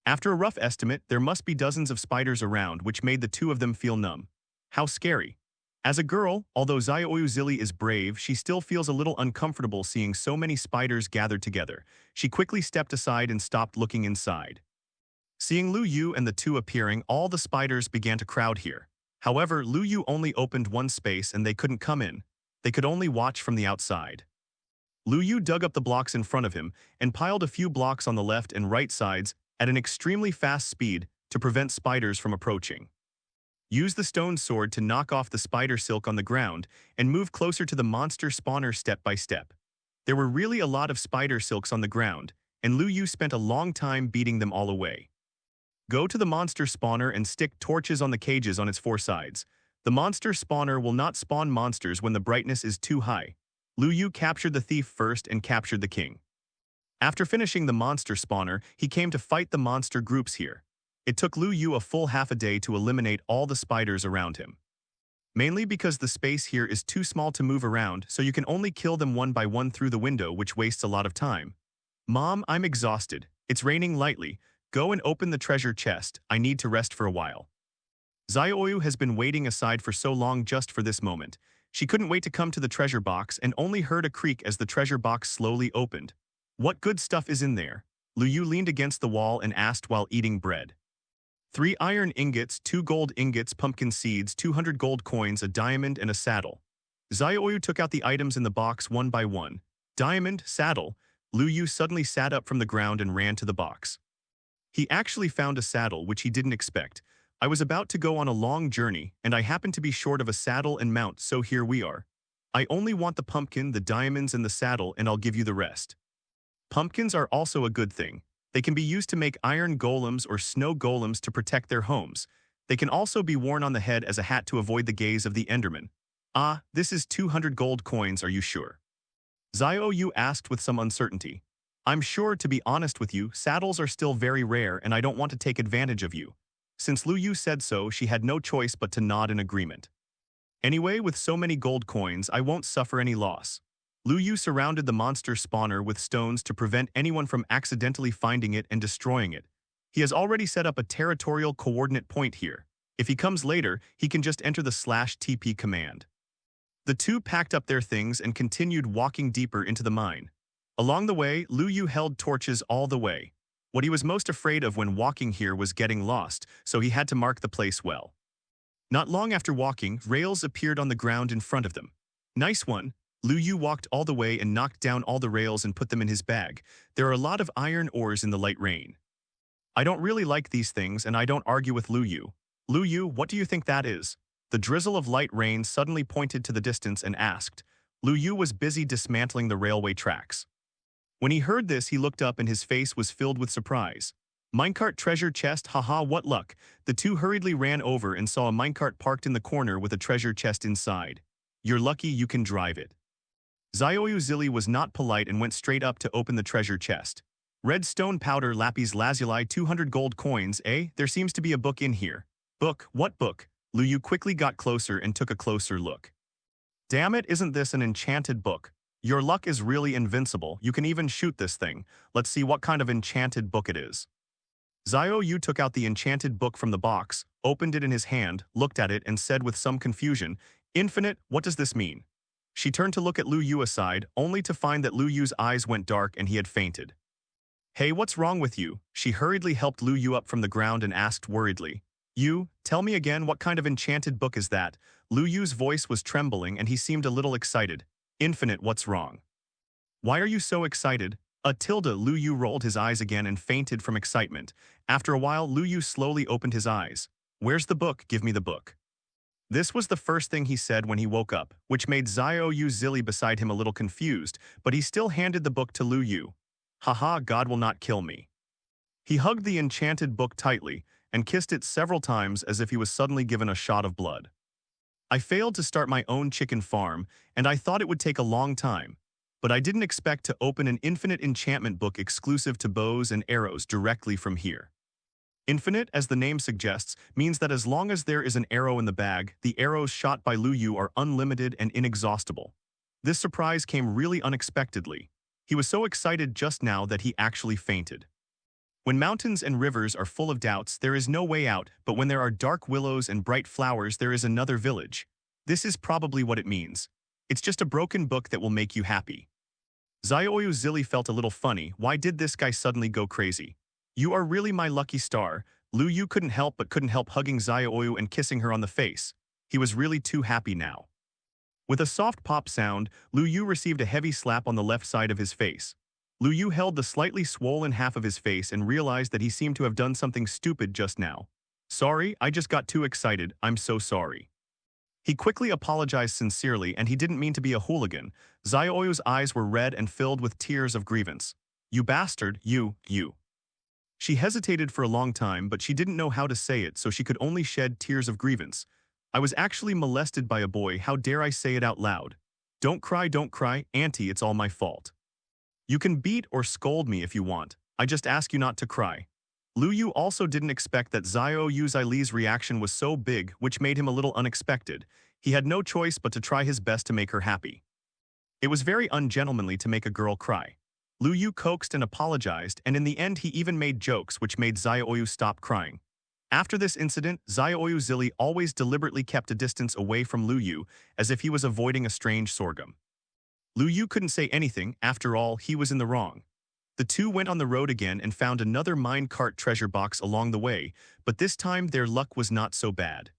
After a rough estimate, there must be dozens of spiders around, which made the two of them feel numb. How scary. As a girl, although Xiaoyu Zili is brave, she still feels a little uncomfortable seeing so many spiders gathered together. She quickly stepped aside and stopped looking inside. Seeing Lu Yu and the two appearing, all the spiders began to crowd here. However, Lu Yu only opened one space and they couldn't come in. They could only watch from the outside. Lu Yu dug up the blocks in front of him and piled a few blocks on the left and right sides at an extremely fast speed to prevent spiders from approaching. Use the stone sword to knock off the spider silk on the ground and move closer to the monster spawner step by step. There were really a lot of spider silks on the ground, and Lu Yu spent a long time beating them all away. Go to the monster spawner and stick torches on the cages on its 4 sides. The monster spawner will not spawn monsters when the brightness is too high. Lu Yu captured the thief first and captured the king. After finishing the monster spawner, he came to fight the monster groups here. It took Lu Yu a full half a day to eliminate all the spiders around him. Mainly because the space here is too small to move around, so you can only kill them one by one through the window, which wastes a lot of time. Mom, I'm exhausted. It's raining lightly. Go and open the treasure chest. I need to rest for a while. Xiaoyu has been waiting aside for so long just for this moment. She couldn't wait to come to the treasure box and only heard a creak as the treasure box slowly opened. What good stuff is in there? Lu Yu leaned against the wall and asked while eating bread. 3 iron ingots, 2 gold ingots, pumpkin seeds, 200 gold coins, a diamond, and a saddle. Xiaoyu took out the items in the box one by one. Diamond, saddle. Lu Yu suddenly sat up from the ground and ran to the box. He actually found a saddle, which he didn't expect. I was about to go on a long journey, and I happened to be short of a saddle and mount, so here we are. I only want the pumpkin, the diamonds, and the saddle, and I'll give you the rest. Pumpkins are also a good thing. They can be used to make iron golems or snow golems to protect their homes. They can also be worn on the head as a hat to avoid the gaze of the Enderman. Ah, this is 200 gold coins, are you sure? Xiaoyu asked with some uncertainty. I'm sure, to be honest with you, saddles are still very rare and I don't want to take advantage of you. Since Lu Yu said so, she had no choice but to nod in agreement. Anyway, with so many gold coins, I won't suffer any loss. Lu Yu surrounded the monster spawner with stones to prevent anyone from accidentally finding it and destroying it. He has already set up a territorial coordinate point here. If he comes later, he can just enter the /TP command. The two packed up their things and continued walking deeper into the mine. Along the way, Lu Yu held torches all the way. What he was most afraid of when walking here was getting lost, so he had to mark the place well. Not long after walking, rails appeared on the ground in front of them. Nice one. Lu Yu walked all the way and knocked down all the rails and put them in his bag. There are a lot of iron ores in the light rain. I don't really like these things and I don't argue with Lu Yu. Lu Yu, what do you think that is? The drizzle of light rain suddenly pointed to the distance and asked, Lu Yu was busy dismantling the railway tracks. When he heard this, he looked up and his face was filled with surprise. Minecart treasure chest, haha, what luck. The two hurriedly ran over and saw a minecart parked in the corner with a treasure chest inside. You're lucky you can drive it. Xiaoyu Zili was not polite and went straight up to open the treasure chest. Red stone powder, lapis lazuli, 200 gold coins, eh? There seems to be a book in here. Book? What book? Lu Yu quickly got closer and took a closer look. Damn it, isn't this an enchanted book? Your luck is really invincible. You can even shoot this thing. Let's see what kind of enchanted book it is. Xiaoyu took out the enchanted book from the box, opened it in his hand, looked at it and said with some confusion, Infinite, what does this mean? She turned to look at Lu Yu aside, only to find that Lu Yu's eyes went dark and he had fainted. Hey, what's wrong with you? She hurriedly helped Lu Yu up from the ground and asked worriedly. You, tell me again, what kind of enchanted book is that? Lu Yu's voice was trembling and he seemed a little excited. Infinite, what's wrong? Why are you so excited? Lu Yu rolled his eyes again and fainted from excitement. After a while, Lu Yu slowly opened his eyes. Where's the book? Give me the book. This was the first thing he said when he woke up, which made Xiaoyu Zili beside him a little confused, but he still handed the book to Lu Yu. Haha, God will not kill me. He hugged the enchanted book tightly and kissed it several times as if he was suddenly given a shot of blood. I failed to start my own chicken farm, and I thought it would take a long time, but I didn't expect to open an infinite enchantment book exclusive to bows and arrows directly from here. Infinite, as the name suggests, means that as long as there is an arrow in the bag, the arrows shot by Lu Yu are unlimited and inexhaustible. This surprise came really unexpectedly. He was so excited just now that he actually fainted. When mountains and rivers are full of doubts, there is no way out, but when there are dark willows and bright flowers, there is another village. This is probably what it means. It's just a broken book that will make you happy. Xiaoyu Zili felt a little funny. Why did this guy suddenly go crazy? You are really my lucky star. Lu Yu couldn't help hugging Xiaoyu and kissing her on the face. He was really too happy now. With a soft pop sound, Lu Yu received a heavy slap on the left side of his face. Lu Yu held the slightly swollen half of his face and realized that he seemed to have done something stupid just now. Sorry, I just got too excited. I'm so sorry. He quickly apologized sincerely and he didn't mean to be a hooligan. Xiaoyu's eyes were red and filled with tears of grievance. You bastard, you. She hesitated for a long time, but she didn't know how to say it, so she could only shed tears of grievance. I was actually molested by a boy. How dare I say it out loud? Don't cry, auntie, it's all my fault. You can beat or scold me if you want. I just ask you not to cry. Lu Yu also didn't expect that Xiaoyu Zili's reaction was so big, which made him a little unexpected. He had no choice but to try his best to make her happy. It was very ungentlemanly to make a girl cry. Lu Yu coaxed and apologized, and in the end he even made jokes which made Xiaoyu stop crying. After this incident, Xiaoyu Zili always deliberately kept a distance away from Lu Yu, as if he was avoiding a strange sorghum. Lu Yu couldn't say anything. After all, he was in the wrong. The two went on the road again and found another minecart treasure box along the way, but this time their luck was not so bad.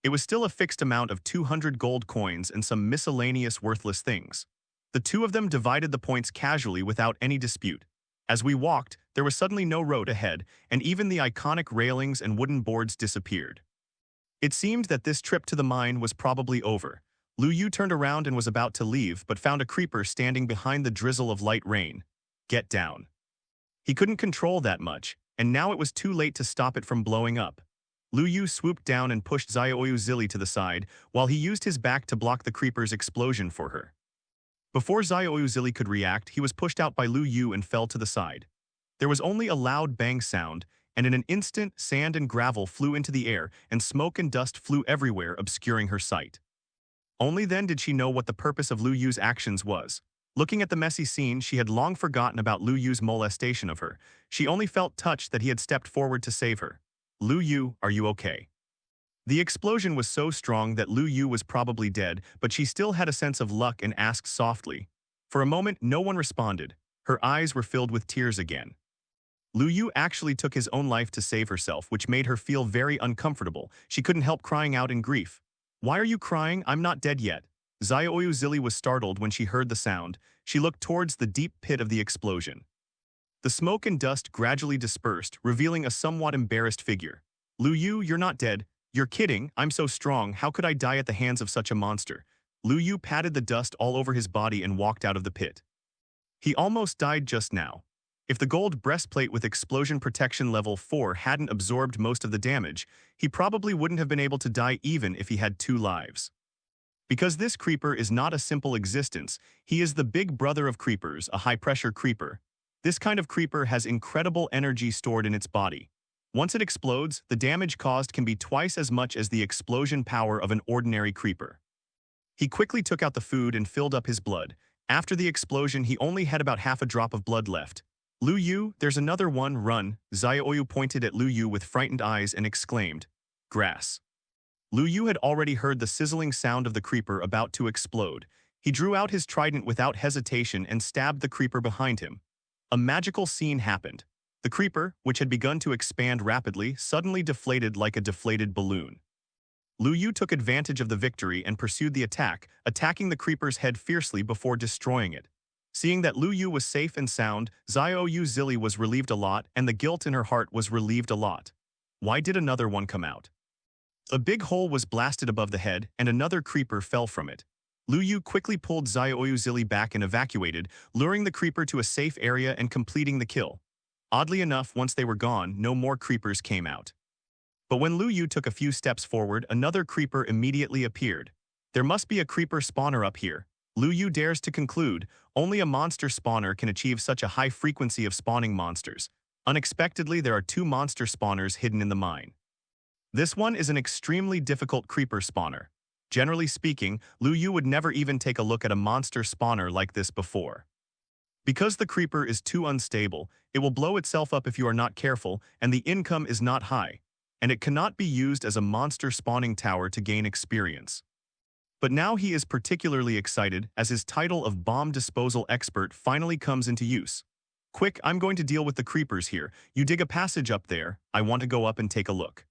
It was still a fixed amount of 200 gold coins and some miscellaneous worthless things. The two of them divided the points casually without any dispute. As we walked, there was suddenly no road ahead, and even the iconic railings and wooden boards disappeared. It seemed that this trip to the mine was probably over. Lu Yu turned around and was about to leave, but found a creeper standing behind the drizzle of light rain. Get down. He couldn't control that much, and now it was too late to stop it from blowing up. Lu Yu swooped down and pushed Xiaoyu Zili to the side, while he used his back to block the creeper's explosion for her. Before Xiaoyu Zili could react, he was pushed out by Lu Yu and fell to the side. There was only a loud bang sound, and in an instant, sand and gravel flew into the air, and smoke and dust flew everywhere, obscuring her sight. Only then did she know what the purpose of Lu Yu's actions was. Looking at the messy scene, she had long forgotten about Lu Yu's molestation of her. She only felt touched that he had stepped forward to save her. Lu Yu, are you okay? The explosion was so strong that Lu Yu was probably dead, but she still had a sense of luck and asked softly. For a moment, no one responded. Her eyes were filled with tears again. Lu Yu actually took his own life to save herself, which made her feel very uncomfortable. She couldn't help crying out in grief. Why are you crying? I'm not dead yet. Xiaoyu Zili was startled when she heard the sound. She looked towards the deep pit of the explosion. The smoke and dust gradually dispersed, revealing a somewhat embarrassed figure. Lu Yu, you're not dead. You're kidding. I'm so strong. How could I die at the hands of such a monster? Lu Yu patted the dust all over his body and walked out of the pit. He almost died just now. If the gold breastplate with explosion protection level 4 hadn't absorbed most of the damage, he probably wouldn't have been able to die even if he had 2 lives. Because this creeper is not a simple existence, he is the big brother of creepers, a high-pressure creeper. This kind of creeper has incredible energy stored in its body. Once it explodes, the damage caused can be twice as much as the explosion power of an ordinary creeper. He quickly took out the food and filled up his blood. After the explosion, he only had about half a drop of blood left. Lu Yu, there's another one, run. Xiaoyu pointed at Lu Yu with frightened eyes and exclaimed, grass. Lu Yu had already heard the sizzling sound of the creeper about to explode. He drew out his trident without hesitation and stabbed the creeper behind him. A magical scene happened. The creeper, which had begun to expand rapidly, suddenly deflated like a deflated balloon. Lu Yu took advantage of the victory and pursued the attack, attacking the creeper's head fiercely before destroying it. Seeing that Lu Yu was safe and sound, Xiaoyu Zili was relieved a lot and the guilt in her heart was relieved a lot. Why did another one come out? A big hole was blasted above the head and another creeper fell from it. Lu Yu quickly pulled Xiaoyu Zili back and evacuated, luring the creeper to a safe area and completing the kill. Oddly enough, once they were gone, no more creepers came out. But when Lu Yu took a few steps forward, another creeper immediately appeared. There must be a creeper spawner up here. Lu Yu dares to conclude, only a monster spawner can achieve such a high frequency of spawning monsters. Unexpectedly, there are 2 monster spawners hidden in the mine. This one is an extremely difficult creeper spawner. Generally speaking, Lu Yu would never even take a look at a monster spawner like this before. Because the creeper is too unstable, it will blow itself up if you are not careful, and the income is not high, and it cannot be used as a monster spawning tower to gain experience. But now he is particularly excited as his title of bomb disposal expert finally comes into use. Quick, I'm going to deal with the creepers here. You dig a passage up there. I want to go up and take a look.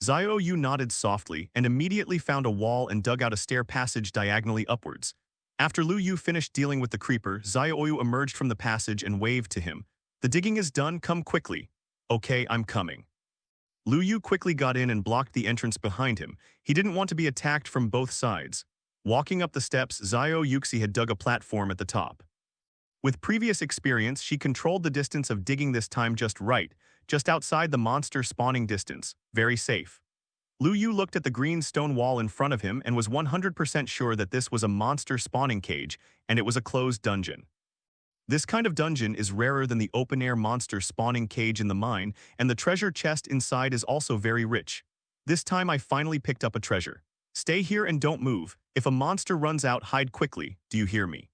Xiaoyu nodded softly and immediately found a wall and dug out a stair passage diagonally upwards. After Lu Yu finished dealing with the creeper, Xiaoyu emerged from the passage and waved to him. The digging is done, come quickly. Okay, I'm coming. Lu Yu quickly got in and blocked the entrance behind him. He didn't want to be attacked from both sides. Walking up the steps, Xiaoyu had dug a platform at the top. With previous experience, she controlled the distance of digging this time just right, just outside the monster spawning distance, very safe. Lu Yu looked at the green stone wall in front of him and was 100% sure that this was a monster spawning cage, and it was a closed dungeon. This kind of dungeon is rarer than the open-air monster spawning cage in the mine, and the treasure chest inside is also very rich. This time I finally picked up a treasure. Stay here and don't move. If a monster runs out, hide quickly. Do you hear me?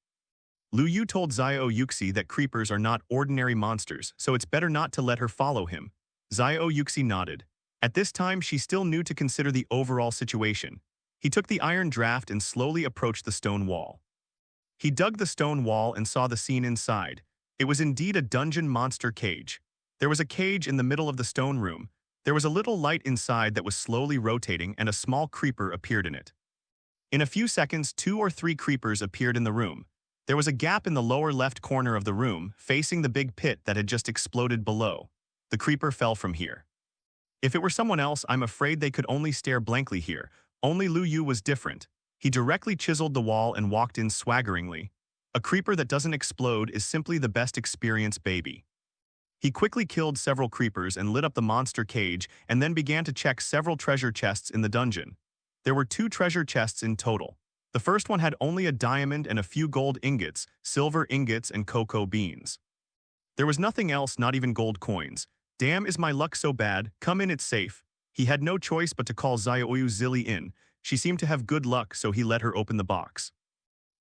Lu Yu told Xiaoyu that creepers are not ordinary monsters, so it's better not to let her follow him. Xiaoyu nodded. At this time, she still knew to consider the overall situation. He took the iron draft and slowly approached the stone wall. He dug the stone wall and saw the scene inside. It was indeed a dungeon monster cage. There was a cage in the middle of the stone room. There was a little light inside that was slowly rotating and a small creeper appeared in it. In a few seconds, 2 or 3 creepers appeared in the room. There was a gap in the lower left corner of the room, facing the big pit that had just exploded below. The creeper fell from here. If it were someone else, I'm afraid they could only stare blankly here. Only Lu Yu was different. He directly chiseled the wall and walked in swaggeringly. A creeper that doesn't explode is simply the best experience, baby. He quickly killed several creepers and lit up the monster cage and then began to check several treasure chests in the dungeon. There were 2 treasure chests in total. The first one had only a diamond and a few gold ingots, silver ingots, and cocoa beans. There was nothing else, not even gold coins. Damn, is my luck so bad? Come in, it's safe. He had no choice but to call Xiaoyu Zili in. She seemed to have good luck, so he let her open the box.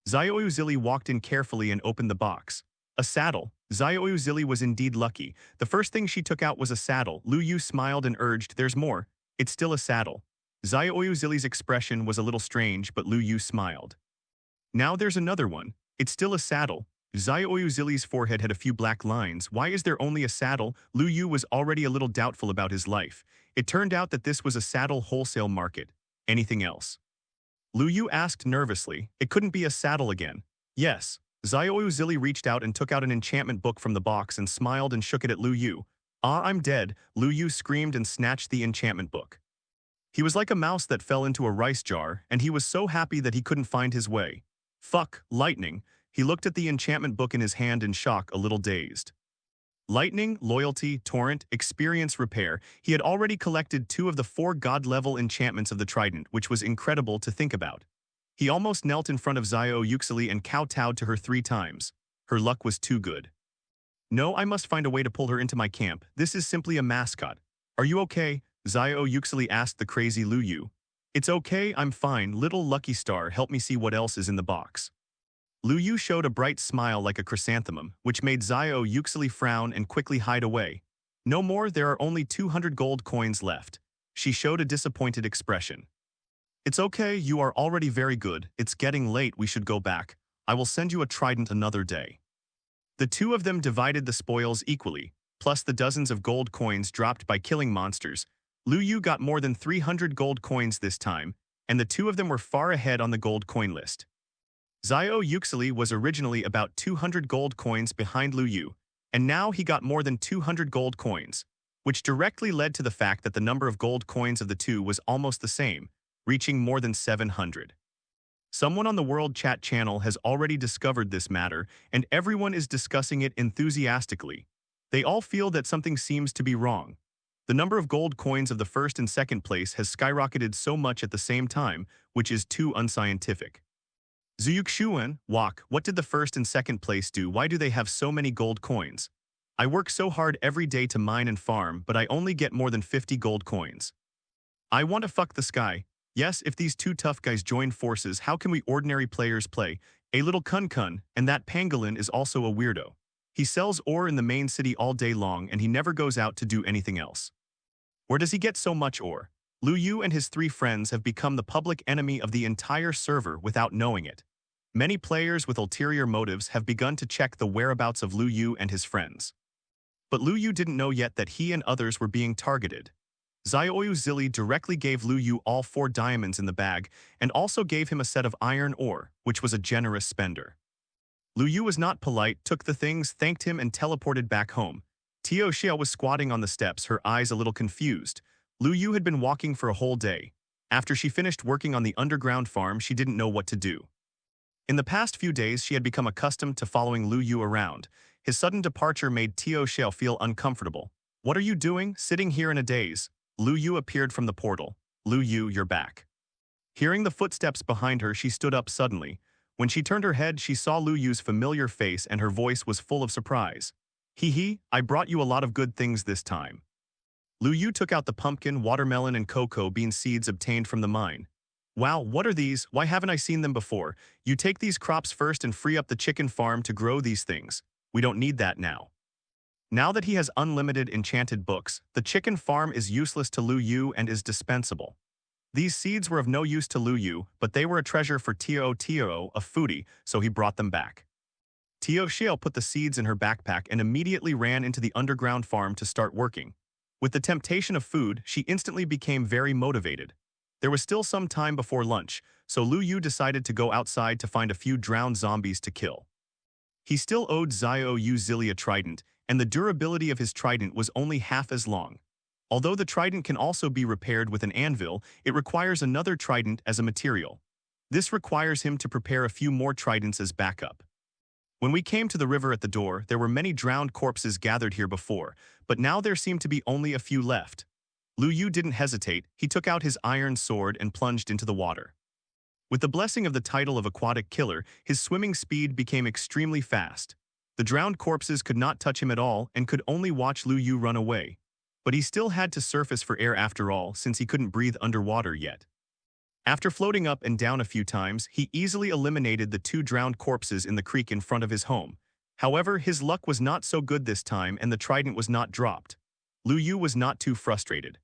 Xiaoyu Zili walked in carefully and opened the box. A saddle. Xiaoyu Zili was indeed lucky. The first thing she took out was a saddle. Lu Yu smiled and urged, there's more. It's still a saddle. Xiaoyu Zili's expression was a little strange, but Lu Yu smiled. Now there's another one. It's still a saddle. Xiaoyu Zili's forehead had a few black lines. Why is there only a saddle? Lu Yu was already a little doubtful about his life. It turned out that this was a saddle wholesale market. Anything else? Lu Yu asked nervously. It couldn't be a saddle again. Yes. Xiaoyu Zili reached out and took out an enchantment book from the box and smiled and shook it at Lu Yu. Ah, I'm dead. Lu Yu screamed and snatched the enchantment book. He was like a mouse that fell into a rice jar, and he was so happy that he couldn't find his way. Fuck, lightning. He looked at the enchantment book in his hand in shock, a little dazed. Lightning, Loyalty, Torrent, Experience, Repair. He had already collected 2 of the 4 god-level enchantments of the Trident, which was incredible to think about. He almost knelt in front of Zio Uxili and kowtowed to her 3 times. Her luck was too good. No, I must find a way to pull her into my camp. This is simply a mascot. Are you okay? Zio Uxili asked the crazy Lu Yu. It's okay, I'm fine. Little Lucky Star, help me see what else is in the box. Lu Yu showed a bright smile like a chrysanthemum, which made Zio Uxili frown and quickly hide away. No more, there are only 200 gold coins left. She showed a disappointed expression. It's okay, you are already very good. It's getting late, we should go back. I will send you a trident another day. The 2 of them divided the spoils equally, plus the dozens of gold coins dropped by killing monsters. Lu Yu got more than 300 gold coins this time, and the 2 of them were far ahead on the gold coin list. Zio Uxili was originally about 200 gold coins behind Lu Yu, and now he got more than 200 gold coins, which directly led to the fact that the number of gold coins of the 2 was almost the same, reaching more than 700. Someone on the World Chat channel has already discovered this matter, and everyone is discussing it enthusiastically. They all feel that something seems to be wrong. The number of gold coins of the first and second place has skyrocketed so much at the same time, which is too unscientific. Zuyukshuan, Wok, what did the first and second place do? Why do they have so many gold coins? I work so hard every day to mine and farm, but I only get more than 50 gold coins. I want to fuck the sky. Yes, if these 2 tough guys join forces, how can we ordinary players play? A little kun-kun, and that pangolin is also a weirdo. He sells ore in the main city all day long and he never goes out to do anything else. Where does he get so much ore? Lu Yu and his 3 friends have become the public enemy of the entire server without knowing it. Many players with ulterior motives have begun to check the whereabouts of Lu Yu and his friends. But Lu Yu didn't know yet that he and others were being targeted. Zio Uxili directly gave Lu Yu all 4 diamonds in the bag and also gave him a set of iron ore, which was a generous spender. Lu Yu was not polite, took the things, thanked him and teleported back home. Tio Xiao was squatting on the steps, her eyes a little confused. Lu Yu had been walking for a whole day. After she finished working on the underground farm, she didn't know what to do. In the past few days, she had become accustomed to following Lu Yu around. His sudden departure made Tio Xiao feel uncomfortable. What are you doing, sitting here in a daze? Lu Yu appeared from the portal. Lu Yu, you're back. Hearing the footsteps behind her, she stood up suddenly. When she turned her head, she saw Lu Yu's familiar face and her voice was full of surprise. Hee, I brought you a lot of good things this time. Lu Yu took out the pumpkin, watermelon, and cocoa bean seeds obtained from the mine. Wow, what are these? Why haven't I seen them before? You take these crops first and free up the chicken farm to grow these things. We don't need that now. Now that he has unlimited enchanted books, the chicken farm is useless to Lu Yu and is dispensable. These seeds were of no use to Lu Yu, but they were a treasure for Tio, a foodie, so he brought them back. Tio Xiao put the seeds in her backpack and immediately ran into the underground farm to start working. With the temptation of food, she instantly became very motivated. There was still some time before lunch, so Lu Yu decided to go outside to find a few drowned zombies to kill. He still owed Zio Uxili a trident, and the durability of his trident was only half as long. Although the trident can also be repaired with an anvil, it requires another trident as a material. This requires him to prepare a few more tridents as backup. When we came to the river at the door, there were many drowned corpses gathered here before, but now there seemed to be only a few left. Lu Yu didn't hesitate, he took out his iron sword and plunged into the water. With the blessing of the title of aquatic killer, his swimming speed became extremely fast. The drowned corpses could not touch him at all and could only watch Lu Yu run away. But he still had to surface for air after all, since he couldn't breathe underwater yet. After floating up and down a few times, he easily eliminated the 2 drowned corpses in the creek in front of his home. However, his luck was not so good this time and the trident was not dropped. Lu Yu was not too frustrated.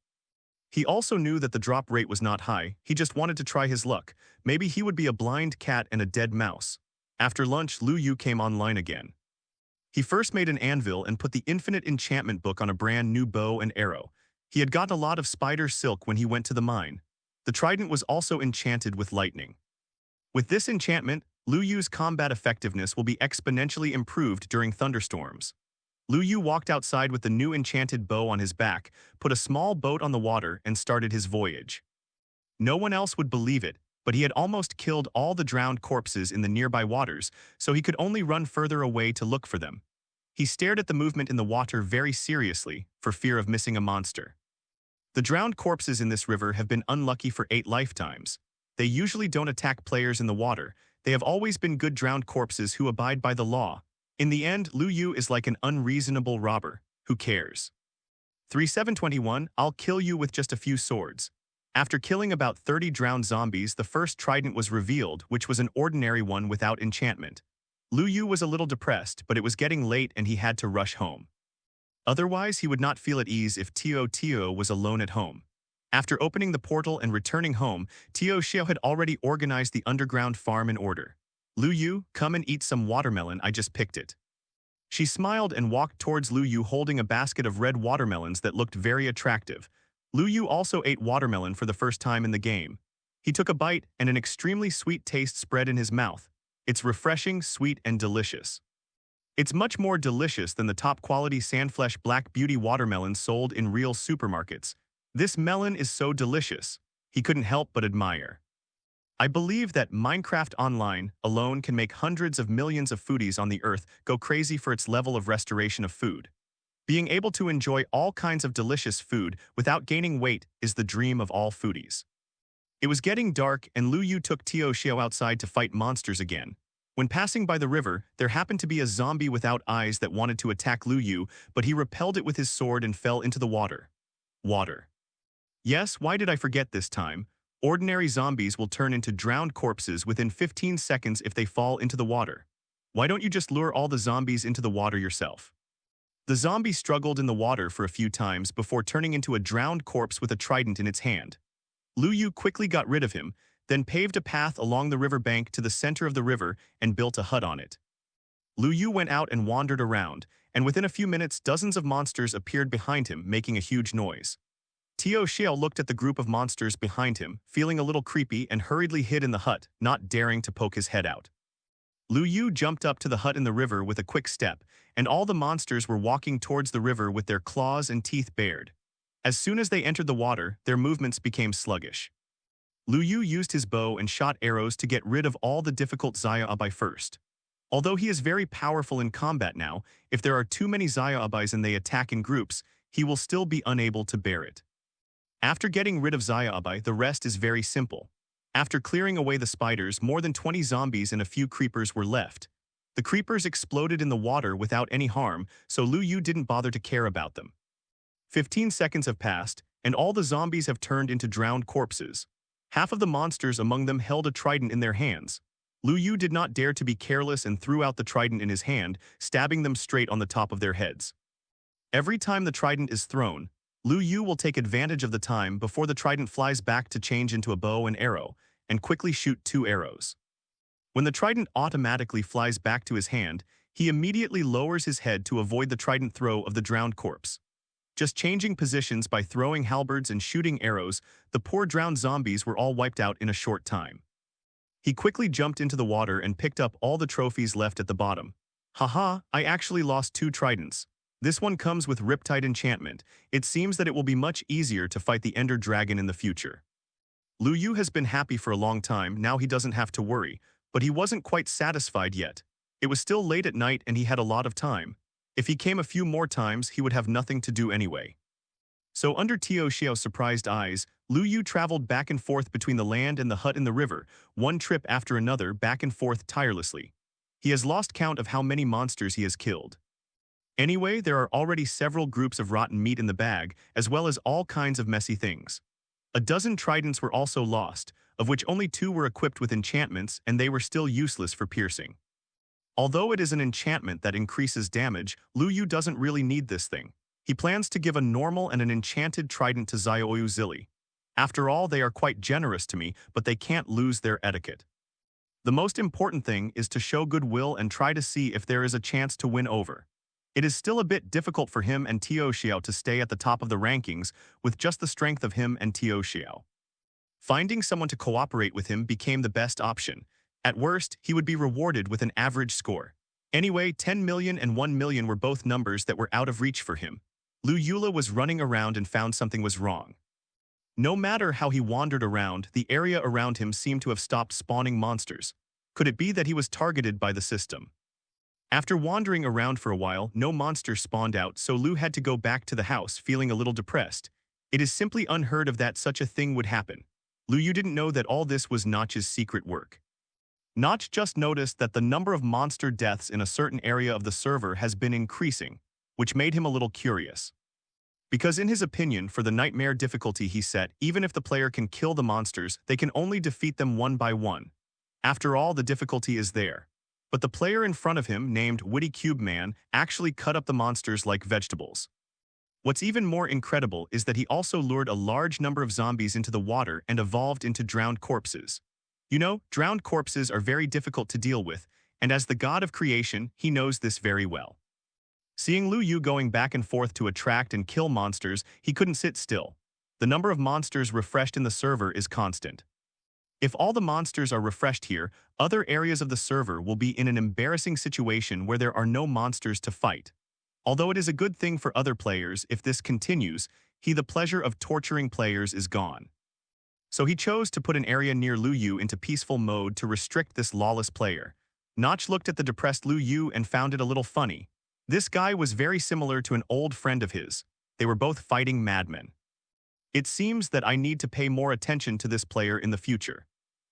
He also knew that the drop rate was not high, he just wanted to try his luck. Maybe he would be a blind cat and a dead mouse. After lunch, Lu Yu came online again. He first made an anvil and put the infinite enchantment book on a brand new bow and arrow. He had gotten a lot of spider silk when he went to the mine. The trident was also enchanted with lightning. With this enchantment, Lu Yu's combat effectiveness will be exponentially improved during thunderstorms. Lu Yu walked outside with the new enchanted bow on his back, put a small boat on the water, and started his voyage. No one else would believe it, but he had almost killed all the drowned corpses in the nearby waters, so he could only run further away to look for them. He stared at the movement in the water very seriously, for fear of missing a monster. The drowned corpses in this river have been unlucky for 8 lifetimes. They usually don't attack players in the water. They have always been good drowned corpses who abide by the law. In the end, Lu Yu is like an unreasonable robber. Who cares? 3721, I'll kill you with just a few swords. After killing about 30 drowned zombies, the first trident was revealed, which was an ordinary one without enchantment. Lu Yu was a little depressed, but it was getting late and he had to rush home. Otherwise, he would not feel at ease if Tio was alone at home. After opening the portal and returning home, Tio Xiao had already organized the underground farm in order. Lu Yu, come and eat some watermelon, I just picked it. She smiled and walked towards Lu Yu holding a basket of red watermelons that looked very attractive. Lu Yu also ate watermelon for the first time in the game. He took a bite and an extremely sweet taste spread in his mouth. It's refreshing, sweet, and delicious. It's much more delicious than the top-quality Sandflesh Black Beauty watermelons sold in real supermarkets. This melon is so delicious. He couldn't help but admire. I believe that Minecraft Online alone can make hundreds of millions of foodies on the earth go crazy for its level of restoration of food. Being able to enjoy all kinds of delicious food without gaining weight is the dream of all foodies. It was getting dark and Lu Yu took Tio Xiao outside to fight monsters again. When passing by the river, there happened to be a zombie without eyes that wanted to attack Lu Yu, but he repelled it with his sword and fell into the water. Water. Yes, why did I forget this time? Ordinary zombies will turn into drowned corpses within 15 seconds if they fall into the water. Why don't you just lure all the zombies into the water yourself? The zombie struggled in the water for a few times before turning into a drowned corpse with a trident in its hand. Lu Yu quickly got rid of him, then paved a path along the river bank to the center of the river and built a hut on it. Lu Yu went out and wandered around, and within a few minutes dozens of monsters appeared behind him, making a huge noise. Tio Xiao looked at the group of monsters behind him, feeling a little creepy, and hurriedly hid in the hut, not daring to poke his head out. Lu Yu jumped up to the hut in the river with a quick step, and all the monsters were walking towards the river with their claws and teeth bared. As soon as they entered the water, their movements became sluggish. Lu Yu used his bow and shot arrows to get rid of all the difficult Zaya-Abai first. Although he is very powerful in combat now, if there are too many Zaya-Abais and they attack in groups, he will still be unable to bear it. After getting rid of Zaya-Abai, the rest is very simple. After clearing away the spiders, more than 20 zombies and a few creepers were left. The creepers exploded in the water without any harm, so Lu Yu didn't bother to care about them. 15 seconds have passed, and all the zombies have turned into drowned corpses. Half of the monsters among them held a trident in their hands. Lu Yu did not dare to be careless and threw out the trident in his hand, stabbing them straight on the top of their heads. Every time the trident is thrown, Lu Yu will take advantage of the time before the trident flies back to change into a bow and arrow, and quickly shoot 2 arrows. When the trident automatically flies back to his hand, he immediately lowers his head to avoid the trident throw of the drowned corpse. Just changing positions by throwing halberds and shooting arrows, the poor drowned zombies were all wiped out in a short time. He quickly jumped into the water and picked up all the trophies left at the bottom. Haha, I actually lost 2 tridents. This one comes with Riptide enchantment. It seems that it will be much easier to fight the Ender Dragon in the future. Lu Yu has been happy for a long time, now he doesn't have to worry, but he wasn't quite satisfied yet. It was still late at night and he had a lot of time. If he came a few more times, he would have nothing to do anyway. So under Tio Xiao's surprised eyes, Lu Yu traveled back and forth between the land and the hut in the river, one trip after another back and forth tirelessly. He has lost count of how many monsters he has killed. Anyway, there are already several groups of rotten meat in the bag, as well as all kinds of messy things. A dozen tridents were also lost, of which only 2 were equipped with enchantments and they were still useless for piercing. Although it is an enchantment that increases damage, Lu Yu doesn't really need this thing. He plans to give a normal and an enchanted trident to Xiaoyu Zili. After all, they are quite generous to me, but they can't lose their etiquette. The most important thing is to show goodwill and try to see if there is a chance to win over. It is still a bit difficult for him and Tio Xiao to stay at the top of the rankings with just the strength of him and Tio Xiao. Finding someone to cooperate with him became the best option. At worst, he would be rewarded with an average score. Anyway, 10 million and 1 million were both numbers that were out of reach for him. Lu Yula was running around and found something was wrong. No matter how he wandered around, the area around him seemed to have stopped spawning monsters. Could it be that he was targeted by the system? After wandering around for a while, no monsters spawned out, so Lu had to go back to the house, feeling a little depressed. It is simply unheard of that such a thing would happen. Lu Yu didn't know that all this was Notch's secret work. Notch just noticed that the number of monster deaths in a certain area of the server has been increasing, which made him a little curious. Because in his opinion, for the nightmare difficulty he set, even if the player can kill the monsters, they can only defeat them one by one. After all, the difficulty is there. But the player in front of him, named Witty Cube Man, actually cut up the monsters like vegetables. What's even more incredible is that he also lured a large number of zombies into the water and evolved into drowned corpses. You know, drowned corpses are very difficult to deal with, and as the god of creation, he knows this very well. Seeing Lu Yu going back and forth to attract and kill monsters, he couldn't sit still. The number of monsters refreshed in the server is constant. If all the monsters are refreshed here, other areas of the server will be in an embarrassing situation where there are no monsters to fight. Although it is a good thing for other players, if this continues, the pleasure of torturing players is gone. So he chose to put an area near Lu Yu into peaceful mode to restrict this lawless player. Notch looked at the depressed Lu Yu and found it a little funny. This guy was very similar to an old friend of his. They were both fighting madmen. It seems that I need to pay more attention to this player in the future.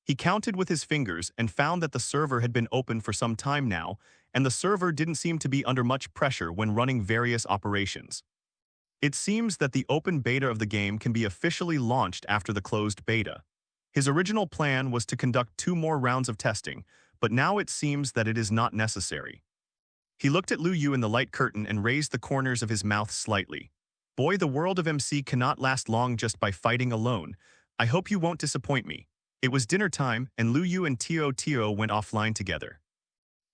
He counted with his fingers and found that the server had been open for some time now, and the server didn't seem to be under much pressure when running various operations. It seems that the open beta of the game can be officially launched after the closed beta. His original plan was to conduct 2 more rounds of testing, but now it seems that it is not necessary. He looked at Lu Yu in the light curtain and raised the corners of his mouth slightly. Boy, the world of MC cannot last long just by fighting alone. I hope you won't disappoint me. It was dinner time, and Lu Yu and Tio went offline together.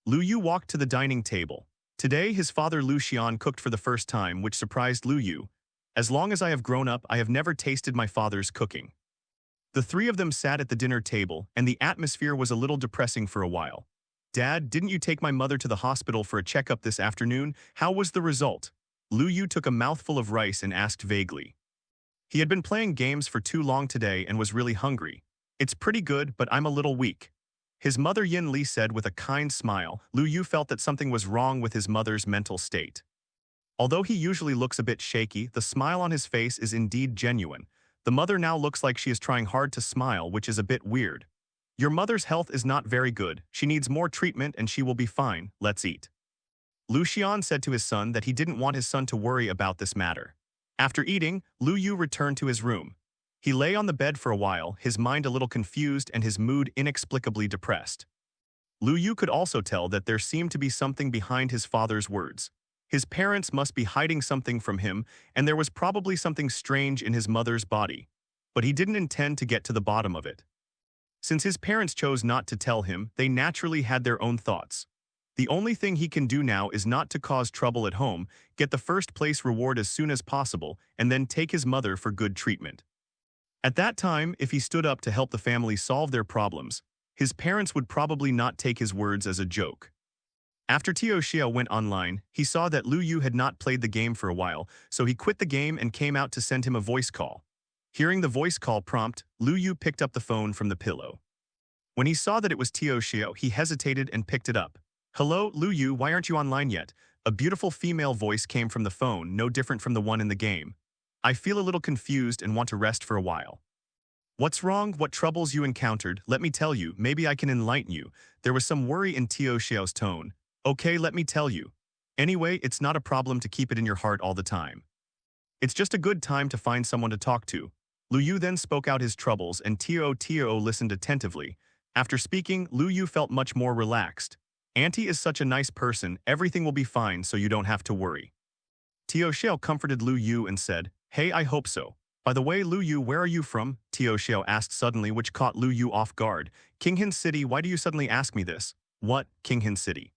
Lu Yu walked to the dining table. Today, his father Lu Xian cooked for the first time, which surprised Lu Yu. As long as I have grown up, I have never tasted my father's cooking. The 3 of them sat at the dinner table, and the atmosphere was a little depressing for a while. Dad, didn't you take my mother to the hospital for a checkup this afternoon? How was the result? Lu Yu took a mouthful of rice and asked vaguely. He had been playing games for too long today and was really hungry. It's pretty good, but I'm a little weak. His mother Yin Li said with a kind smile. Lu Yu felt that something was wrong with his mother's mental state. Although he usually looks a bit shaky, the smile on his face is indeed genuine. The mother now looks like she is trying hard to smile, which is a bit weird. Your mother's health is not very good. She needs more treatment and she will be fine. Let's eat. Lu Xian said to his son that he didn't want his son to worry about this matter. After eating, Lu Yu returned to his room. He lay on the bed for a while, his mind a little confused and his mood inexplicably depressed. Lu Yu could also tell that there seemed to be something behind his father's words. His parents must be hiding something from him, and there was probably something strange in his mother's body. But he didn't intend to get to the bottom of it. Since his parents chose not to tell him, they naturally had their own thoughts. The only thing he can do now is not to cause trouble at home, get the first place reward as soon as possible, and then take his mother for good treatment. At that time, if he stood up to help the family solve their problems, his parents would probably not take his words as a joke. After Tio Xiao went online, he saw that Lu Yu had not played the game for a while, so he quit the game and came out to send him a voice call. Hearing the voice call prompt, Lu Yu picked up the phone from the pillow. When he saw that it was Tio Xiao, he hesitated and picked it up. "Hello, Lu Yu, why aren't you online yet?" A beautiful female voice came from the phone, no different from the one in the game. "I feel a little confused and want to rest for a while." "What's wrong? What troubles you encountered? Let me tell you, maybe I can enlighten you." There was some worry in Tio Xiao's tone. "Okay, let me tell you. Anyway, it's not a problem to keep it in your heart all the time. It's just a good time to find someone to talk to." Lu Yu then spoke out his troubles and Tio listened attentively. After speaking, Lu Yu felt much more relaxed. "Auntie is such a nice person, everything will be fine so you don't have to worry." Tio Xiao comforted Lu Yu and said, "Hey, I hope so. By the way, Lu Yu, where are you from?" Tio Xiao asked suddenly, which caught Lu Yu off guard. "Qinghan City, why do you suddenly ask me this?" "What, Qinghan City?"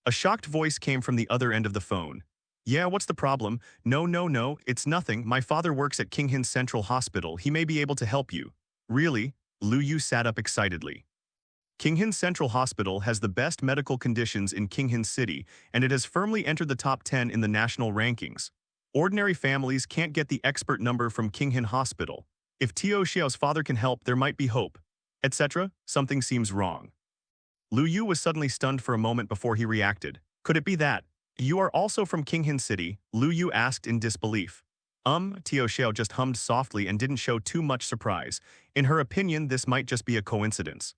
A shocked voice came from the other end of the phone. "Yeah, what's the problem?" No, it's nothing. My father works at Qinghan Central Hospital. He may be able to help you." "Really?" Lu Yu sat up excitedly. Qinghan Central Hospital has the best medical conditions in Qinghan City, and it has firmly entered the top 10 in the national rankings. Ordinary families can't get the expert number from Qinghan Hospital. If Tio Xiao's father can help, there might be hope, etc. Something seems wrong. Lu Yu was suddenly stunned for a moment before he reacted. Could it be that? You are also from Qinghan City? Lu Yu asked in disbelief. Tio Xiao just hummed softly and didn't show too much surprise. In her opinion, this might just be a coincidence.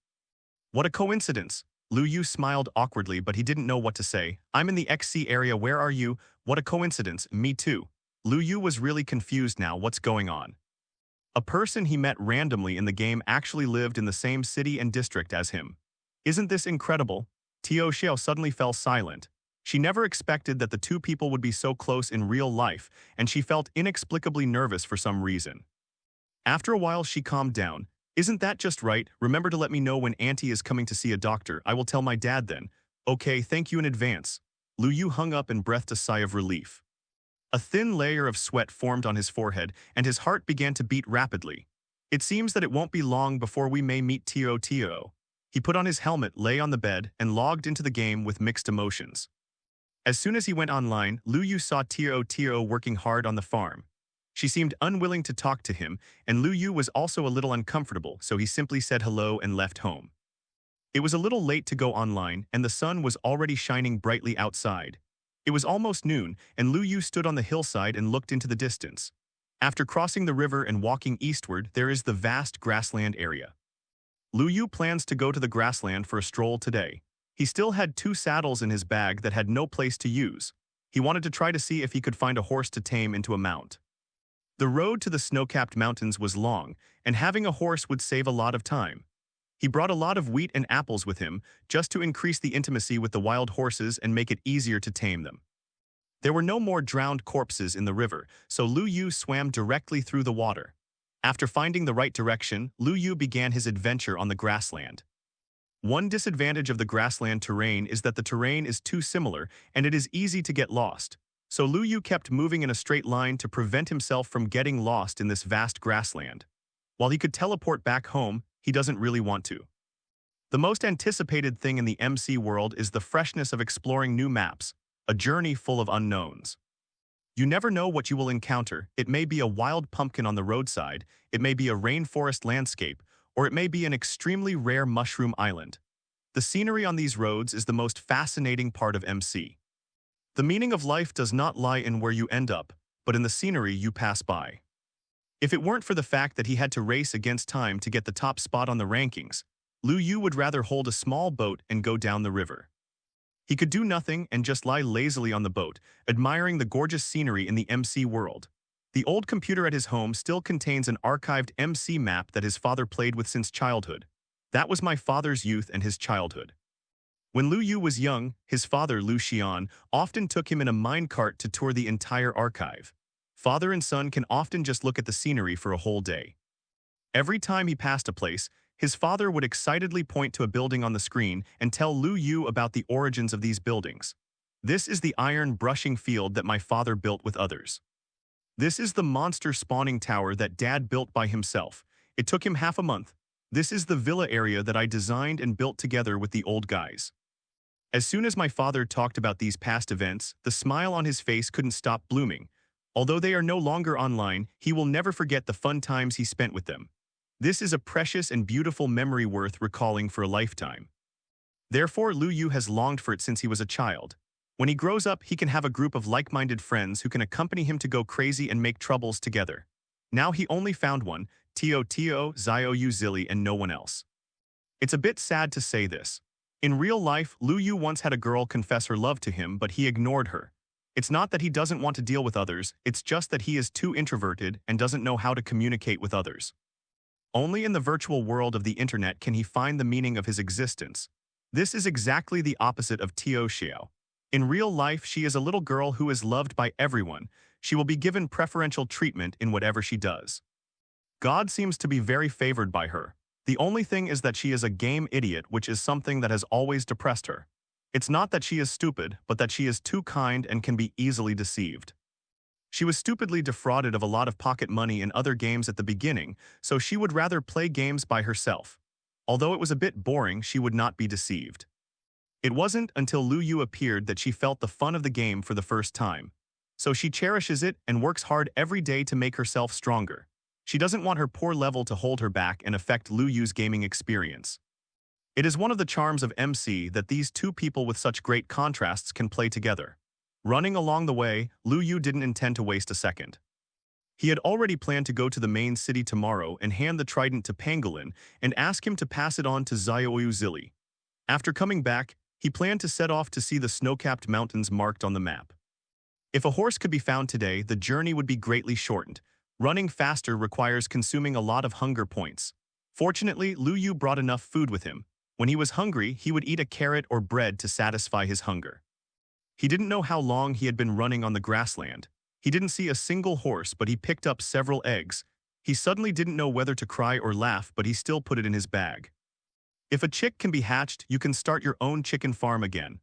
What a coincidence! Lu Yu smiled awkwardly, but he didn't know what to say. I'm in the XC area, where are you? What a coincidence, me too. Lu Yu was really confused now. What's going on? A person he met randomly in the game actually lived in the same city and district as him. Isn't this incredible? Tio Xiao suddenly fell silent. She never expected that the two people would be so close in real life, and she felt inexplicably nervous for some reason. After a while, she calmed down. Isn't that just right? Remember to let me know when Auntie is coming to see a doctor. I will tell my dad then. Okay, thank you in advance. Lu Yu hung up and breathed a sigh of relief. A thin layer of sweat formed on his forehead, and his heart began to beat rapidly. It seems that it won't be long before we may meet Tio Tio. He put on his helmet, lay on the bed, and logged into the game with mixed emotions. As soon as he went online, Lu Yu saw Tio Tio working hard on the farm. She seemed unwilling to talk to him, and Lu Yu was also a little uncomfortable, so he simply said hello and left home. It was a little late to go online, and the sun was already shining brightly outside. It was almost noon, and Lu Yu stood on the hillside and looked into the distance. After crossing the river and walking eastward, there is the vast grassland area. Lu Yu plans to go to the grassland for a stroll today. He still had 2 saddles in his bag that had no place to use. He wanted to try to see if he could find a horse to tame into a mount. The road to the snow-capped mountains was long, and having a horse would save a lot of time. He brought a lot of wheat and apples with him, just to increase the intimacy with the wild horses and make it easier to tame them. There were no more drowned corpses in the river, so Lu Yu swam directly through the water. After finding the right direction, Lu Yu began his adventure on the grassland. One disadvantage of the grassland terrain is that the terrain is too similar, and it is easy to get lost. So Lu Yu kept moving in a straight line to prevent himself from getting lost in this vast grassland. While he could teleport back home, he doesn't really want to. The most anticipated thing in the MC world is the freshness of exploring new maps, a journey full of unknowns. You never know what you will encounter. It may be a wild pumpkin on the roadside, it may be a rainforest landscape, or it may be an extremely rare mushroom island. The scenery on these roads is the most fascinating part of MC. The meaning of life does not lie in where you end up, but in the scenery you pass by. If it weren't for the fact that he had to race against time to get the top spot on the rankings, Lu Yu would rather hold a small boat and go down the river. He could do nothing and just lie lazily on the boat, admiring the gorgeous scenery in the MC world. The old computer at his home still contains an archived MC map that his father played with since childhood. That was my father's youth and his childhood. When Lu Yu was young, his father, Lu Xian, often took him in a minecart to tour the entire archive. Father and son can often just look at the scenery for a whole day. Every time he passed a place, his father would excitedly point to a building on the screen and tell Lu Yu about the origins of these buildings. This is the iron brushing field that my father built with others. This is the monster spawning tower that Dad built by himself. It took him half a month. This is the villa area that I designed and built together with the old guys. As soon as my father talked about these past events, the smile on his face couldn't stop blooming. Although they are no longer online, he will never forget the fun times he spent with them. This is a precious and beautiful memory worth recalling for a lifetime. Therefore, Lu Yu has longed for it since he was a child. When he grows up, he can have a group of like-minded friends who can accompany him to go crazy and make troubles together. Now he only found one, Tio Tio, Zio Yu Zili, and no one else. It's a bit sad to say this. In real life, Lu Yu once had a girl confess her love to him, but he ignored her. It's not that he doesn't want to deal with others, it's just that he is too introverted and doesn't know how to communicate with others. Only in the virtual world of the internet can he find the meaning of his existence. This is exactly the opposite of Tio Xiao. In real life, she is a little girl who is loved by everyone. She will be given preferential treatment in whatever she does. God seems to be very favored by her. The only thing is that she is a game idiot, which is something that has always depressed her. It's not that she is stupid, but that she is too kind and can be easily deceived. She was stupidly defrauded of a lot of pocket money in other games at the beginning, so she would rather play games by herself. Although it was a bit boring, she would not be deceived. It wasn't until Lu Yu appeared that she felt the fun of the game for the first time. So she cherishes it and works hard every day to make herself stronger. She doesn't want her poor level to hold her back and affect Lu Yu's gaming experience. It is one of the charms of MC that these two people with such great contrasts can play together. Running along the way, Lu Yu didn't intend to waste a second. He had already planned to go to the main city tomorrow and hand the trident to Pangolin and ask him to pass it on to Xiaoyu Zili. After coming back, he planned to set off to see the snow-capped mountains marked on the map. If a horse could be found today, the journey would be greatly shortened. Running faster requires consuming a lot of hunger points. Fortunately, Lu Yu brought enough food with him. When he was hungry, he would eat a carrot or bread to satisfy his hunger. He didn't know how long he had been running on the grassland. He didn't see a single horse, but he picked up several eggs. He suddenly didn't know whether to cry or laugh, but he still put it in his bag. If a chick can be hatched, you can start your own chicken farm again.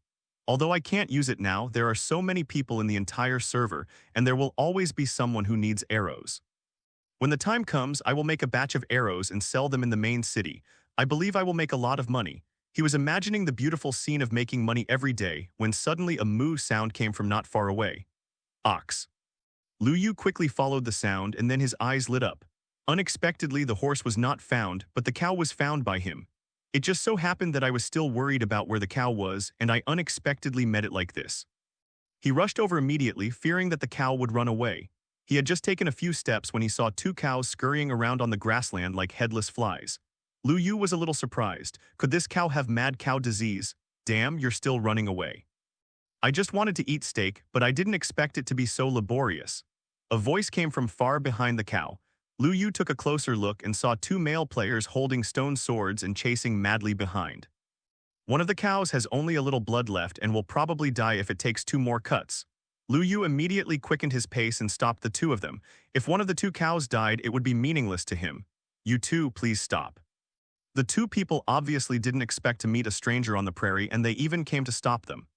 Although I can't use it now, there are so many people in the entire server, and there will always be someone who needs arrows. When the time comes, I will make a batch of arrows and sell them in the main city. I believe I will make a lot of money. He was imagining the beautiful scene of making money every day when suddenly a moo sound came from not far away. Ox. Lu Yu quickly followed the sound and then his eyes lit up. Unexpectedly, the horse was not found, but the cow was found by him. It just so happened that I was still worried about where the cow was, and I unexpectedly met it like this. He rushed over immediately, fearing that the cow would run away. He had just taken a few steps when he saw two cows scurrying around on the grassland like headless flies. Lu Yu was a little surprised. Could this cow have mad cow disease? Damn, you're still running away. I just wanted to eat steak, but I didn't expect it to be so laborious. A voice came from far behind the cow. Lu Yu took a closer look and saw two male players holding stone swords and chasing madly behind. One of the cows has only a little blood left and will probably die if it takes two more cuts. Lu Yu immediately quickened his pace and stopped the two of them. If one of the two cows died, it would be meaningless to him. You two, please stop. The two people obviously didn't expect to meet a stranger on the prairie, and they even came to stop them.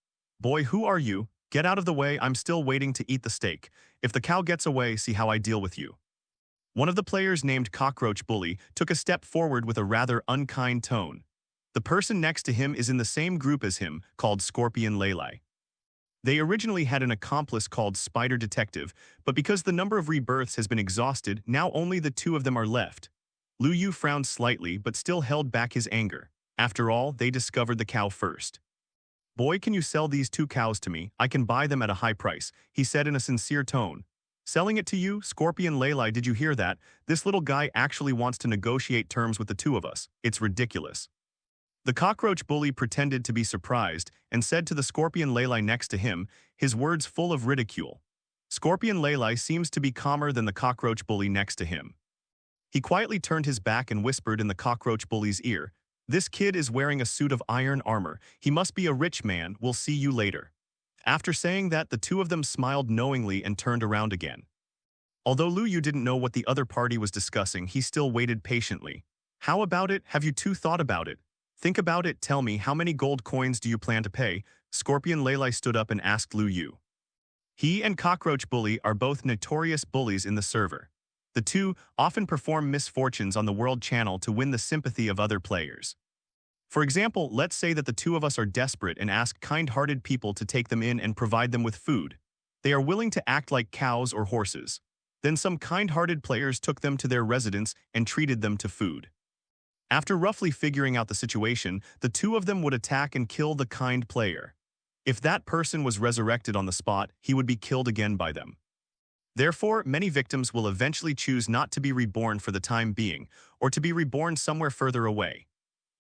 Boy, who are you? Get out of the way, I'm still waiting to eat the steak. If the cow gets away, see how I deal with you. One of the players, named Cockroach Bully, took a step forward with a rather unkind tone. The person next to him is in the same group as him, called Scorpion Lelai. They originally had an accomplice called Spider Detective, but because the number of rebirths has been exhausted, now only the two of them are left. Lu Yu frowned slightly but still held back his anger. After all, they discovered the cow first. Boy, can you sell these two cows to me? I can buy them at a high price, he said in a sincere tone. Selling it to you? Scorpion Lelai, did you hear that? This little guy actually wants to negotiate terms with the two of us. It's ridiculous. The Cockroach Bully pretended to be surprised and said to the Scorpion Lelai next to him, his words full of ridicule. Scorpion Lelai seems to be calmer than the Cockroach Bully next to him. He quietly turned his back and whispered in the Cockroach Bully's ear, "This kid is wearing a suit of iron armor. He must be a rich man. We'll see you later." After saying that, the two of them smiled knowingly and turned around again. Although Lu Yu didn't know what the other party was discussing, he still waited patiently. How about it? Have you two thought about it? Think about it. Tell me, how many gold coins do you plan to pay? Scorpion Lelai stood up and asked Lu Yu. He and Cockroach Bully are both notorious bullies in the server. The two often perform misfortunes on the World Channel to win the sympathy of other players. For example, let's say that the two of us are desperate and ask kind-hearted people to take them in and provide them with food. They are willing to act like cows or horses. Then some kind-hearted players took them to their residence and treated them to food. After roughly figuring out the situation, the two of them would attack and kill the kind player. If that person was resurrected on the spot, he would be killed again by them. Therefore, many victims will eventually choose not to be reborn for the time being, or to be reborn somewhere further away.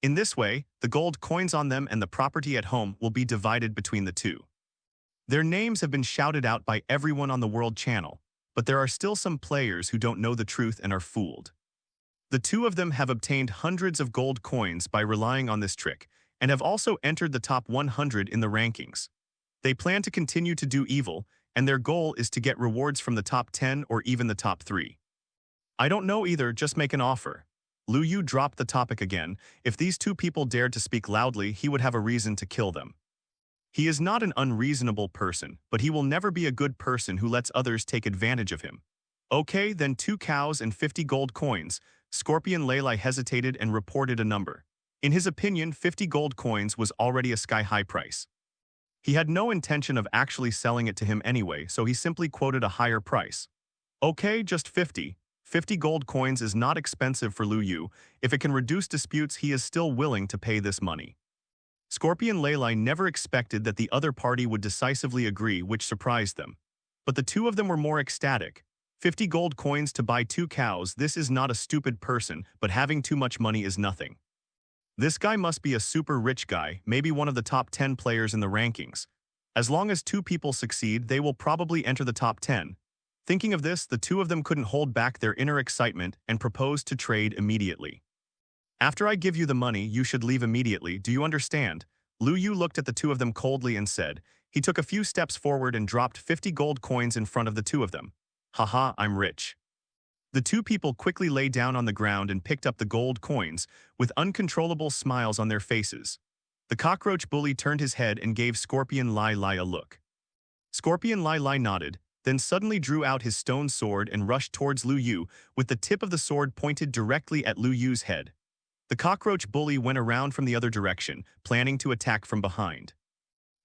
In this way, the gold coins on them and the property at home will be divided between the two. Their names have been shouted out by everyone on the World Channel, but there are still some players who don't know the truth and are fooled. The two of them have obtained hundreds of gold coins by relying on this trick, and have also entered the top 100 in the rankings. They plan to continue to do evil, and their goal is to get rewards from the top 10 or even the top 3. I don't know either, just make an offer. Lu Yu dropped the topic again. If these two people dared to speak loudly, he would have a reason to kill them. He is not an unreasonable person, but he will never be a good person who lets others take advantage of him. Okay, then 2 cows and 50 gold coins. Scorpion Lelai hesitated and reported a number. In his opinion, 50 gold coins was already a sky-high price. He had no intention of actually selling it to him anyway, so he simply quoted a higher price. Okay, just 50. 50 gold coins is not expensive for Lu Yu. If it can reduce disputes, he is still willing to pay this money. Scorpion Leilai never expected that the other party would decisively agree, which surprised them. But the two of them were more ecstatic. 50 gold coins to buy 2 cows, this is not a stupid person, but having too much money is nothing. This guy must be a super rich guy, maybe one of the top 10 players in the rankings. As long as 2 people succeed, they will probably enter the top 10. Thinking of this, the two of them couldn't hold back their inner excitement and proposed to trade immediately. After I give you the money, you should leave immediately, do you understand? Lu Yu looked at the two of them coldly and said. He took a few steps forward and dropped 50 gold coins in front of the two of them. Haha, I'm rich. The two people quickly lay down on the ground and picked up the gold coins, with uncontrollable smiles on their faces. The cockroach bully turned his head and gave Scorpion Leilai a look. Scorpion Leilai nodded, then suddenly drew out his stone sword and rushed towards Lu Yu, with the tip of the sword pointed directly at Lu Yu's head. The cockroach bully went around from the other direction, planning to attack from behind.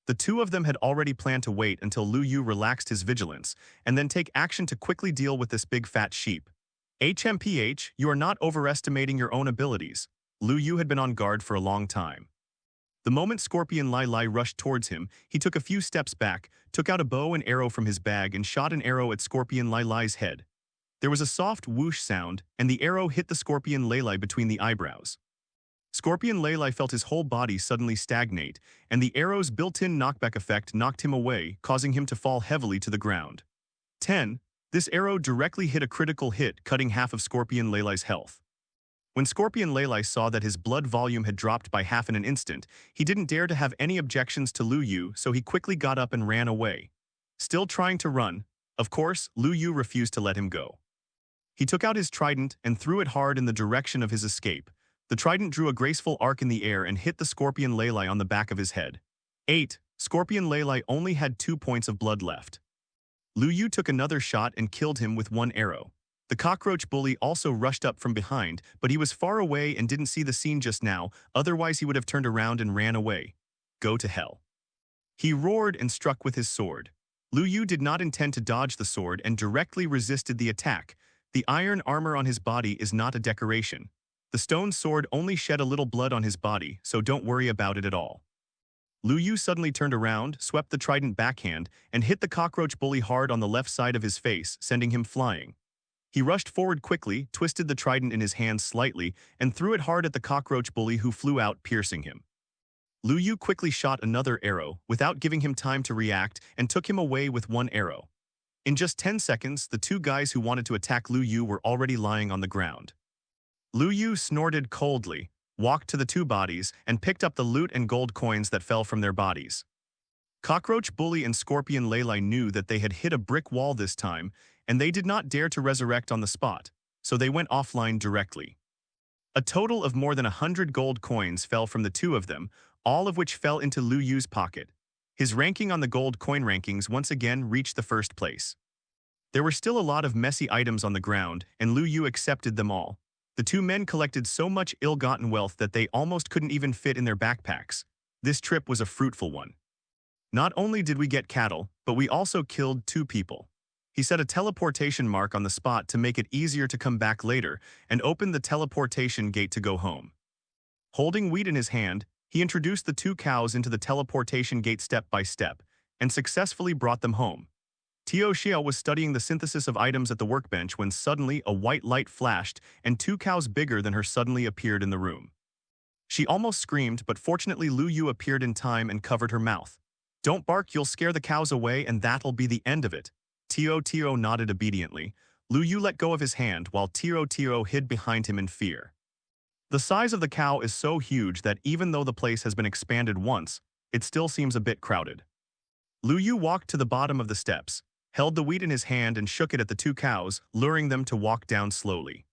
The two of them had already planned to wait until Lu Yu relaxed his vigilance, and then take action to quickly deal with this big fat sheep. HMPH, you are not overestimating your own abilities. Lu Yu had been on guard for a long time. The moment Scorpion Leilai rushed towards him, he took a few steps back, took out a bow and arrow from his bag and shot an arrow at Scorpion Leilai's head. There was a soft whoosh sound, and the arrow hit the Scorpion Leilai between the eyebrows. Scorpion Leilai felt his whole body suddenly stagnate, and the arrow's built-in knockback effect knocked him away, causing him to fall heavily to the ground. 10. This arrow directly hit a critical hit, cutting half of Scorpion Leilai's health. When Scorpion Leilai saw that his blood volume had dropped by half in an instant, he didn't dare to have any objections to Lu Yu, so he quickly got up and ran away. Still trying to run, of course, Lu Yu refused to let him go. He took out his trident and threw it hard in the direction of his escape. The trident drew a graceful arc in the air and hit the Scorpion Leilai on the back of his head. 8. Scorpion Leilai only had 2 points of blood left. Lu Yu took another shot and killed him with 1 arrow. The cockroach bully also rushed up from behind, but he was far away and didn't see the scene just now, otherwise he would have turned around and ran away. Go to hell. He roared and struck with his sword. Lu Yu did not intend to dodge the sword and directly resisted the attack. The iron armor on his body is not a decoration. The stone sword only shed a little blood on his body, so don't worry about it at all. Lu Yu suddenly turned around, swept the trident backhand, and hit the cockroach bully hard on the left side of his face, sending him flying. He rushed forward quickly, twisted the trident in his hand slightly, and threw it hard at the cockroach bully who flew out, piercing him. Lu Yu quickly shot another arrow, without giving him time to react, and took him away with 1 arrow. In just 10 seconds, the 2 guys who wanted to attack Lu Yu were already lying on the ground. Lu Yu snorted coldly, walked to the 2 bodies, and picked up the loot and gold coins that fell from their bodies. Cockroach Bully and Scorpion Leilai knew that they had hit a brick wall this time, and they did not dare to resurrect on the spot, so they went offline directly. A total of more than 100 gold coins fell from the 2 of them, all of which fell into Lu Yu's pocket. His ranking on the gold coin rankings once again reached the 1st place. There were still a lot of messy items on the ground, and Lu Yu accepted them all. The 2 men collected so much ill-gotten wealth that they almost couldn't even fit in their backpacks. This trip was a fruitful one. Not only did we get cattle, but we also killed 2 people. He set a teleportation mark on the spot to make it easier to come back later and opened the teleportation gate to go home. Holding wheat in his hand, he introduced the 2 cows into the teleportation gate step by step and successfully brought them home. Tio Xiao was studying the synthesis of items at the workbench when suddenly a white light flashed and 2 cows bigger than her suddenly appeared in the room. She almost screamed, but fortunately Lu Yu appeared in time and covered her mouth. Don't bark, you'll scare the cows away and that'll be the end of it. Tio nodded obediently. Lu Yu let go of his hand while Tio hid behind him in fear. The size of the cow is so huge that even though the place has been expanded once, it still seems a bit crowded. Lu Yu walked to the bottom of the steps, held the wheat in his hand and shook it at the 2 cows, luring them to walk down slowly.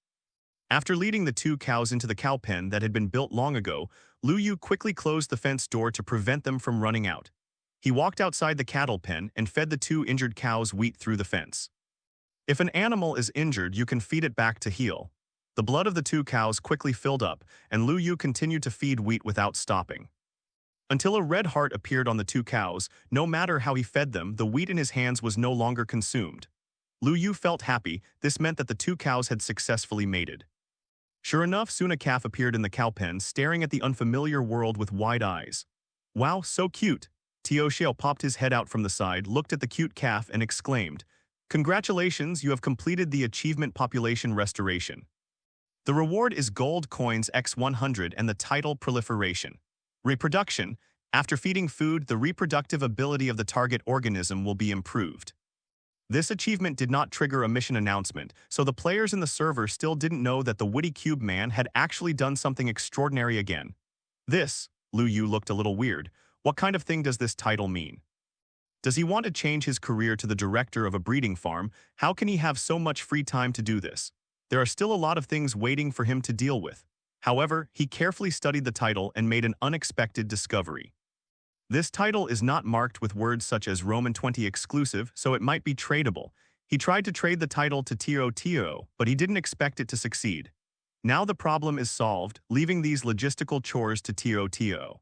After leading the 2 cows into the cow pen that had been built long ago, Lu Yu quickly closed the fence door to prevent them from running out. He walked outside the cattle pen and fed the 2 injured cows wheat through the fence. If an animal is injured, you can feed it back to heal. The blood of the 2 cows quickly filled up, and Lu Yu continued to feed wheat without stopping. Until a red heart appeared on the 2 cows, no matter how he fed them, the wheat in his hands was no longer consumed. Lu Yu felt happy. This meant that the two cows had successfully mated. Sure enough, soon a calf appeared in the cow pen, staring at the unfamiliar world with wide eyes. Wow, so cute! Tio Xiao popped his head out from the side, looked at the cute calf, and exclaimed, "Congratulations, you have completed the achievement population restoration. The reward is gold coins x 100 and the title proliferation. Reproduction. After feeding food, the reproductive ability of the target organism will be improved." This achievement did not trigger a mission announcement, so the players in the server still didn't know that the Witty Cube Man had actually done something extraordinary again. Lu Yu looked a little weird. What kind of thing does this title mean? Does he want to change his career to the director of a breeding farm? How can he have so much free time to do this? There are still a lot of things waiting for him to deal with. However, he carefully studied the title and made an unexpected discovery. This title is not marked with words such as Roman 20 exclusive, so it might be tradable. He tried to trade the title to Tio, but he didn't expect it to succeed. Now the problem is solved, leaving these logistical chores to Tio.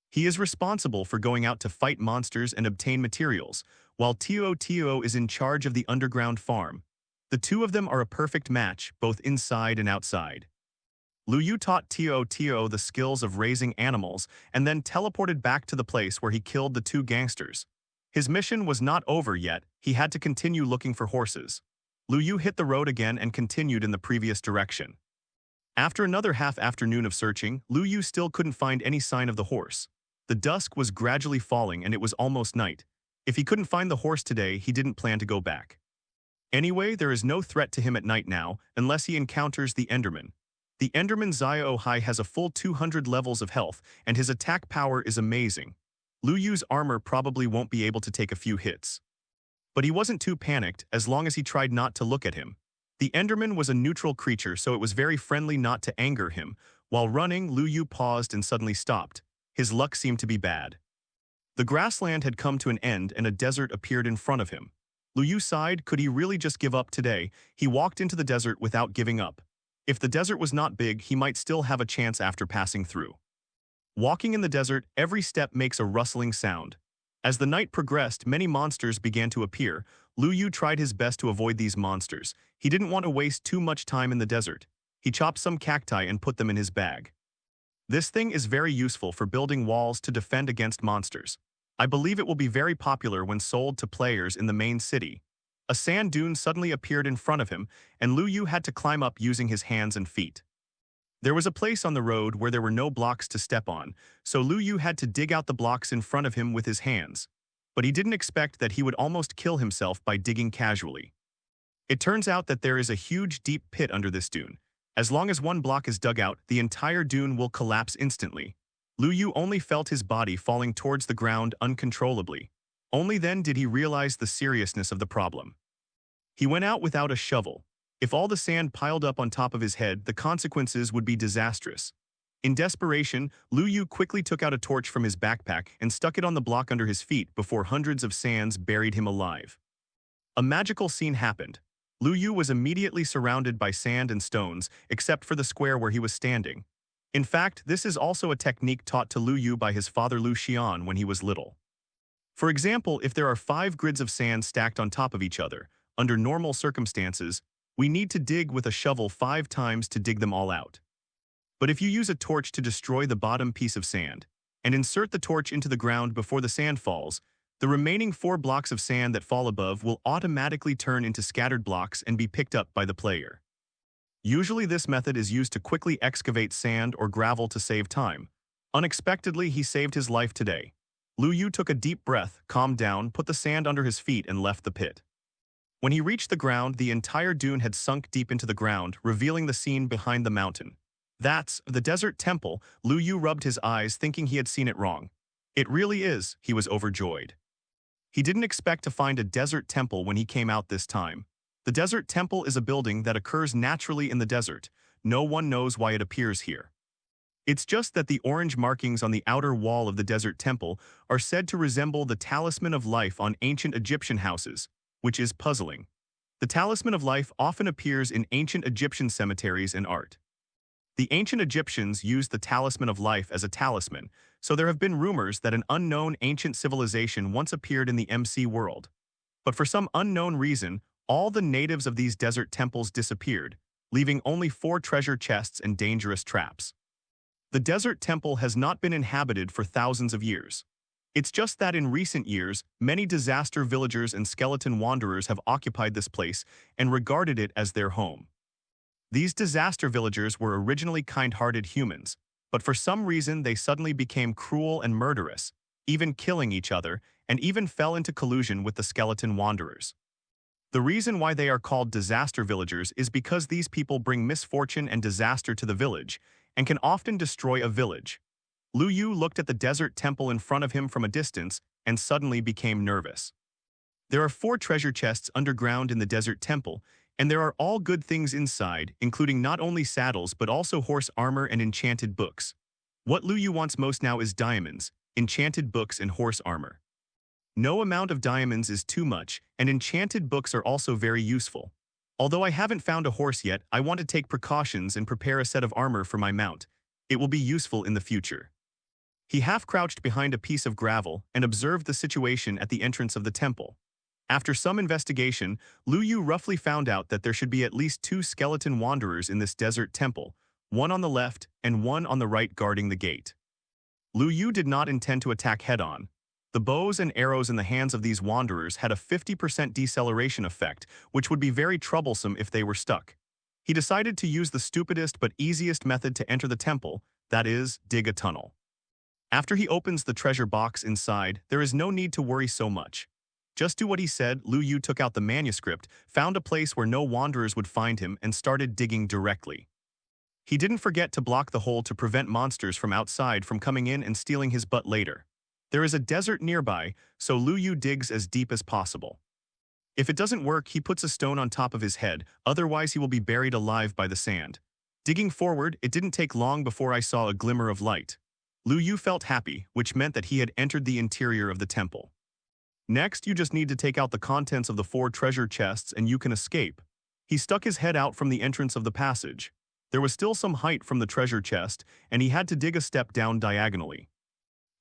He is responsible for going out to fight monsters and obtain materials, while Tio is in charge of the underground farm. The two of them are a perfect match, both inside and outside. Lu Yu taught Tio the skills of raising animals and then teleported back to the place where he killed the two gangsters. His mission was not over yet. He had to continue looking for horses. Lu Yu hit the road again and continued in the previous direction. After another half-afternoon of searching, Lu Yu still couldn't find any sign of the horse. The dusk was gradually falling and it was almost night. If he couldn't find the horse today, he didn't plan to go back. Anyway, there is no threat to him at night now, unless he encounters the Enderman. The Enderman Zio Hai has a full 200 levels of health, and his attack power is amazing. Lu Yu's armor probably won't be able to take a few hits. But he wasn't too panicked, as long as he tried not to look at him. The Enderman was a neutral creature, so it was very friendly not to anger him. While running, Lu Yu paused and suddenly stopped. His luck seemed to be bad. The grassland had come to an end and a desert appeared in front of him. Lu Yu sighed. Could he really just give up today? He walked into the desert without giving up. If the desert was not big, he might still have a chance after passing through. Walking in the desert, every step makes a rustling sound. As the night progressed, many monsters began to appear. Lu Yu tried his best to avoid these monsters. He didn't want to waste too much time in the desert. He chopped some cacti and put them in his bag. This thing is very useful for building walls to defend against monsters. I believe it will be very popular when sold to players in the main city. A sand dune suddenly appeared in front of him, and Lu Yu had to climb up using his hands and feet. There was a place on the road where there were no blocks to step on, so Lu Yu had to dig out the blocks in front of him with his hands. But he didn't expect that he would almost kill himself by digging casually. It turns out that there is a huge deep pit under this dune. As long as one block is dug out, the entire dune will collapse instantly. Lu Yu only felt his body falling towards the ground uncontrollably. Only then did he realize the seriousness of the problem. He went out without a shovel. If all the sand piled up on top of his head, the consequences would be disastrous. In desperation, Lu Yu quickly took out a torch from his backpack and stuck it on the block under his feet before hundreds of sands buried him alive. A magical scene happened. Lu Yu was immediately surrounded by sand and stones, except for the square where he was standing. In fact, this is also a technique taught to Lu Yu by his father Lu Xian when he was little. For example, if there are 5 grids of sand stacked on top of each other, under normal circumstances, we need to dig with a shovel 5 times to dig them all out. But if you use a torch to destroy the bottom piece of sand, and insert the torch into the ground before the sand falls, the remaining 4 blocks of sand that fall above will automatically turn into scattered blocks and be picked up by the player. Usually this method is used to quickly excavate sand or gravel to save time. Unexpectedly, he saved his life today. Lu Yu took a deep breath, calmed down, put the sand under his feet and left the pit. When he reached the ground, the entire dune had sunk deep into the ground, revealing the scene behind the mountain. That's the desert temple. Lu Yu rubbed his eyes, thinking he had seen it wrong. It really is. He was overjoyed. He didn't expect to find a desert temple when he came out this time. The desert temple is a building that occurs naturally in the desert. No one knows why it appears here. It's just that the orange markings on the outer wall of the desert temple are said to resemble the talisman of life on ancient Egyptian houses, which is puzzling. The talisman of life often appears in ancient Egyptian cemeteries and art. The ancient Egyptians used the talisman of life as a talisman, so there have been rumors that an unknown ancient civilization once appeared in the MC world. But for some unknown reason, all the natives of these desert temples disappeared, leaving only 4 treasure chests and dangerous traps. The desert temple has not been inhabited for thousands of years. It's just that in recent years, many disaster villagers and skeleton wanderers have occupied this place and regarded it as their home. These disaster villagers were originally kind-hearted humans, but for some reason they suddenly became cruel and murderous, even killing each other, and even fell into collusion with the skeleton wanderers. The reason why they are called disaster villagers is because these people bring misfortune and disaster to the village, and can often destroy a village. Lu Yu looked at the desert temple in front of him from a distance and suddenly became nervous. There are 4 treasure chests underground in the desert temple, and there are all good things inside, including not only saddles but also horse armor and enchanted books. What Lu Yu wants most now is diamonds, enchanted books and horse armor. No amount of diamonds is too much, and enchanted books are also very useful. Although I haven't found a horse yet, I want to take precautions and prepare a set of armor for my mount. It will be useful in the future. He half-crouched behind a piece of gravel and observed the situation at the entrance of the temple. After some investigation, Lu Yu roughly found out that there should be at least 2 skeleton wanderers in this desert temple, one on the left and one on the right guarding the gate. Lu Yu did not intend to attack head-on. The bows and arrows in the hands of these wanderers had a 50% deceleration effect, which would be very troublesome if they were stuck. He decided to use the stupidest but easiest method to enter the temple, that is, dig a tunnel. After he opens the treasure box inside, there is no need to worry so much. Just do what he said. Lu Yu took out the manuscript, found a place where no wanderers would find him, and started digging directly. He didn't forget to block the hole to prevent monsters from outside from coming in and stealing his butt later. There is a desert nearby, so Lu Yu digs as deep as possible. If it doesn't work, he puts a stone on top of his head, otherwise he will be buried alive by the sand. Digging forward, it didn't take long before I saw a glimmer of light. Lu Yu felt happy, which meant that he had entered the interior of the temple. Next, you just need to take out the contents of the 4 treasure chests and you can escape. He stuck his head out from the entrance of the passage. There was still some height from the treasure chest, and he had to dig a step down diagonally.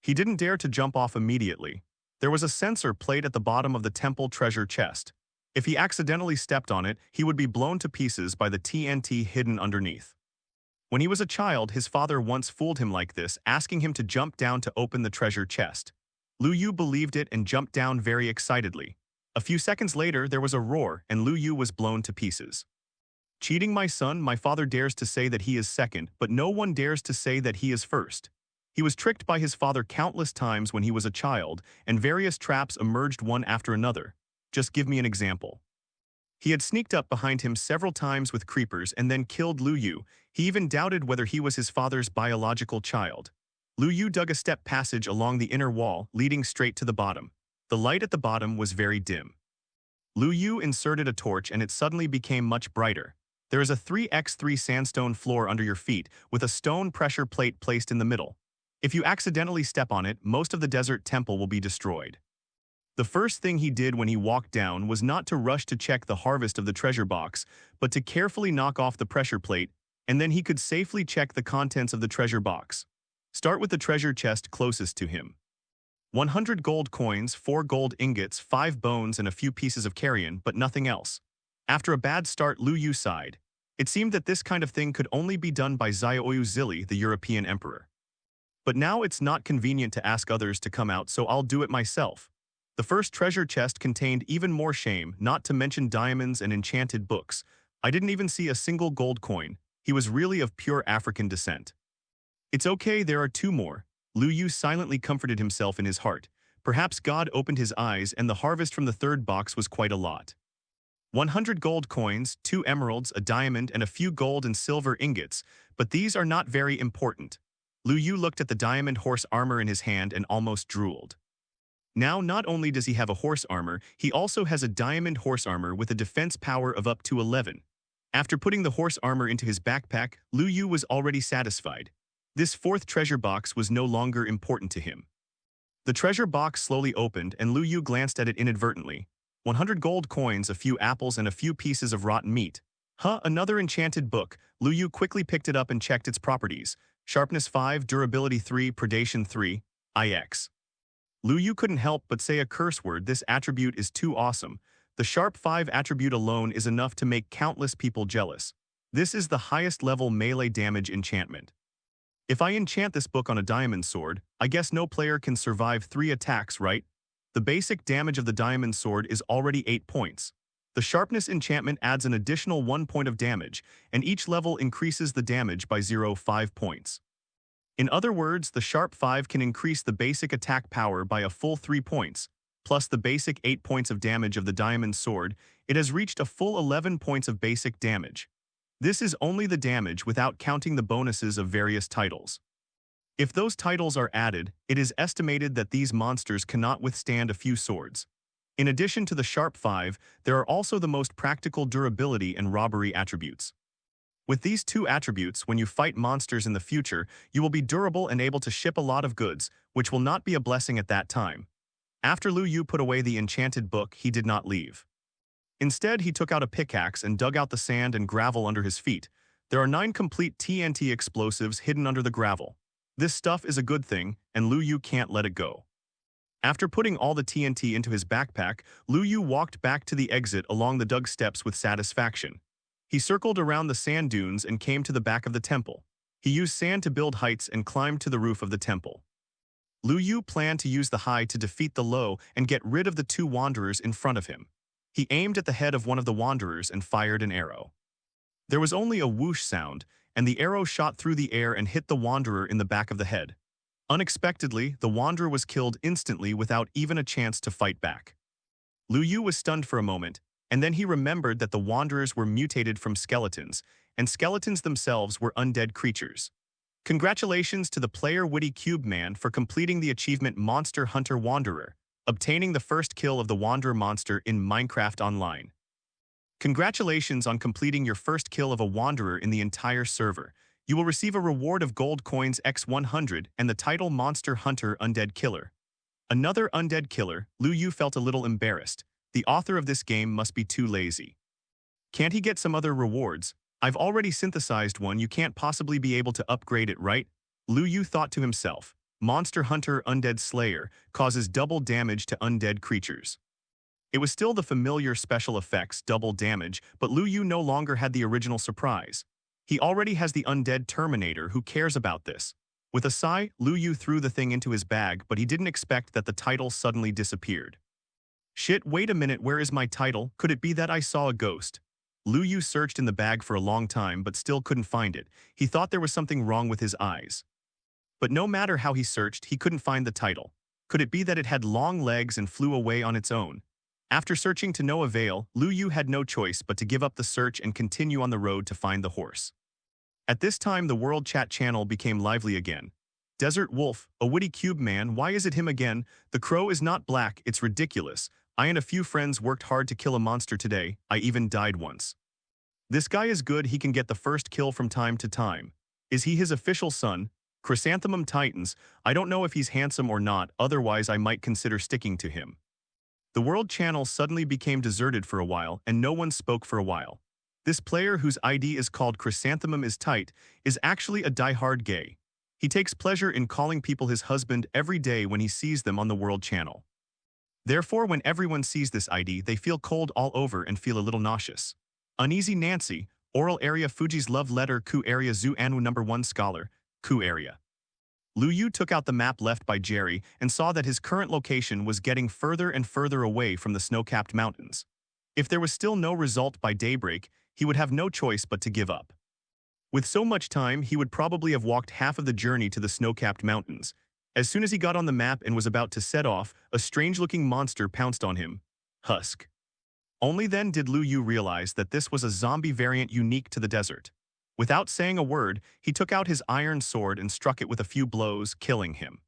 He didn't dare to jump off immediately. There was a sensor plate at the bottom of the temple treasure chest. If he accidentally stepped on it, he would be blown to pieces by the TNT hidden underneath. When he was a child, his father once fooled him like this, asking him to jump down to open the treasure chest. Lu Yu believed it and jumped down very excitedly. A few seconds later, there was a roar, and Lu Yu was blown to pieces. Cheating my son, my father dares to say that he is second, but no one dares to say that he is first. He was tricked by his father countless times when he was a child, and various traps emerged one after another. Just give me an example. He had sneaked up behind him several times with creepers and then killed Lu Yu. He even doubted whether he was his father's biological child. Lu Yu dug a step passage along the inner wall, leading straight to the bottom. The light at the bottom was very dim. Lu Yu inserted a torch and it suddenly became much brighter. There is a 3x3 sandstone floor under your feet, with a stone pressure plate placed in the middle. If you accidentally step on it, most of the desert temple will be destroyed. The first thing he did when he walked down was not to rush to check the harvest of the treasure box, but to carefully knock off the pressure plate, and then he could safely check the contents of the treasure box. Start with the treasure chest closest to him. 100 gold coins, 4 gold ingots, 5 bones, and a few pieces of carrion, but nothing else. After a bad start, Lu Yu sighed. It seemed that this kind of thing could only be done by Xiaoyu Zili, the European emperor. But now it's not convenient to ask others to come out, so I'll do it myself. The first treasure chest contained even more shame, not to mention diamonds and enchanted books. I didn't even see a single gold coin. He was really of pure African descent. It's okay, there are 2 more. Lu Yu silently comforted himself in his heart. Perhaps God opened his eyes and the harvest from the 3rd box was quite a lot. 100 gold coins, 2 emeralds, a diamond, and a few gold and silver ingots, but these are not very important. Lu Yu looked at the diamond horse armor in his hand and almost drooled. Now, not only does he have a horse armor, he also has a diamond horse armor with a defense power of up to 11. After putting the horse armor into his backpack, Lu Yu was already satisfied. This 4th treasure box was no longer important to him. The treasure box slowly opened and Lu Yu glanced at it inadvertently. 100 gold coins, a few apples, and a few pieces of rotten meat. Another enchanted book. Lu Yu quickly picked it up and checked its properties. Sharpness 5, durability 3, predation 3, IX. Lu Yu couldn't help but say a curse word. This attribute is too awesome. The Sharp 5 attribute alone is enough to make countless people jealous. This is the highest level melee damage enchantment. If I enchant this book on a diamond sword, I guess no player can survive 3 attacks, right? The basic damage of the diamond sword is already 8 points. The sharpness enchantment adds an additional 1 point of damage, and each level increases the damage by 0.5 points. In other words, the Sharp 5 can increase the basic attack power by a full 3 points, plus the basic 8 points of damage of the diamond sword. It has reached a full 11 points of basic damage. This is only the damage without counting the bonuses of various titles. If those titles are added, it is estimated that these monsters cannot withstand a few swords. In addition to the Sharp 5, there are also the most practical durability and robbery attributes. With these 2 attributes, when you fight monsters in the future, you will be durable and able to ship a lot of goods, which will not be a blessing at that time. After Lu Yu put away the enchanted book, he did not leave. Instead, he took out a pickaxe and dug out the sand and gravel under his feet. There are 9 complete TNT explosives hidden under the gravel. This stuff is a good thing, and Lu Yu can't let it go. After putting all the TNT into his backpack, Lu Yu walked back to the exit along the dug steps with satisfaction. He circled around the sand dunes and came to the back of the temple. He used sand to build heights and climbed to the roof of the temple. Lu Yu planned to use the high to defeat the low and get rid of the 2 wanderers in front of him. He aimed at the head of one of the wanderers and fired an arrow. There was only a whoosh sound, and the arrow shot through the air and hit the wanderer in the back of the head. Unexpectedly, the wanderer was killed instantly without even a chance to fight back. Lu Yu was stunned for a moment, and then he remembered that the wanderers were mutated from skeletons, and skeletons themselves were undead creatures. Congratulations to the player Witty Cube Man for completing the achievement Monster Hunter Wanderer, obtaining the first kill of the Wanderer monster in Minecraft Online. Congratulations on completing your first kill of a Wanderer in the entire server. You will receive a reward of gold coins x100 and the title Monster Hunter Undead Killer. Another undead killer, Lu Yu felt a little embarrassed. The author of this game must be too lazy. Can't he get some other rewards? I've already synthesized one, you can't possibly be able to upgrade it, right? Lu Yu thought to himself. Monster Hunter Undead Slayer causes double damage to undead creatures. It was still the familiar special effects, double damage, but Lu Yu no longer had the original surprise. He already has the Undead Terminator who cares about this. With a sigh, Lu Yu threw the thing into his bag, but he didn't expect that the title suddenly disappeared. Shit, wait a minute, where is my title? Could it be that I saw a ghost? Lu Yu searched in the bag for a long time but still couldn't find it. He thought there was something wrong with his eyes. But no matter how he searched, he couldn't find the title. Could it be that it had long legs and flew away on its own? After searching to no avail, Lu Yu had no choice but to give up the search and continue on the road to find the horse. At this time, the World Chat channel became lively again. Desert Wolf, a Witty Cube Man, why is it him again? The crow is not black, it's ridiculous. I and a few friends worked hard to kill a monster today, I even died once. This guy is good, he can get the first kill from time to time. Is he his official son? Chrysanthemum Titans, I don't know if he's handsome or not, otherwise I might consider sticking to him. The World channel suddenly became deserted for a while and no one spoke for a while. This player whose ID is called Chrysanthemum is Tight is actually a die-hard gay. He takes pleasure in calling people his husband every day when he sees them on the World channel. Therefore, when everyone sees this ID, they feel cold all over and feel a little nauseous. Uneasy Nancy, Oral Area Fuji's Love Letter Ku Area Zu Anu #1 Scholar, Ku Area. Lu Yu took out the map left by Jerry and saw that his current location was getting further and further away from the snow-capped mountains. If there was still no result by daybreak, he would have no choice but to give up. With so much time, he would probably have walked half of the journey to the snow-capped mountains. As soon as he got on the map and was about to set off, a strange-looking monster pounced on him. Husk. Only then did Lu Yu realize that this was a zombie variant unique to the desert. Without saying a word, he took out his iron sword and struck it with a few blows, killing him.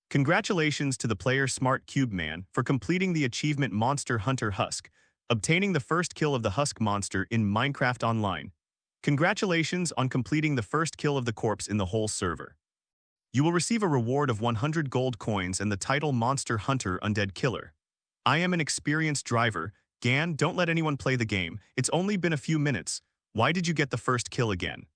Congratulations to the player Smart Cube Man for completing the achievement Monster Hunter Husk, obtaining the first kill of the Husk monster in Minecraft Online. Congratulations on completing the first kill of the corpse in the whole server. You will receive a reward of 100 gold coins and the title Monster Hunter Undead Killer. I am an experienced driver. Gan, don't let anyone play the game. It's only been a few minutes. Why did you get the first kill again?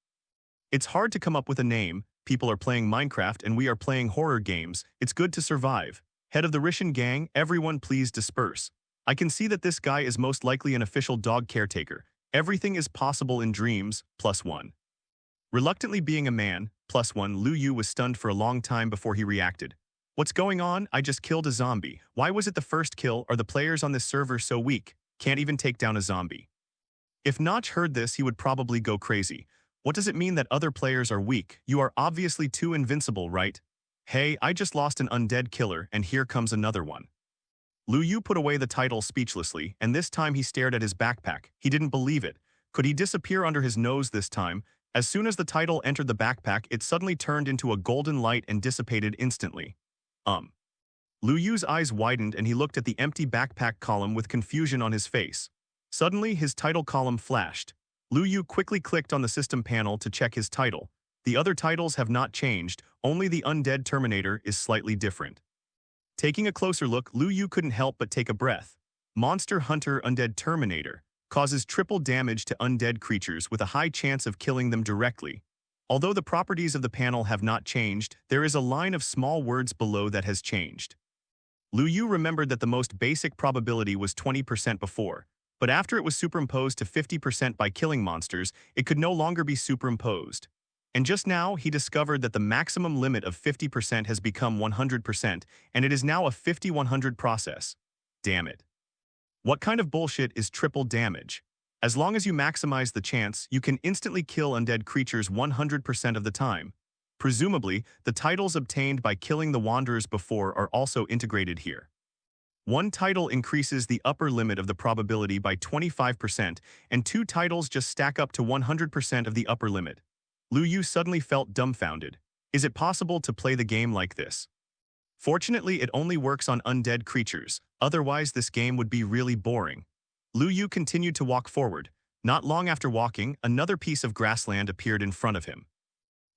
It's hard to come up with a name. People are playing Minecraft and we are playing horror games. It's good to survive. Head of the Rishin gang, everyone please disperse. I can see that this guy is most likely an official dog caretaker. Everything is possible in dreams, +1. Reluctantly being a man, +1, Lu Yu was stunned for a long time before he reacted. What's going on? I just killed a zombie. Why was it the first kill? Are the players on this server so weak? Can't even take down a zombie. If Notch heard this, he would probably go crazy. What does it mean that other players are weak? You are obviously too invincible, right? Hey, I just lost an undead killer, and here comes another one. Lu Yu put away the title speechlessly, and this time he stared at his backpack. He didn't believe it. Could he disappear under his nose this time? As soon as the title entered the backpack, it suddenly turned into a golden light and dissipated instantly. Lu Yu's eyes widened and he looked at the empty backpack column with confusion on his face. Suddenly, his title column flashed. Lu Yu quickly clicked on the system panel to check his title. The other titles have not changed, only the Undead Terminator is slightly different. Taking a closer look, Lu Yu couldn't help but take a breath. Monster Hunter Undead Terminator causes triple damage to undead creatures with a high chance of killing them directly. Although the properties of the panel have not changed, there is a line of small words below that has changed. Lu Yu remembered that the most basic probability was 20% before, but after it was superimposed to 50% by killing monsters, it could no longer be superimposed. And just now, he discovered that the maximum limit of 50% has become 100%, and it is now a 50-100 process. Damn it. What kind of bullshit is triple damage? As long as you maximize the chance, you can instantly kill undead creatures 100% of the time. Presumably, the titles obtained by killing the Wanderers before are also integrated here. One title increases the upper limit of the probability by 25%, and two titles just stack up to 100% of the upper limit. Lu Yu suddenly felt dumbfounded. Is it possible to play the game like this? Fortunately, it only works on undead creatures, otherwise this game would be really boring. Lu Yu continued to walk forward. Not long after walking, another piece of grassland appeared in front of him.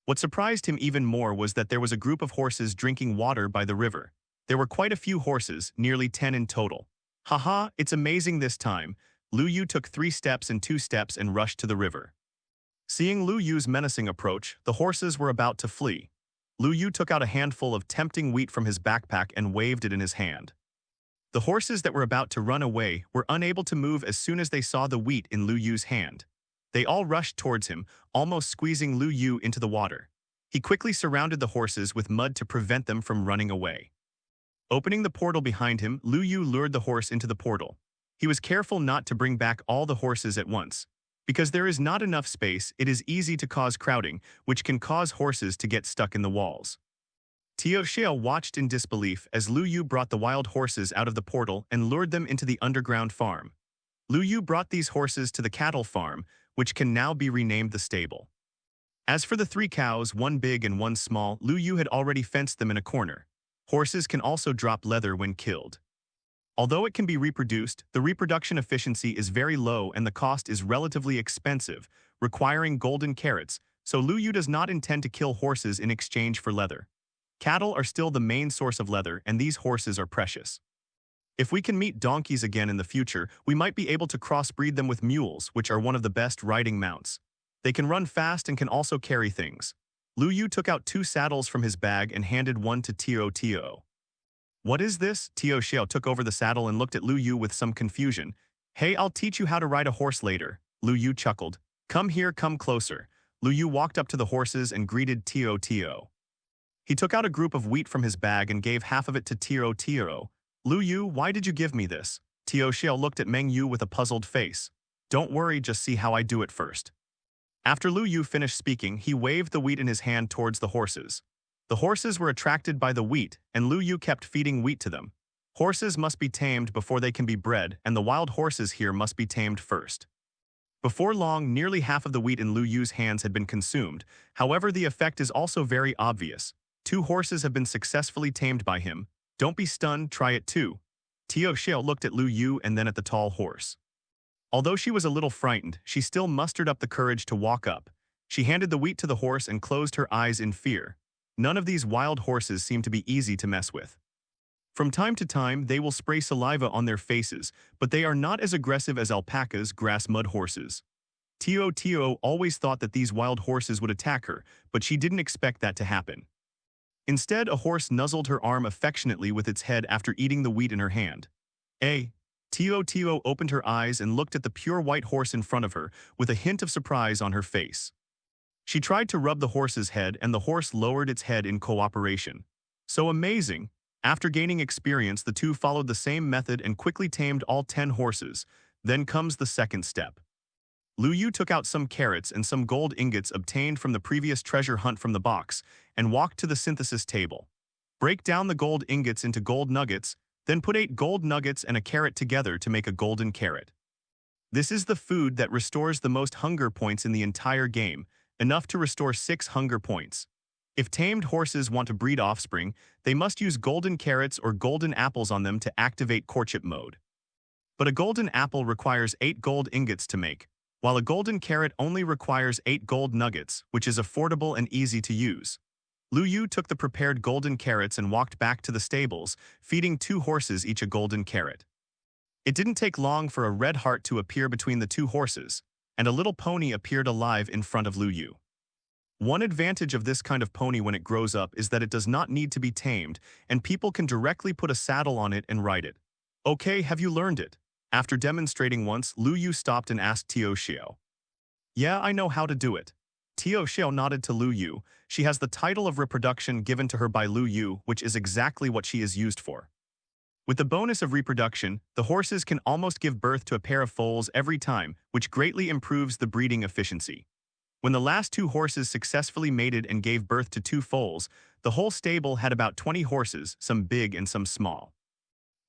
What surprised him even more was that there was a group of horses drinking water by the river. There were quite a few horses, nearly 10 in total. Haha, it's amazing this time. Lu Yu took 3 steps and 2 steps and rushed to the river. Seeing Lu Yu's menacing approach, the horses were about to flee. Lu Yu took out a handful of tempting wheat from his backpack and waved it in his hand. The horses that were about to run away were unable to move as soon as they saw the wheat in Lu Yu's hand. They all rushed towards him, almost squeezing Lu Yu into the water. He quickly surrounded the horses with mud to prevent them from running away. Opening the portal behind him, Lu Yu lured the horse into the portal. He was careful not to bring back all the horses at once. Because there is not enough space, it is easy to cause crowding, which can cause horses to get stuck in the walls. Tio Xiao watched in disbelief as Lu Yu brought the wild horses out of the portal and lured them into the underground farm. Lu Yu brought these horses to the cattle farm, which can now be renamed the stable. As for the 3 cows, one big and one small, Lu Yu had already fenced them in a corner. Horses can also drop leather when killed. Although it can be reproduced, the reproduction efficiency is very low and the cost is relatively expensive, requiring golden carrots, so Lu Yu does not intend to kill horses in exchange for leather. Cattle are still the main source of leather, and these horses are precious. If we can meet donkeys again in the future, we might be able to crossbreed them with mules, which are one of the best riding mounts. They can run fast and can also carry things. Lu Yu took out 2 saddles from his bag and handed one to Tio Tio. What is this? Tio Xiao took over the saddle and looked at Lu Yu with some confusion. Hey, I'll teach you how to ride a horse later. Lu Yu chuckled. Come here, come closer. Lu Yu walked up to the horses and greeted Tio Tio. He took out a group of wheat from his bag and gave half of it to Tio Tio. Lu Yu, why did you give me this? Tio Xiao looked at Meng Yu with a puzzled face. Don't worry, just see how I do it first. After Lu Yu finished speaking, he waved the wheat in his hand towards the horses. The horses were attracted by the wheat, and Lu Yu kept feeding wheat to them. Horses must be tamed before they can be bred, and the wild horses here must be tamed first. Before long, nearly half of the wheat in Lu Yu's hands had been consumed. However, the effect is also very obvious. 2 horses have been successfully tamed by him. Don't be stunned, try it too. Tio Xiao looked at Lu Yu and then at the tall horse. Although she was a little frightened, she still mustered up the courage to walk up. She handed the wheat to the horse and closed her eyes in fear. None of these wild horses seem to be easy to mess with. From time to time, they will spray saliva on their faces, but they are not as aggressive as alpacas, grass mud horses. Tio Tio always thought that these wild horses would attack her, but she didn't expect that to happen. Instead, a horse nuzzled her arm affectionately with its head after eating the wheat in her hand. Tio opened her eyes and looked at the pure white horse in front of her, with a hint of surprise on her face. She tried to rub the horse's head, and the horse lowered its head in cooperation. So amazing! After gaining experience, the two followed the same method and quickly tamed all 10 horses. Then comes the second step. Lu Yu took out some carrots and some gold ingots obtained from the previous treasure hunt from the box and walked to the synthesis table. Break down the gold ingots into gold nuggets, then put 8 gold nuggets and a carrot together to make a golden carrot. This is the food that restores the most hunger points in the entire game, enough to restore 6 hunger points. If tamed horses want to breed offspring, they must use golden carrots or golden apples on them to activate courtship mode. But a golden apple requires 8 gold ingots to make, while a golden carrot only requires 8 gold nuggets, which is affordable and easy to use. Lu Yu took the prepared golden carrots and walked back to the stables, feeding 2 horses each a golden carrot. It didn't take long for a red heart to appear between the 2 horses, and a little pony appeared alive in front of Lu Yu. One advantage of this kind of pony when it grows up is that it does not need to be tamed, and people can directly put a saddle on it and ride it. Okay, have you learned it? After demonstrating once, Lu Yu stopped and asked Tio Xiao. Yeah, I know how to do it. Tio Xiao nodded to Lu Yu. She has the title of reproduction given to her by Lu Yu, which is exactly what she is used for. With the bonus of reproduction, the horses can almost give birth to a pair of foals every time, which greatly improves the breeding efficiency. When the last 2 horses successfully mated and gave birth to 2 foals, the whole stable had about 20 horses, some big and some small.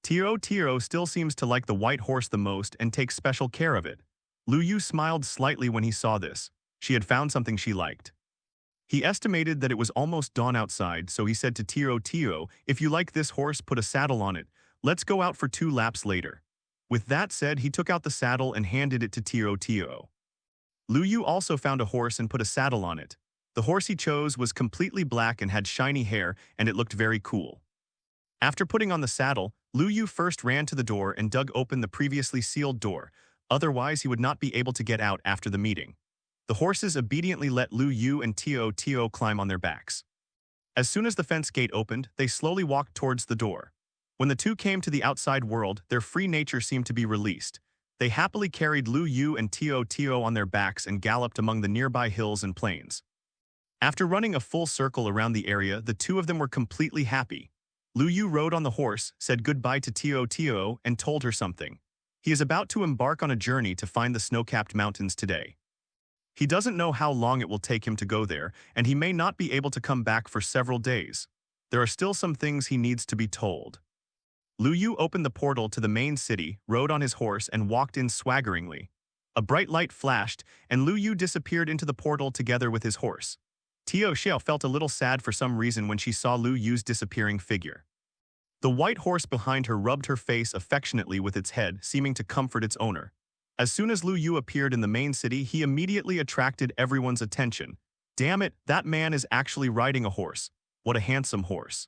Tiro still seems to like the white horse the most and takes special care of it. Lu Yu smiled slightly when he saw this. She had found something she liked. He estimated that it was almost dawn outside, so he said to Tiro, if you like this horse, put a saddle on it. Let's go out for 2 laps later. With that said, he took out the saddle and handed it to Tiro. Lu Yu also found a horse and put a saddle on it. The horse he chose was completely black and had shiny hair, and it looked very cool. After putting on the saddle, Lu Yu first ran to the door and dug open the previously sealed door, otherwise he would not be able to get out after the meeting. The horses obediently let Lu Yu and Tio climb on their backs. As soon as the fence gate opened, they slowly walked towards the door. When the 2 came to the outside world, their free nature seemed to be released. They happily carried Lu Yu and Tio on their backs and galloped among the nearby hills and plains. After running a full circle around the area, the 2 of them were completely happy. Lu Yu rode on the horse, said goodbye to Tio, and told her something. He is about to embark on a journey to find the snow-capped mountains today. He doesn't know how long it will take him to go there, and he may not be able to come back for several days. There are still some things he needs to be told. Lu Yu opened the portal to the main city, rode on his horse, and walked in swaggeringly. A bright light flashed, and Lu Yu disappeared into the portal together with his horse. Tio Xiao felt a little sad for some reason when she saw Lu Yu's disappearing figure. The white horse behind her rubbed her face affectionately with its head, seeming to comfort its owner. As soon as Lu Yu appeared in the main city, he immediately attracted everyone's attention. Damn it, that man is actually riding a horse. What a handsome horse.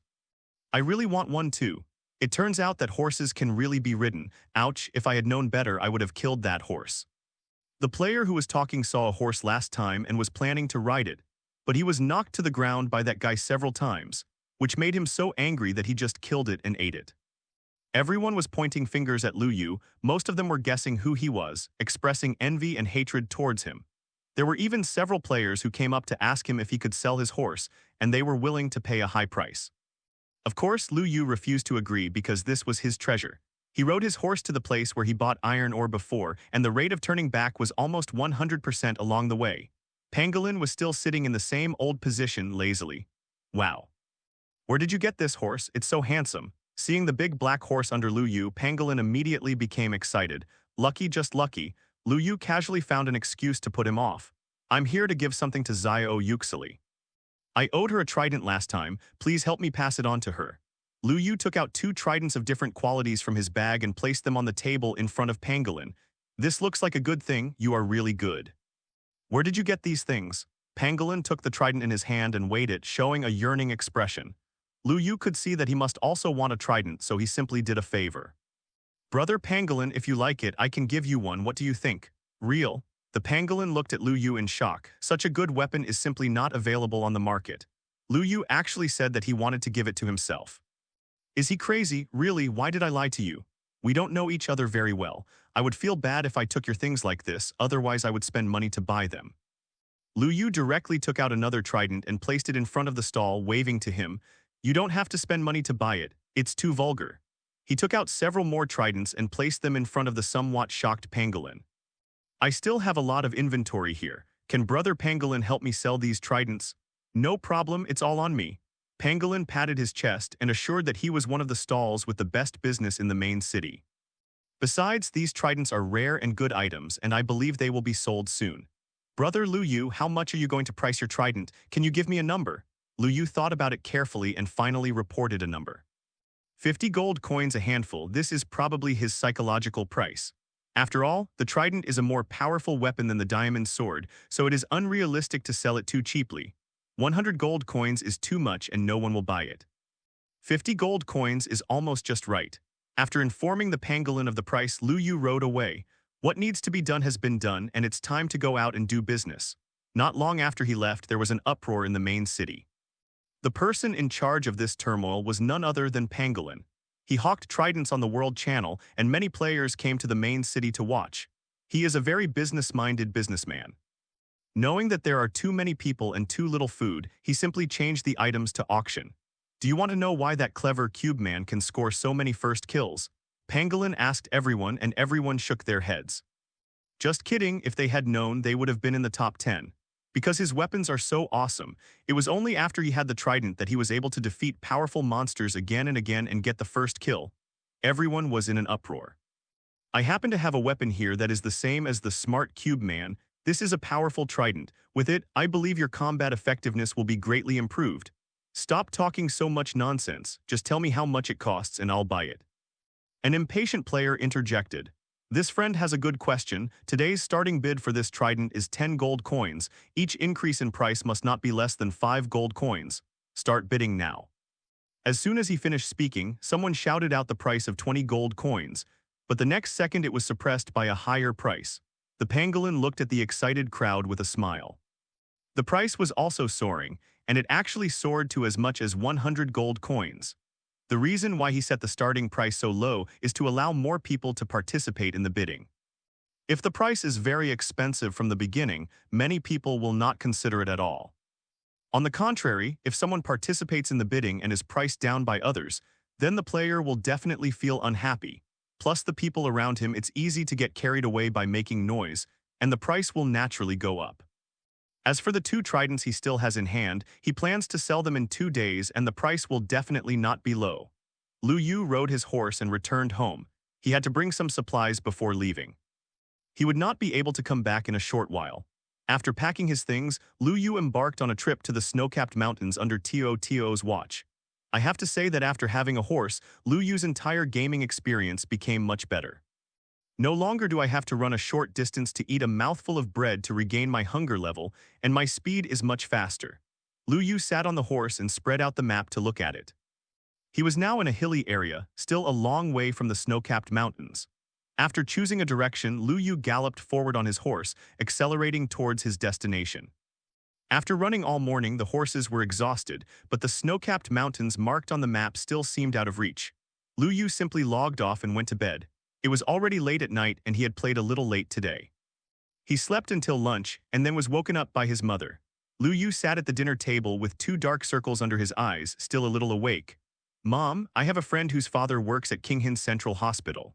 I really want one too. It turns out that horses can really be ridden. Ouch, if I had known better, I would have killed that horse. The player who was talking saw a horse last time and was planning to ride it, but he was knocked to the ground by that guy several times, which made him so angry that he just killed it and ate it. Everyone was pointing fingers at Lu Yu, most of them were guessing who he was, expressing envy and hatred towards him. There were even several players who came up to ask him if he could sell his horse, and they were willing to pay a high price. Of course, Lu Yu refused to agree because this was his treasure. He rode his horse to the place where he bought iron ore before, and the rate of turning back was almost 100% along the way. Pangolin was still sitting in the same old position lazily. Wow. Where did you get this horse? It's so handsome. Seeing the big black horse under Lu Yu, Pangolin immediately became excited. Lucky, just lucky. Lu Yu casually found an excuse to put him off. I'm here to give something to Xiao Yuxili. I owed her a trident last time. Please help me pass it on to her. Lu Yu took out 2 tridents of different qualities from his bag and placed them on the table in front of Pangolin. This looks like a good thing. You are really good. Where did you get these things? Pangolin took the trident in his hand and weighed it, showing a yearning expression. Lu Yu could see that he must also want a trident, so he simply did a favor. Brother Pangolin, if you like it, I can give you one. What do you think? Real? The Pangolin looked at Lu Yu in shock. Such a good weapon is simply not available on the market. Lu Yu actually said that he wanted to give it to himself. Is he crazy? Really, why did I lie to you? We don't know each other very well. I would feel bad if I took your things like this, otherwise I would spend money to buy them. Lu Yu directly took out another trident and placed it in front of the stall, waving to him. You don't have to spend money to buy it. It's too vulgar. He took out several more tridents and placed them in front of the somewhat shocked pangolin. I still have a lot of inventory here. Can Brother Pangolin help me sell these tridents? No problem, it's all on me. Pangolin patted his chest and assured that he was one of the stalls with the best business in the main city. Besides, these tridents are rare and good items, and I believe they will be sold soon. Brother Lu Yu, how much are you going to price your trident? Can you give me a number? Lu Yu thought about it carefully and finally reported a number. 50 gold coins a handful. This is probably his psychological price. After all, the trident is a more powerful weapon than the diamond sword, so it is unrealistic to sell it too cheaply. 100 gold coins is too much and no one will buy it. 50 gold coins is almost just right. After informing the pangolin of the price, Lu Yu rode away. What needs to be done has been done, and it's time to go out and do business. Not long after he left, there was an uproar in the main city. The person in charge of this turmoil was none other than Pangolin. He hawked tridents on the World Channel, and many players came to the main city to watch. He is a very business-minded businessman. Knowing that there are too many people and too little food, he simply changed the items to auction. Do you want to know why that clever cube man can score so many first kills? Pangolin asked everyone, and everyone shook their heads. Just kidding, if they had known, they would have been in the top 10. Because his weapons are so awesome, it was only after he had the trident that he was able to defeat powerful monsters again and again and get the first kill. Everyone was in an uproar. I happen to have a weapon here that is the same as the smart cube man. This is a powerful trident. With it, I believe your combat effectiveness will be greatly improved. Stop talking so much nonsense, just tell me how much it costs and I'll buy it. An impatient player interjected. This friend has a good question. Today's starting bid for this trident is 10 gold coins. Each increase in price must not be less than 5 gold coins. Start bidding now. As soon as he finished speaking, someone shouted out the price of 20 gold coins, but the next second it was suppressed by a higher price. The pangolin looked at the excited crowd with a smile. The price was also soaring, and it actually soared to as much as 100 gold coins. The reason why he set the starting price so low is to allow more people to participate in the bidding. If the price is very expensive from the beginning, many people will not consider it at all. On the contrary, if someone participates in the bidding and is priced down by others, then the player will definitely feel unhappy. Plus the people around him, it's easy to get carried away by making noise, and the price will naturally go up. As for the 2 tridents he still has in hand, he plans to sell them in 2 days and the price will definitely not be low. Lu Yu rode his horse and returned home. He had to bring some supplies before leaving. He would not be able to come back in a short while. After packing his things, Lu Yu embarked on a trip to the snow-capped mountains under Tio's watch. I have to say that after having a horse, Lu Yu's entire gaming experience became much better. No longer do I have to run a short distance to eat a mouthful of bread to regain my hunger level, and my speed is much faster. Lu Yu sat on the horse and spread out the map to look at it. He was now in a hilly area, still a long way from the snow-capped mountains. After choosing a direction, Lu Yu galloped forward on his horse, accelerating towards his destination. After running all morning, the horses were exhausted, but the snow-capped mountains marked on the map still seemed out of reach. Lu Yu simply logged off and went to bed. It was already late at night and he had played a little late today. He slept until lunch and then was woken up by his mother. Lu Yu sat at the dinner table with 2 dark circles under his eyes, still a little awake. Mom, I have a friend whose father works at King Hin Central Hospital.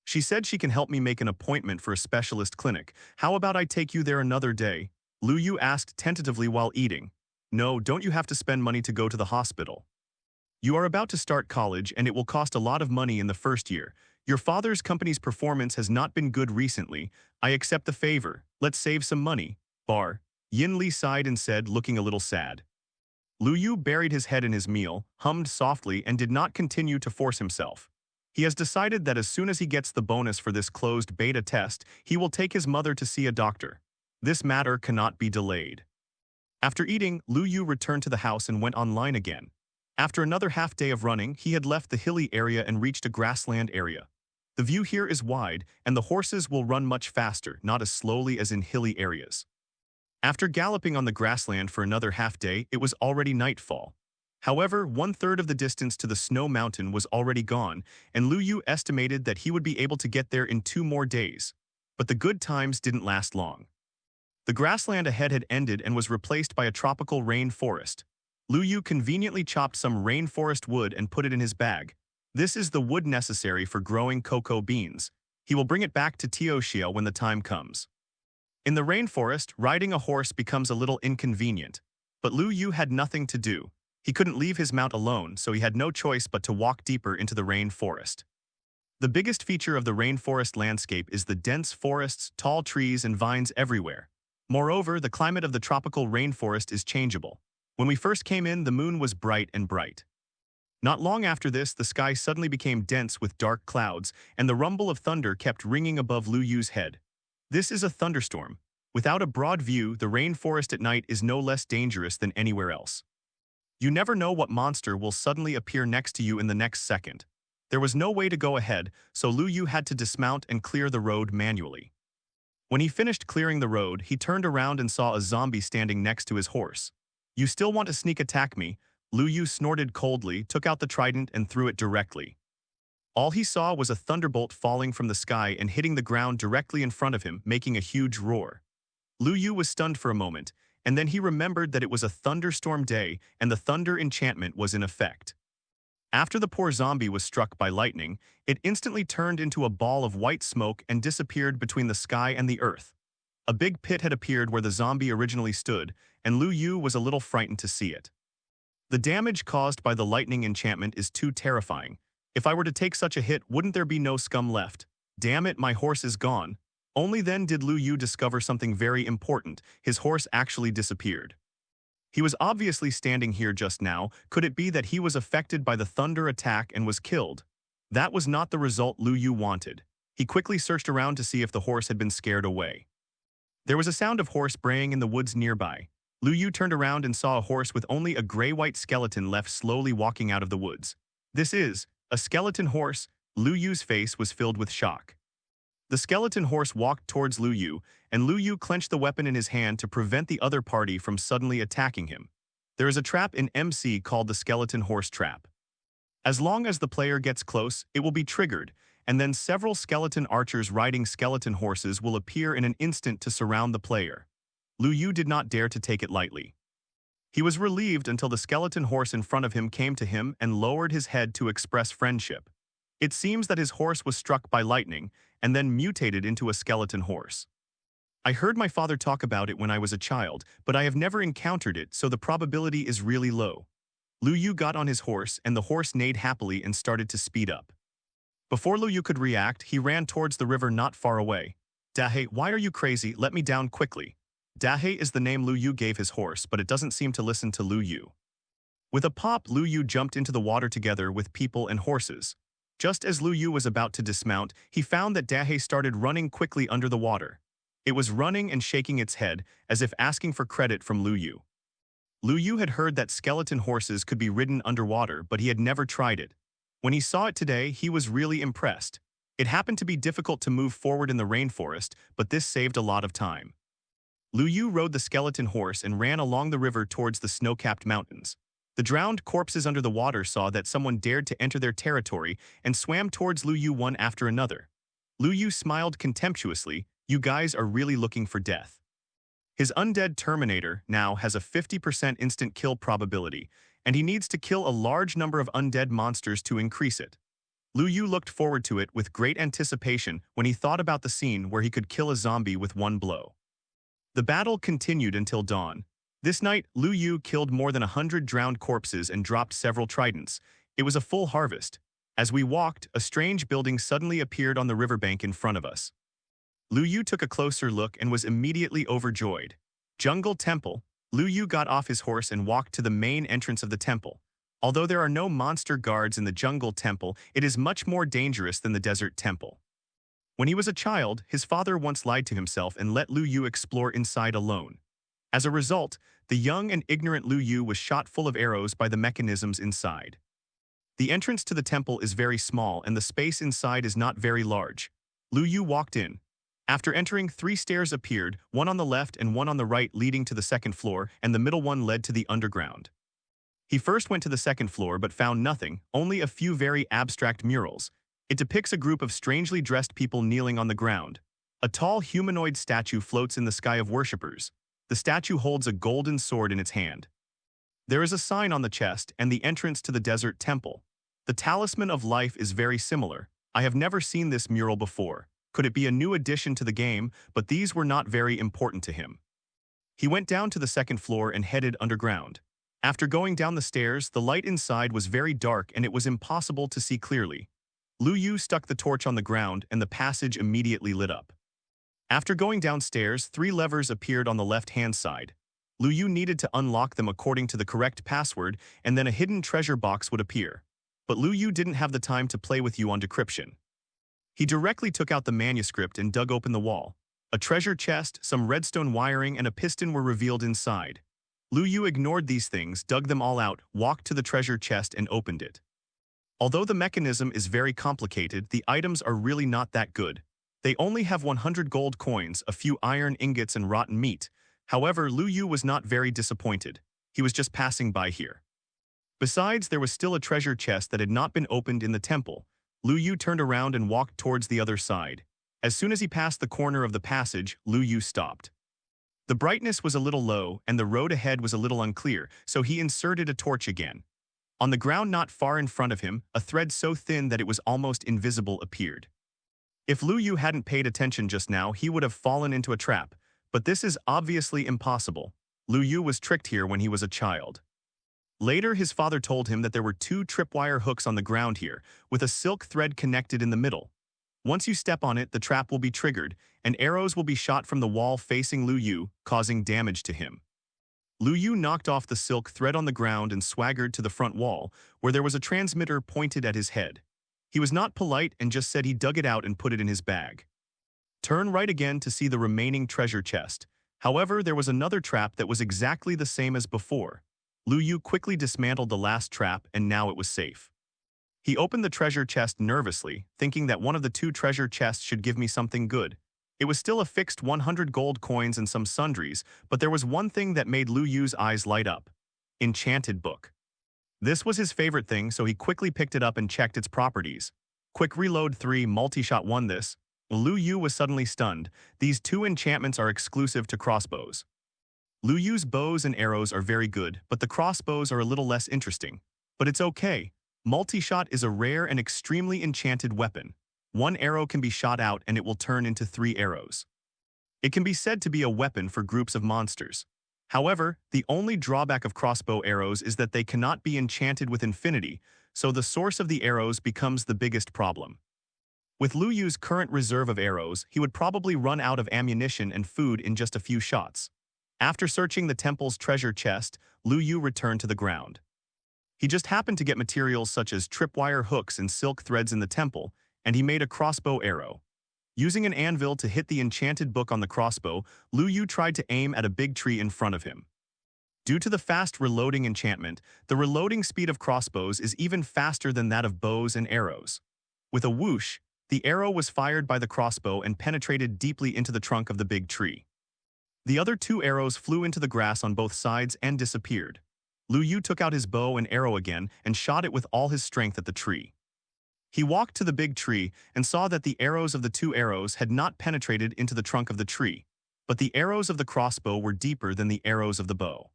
She said she can help me make an appointment for a specialist clinic. How about I take you there another day? Lu Yu asked tentatively while eating. No, don't you have to spend money to go to the hospital? You are about to start college and it will cost a lot of money in the first year. Your father's company's performance has not been good recently. I accept the favor. Let's save some money. Bar. Yin Li sighed and said, looking a little sad. Lu Yu buried his head in his meal, hummed softly, and did not continue to force himself. He has decided that as soon as he gets the bonus for this closed beta test, he will take his mother to see a doctor. This matter cannot be delayed. After eating, Lu Yu returned to the house and went online again. After another half day of running, he had left the hilly area and reached a grassland area. The view here is wide, and the horses will run much faster, not as slowly as in hilly areas. After galloping on the grassland for another half day, it was already nightfall. However, one-third of the distance to the snow mountain was already gone, and Lu Yu estimated that he would be able to get there in 2 more days. But the good times didn't last long. The grassland ahead had ended and was replaced by a tropical rain forest. Lu Yu conveniently chopped some rainforest wood and put it in his bag. This is the wood necessary for growing cocoa beans. He will bring it back to Teoshia when the time comes. In the rainforest, riding a horse becomes a little inconvenient. But Lu Yu had nothing to do. He couldn't leave his mount alone, so he had no choice but to walk deeper into the rainforest. The biggest feature of the rainforest landscape is the dense forests, tall trees, and vines everywhere. Moreover, the climate of the tropical rainforest is changeable. When we first came in, the moon was bright and bright. Not long after this, the sky suddenly became dense with dark clouds, and the rumble of thunder kept ringing above Lu Yu's head. This is a thunderstorm. Without a broad view, the rainforest at night is no less dangerous than anywhere else. You never know what monster will suddenly appear next to you in the next second. There was no way to go ahead, so Lu Yu had to dismount and clear the road manually. When he finished clearing the road, he turned around and saw a zombie standing next to his horse. "You still want to sneak attack me?" Lu Yu snorted coldly, took out the trident, and threw it directly. All he saw was a thunderbolt falling from the sky and hitting the ground directly in front of him, making a huge roar. Lu Yu was stunned for a moment, and then he remembered that it was a thunderstorm day and the thunder enchantment was in effect. After the poor zombie was struck by lightning, it instantly turned into a ball of white smoke and disappeared between the sky and the earth. A big pit had appeared where the zombie originally stood, and Lu Yu was a little frightened to see it. The damage caused by the lightning enchantment is too terrifying. If I were to take such a hit, wouldn't there be no scum left? Damn it, my horse is gone. Only then did Lu Yu discover something very important. His horse actually disappeared. He was obviously standing here just now. Could it be that he was affected by the thunder attack and was killed? That was not the result Lu Yu wanted. He quickly searched around to see if the horse had been scared away. There was a sound of horse braying in the woods nearby. Lu Yu turned around and saw a horse with only a gray-white skeleton left slowly walking out of the woods. This is a skeleton horse. Lu Yu's face was filled with shock. The skeleton horse walked towards Lu Yu, and Lu Yu clenched the weapon in his hand to prevent the other party from suddenly attacking him. There is a trap in MC called the skeleton horse trap. As long as the player gets close, it will be triggered, and then several skeleton archers riding skeleton horses will appear in an instant to surround the player. Lu Yu did not dare to take it lightly. He was relieved until the skeleton horse in front of him came to him and lowered his head to express friendship. It seems that his horse was struck by lightning and then mutated into a skeleton horse. I heard my father talk about it when I was a child, but I have never encountered it, so the probability is really low. Lu Yu got on his horse, and the horse neighed happily and started to speed up. Before Lu Yu could react, he ran towards the river not far away. "Dahe, why are you crazy? Let me down quickly." Dahe is the name Lu Yu gave his horse, but it doesn't seem to listen to Lu Yu. With a pop, Lu Yu jumped into the water together with people and horses. Just as Lu Yu was about to dismount, he found that Dahe started running quickly under the water. It was running and shaking its head, as if asking for credit from Lu Yu. Lu Yu had heard that skeleton horses could be ridden underwater, but he had never tried it. When he saw it today, he was really impressed. It happened to be difficult to move forward in the rainforest, but this saved a lot of time. Lu Yu rode the skeleton horse and ran along the river towards the snow-capped mountains. The drowned corpses under the water saw that someone dared to enter their territory and swam towards Lu Yu one after another. Lu Yu smiled contemptuously. "You guys are really looking for death." His undead Terminator now has a 50% instant kill probability, and he needs to kill a large number of undead monsters to increase it. Lu Yu looked forward to it with great anticipation when he thought about the scene where he could kill a zombie with one blow. The battle continued until dawn. This night, Lu Yu killed more than 100 drowned corpses and dropped several tridents. It was a full harvest. As we walked, a strange building suddenly appeared on the riverbank in front of us. Lu Yu took a closer look and was immediately overjoyed. Jungle Temple. Lu Yu got off his horse and walked to the main entrance of the temple. Although there are no monster guards in the Jungle Temple, it is much more dangerous than the Desert Temple. When he was a child, his father once lied to himself and let Lu Yu explore inside alone. As a result, the young and ignorant Lu Yu was shot full of arrows by the mechanisms inside. The entrance to the temple is very small and the space inside is not very large. Lu Yu walked in. After entering, 3 stairs appeared, one on the left and one on the right leading to the second floor, and the middle one led to the underground. He first went to the second floor but found nothing, only a few very abstract murals. It depicts a group of strangely dressed people kneeling on the ground. A tall humanoid statue floats in the sky of worshippers. The statue holds a golden sword in its hand. There is a sign on the chest and the entrance to the desert temple. The talisman of life is very similar. I have never seen this mural before. Could it be a new addition to the game? But these were not very important to him. He went down to the second floor and headed underground. After going down the stairs, the light inside was very dark and it was impossible to see clearly. Lu Yu stuck the torch on the ground and the passage immediately lit up. After going downstairs, 3 levers appeared on the left-hand side. Lu Yu needed to unlock them according to the correct password, and then a hidden treasure box would appear. But Lu Yu didn't have the time to play with you on decryption. He directly took out the manuscript and dug open the wall. A treasure chest, some redstone wiring, and a piston were revealed inside. Lu Yu ignored these things, dug them all out, walked to the treasure chest and opened it. Although the mechanism is very complicated, the items are really not that good. They only have 100 gold coins, a few iron ingots and rotten meat. However, Lu Yu was not very disappointed. He was just passing by here. Besides, there was still a treasure chest that had not been opened in the temple. Lu Yu turned around and walked towards the other side. As soon as he passed the corner of the passage, Lu Yu stopped. The brightness was a little low and the road ahead was a little unclear, so he inserted a torch again. On the ground not far in front of him, a thread so thin that it was almost invisible appeared. If Lu Yu hadn't paid attention just now, he would have fallen into a trap, but this is obviously impossible. Lu Yu was tricked here when he was a child. Later, his father told him that there were 2 tripwire hooks on the ground here, with a silk thread connected in the middle. Once you step on it, the trap will be triggered, and arrows will be shot from the wall facing Lu Yu, causing damage to him. Lu Yu knocked off the silk thread on the ground and swaggered to the front wall, where there was a transmitter pointed at his head. He was not polite and just said he dug it out and put it in his bag. Turn right again to see the remaining treasure chest. However, there was another trap that was exactly the same as before. Lu Yu quickly dismantled the last trap and now it was safe. He opened the treasure chest nervously, thinking that one of the 2 treasure chests should give me something good. It was still a fixed 100 gold coins and some sundries, but there was one thing that made Lu Yu's eyes light up. Enchanted book. This was his favorite thing, so he quickly picked it up and checked its properties. Quick Reload 3 Multi-Shot won this. Lu Yu was suddenly stunned. These 2 enchantments are exclusive to crossbows. Lu Yu's bows and arrows are very good, but the crossbows are a little less interesting. But it's okay. Multi-Shot is a rare and extremely enchanted weapon. 1 arrow can be shot out and it will turn into 3 arrows. It can be said to be a weapon for groups of monsters. However, the only drawback of crossbow arrows is that they cannot be enchanted with infinity, so the source of the arrows becomes the biggest problem. With Lu Yu's current reserve of arrows, he would probably run out of ammunition and food in just a few shots. After searching the temple's treasure chest, Lu Yu returned to the ground. He just happened to get materials such as tripwire hooks and silk threads in the temple, and he made a crossbow arrow. Using an anvil to hit the enchanted book on the crossbow, Lu Yu tried to aim at a big tree in front of him. Due to the fast reloading enchantment, the reloading speed of crossbows is even faster than that of bows and arrows. With a whoosh, the arrow was fired by the crossbow and penetrated deeply into the trunk of the big tree. The other 2 arrows flew into the grass on both sides and disappeared. Lu Yu took out his bow and arrow again and shot it with all his strength at the tree. He walked to the big tree and saw that the arrows of the 2 arrows had not penetrated into the trunk of the tree, but the arrows of the crossbow were deeper than the arrows of the bow.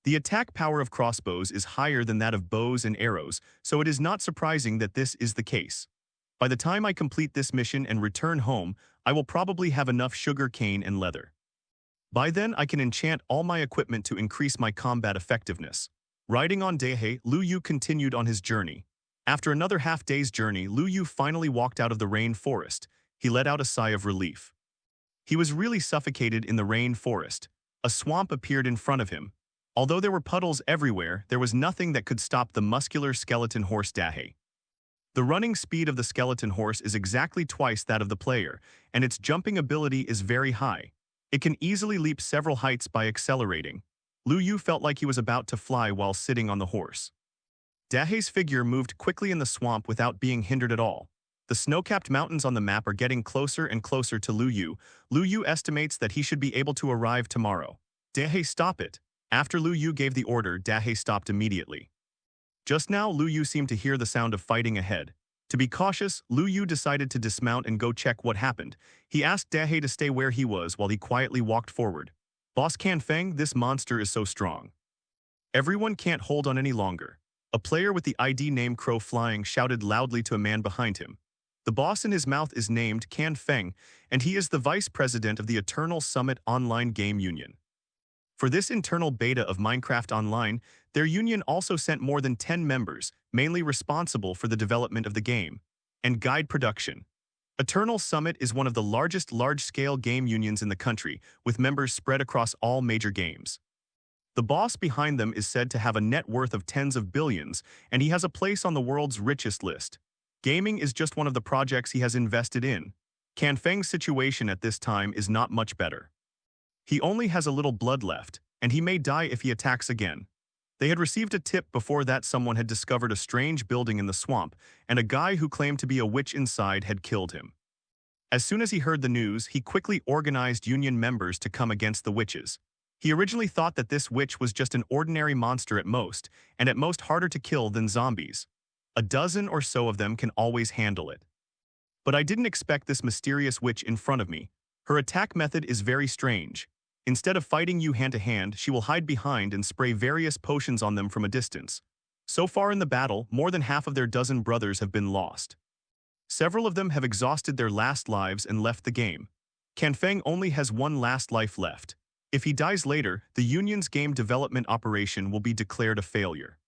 The attack power of crossbows is higher than that of bows and arrows, so it is not surprising that this is the case. By the time I complete this mission and return home, I will probably have enough sugar cane and leather. By then, I can enchant all my equipment to increase my combat effectiveness. Riding on Dahe, Lu Yu continued on his journey. After another half-day's journey, Lu Yu finally walked out of the rain forest. He let out a sigh of relief. He was really suffocated in the rain forest. A swamp appeared in front of him. Although there were puddles everywhere, there was nothing that could stop the muscular skeleton horse Dahe. The running speed of the skeleton horse is exactly twice that of the player, and its jumping ability is very high. It can easily leap several heights by accelerating. Lu Yu felt like he was about to fly while sitting on the horse. Dahe's figure moved quickly in the swamp without being hindered at all. The snow-capped mountains on the map are getting closer and closer to Lu Yu. Lu Yu estimates that he should be able to arrive tomorrow. Dahe, stop it. After Lu Yu gave the order, Dahe stopped immediately. Just now, Lu Yu seemed to hear the sound of fighting ahead. To be cautious, Lu Yu decided to dismount and go check what happened. He asked Dahe to stay where he was while he quietly walked forward. Boss Can Feng, this monster is so strong. Everyone can't hold on any longer. A player with the ID name Crow Flying shouted loudly to a man behind him. The boss in his mouth is named Can Feng, and he is the vice president of the Eternal Summit Online Game Union. For this internal beta of Minecraft Online, their union also sent more than 10 members, mainly responsible for the development of the game and guide production. Eternal Summit is one of the largest large-scale game unions in the country, with members spread across all major games. The boss behind them is said to have a net worth of tens of billions, and he has a place on the world's richest list. Gaming is just one of the projects he has invested in. Can Feng's situation at this time is not much better. He only has a little blood left, and he may die if he attacks again. They had received a tip before that someone had discovered a strange building in the swamp, and a guy who claimed to be a witch inside had killed him. As soon as he heard the news, he quickly organized union members to come against the witches. He originally thought that this witch was just an ordinary monster at most, and at most harder to kill than zombies. A dozen or so of them can always handle it. But I didn't expect this mysterious witch in front of me. Her attack method is very strange. Instead of fighting you hand-to-hand, she will hide behind and spray various potions on them from a distance. So far in the battle, more than half of their dozen brothers have been lost. Several of them have exhausted their last lives and left the game. Can Feng only has one last life left. If he dies later, the union's game development operation will be declared a failure.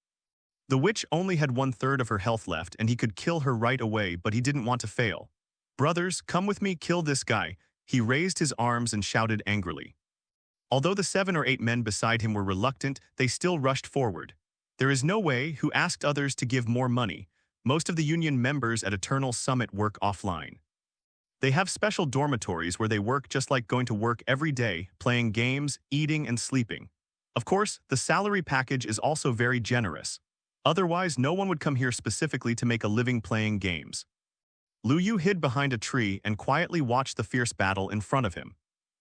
The witch only had 1/3 of her health left, and he could kill her right away, but he didn't want to fail. "Brothers, come with me, kill this guy." He raised his arms and shouted angrily. Although the 7 or 8 men beside him were reluctant, they still rushed forward. There is no way who asked others to give more money. Most of the union members at Eternal Summit work offline. They have special dormitories where they work just like going to work every day, playing games, eating, and sleeping. Of course, the salary package is also very generous. Otherwise, no one would come here specifically to make a living playing games. Lu Yu hid behind a tree and quietly watched the fierce battle in front of him.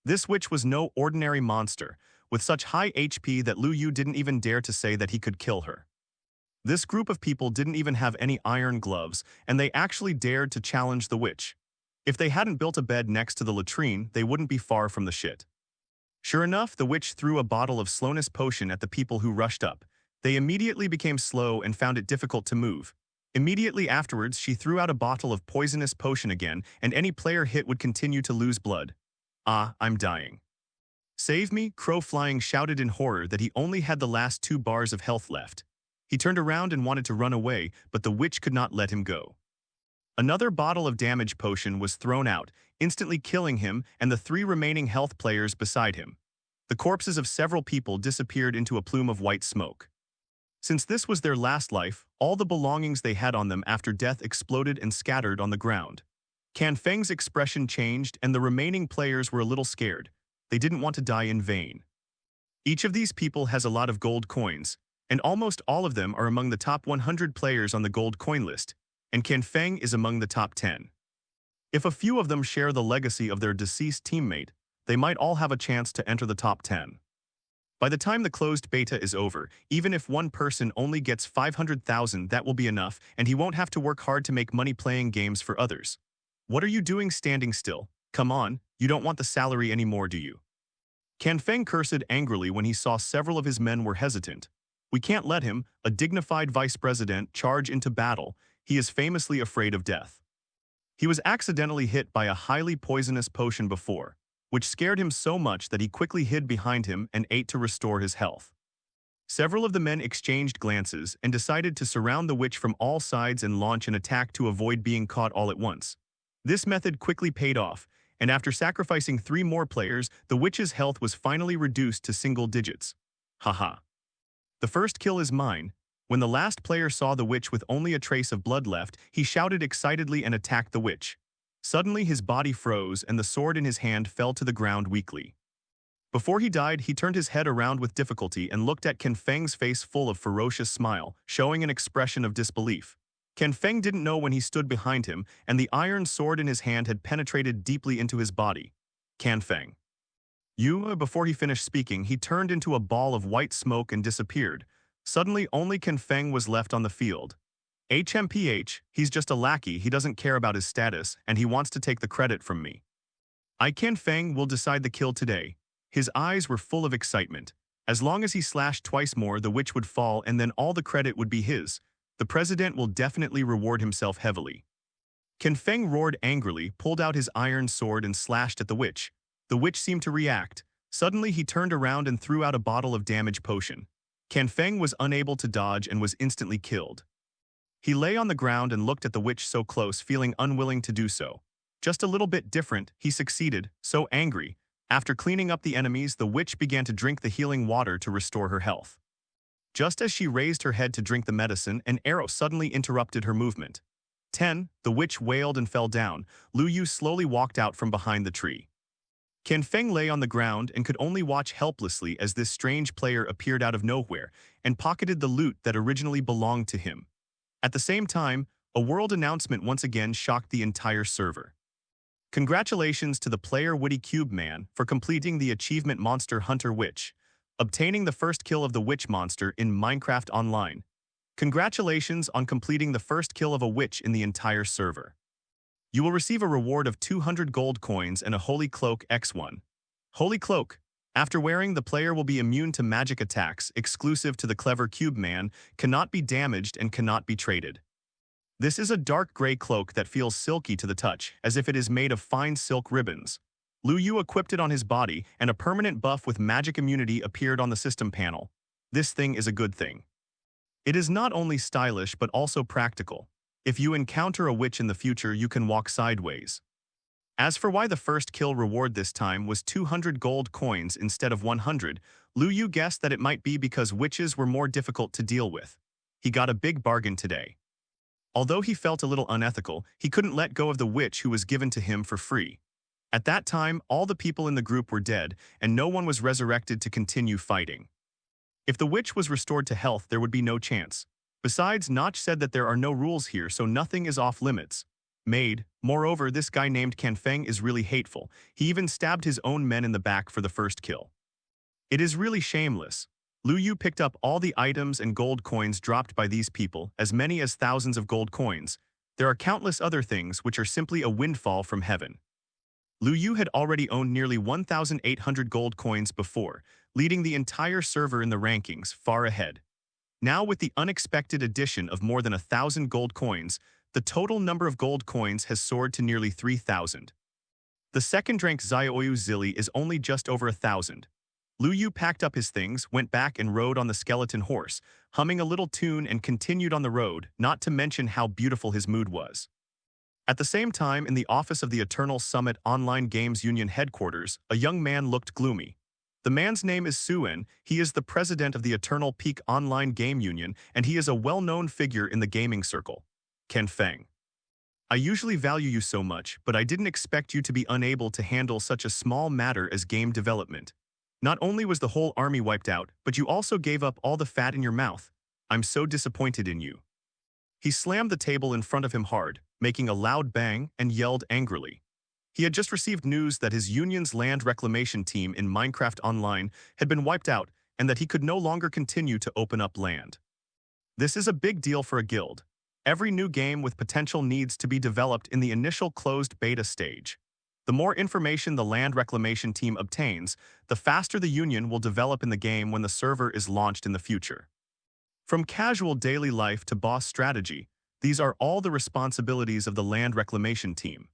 This witch was no ordinary monster, with such high HP that Lu Yu didn't even dare to say that he could kill her. This group of people didn't even have any iron gloves, and they actually dared to challenge the witch. If they hadn't built a bed next to the latrine, they wouldn't be far from the shit. Sure enough, the witch threw a bottle of slowness potion at the people who rushed up. They immediately became slow and found it difficult to move. Immediately afterwards, she threw out a bottle of poisonous potion again, and any player hit would continue to lose blood. "Ah, I'm dying. Save me," Crow Flying shouted in horror that he only had the last 2 bars of health left. He turned around and wanted to run away, but the witch could not let him go. Another bottle of damage potion was thrown out, instantly killing him and the 3 remaining health players beside him. The corpses of several people disappeared into a plume of white smoke. Since this was their last life, all the belongings they had on them after death exploded and scattered on the ground. Can Feng's expression changed, and the remaining players were a little scared. They didn't want to die in vain. Each of these people has a lot of gold coins, and almost all of them are among the top 100 players on the gold coin list, and Can Feng is among the top 10. If a few of them share the legacy of their deceased teammate, they might all have a chance to enter the top 10. By the time the closed beta is over, even if one person only gets 500,000, that will be enough, and he won't have to work hard to make money playing games for others. "What are you doing standing still? Come on, you don't want the salary anymore, do you?" Can Feng cursed angrily when he saw several of his men were hesitant. "We can't let him, a dignified vice president, charge into battle. He is famously afraid of death." He was accidentally hit by a highly poisonous potion before, which scared him so much that he quickly hid behind him and ate to restore his health. Several of the men exchanged glances and decided to surround the witch from all sides and launch an attack to avoid being caught all at once. This method quickly paid off, and after sacrificing 3 more players, the witch's health was finally reduced to single digits. Haha. "The first kill is mine." When the last player saw the witch with only a trace of blood left, he shouted excitedly and attacked the witch. Suddenly his body froze and the sword in his hand fell to the ground weakly. Before he died, he turned his head around with difficulty and looked at Can Feng's face full of ferocious smile, showing an expression of disbelief. Can Feng didn't know when he stood behind him, and the iron sword in his hand had penetrated deeply into his body. "Can Feng." Before he finished speaking, he turned into a ball of white smoke and disappeared. Suddenly, only Ken Feng was left on the field. HMPH, he's just a lackey, he doesn't care about his status, and he wants to take the credit from me. Ken Feng will decide the kill today. His eyes were full of excitement. As long as he slashed twice more, the witch would fall and then all the credit would be his. The president will definitely reward himself heavily. Ken Feng roared angrily, pulled out his iron sword and slashed at the witch. The witch seemed to react. Suddenly he turned around and threw out a bottle of damage potion. Ken Feng was unable to dodge and was instantly killed. He lay on the ground and looked at the witch so close, feeling unwilling to do so. Just a little bit different, he succeeded, so angry. After cleaning up the enemies, the witch began to drink the healing water to restore her health. Just as she raised her head to drink the medicine, an arrow suddenly interrupted her movement. 10. The witch wailed and fell down. Lu Yu slowly walked out from behind the tree. Ken Feng lay on the ground and could only watch helplessly as this strange player appeared out of nowhere and pocketed the loot that originally belonged to him. At the same time, a world announcement once again shocked the entire server. Congratulations to the player Witty Cube Man for completing the achievement Monster Hunter Witch, obtaining the first kill of the witch monster in Minecraft Online. Congratulations on completing the first kill of a witch in the entire server. You will receive a reward of 200 gold coins and a Holy Cloak X1. Holy Cloak. After wearing, the player will be immune to magic attacks, exclusive to the clever Cube Man, cannot be damaged and cannot be traded. This is a dark gray cloak that feels silky to the touch, as if it is made of fine silk ribbons. Lu Yu equipped it on his body, and a permanent buff with magic immunity appeared on the system panel. This thing is a good thing. It is not only stylish but also practical. If you encounter a witch in the future, you can walk sideways. As for why the first kill reward this time was 200 gold coins instead of 100, Lu Yu guessed that it might be because witches were more difficult to deal with. He got a big bargain today. Although he felt a little unethical, he couldn't let go of the witch who was given to him for free. At that time, all the people in the group were dead, and no one was resurrected to continue fighting. If the witch was restored to health, there would be no chance. Besides, Notch said that there are no rules here, so nothing is off limits. Moreover, this guy named Ken Feng is really hateful. He even stabbed his own men in the back for the first kill. It is really shameless. Lu Yu picked up all the items and gold coins dropped by these people, as many as thousands of gold coins. There are countless other things which are simply a windfall from heaven. Lu Yu had already owned nearly 1,800 gold coins before, leading the entire server in the rankings far ahead. Now, with the unexpected addition of more than 1,000 gold coins, the total number of gold coins has soared to nearly 3,000. The second-rank Xiaoyu Zili is only just over 1,000. Lu Yu packed up his things, went back and rode on the skeleton horse, humming a little tune and continued on the road, not to mention how beautiful his mood was. At the same time, in the office of the Eternal Summit Online Games Union headquarters, a young man looked gloomy. The man's name is Suen. He is the president of the Eternal Peak Online Game Union, and he is a well-known figure in the gaming circle. Ken Feng. I usually value you so much, but I didn't expect you to be unable to handle such a small matter as game development. Not only was the whole army wiped out, but you also gave up all the fat in your mouth. I'm so disappointed in you. He slammed the table in front of him hard, making a loud bang, and yelled angrily. He had just received news that his union's land reclamation team in Minecraft Online had been wiped out and that he could no longer continue to open up land. This is a big deal for a guild. Every new game with potential needs to be developed in the initial closed beta stage. The more information the land reclamation team obtains, the faster the union will develop in the game when the server is launched in the future. From casual daily life to boss strategy, these are all the responsibilities of the land reclamation team.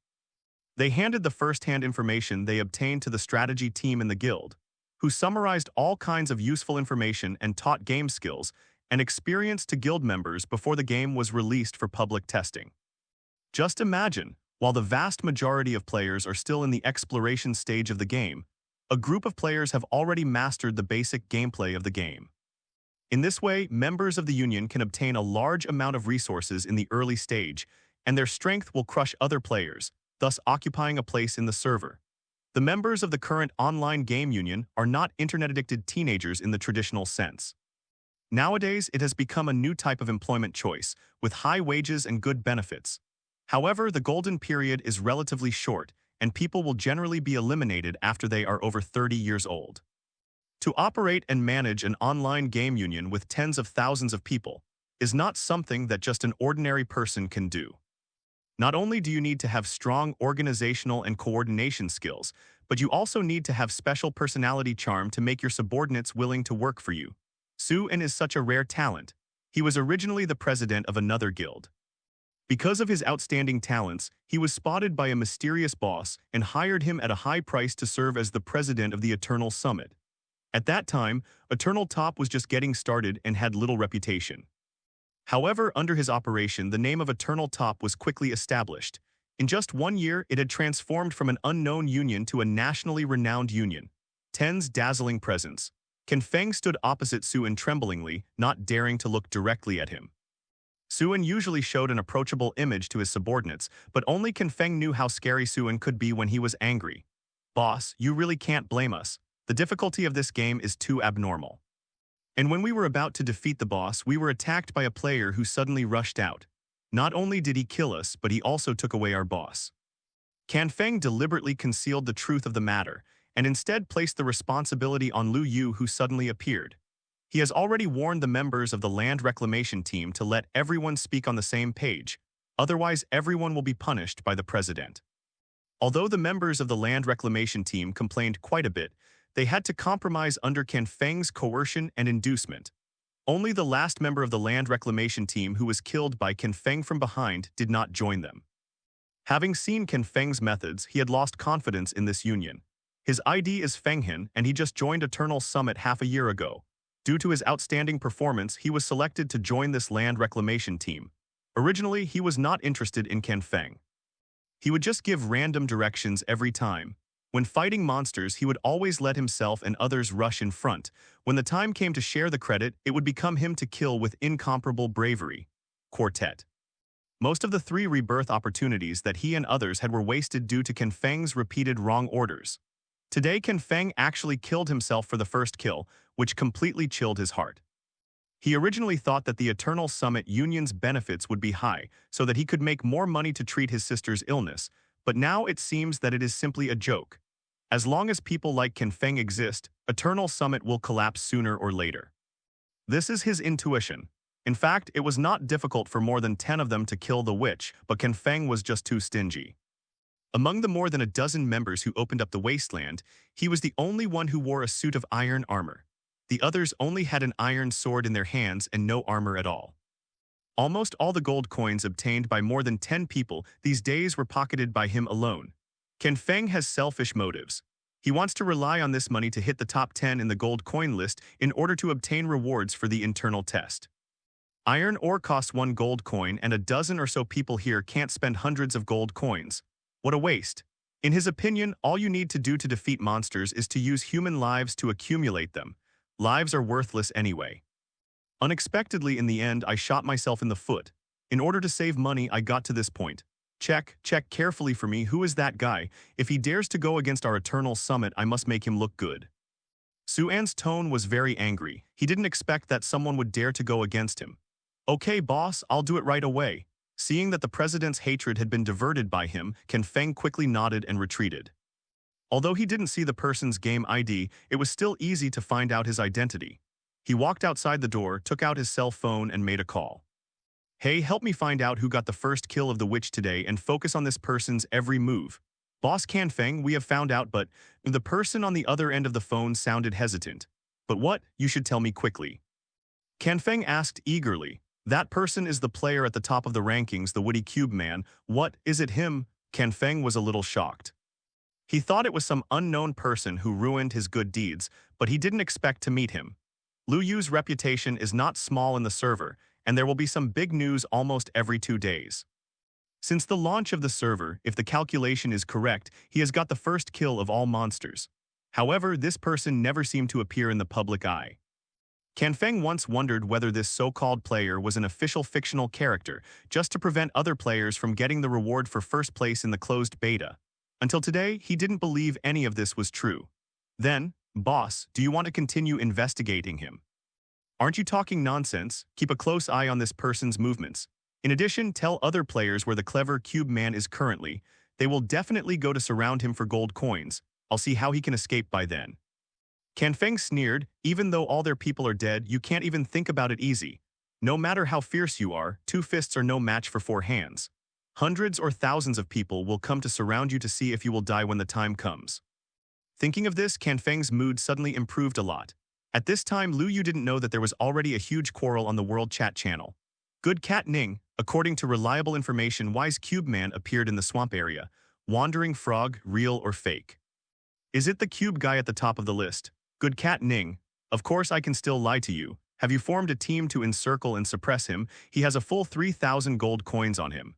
They handed the first-hand information they obtained to the strategy team in the guild, who summarized all kinds of useful information and taught game skills and experience to guild members before the game was released for public testing. Just imagine, while the vast majority of players are still in the exploration stage of the game, a group of players have already mastered the basic gameplay of the game. In this way, members of the union can obtain a large amount of resources in the early stage, and their strength will crush other players, thus occupying a place in the server. The members of the current online game union are not internet-addicted teenagers in the traditional sense. Nowadays, it has become a new type of employment choice, with high wages and good benefits. However, the golden period is relatively short, and people will generally be eliminated after they are over 30 years old. To operate and manage an online game union with tens of thousands of people is not something that just an ordinary person can do. Not only do you need to have strong organizational and coordination skills, but you also need to have special personality charm to make your subordinates willing to work for you. Suen is such a rare talent. He was originally the president of another guild. Because of his outstanding talents, he was spotted by a mysterious boss and hired him at a high price to serve as the president of the Eternal Summit. At that time, Eternal Top was just getting started and had little reputation. However, under his operation, the name of Eternal Top was quickly established. In just 1 year, it had transformed from an unknown union to a nationally renowned union. Ten's dazzling presence. Ken Feng stood opposite Suen tremblingly, not daring to look directly at him. Suen usually showed an approachable image to his subordinates, but only Ken Feng knew how scary Suen could be when he was angry. "Boss, you really can't blame us. The difficulty of this game is too abnormal. And when we were about to defeat the boss, we were attacked by a player who suddenly rushed out. Not only did he kill us, but he also took away our boss." Can Feng deliberately concealed the truth of the matter, and instead placed the responsibility on Lu Yu, who suddenly appeared. He has already warned the members of the land reclamation team to let everyone speak on the same page, otherwise everyone will be punished by the president. Although the members of the land reclamation team complained quite a bit, they had to compromise under Ken Feng's coercion and inducement. Only the last member of the land reclamation team, who was killed by Ken Feng from behind, did not join them. Having seen Ken Feng's methods, he had lost confidence in this union. His ID is Fenghin, and he just joined Eternal Summit half a year ago. Due to his outstanding performance, he was selected to join this land reclamation team. Originally, he was not interested in Ken Feng. He would just give random directions every time. When fighting monsters, he would always let himself and others rush in front. When the time came to share the credit, it would become him to kill with incomparable bravery. Quartet. Most of the 3 rebirth opportunities that he and others had were wasted due to Ken Feng's repeated wrong orders. Today, Ken Feng actually killed himself for the first kill, which completely chilled his heart. He originally thought that the Eternal Summit Union's benefits would be high, so that he could make more money to treat his sister's illness, but now it seems that it is simply a joke. As long as people like Ken Feng exist, Eternal Summit will collapse sooner or later. This is his intuition. In fact, it was not difficult for more than 10 of them to kill the witch, but Ken Feng was just too stingy. Among the more than a dozen members who opened up the wasteland, he was the only one who wore a suit of iron armor. The others only had an iron sword in their hands and no armor at all. Almost all the gold coins obtained by more than 10 people these days were pocketed by him alone. Ken Feng has selfish motives. He wants to rely on this money to hit the top 10 in the gold coin list in order to obtain rewards for the internal test. Iron ore costs 1 gold coin, and a dozen or so people here can't spend hundreds of gold coins. What a waste. In his opinion, all you need to do to defeat monsters is to use human lives to accumulate them. Lives are worthless anyway. Unexpectedly, in the end, I shot myself in the foot. In order to save money, I got to this point. Check carefully for me. Who is that guy? If he dares to go against our Eternal Summit, I must make him look good. Suan's tone was very angry. He didn't expect that someone would dare to go against him. Okay, boss, I'll do it right away. Seeing that the president's hatred had been diverted by him, Ken Feng quickly nodded and retreated. Although he didn't see the person's game ID, it was still easy to find out his identity. He walked outside the door, took out his cell phone, and made a call. Hey, help me find out who got the first kill of the witch today and focus on this person's every move. Boss Ken Feng, we have found out, but the person on the other end of the phone sounded hesitant. But what? You should tell me quickly. Ken Feng asked eagerly. That person is the player at the top of the rankings, the Woody Cube Man. What, is it him? Ken Feng was a little shocked. He thought it was some unknown person who ruined his good deeds, but he didn't expect to meet him. Lu Yu's reputation is not small in the server, and there will be some big news almost every 2 days. Since the launch of the server, if the calculation is correct, he has got the first kill of all monsters. However, this person never seemed to appear in the public eye. Ken Feng once wondered whether this so-called player was an official fictional character, just to prevent other players from getting the reward for first place in the closed beta. Until today, he didn't believe any of this was true. Then, boss, do you want to continue investigating him? Aren't you talking nonsense? Keep a close eye on this person's movements. In addition, tell other players where the clever Cube Man is currently. They will definitely go to surround him for gold coins. I'll see how he can escape by then. Canfeng sneered, even though all their people are dead, you can't even think about it easy. No matter how fierce you are, 2 fists are no match for 4 hands. Hundreds or thousands of people will come to surround you to see if you will die when the time comes. Thinking of this, Canfeng's mood suddenly improved a lot. At this time, Lu Yu didn't know that there was already a huge quarrel on the World Chat channel. Good Cat Ning, according to reliable information, Wise Cube Man appeared in the swamp area. Wandering Frog, real or fake? Is it the cube guy at the top of the list? Good Cat Ning, of course I can still lie to you. Have you formed a team to encircle and suppress him? He has a full 3,000 gold coins on him.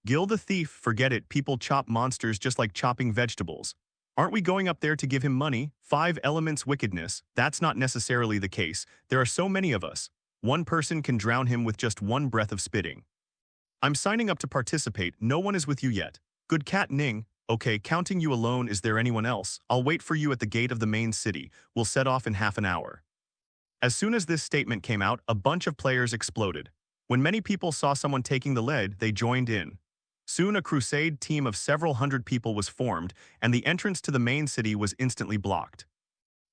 Gil the Thief, forget it, people chop monsters just like chopping vegetables. Aren't we going up there to give him money? 5 elements wickedness, that's not necessarily the case. There are so many of us. One person can drown him with just 1 breath of spitting. I'm signing up to participate, no one is with you yet. Good Cat Ning, okay, counting you alone, is there anyone else? I'll wait for you at the gate of the main city. We'll set off in half an hour. As soon as this statement came out, a bunch of players exploded. When many people saw someone taking the lead, they joined in. Soon a crusade team of several hundred people was formed, and the entrance to the main city was instantly blocked.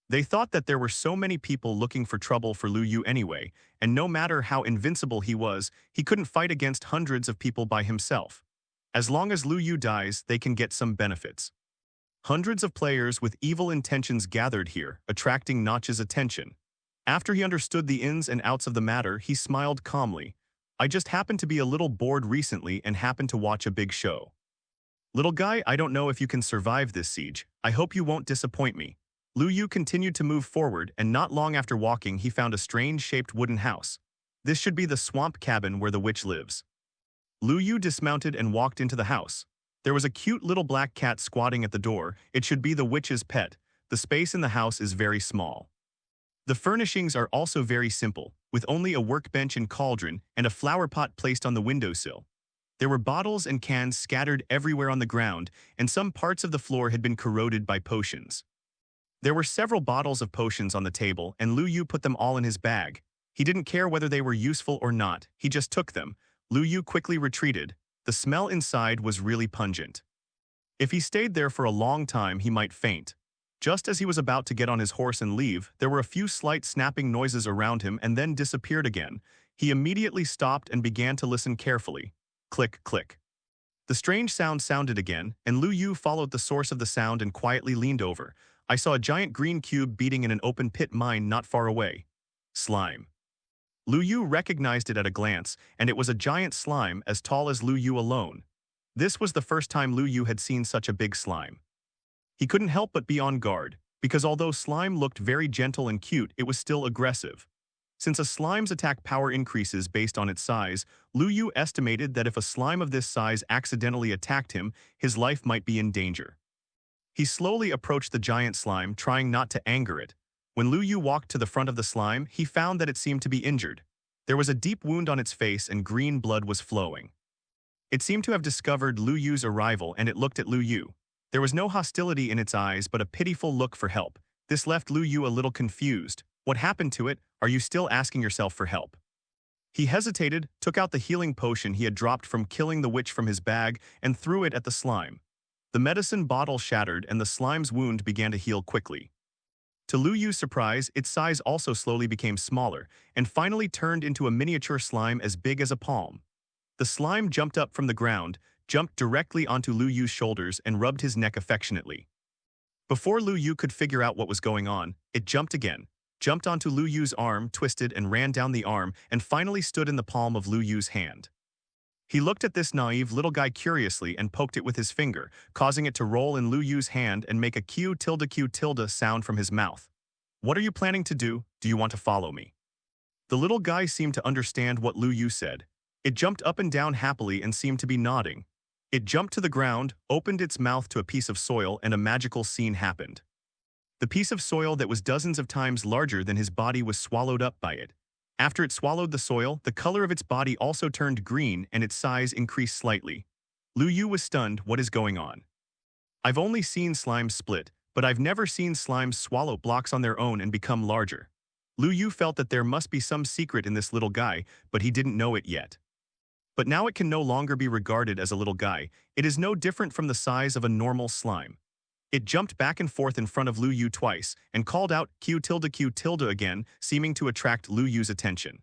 They thought that there were so many people looking for trouble for Lu Yu anyway, and no matter how invincible he was, he couldn't fight against hundreds of people by himself. As long as Lu Yu dies, they can get some benefits. Hundreds of players with evil intentions gathered here, attracting Notch's attention. After he understood the ins and outs of the matter, he smiled calmly. I just happened to be a little bored recently and happened to watch a big show. Little guy, I don't know if you can survive this siege. I hope you won't disappoint me. Lu Yu continued to move forward, and not long after walking, he found a strange-shaped wooden house. This should be the swamp cabin where the witch lives. Lu Yu dismounted and walked into the house. There was a cute little black cat squatting at the door. It should be the witch's pet. The space in the house is very small. The furnishings are also very simple, with only a workbench and cauldron and a flower pot placed on the windowsill. There were bottles and cans scattered everywhere on the ground, and some parts of the floor had been corroded by potions. There were several bottles of potions on the table, and Lu Yu put them all in his bag. He didn't care whether they were useful or not, he just took them. Lu Yu quickly retreated. The smell inside was really pungent. If he stayed there for a long time, he might faint. Just as he was about to get on his horse and leave, there were a few slight snapping noises around him and then disappeared again. He immediately stopped and began to listen carefully. Click, click. The strange sound sounded again, and Lu Yu followed the source of the sound and quietly leaned over. I saw a giant green cube beating in an open pit mine not far away. Slime. Lu Yu recognized it at a glance, and it was a giant slime as tall as Lu Yu alone. This was the first time Lu Yu had seen such a big slime. He couldn't help but be on guard, because although slime looked very gentle and cute, it was still aggressive. Since a slime's attack power increases based on its size, Lu Yu estimated that if a slime of this size accidentally attacked him, his life might be in danger. He slowly approached the giant slime, trying not to anger it. When Lu Yu walked to the front of the slime, he found that it seemed to be injured. There was a deep wound on its face and green blood was flowing. It seemed to have discovered Lu Yu's arrival, and it looked at Lu Yu. There was no hostility in its eyes, but a pitiful look for help. This left Lu Yu a little confused. What happened to it? Are you still asking yourself for help? He hesitated, took out the healing potion he had dropped from killing the witch from his bag, and threw it at the slime. The medicine bottle shattered, and the slime's wound began to heal quickly. To Lu Yu's surprise, its size also slowly became smaller, and finally turned into a miniature slime as big as a palm. The slime jumped up from the ground, jumped directly onto Lu Yu's shoulders, and rubbed his neck affectionately. Before Lu Yu could figure out what was going on, it jumped again, jumped onto Lu Yu's arm, twisted and ran down the arm, and finally stood in the palm of Lu Yu's hand. He looked at this naive little guy curiously and poked it with his finger, causing it to roll in Lu Yu's hand and make a Q tilde sound from his mouth. What are you planning to do? Do you want to follow me? The little guy seemed to understand what Lu Yu said. It jumped up and down happily and seemed to be nodding. It jumped to the ground, opened its mouth to a piece of soil, and a magical scene happened. The piece of soil that was dozens of times larger than his body was swallowed up by it. After it swallowed the soil, the color of its body also turned green and its size increased slightly. Lu Yu was stunned. What is going on? I've only seen slimes split, but I've never seen slimes swallow blocks on their own and become larger. Lu Yu felt that there must be some secret in this little guy, but he didn't know it yet. But now it can no longer be regarded as a little guy. It is no different from the size of a normal slime. It jumped back and forth in front of Lu Yu twice and called out Q tilde again, seeming to attract Lu Yu's attention.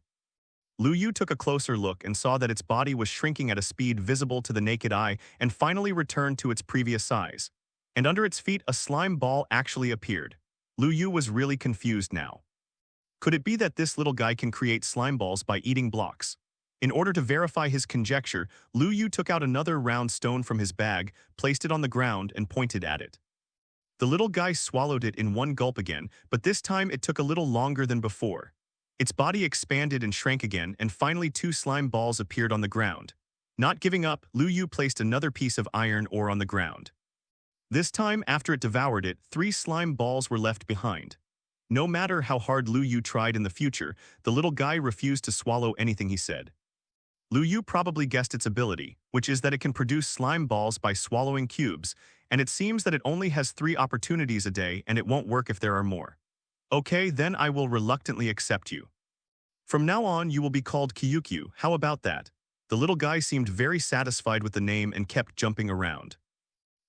Lu Yu took a closer look and saw that its body was shrinking at a speed visible to the naked eye and finally returned to its previous size. And under its feet a slime ball actually appeared. Lu Yu was really confused now. Could it be that this little guy can create slime balls by eating blocks? In order to verify his conjecture, Lu Yu took out another round stone from his bag, placed it on the ground, and pointed at it. The little guy swallowed it in one gulp again, but this time it took a little longer than before. Its body expanded and shrank again, and finally 2 slime balls appeared on the ground. Not giving up, Lu Yu placed another piece of iron ore on the ground. This time, after it devoured it, 3 slime balls were left behind. No matter how hard Lu Yu tried in the future, the little guy refused to swallow anything he said. Lu Yu probably guessed its ability, which is that it can produce slime balls by swallowing cubes, and it seems that it only has 3 opportunities a day and it won't work if there are more. Okay, then I will reluctantly accept you. From now on, you will be called Kyukyu. How about that? The little guy seemed very satisfied with the name and kept jumping around.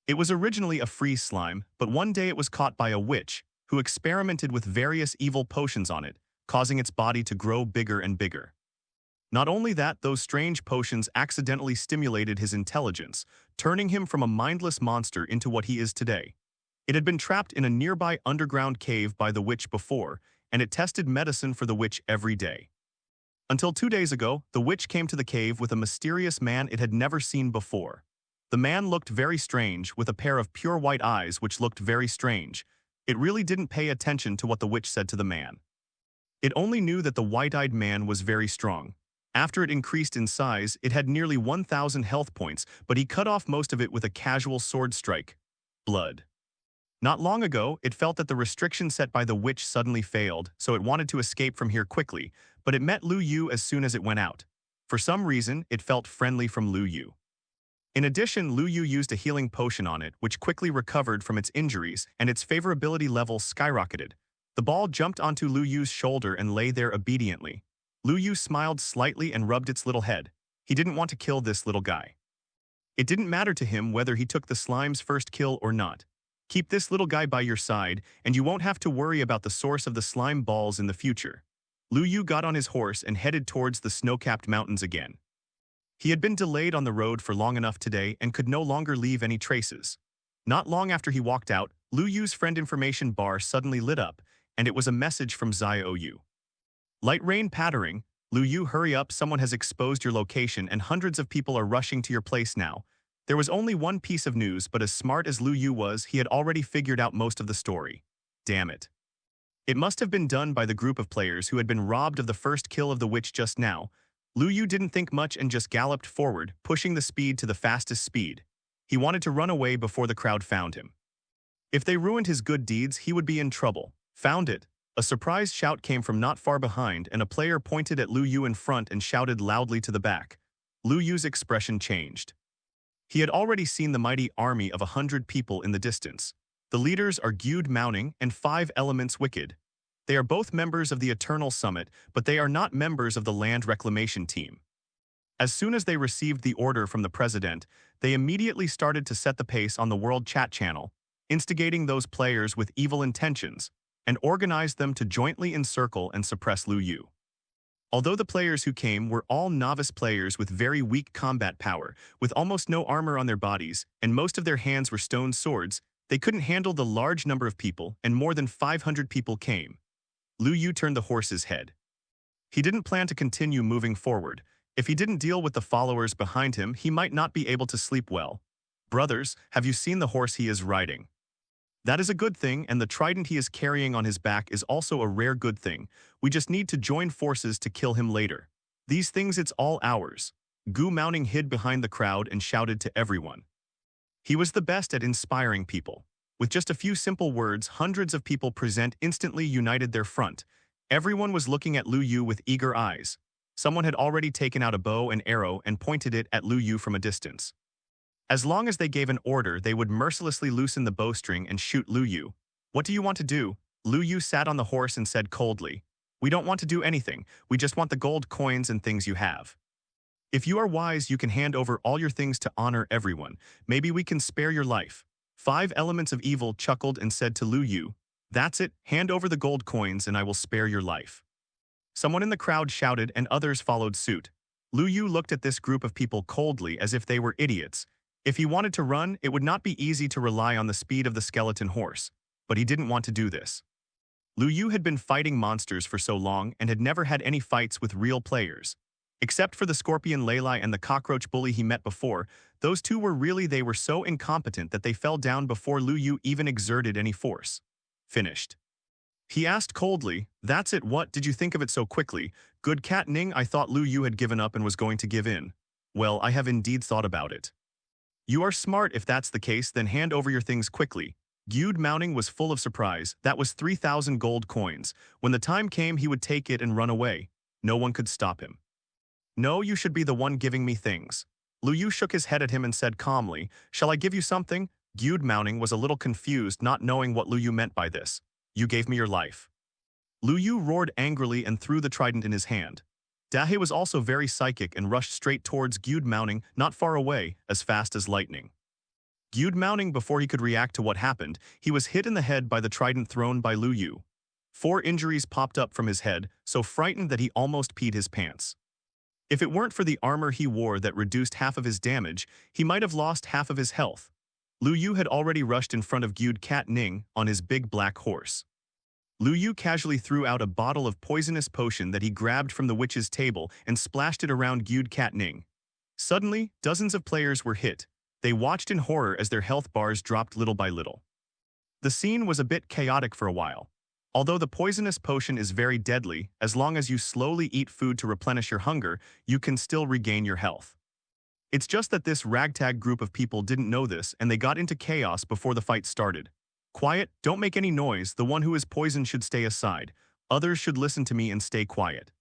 It was originally a free slime, but one day it was caught by a witch, who experimented with various evil potions on it, causing its body to grow bigger and bigger. Not only that, those strange potions accidentally stimulated his intelligence, turning him from a mindless monster into what he is today. It had been trapped in a nearby underground cave by the witch before, and it tested medicine for the witch every day. Until 2 days ago, the witch came to the cave with a mysterious man it had never seen before. The man looked very strange, with a pair of pure white eyes which looked very strange. It really didn't pay attention to what the witch said to the man. It only knew that the white-eyed man was very strong. After it increased in size, it had nearly 1,000 health points, but he cut off most of it with a casual sword strike. Blood. Not long ago, it felt that the restriction set by the witch suddenly failed, so it wanted to escape from here quickly, but it met Lu Yu as soon as it went out. For some reason, it felt friendly from Lu Yu. In addition, Lu Yu used a healing potion on it, which quickly recovered from its injuries, and its favorability level skyrocketed. The ball jumped onto Lu Yu's shoulder and lay there obediently. Lu Yu smiled slightly and rubbed its little head. He didn't want to kill this little guy. It didn't matter to him whether he took the slime's first kill or not. Keep this little guy by your side, and you won't have to worry about the source of the slime balls in the future. Lu Yu got on his horse and headed towards the snow-capped mountains again. He had been delayed on the road for long enough today and could no longer leave any traces. Not long after he walked out, Lu Yu's friend information bar suddenly lit up, and it was a message from Xiaoyu. Light rain pattering. Lu Yu, hurry up, someone has exposed your location and hundreds of people are rushing to your place now. There was only one piece of news, but as smart as Lu Yu was, he had already figured out most of the story. Damn it. It must have been done by the group of players who had been robbed of the first kill of the witch just now. Lu Yu didn't think much and just galloped forward, pushing the speed to the fastest speed. He wanted to run away before the crowd found him. If they ruined his good deeds, he would be in trouble. Found it. A surprised shout came from not far behind, and a player pointed at Lu Yu in front and shouted loudly to the back. Lu Yu's expression changed. He had already seen the mighty army of 100 people in the distance. The leaders are Gyud Mounting and 5 Elements Wicked. They are both members of the Eternal Summit, but they are not members of the Land Reclamation Team. As soon as they received the order from the president, they immediately started to set the pace on the World Chat channel, instigating those players with evil intentions, and organized them to jointly encircle and suppress Lu Yu. Although the players who came were all novice players with very weak combat power, with almost no armor on their bodies, and most of their hands were stone swords, they couldn't handle the large number of people, and more than 500 people came. Lu Yu turned the horse's head. He didn't plan to continue moving forward. If he didn't deal with the followers behind him, he might not be able to sleep well. Brothers, have you seen the horse he is riding? That is a good thing, and the trident he is carrying on his back is also a rare good thing. We just need to join forces to kill him later. These things, it's all ours. Gu Mounting hid behind the crowd and shouted to everyone. He was the best at inspiring people. With just a few simple words, hundreds of people present instantly united their front. Everyone was looking at Lu Yu with eager eyes. Someone had already taken out a bow and arrow and pointed it at Lu Yu from a distance. As long as they gave an order, they would mercilessly loosen the bowstring and shoot Lu Yu. What do you want to do? Lu Yu sat on the horse and said coldly. We don't want to do anything. We just want the gold coins and things you have. If you are wise, you can hand over all your things to honor everyone. Maybe we can spare your life. 5 elements of evil chuckled and said to Lu Yu, "That's it, hand over the gold coins and I will spare your life." Someone in the crowd shouted and others followed suit. Lu Yu looked at this group of people coldly as if they were idiots. If he wanted to run, it would not be easy to rely on the speed of the skeleton horse. But he didn't want to do this. Lu Yu had been fighting monsters for so long and had never had any fights with real players. Except for the scorpion Lelai and the cockroach bully he met before, those two they were so incompetent that they fell down before Lu Yu even exerted any force. Finished. He asked coldly, "That's it, what did you think of it so quickly? Good Cat Ning, I thought Lu Yu had given up and was going to give in. Well, I have indeed thought about it." "You are smart. If that's the case, then hand over your things quickly." Gude Mounting was full of surprise. That was 3,000 gold coins. When the time came, he would take it and run away. No one could stop him. "No, you should be the one giving me things." Lu Yu shook his head at him and said calmly, "Shall I give you something?" Gude Mounting was a little confused, not knowing what Lu Yu meant by this. "You gave me your life." Lu Yu roared angrily and threw the trident in his hand. Dahe was also very psychic and rushed straight towards Gude Mounting, not far away, as fast as lightning. Gude Mounting, before he could react to what happened, he was hit in the head by the trident thrown by Lu Yu. 4 injuries popped up from his head, so frightened that he almost peed his pants. If it weren't for the armor he wore that reduced half of his damage, he might have lost half of his health. Lu Yu had already rushed in front of Gude Cat Ning on his big black horse. Lu Yu casually threw out a bottle of poisonous potion that he grabbed from the witch's table and splashed it around Gude Cat Ning. Suddenly, dozens of players were hit. They watched in horror as their health bars dropped little by little. The scene was a bit chaotic for a while. Although the poisonous potion is very deadly, as long as you slowly eat food to replenish your hunger, you can still regain your health. It's just that this ragtag group of people didn't know this and they got into chaos before the fight started. "Quiet, don't make any noise. The one who is poisoned should stay aside. Others should listen to me and stay quiet."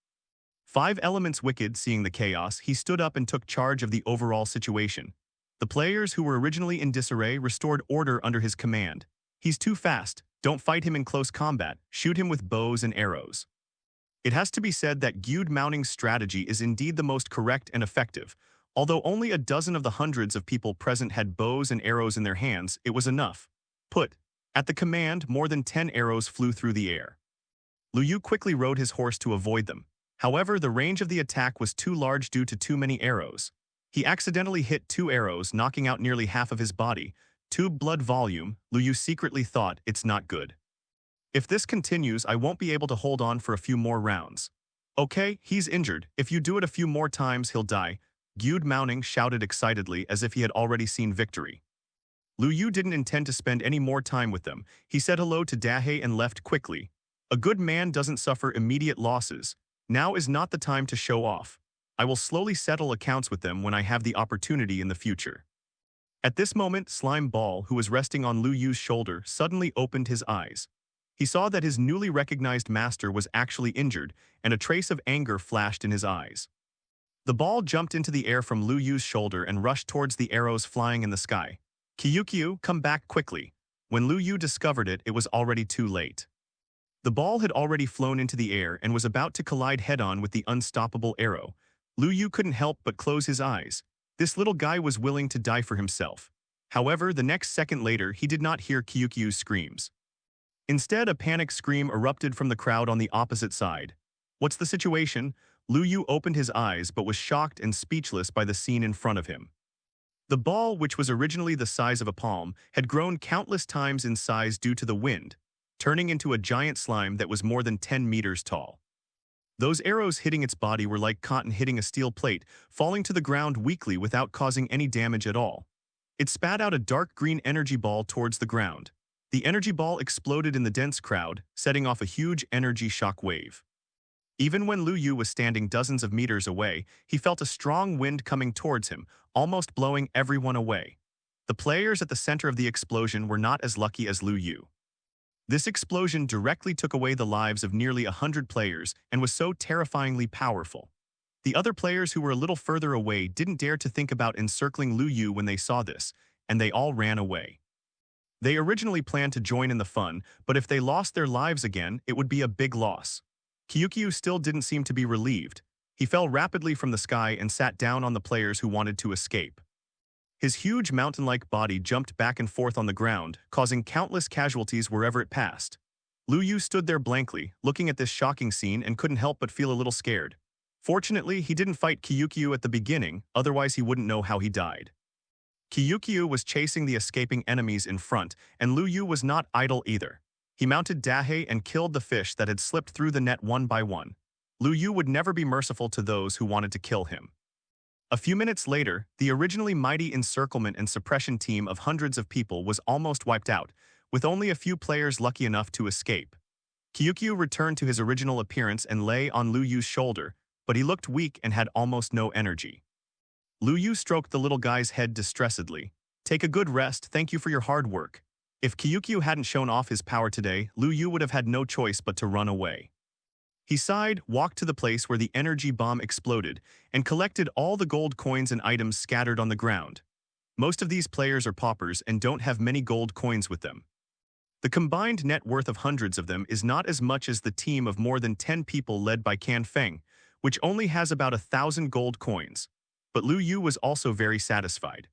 5 elements wicked, seeing the chaos, he stood up and took charge of the overall situation. The players who were originally in disarray restored order under his command. "He's too fast. Don't fight him in close combat. Shoot him with bows and arrows." It has to be said that Gude Mounting's strategy is indeed the most correct and effective. Although only a dozen of the hundreds of people present had bows and arrows in their hands, it was enough. At the command, more than 10 arrows flew through the air. Lu Yu quickly rode his horse to avoid them. However, the range of the attack was too large due to too many arrows. He accidentally hit 2 arrows, knocking out nearly half of his body. 2 blood volume, Lu Yu secretly thought, "It's not good. If this continues, I won't be able to hold on for a few more rounds." "Okay, he's injured. If you do it a few more times, he'll die." Gude Mounting shouted excitedly as if he had already seen victory. Lu Yu didn't intend to spend any more time with them. He said hello to Dahe and left quickly. A good man doesn't suffer immediate losses. Now is not the time to show off. I will slowly settle accounts with them when I have the opportunity in the future. At this moment, Slime Ball, who was resting on Lu Yu's shoulder, suddenly opened his eyes. He saw that his newly recognized master was actually injured, and a trace of anger flashed in his eyes. The ball jumped into the air from Lu Yu's shoulder and rushed towards the arrows flying in the sky. "Kyukyu, come back quickly." When Lu Yu discovered it, it was already too late. The ball had already flown into the air and was about to collide head-on with the unstoppable arrow. Lu Yu couldn't help but close his eyes. This little guy was willing to die for himself. However, the next second later, he did not hear Kyukyu's screams. Instead, a panic scream erupted from the crowd on the opposite side. "What's the situation?" Lu Yu opened his eyes but was shocked and speechless by the scene in front of him. The ball, which was originally the size of a palm, had grown countless times in size due to the wind, turning into a giant slime that was more than 10 meters tall. Those arrows hitting its body were like cotton hitting a steel plate, falling to the ground weakly without causing any damage at all. It spat out a dark green energy ball towards the ground. The energy ball exploded in the dense crowd, setting off a huge energy shock wave. Even when Lu Yu was standing dozens of meters away, he felt a strong wind coming towards him, almost blowing everyone away. The players at the center of the explosion were not as lucky as Lu Yu. This explosion directly took away the lives of nearly 100 players and was so terrifyingly powerful. The other players who were a little further away didn't dare to think about encircling Lu Yu when they saw this, and they all ran away. They originally planned to join in the fun, but if they lost their lives again, it would be a big loss. Kyukyu still didn't seem to be relieved. He fell rapidly from the sky and sat down on the players who wanted to escape. His huge mountain-like body jumped back and forth on the ground, causing countless casualties wherever it passed. Lu Yu stood there blankly, looking at this shocking scene and couldn't help but feel a little scared. Fortunately, he didn't fight Kyukyu at the beginning, otherwise he wouldn't know how he died. Kyukyu was chasing the escaping enemies in front, and Lu Yu was not idle either. He mounted Dahei and killed the fish that had slipped through the net one by one. Lu Yu would never be merciful to those who wanted to kill him. A few minutes later, the originally mighty encirclement and suppression team of hundreds of people was almost wiped out, with only a few players lucky enough to escape. Kyukyu returned to his original appearance and lay on Lu Yu's shoulder, but he looked weak and had almost no energy. Lu Yu stroked the little guy's head distressedly. "Take a good rest, thank you for your hard work." If Kyukyu hadn't shown off his power today, Lu Yu would have had no choice but to run away. He sighed, walked to the place where the energy bomb exploded, and collected all the gold coins and items scattered on the ground. Most of these players are paupers and don't have many gold coins with them. The combined net worth of hundreds of them is not as much as the team of more than 10 people led by Can Feng, which only has about 1,000 gold coins. But Lu Yu was also very satisfied.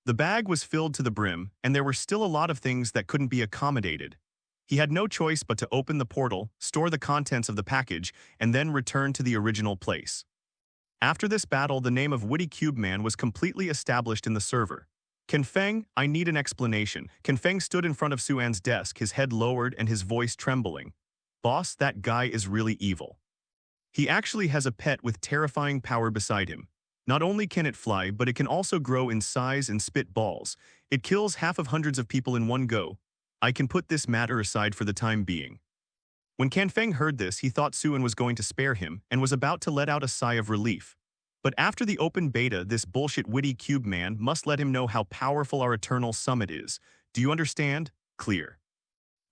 The bag was filled to the brim, and there were still a lot of things that couldn't be accommodated. He had no choice but to open the portal, store the contents of the package, and then return to the original place. After this battle, the name of Witty Cube Man was completely established in the server. Can Feng, I need an explanation. Can Feng stood in front of Suan's desk, his head lowered and his voice trembling. Boss, that guy is really evil. He actually has a pet with terrifying power beside him. Not only can it fly, but it can also grow in size and spit balls. It kills half of hundreds of people in one go. I can put this matter aside for the time being. When Can Feng heard this, he thought Suan was going to spare him and was about to let out a sigh of relief. But after the open beta, this bullshit Witty Cube Man must let him know how powerful our Eternal Summit is. Do you understand? Clear.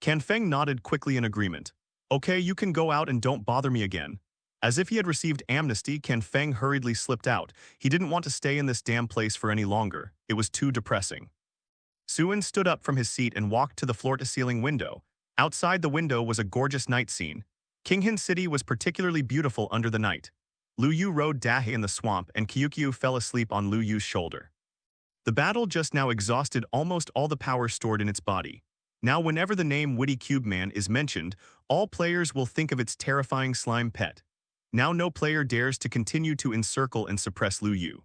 Can Feng nodded quickly in agreement. Okay, you can go out and don't bother me again. As if he had received amnesty, Can Feng hurriedly slipped out. He didn't want to stay in this damn place for any longer. It was too depressing. Suan stood up from his seat and walked to the floor-to-ceiling window. Outside the window was a gorgeous night scene. Kinghin City was particularly beautiful under the night. Lu Yu rode Dahei in the swamp and Kyukyu fell asleep on Lu Yu's shoulder. The battle just now exhausted almost all the power stored in its body. Now whenever the name Witty Cube Man is mentioned, all players will think of its terrifying slime pet. Now no player dares to continue to encircle and suppress Lu Yu.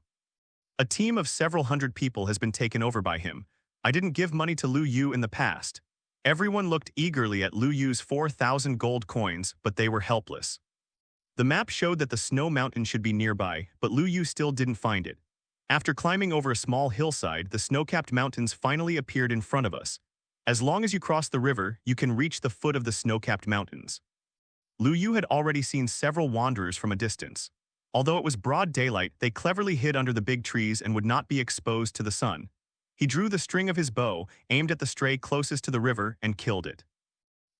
A team of several hundred people has been taken over by him. I didn't give money to Lu Yu in the past. Everyone looked eagerly at Lu Yu's 4,000 gold coins, but they were helpless. The map showed that the snow mountain should be nearby, but Lu Yu still didn't find it. After climbing over a small hillside, the snow-capped mountains finally appeared in front of us. As long as you cross the river, you can reach the foot of the snow-capped mountains. Lu Yu had already seen several wanderers from a distance. Although it was broad daylight, they cleverly hid under the big trees and would not be exposed to the sun. He drew the string of his bow, aimed at the stray closest to the river, and killed it.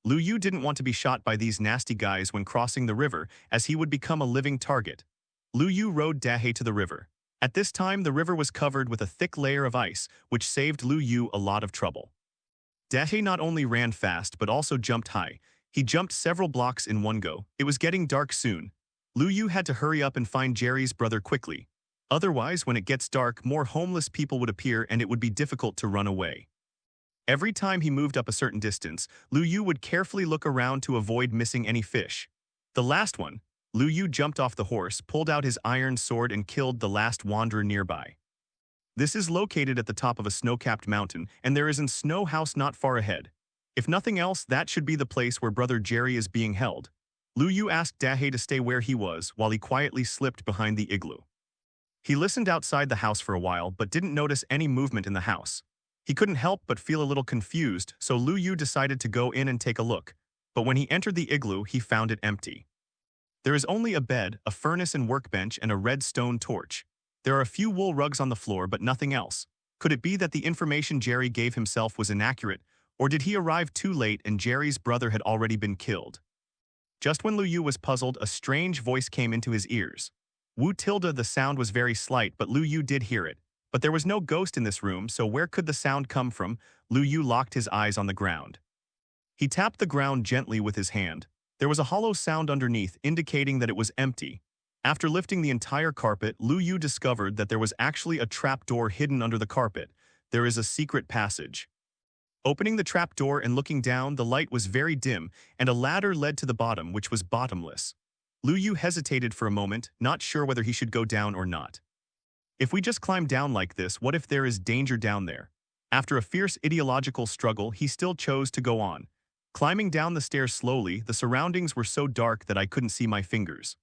Lu Yu didn't want to be shot by these nasty guys when crossing the river, as he would become a living target. Lu Yu rode Dahei to the river. At this time, the river was covered with a thick layer of ice, which saved Lu Yu a lot of trouble. Dahei not only ran fast but also jumped high. He jumped several blocks in one go. It was getting dark soon. Lu Yu had to hurry up and find Jerry's brother quickly. Otherwise, when it gets dark, more homeless people would appear and it would be difficult to run away. Every time he moved up a certain distance, Lu Yu would carefully look around to avoid missing any fish. The last one, Lu Yu jumped off the horse, pulled out his iron sword and killed the last wanderer nearby. This is located at the top of a snow-capped mountain, and there is a snow house not far ahead. If nothing else, that should be the place where Brother Jerry is being held. Lu Yu asked Dahei to stay where he was while he quietly slipped behind the igloo. He listened outside the house for a while but didn't notice any movement in the house. He couldn't help but feel a little confused, so Lu Yu decided to go in and take a look. But when he entered the igloo, he found it empty. There is only a bed, a furnace and workbench, and a red stone torch. There are a few wool rugs on the floor, but nothing else. Could it be that the information Jerry gave himself was inaccurate, or did he arrive too late and Jerry's brother had already been killed? Just when Lu Yu was puzzled, a strange voice came into his ears. Wu tilde, the sound was very slight, but Lu Yu did hear it. But there was no ghost in this room, so where could the sound come from? Lu Yu locked his eyes on the ground. He tapped the ground gently with his hand. There was a hollow sound underneath, indicating that it was empty. After lifting the entire carpet, Lu Yu discovered that there was actually a trapdoor hidden under the carpet. There is a secret passage. Opening the trapdoor and looking down, the light was very dim, and a ladder led to the bottom, which was bottomless. Lu Yu hesitated for a moment, not sure whether he should go down or not. If we just climb down like this, what if there is danger down there? After a fierce ideological struggle, he still chose to go on. Climbing down the stairs slowly, the surroundings were so dark that I couldn't see my fingers.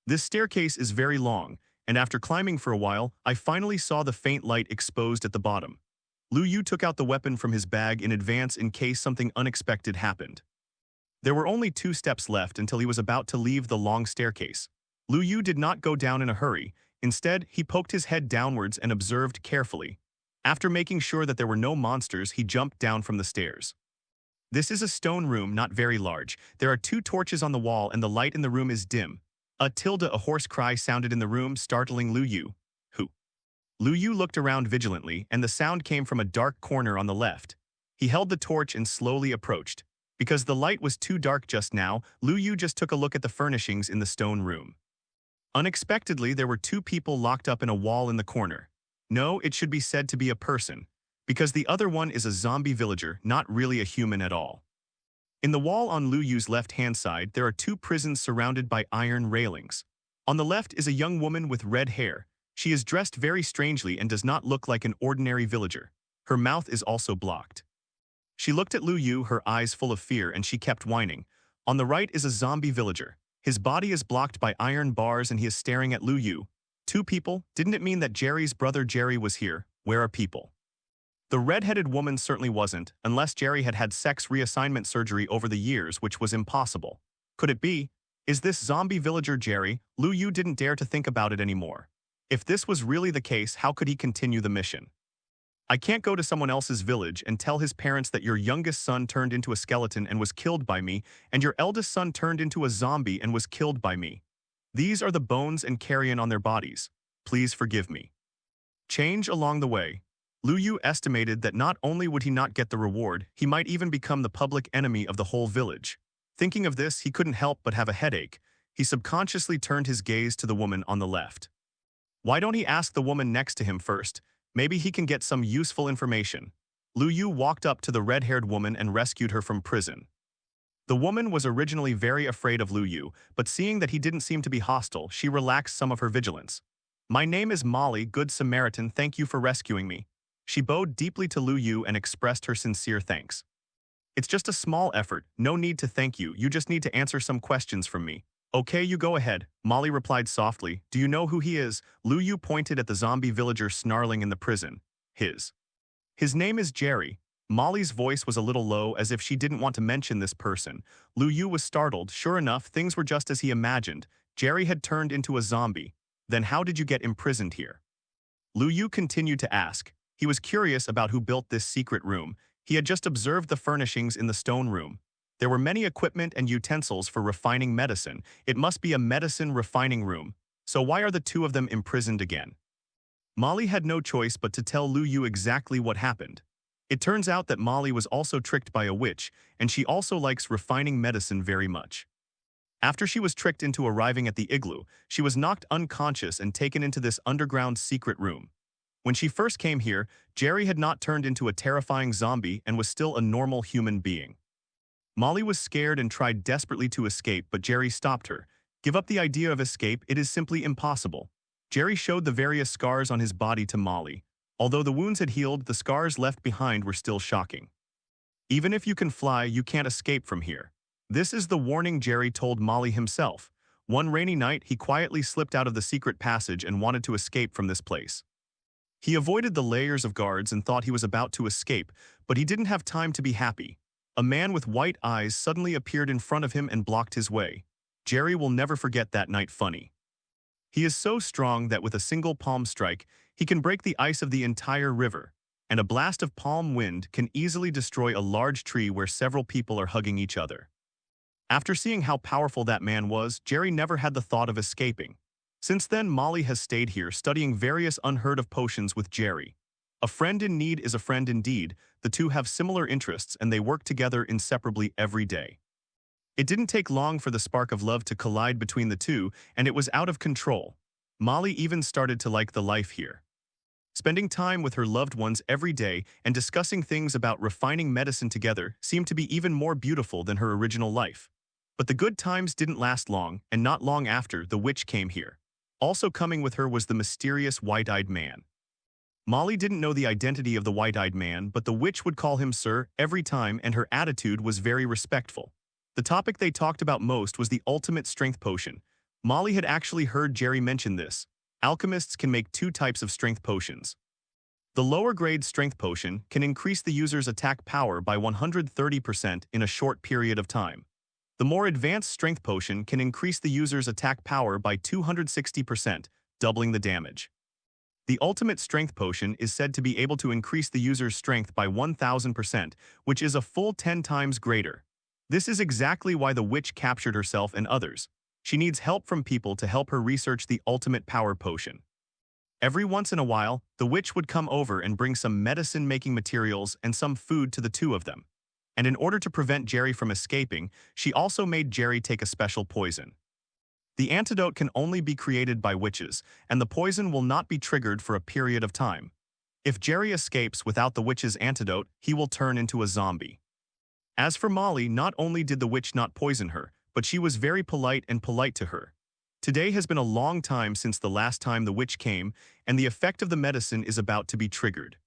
This staircase is very long, and after climbing for a while, I finally saw the faint light exposed at the bottom. Lu Yu took out the weapon from his bag in advance in case something unexpected happened. There were only 2 steps left until he was about to leave the long staircase. Lu Yu did not go down in a hurry. Instead, he poked his head downwards and observed carefully. After making sure that there were no monsters, he jumped down from the stairs. This is a stone room, not very large. There are 2 torches on the wall and the light in the room is dim. A hoarse cry sounded in the room, startling Lu Yu. Who? Lu Yu looked around vigilantly, and the sound came from a dark corner on the left. He held the torch and slowly approached. Because the light was too dark just now, Lu Yu just took a look at the furnishings in the stone room. Unexpectedly, there were 2 people locked up in a wall in the corner. No, it should be said to be a person, because the other one is a zombie villager, not really a human at all. In the wall on Lu Yu's left-hand side, there are 2 prisons surrounded by iron railings. On the left is a young woman with red hair. She is dressed very strangely and does not look like an ordinary villager. Her mouth is also blocked. She looked at Lu Yu, her eyes full of fear, and she kept whining. On the right is a zombie villager. His body is blocked by iron bars and he is staring at Lu Yu. 2 people? Didn't it mean that Jerry's brother Jerry was here? Where are people? The red-headed woman certainly wasn't, unless Jerry had had sex reassignment surgery over the years, which was impossible. Could it be? Is this zombie villager Jerry? Lu Yu didn't dare to think about it anymore. If this was really the case, how could he continue the mission? I can't go to someone else's village and tell his parents that your youngest son turned into a skeleton and was killed by me, and your eldest son turned into a zombie and was killed by me. These are the bones and carrion on their bodies. Please forgive me. Change along the way. Lu Yu estimated that not only would he not get the reward, he might even become the public enemy of the whole village. Thinking of this, he couldn't help but have a headache. He subconsciously turned his gaze to the woman on the left. Why don't he ask the woman next to him first? Maybe he can get some useful information. Lu Yu walked up to the red-haired woman and rescued her from prison. The woman was originally very afraid of Lu Yu, but seeing that he didn't seem to be hostile, she relaxed some of her vigilance. My name is Molly, Good Samaritan, thank you for rescuing me. She bowed deeply to Lu Yu and expressed her sincere thanks. It's just a small effort, no need to thank you, you just need to answer some questions from me. Okay, you go ahead, Molly replied softly. Do you know who he is? Lu Yu pointed at the zombie villager snarling in the prison. His name is Jerry. Molly's voice was a little low, as if she didn't want to mention this person. Lu Yu was startled. Sure enough, things were just as he imagined. Jerry had turned into a zombie. Then how did you get imprisoned here? Lu Yu continued to ask. He was curious about who built this secret room. He had just observed the furnishings in the stone room. There were many equipment and utensils for refining medicine. It must be a medicine refining room. So why are the 2 of them imprisoned again? Molly had no choice but to tell Lu Yu exactly what happened. It turns out that Molly was also tricked by a witch, and she also likes refining medicine very much. After she was tricked into arriving at the igloo, she was knocked unconscious and taken into this underground secret room. When she first came here, Jerry had not turned into a terrifying zombie and was still a normal human being. Molly was scared and tried desperately to escape, but Jerry stopped her. Give up the idea of escape, it is simply impossible. Jerry showed the various scars on his body to Molly. Although the wounds had healed, the scars left behind were still shocking. Even if you can fly, you can't escape from here. This is the warning Jerry told Molly himself. One rainy night, he quietly slipped out of the secret passage and wanted to escape from this place. He avoided the layers of guards and thought he was about to escape, but he didn't have time to be happy. A man with white eyes suddenly appeared in front of him and blocked his way. Jerry will never forget that night. Funny. He is so strong that with a single palm strike, he can break the ice of the entire river, and a blast of palm wind can easily destroy a large tree where several people are hugging each other. After seeing how powerful that man was, Jerry never had the thought of escaping. Since then, Molly has stayed here studying various unheard-of potions with Jerry. A friend in need is a friend indeed. The 2 have similar interests and they work together inseparably every day. It didn't take long for the spark of love to collide between the two, and it was out of control. Molly even started to like the life here. Spending time with her loved ones every day and discussing things about refining medicine together seemed to be even more beautiful than her original life. But the good times didn't last long, and not long after, the witch came here. Also coming with her was the mysterious white-eyed man. Molly didn't know the identity of the white-eyed man, but the witch would call him sir every time, and her attitude was very respectful. The topic they talked about most was the ultimate strength potion. Molly had actually heard Jerry mention this. Alchemists can make two types of strength potions. The lower-grade strength potion can increase the user's attack power by 130% in a short period of time. The more advanced strength potion can increase the user's attack power by 260%, doubling the damage. The ultimate strength potion is said to be able to increase the user's strength by 1000%, which is a full 10 times greater. This is exactly why the witch captured herself and others. She needs help from people to help her research the ultimate power potion. Every once in a while, the witch would come over and bring some medicine-making materials and some food to the two of them. And in order to prevent Jerry from escaping, she also made Jerry take a special poison. The antidote can only be created by witches, and the poison will not be triggered for a period of time. If Jerry escapes without the witch's antidote, he will turn into a zombie. As for Molly, not only did the witch not poison her, but she was very polite to her. Today has been a long time since the last time the witch came, and the effect of the medicine is about to be triggered.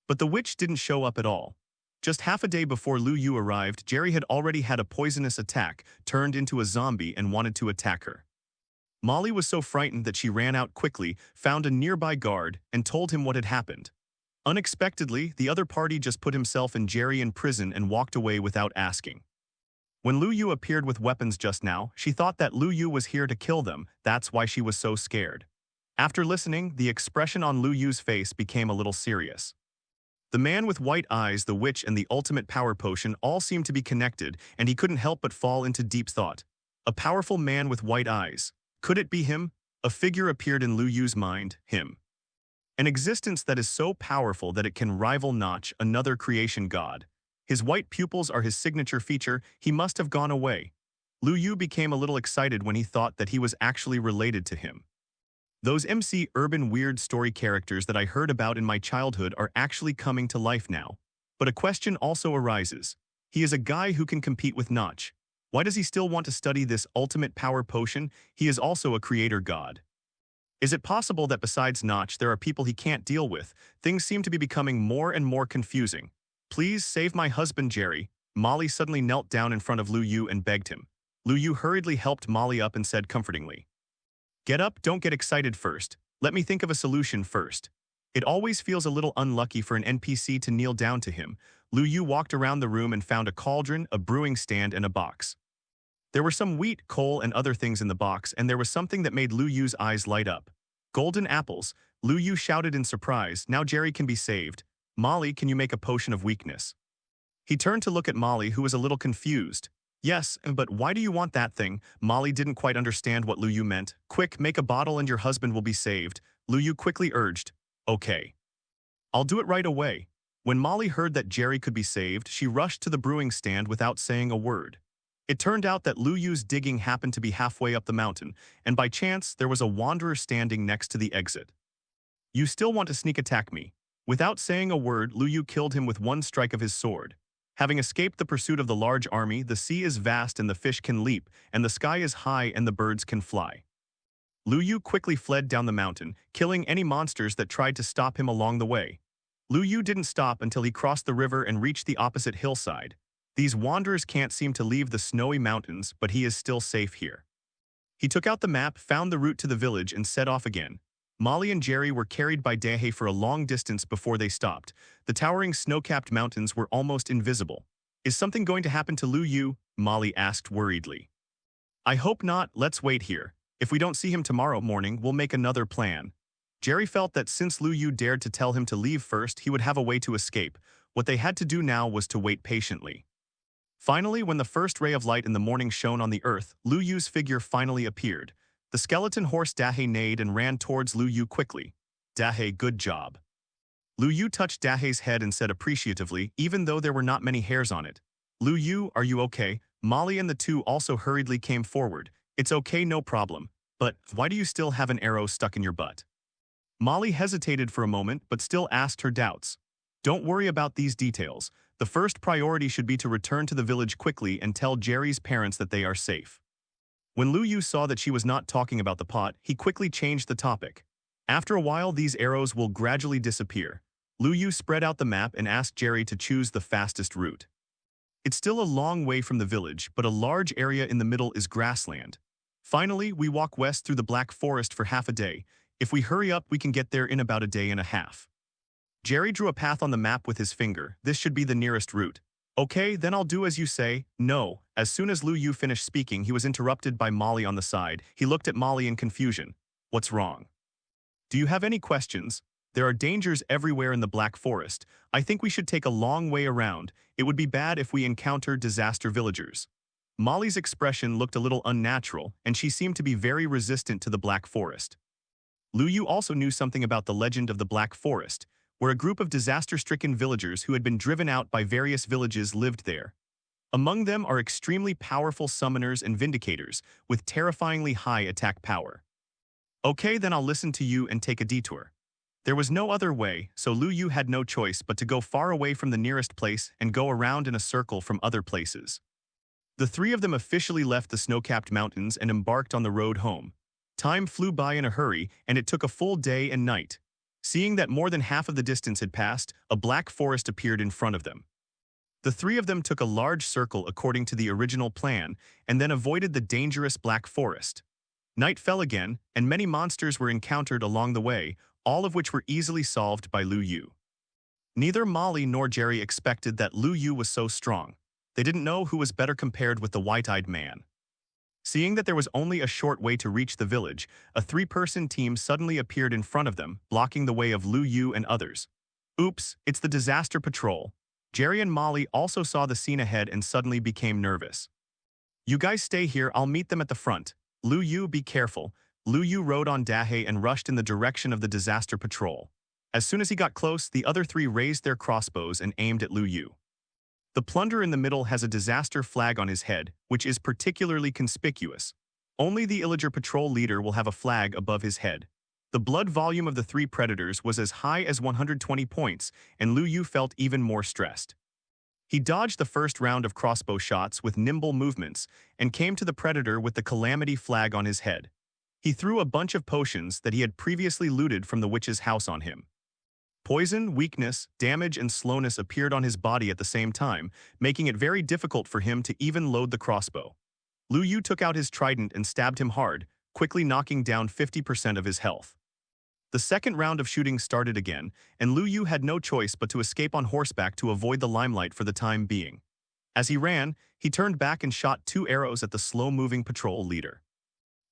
But the witch didn't show up at all. Just half a day before Lu Yu arrived, Jerry had already had a poisonous attack, turned into a zombie, and wanted to attack her. Molly was so frightened that she ran out quickly, found a nearby guard, and told him what had happened. Unexpectedly, the other party just put himself and Jerry in prison and walked away without asking. When Lu Yu appeared with weapons just now, she thought that Lu Yu was here to kill them. That's why she was so scared. After listening, the expression on Lu Yu's face became a little serious. The man with white eyes, the witch, and the ultimate power potion all seemed to be connected, and he couldn't help but fall into deep thought. A powerful man with white eyes. Could it be him? A figure appeared in Lu Yu's mind, him. An existence that is so powerful that it can rival Notch, another creation god. His white pupils are his signature feature. He must have gone away. Lu Yu became a little excited when he thought that he was actually related to him. Those MC urban weird story characters that I heard about in my childhood are actually coming to life now. But a question also arises. He is a guy who can compete with Notch. Why does he still want to study this ultimate power potion? He is also a creator god. Is it possible that besides Notch there are people he can't deal with? Things seem to be becoming more and more confusing. Please save my husband, Jerry. Molly suddenly knelt down in front of Lu Yu and begged him. Lu Yu hurriedly helped Molly up and said comfortingly, "Get up, don't get excited first. Let me think of a solution first." It always feels a little unlucky for an NPC to kneel down to him. Lu Yu walked around the room and found a cauldron, a brewing stand, and a box. There were some wheat, coal, and other things in the box, and there was something that made Lu Yu's eyes light up. Golden apples. Lu Yu shouted in surprise. Now Jerry can be saved. Molly, can you make a potion of weakness? He turned to look at Molly, who was a little confused. Yes, but why do you want that thing? Molly didn't quite understand what Lu Yu meant. Quick, make a bottle and your husband will be saved. Lu Yu quickly urged. Okay. I'll do it right away. When Molly heard that Jerry could be saved, she rushed to the brewing stand without saying a word. It turned out that Lu Yu's digging happened to be halfway up the mountain, and by chance, there was a wanderer standing next to the exit. You still want to sneak attack me? Without saying a word, Lu Yu killed him with one strike of his sword. Having escaped the pursuit of the large army, the sea is vast and the fish can leap, and the sky is high and the birds can fly. Lu Yu quickly fled down the mountain, killing any monsters that tried to stop him along the way. Lu Yu didn't stop until he crossed the river and reached the opposite hillside. These wanderers can't seem to leave the snowy mountains, but he is still safe here. He took out the map, found the route to the village, and set off again. Molly and Jerry were carried by Dahe for a long distance before they stopped. The towering snow-capped mountains were almost invisible. Is something going to happen to Lu Yu? Molly asked worriedly. I hope not. Let's wait here. If we don't see him tomorrow morning, we'll make another plan. Jerry felt that since Lu Yu dared to tell him to leave first, he would have a way to escape. What they had to do now was to wait patiently. Finally, when the first ray of light in the morning shone on the earth, Lu Yu's figure finally appeared. The skeleton horse Dahe neighed and ran towards Lu Yu quickly. Dahe, good job. Lu Yu touched Dahe's head and said appreciatively, even though there were not many hairs on it. Lu Yu, are you okay? Molly and the two also hurriedly came forward. It's okay, no problem. But why do you still have an arrow stuck in your butt? Molly hesitated for a moment but still asked her doubts. Don't worry about these details. The first priority should be to return to the village quickly and tell Jerry's parents that they are safe. When Lu Yu saw that she was not talking about the pot, he quickly changed the topic. After a while, these arrows will gradually disappear. Lu Yu spread out the map and asked Jerry to choose the fastest route. It's still a long way from the village, but a large area in the middle is grassland. Finally, we walk west through the Black Forest for half a day. If we hurry up, we can get there in about a day and a half. Jerry drew a path on the map with his finger. This should be the nearest route. Okay, then I'll do as you say. No. As soon as Lu Yu finished speaking, he was interrupted by Molly on the side. He looked at Molly in confusion. What's wrong? Do you have any questions? There are dangers everywhere in the Black Forest. I think we should take a long way around. It would be bad if we encounter disaster villagers. Molly's expression looked a little unnatural, and she seemed to be very resistant to the Black Forest. Lu Yu also knew something about the legend of the Black Forest, where a group of disaster-stricken villagers who had been driven out by various villages lived there. Among them are extremely powerful summoners and vindicators with terrifyingly high attack power. Okay, then I'll listen to you and take a detour. There was no other way, so Lu Yu had no choice but to go far away from the nearest place and go around in a circle from other places. The three of them officially left the snow-capped mountains and embarked on the road home. Time flew by in a hurry, and it took a full day and night. Seeing that more than half of the distance had passed, a black forest appeared in front of them. The three of them took a large circle according to the original plan and then avoided the dangerous black forest. Night fell again, and many monsters were encountered along the way, all of which were easily solved by Lu Yu. Neither Molly nor Jerry expected that Lu Yu was so strong. They didn't know who was better compared with the white-eyed man. Seeing that there was only a short way to reach the village, a three-person team suddenly appeared in front of them, blocking the way of Lu Yu and others. Oops, it's the disaster patrol. Jerry and Molly also saw the scene ahead and suddenly became nervous. You guys stay here, I'll meet them at the front. Lu Yu, be careful. Lu Yu rode on Dahe and rushed in the direction of the disaster patrol. As soon as he got close, the other three raised their crossbows and aimed at Lu Yu. The plunder in the middle has a disaster flag on his head, which is particularly conspicuous. Only the Illager patrol leader will have a flag above his head. The blood volume of the three predators was as high as 120 points, and Lu Yu felt even more stressed. He dodged the first round of crossbow shots with nimble movements and came to the predator with the calamity flag on his head. He threw a bunch of potions that he had previously looted from the witch's house on him. Poison, weakness, damage, and slowness appeared on his body at the same time, making it very difficult for him to even load the crossbow. Lu Yu took out his trident and stabbed him hard, quickly knocking down 50% of his health. The second round of shooting started again, and Lu Yu had no choice but to escape on horseback to avoid the limelight for the time being. As he ran, he turned back and shot 2 arrows at the slow-moving patrol leader.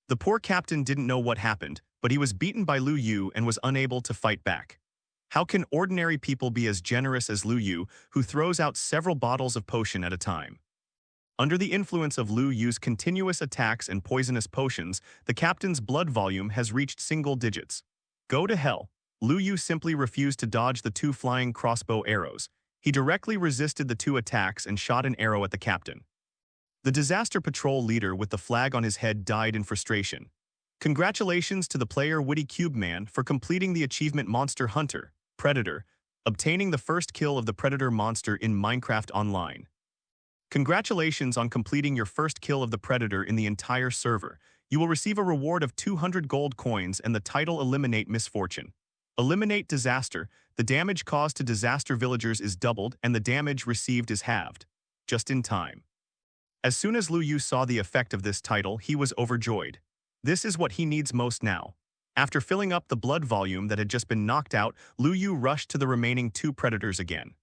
The poor captain didn't know what happened, but he was beaten by Lu Yu and was unable to fight back. How can ordinary people be as generous as Lu Yu, who throws out several bottles of potion at a time? Under the influence of Lu Yu's continuous attacks and poisonous potions, the captain's blood volume has reached single digits. Go to hell. Lu Yu simply refused to dodge the 2 flying crossbow arrows. He directly resisted the 2 attacks and shot an arrow at the captain. The disaster patrol leader with the flag on his head died in frustration. Congratulations to the player Witty Cube Man for completing the achievement Monster Hunter, Predator, obtaining the first kill of the Predator monster in Minecraft Online. Congratulations on completing your first kill of the Predator in the entire server. You will receive a reward of 200 gold coins and the title Eliminate Misfortune. Eliminate Disaster. The damage caused to disaster villagers is doubled and the damage received is halved. Just in time. As soon as Lu Yu saw the effect of this title, he was overjoyed. This is what he needs most now. After filling up the blood volume that had just been knocked out, Lu Yu rushed to the remaining 2 predators again.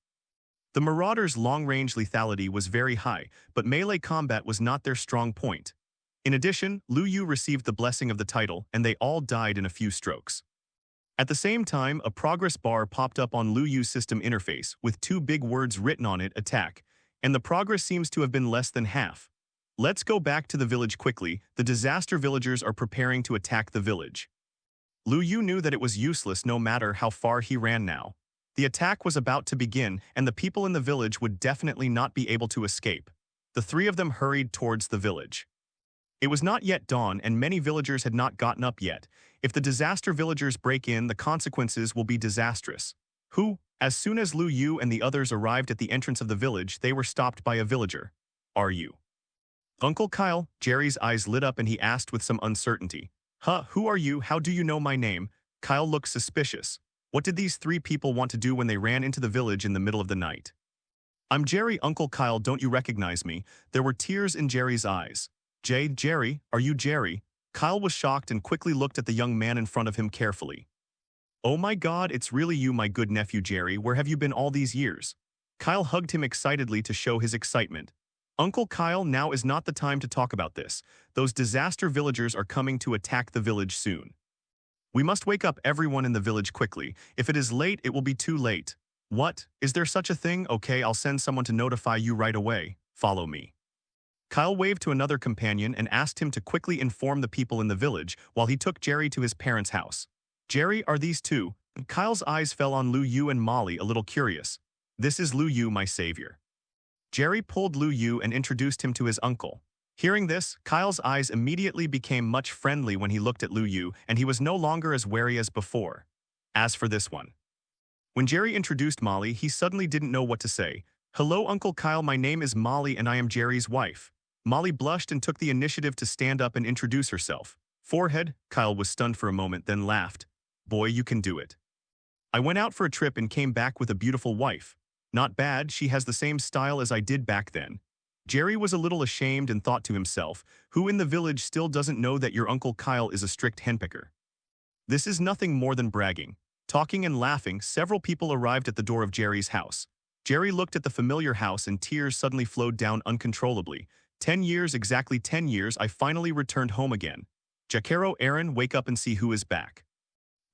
The Marauders' long-range lethality was very high, but melee combat was not their strong point. In addition, Lu Yu received the blessing of the title, and they all died in a few strokes. At the same time, a progress bar popped up on Lu Yu's system interface with 2 big words written on it, attack, and the progress seems to have been less than half. Let's go back to the village quickly. The disaster villagers are preparing to attack the village. Lu Yu knew that it was useless no matter how far he ran now. The attack was about to begin, and the people in the village would definitely not be able to escape. The three of them hurried towards the village. It was not yet dawn and many villagers had not gotten up yet. If the disaster villagers break in, the consequences will be disastrous. As soon as Lu Yu and the others arrived at the entrance of the village, they were stopped by a villager. Are you Uncle Kyle? Jerry's eyes lit up and he asked with some uncertainty. Who are you? How do you know my name? Kyle looked suspicious. What did these three people want to do when they ran into the village in the middle of the night? I'm Jerry, Uncle Kyle, don't you recognize me? There were tears in Jerry's eyes. Jerry, are you Jerry? Kyle was shocked and quickly looked at the young man in front of him carefully. Oh my God, it's really you, my good nephew Jerry. Where have you been all these years? Kyle hugged him excitedly to show his excitement. Uncle Kyle, now is not the time to talk about this. Those disaster villagers are coming to attack the village soon. We must wake up everyone in the village quickly. If it is late, it will be too late. What? Is there such a thing? Okay, I'll send someone to notify you right away. Follow me. Kyle waved to another companion and asked him to quickly inform the people in the village while he took Jerry to his parents' house. Jerry, are these two? Kyle's eyes fell on Lu Yu and Molly, a little curious. This is Lu Yu, my savior. Jerry pulled Lu Yu and introduced him to his uncle. Hearing this, Kyle's eyes immediately became much friendly when he looked at Lu Yu, and he was no longer as wary as before. As for this one. When Jerry introduced Molly, he suddenly didn't know what to say. Hello, Uncle Kyle, my name is Molly and I am Jerry's wife. Molly blushed and took the initiative to stand up and introduce herself. Forehead, Kyle was stunned for a moment, then laughed. Boy, you can do it. I went out for a trip and came back with a beautiful wife. Not bad, she has the same style as I did back then. Jerry was a little ashamed and thought to himself, who in the village still doesn't know that your Uncle Kyle is a strict henpecker? This is nothing more than bragging. Talking and laughing, several people arrived at the door of Jerry's house. Jerry looked at the familiar house and tears suddenly flowed down uncontrollably. 10 years, exactly 10 years, I finally returned home again. Jacaro, Aaron, wake up and see who is back.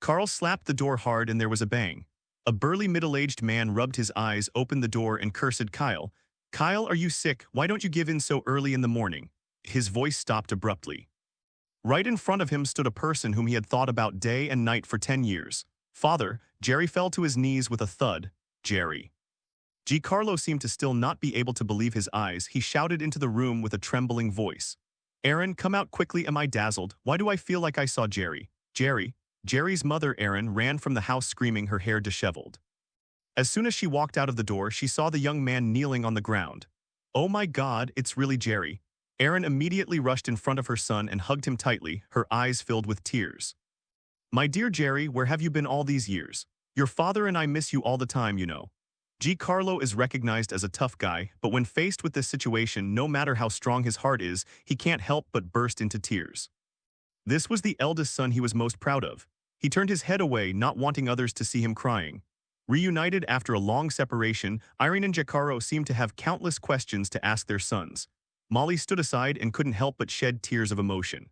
Carl slapped the door hard and there was a bang. A burly middle-aged man rubbed his eyes, opened the door and cursed Kyle. Kyle, are you sick? Why don't you give in so early in the morning? His voice stopped abruptly. Right in front of him stood a person whom he had thought about day and night for 10 years. Father, Jerry fell to his knees with a thud. Jerry. Giancarlo seemed to still not be able to believe his eyes. He shouted into the room with a trembling voice. Aaron, come out quickly, am I dazzled? Why do I feel like I saw Jerry? Jerry's mother, Aaron, ran from the house screaming, her hair disheveled. As soon as she walked out of the door, she saw the young man kneeling on the ground. Oh my God, it's really Jerry. Aaron immediately rushed in front of her son and hugged him tightly, her eyes filled with tears. My dear Jerry, where have you been all these years? Your father and I miss you all the time, you know. Giancarlo is recognized as a tough guy, but when faced with this situation, no matter how strong his heart is, he can't help but burst into tears. This was the eldest son he was most proud of. He turned his head away, not wanting others to see him crying. Reunited after a long separation, Irene and Giancarlo seemed to have countless questions to ask their sons. Molly stood aside and couldn't help but shed tears of emotion.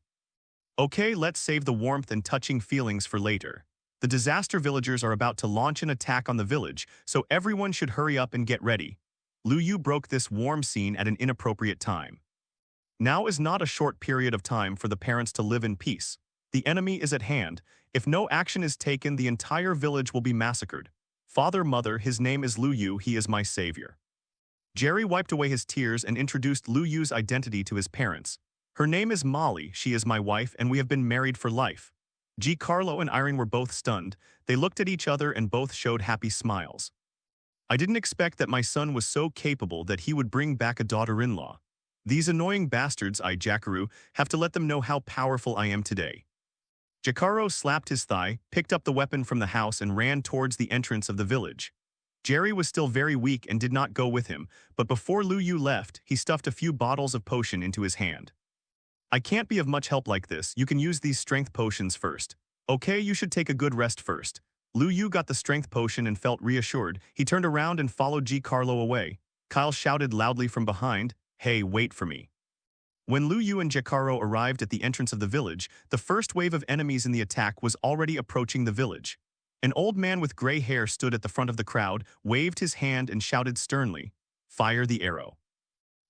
Okay, let's save the warmth and touching feelings for later. The disaster villagers are about to launch an attack on the village, so everyone should hurry up and get ready. Lu Yu broke this warm scene at an inappropriate time. Now is not a short period of time for the parents to live in peace. The enemy is at hand. If no action is taken, the entire village will be massacred. Father, mother, his name is Lu Yu, he is my savior. Jerry wiped away his tears and introduced Lu Yu's identity to his parents. Her name is Molly, she is my wife, and we have been married for life. Giancarlo and Irene were both stunned. They looked at each other and both showed happy smiles. I didn't expect that my son was so capable that he would bring back a daughter-in-law. These annoying bastards, Jacaro, have to let them know how powerful I am today. Jacaro slapped his thigh, picked up the weapon from the house and ran towards the entrance of the village. Jerry was still very weak and did not go with him, but before Lu Yu left, he stuffed a few bottles of potion into his hand. I can't be of much help like this, you can use these strength potions first. Okay, you should take a good rest first. Lu Yu got the strength potion and felt reassured. He turned around and followed Giancarlo away. Kyle shouted loudly from behind, Hey, wait for me. When Lu Yu and Giancarlo arrived at the entrance of the village, the first wave of enemies in the attack was already approaching the village. An old man with gray hair stood at the front of the crowd, waved his hand and shouted sternly, Fire the arrow.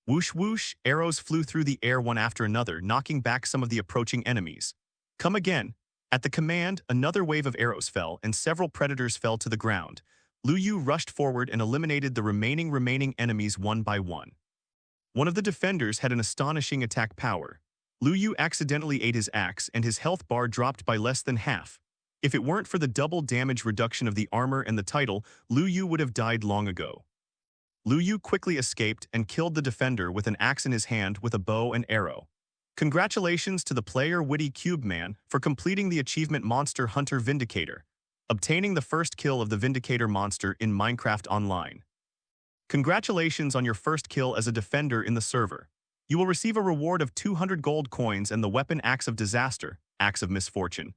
Whoosh whoosh, arrows flew through the air one after another, knocking back some of the approaching enemies. Come again. At the command, another wave of arrows fell and several predators fell to the ground. Lu Yu rushed forward and eliminated the remaining enemies one by one. One of the defenders had an astonishing attack power. Lu Yu accidentally ate his axe and his health bar dropped by less than half. If it weren't for the double damage reduction of the armor and the title, Lu Yu would have died long ago. Lu Yu quickly escaped and killed the defender with an axe in his hand with a bow and arrow. Congratulations to the player Witty Cube Man for completing the achievement Monster Hunter Vindicator, obtaining the first kill of the Vindicator monster in Minecraft Online. Congratulations on your first kill as a defender in the server. You will receive a reward of 200 gold coins and the weapon Axe of Disaster, Axe of Misfortune.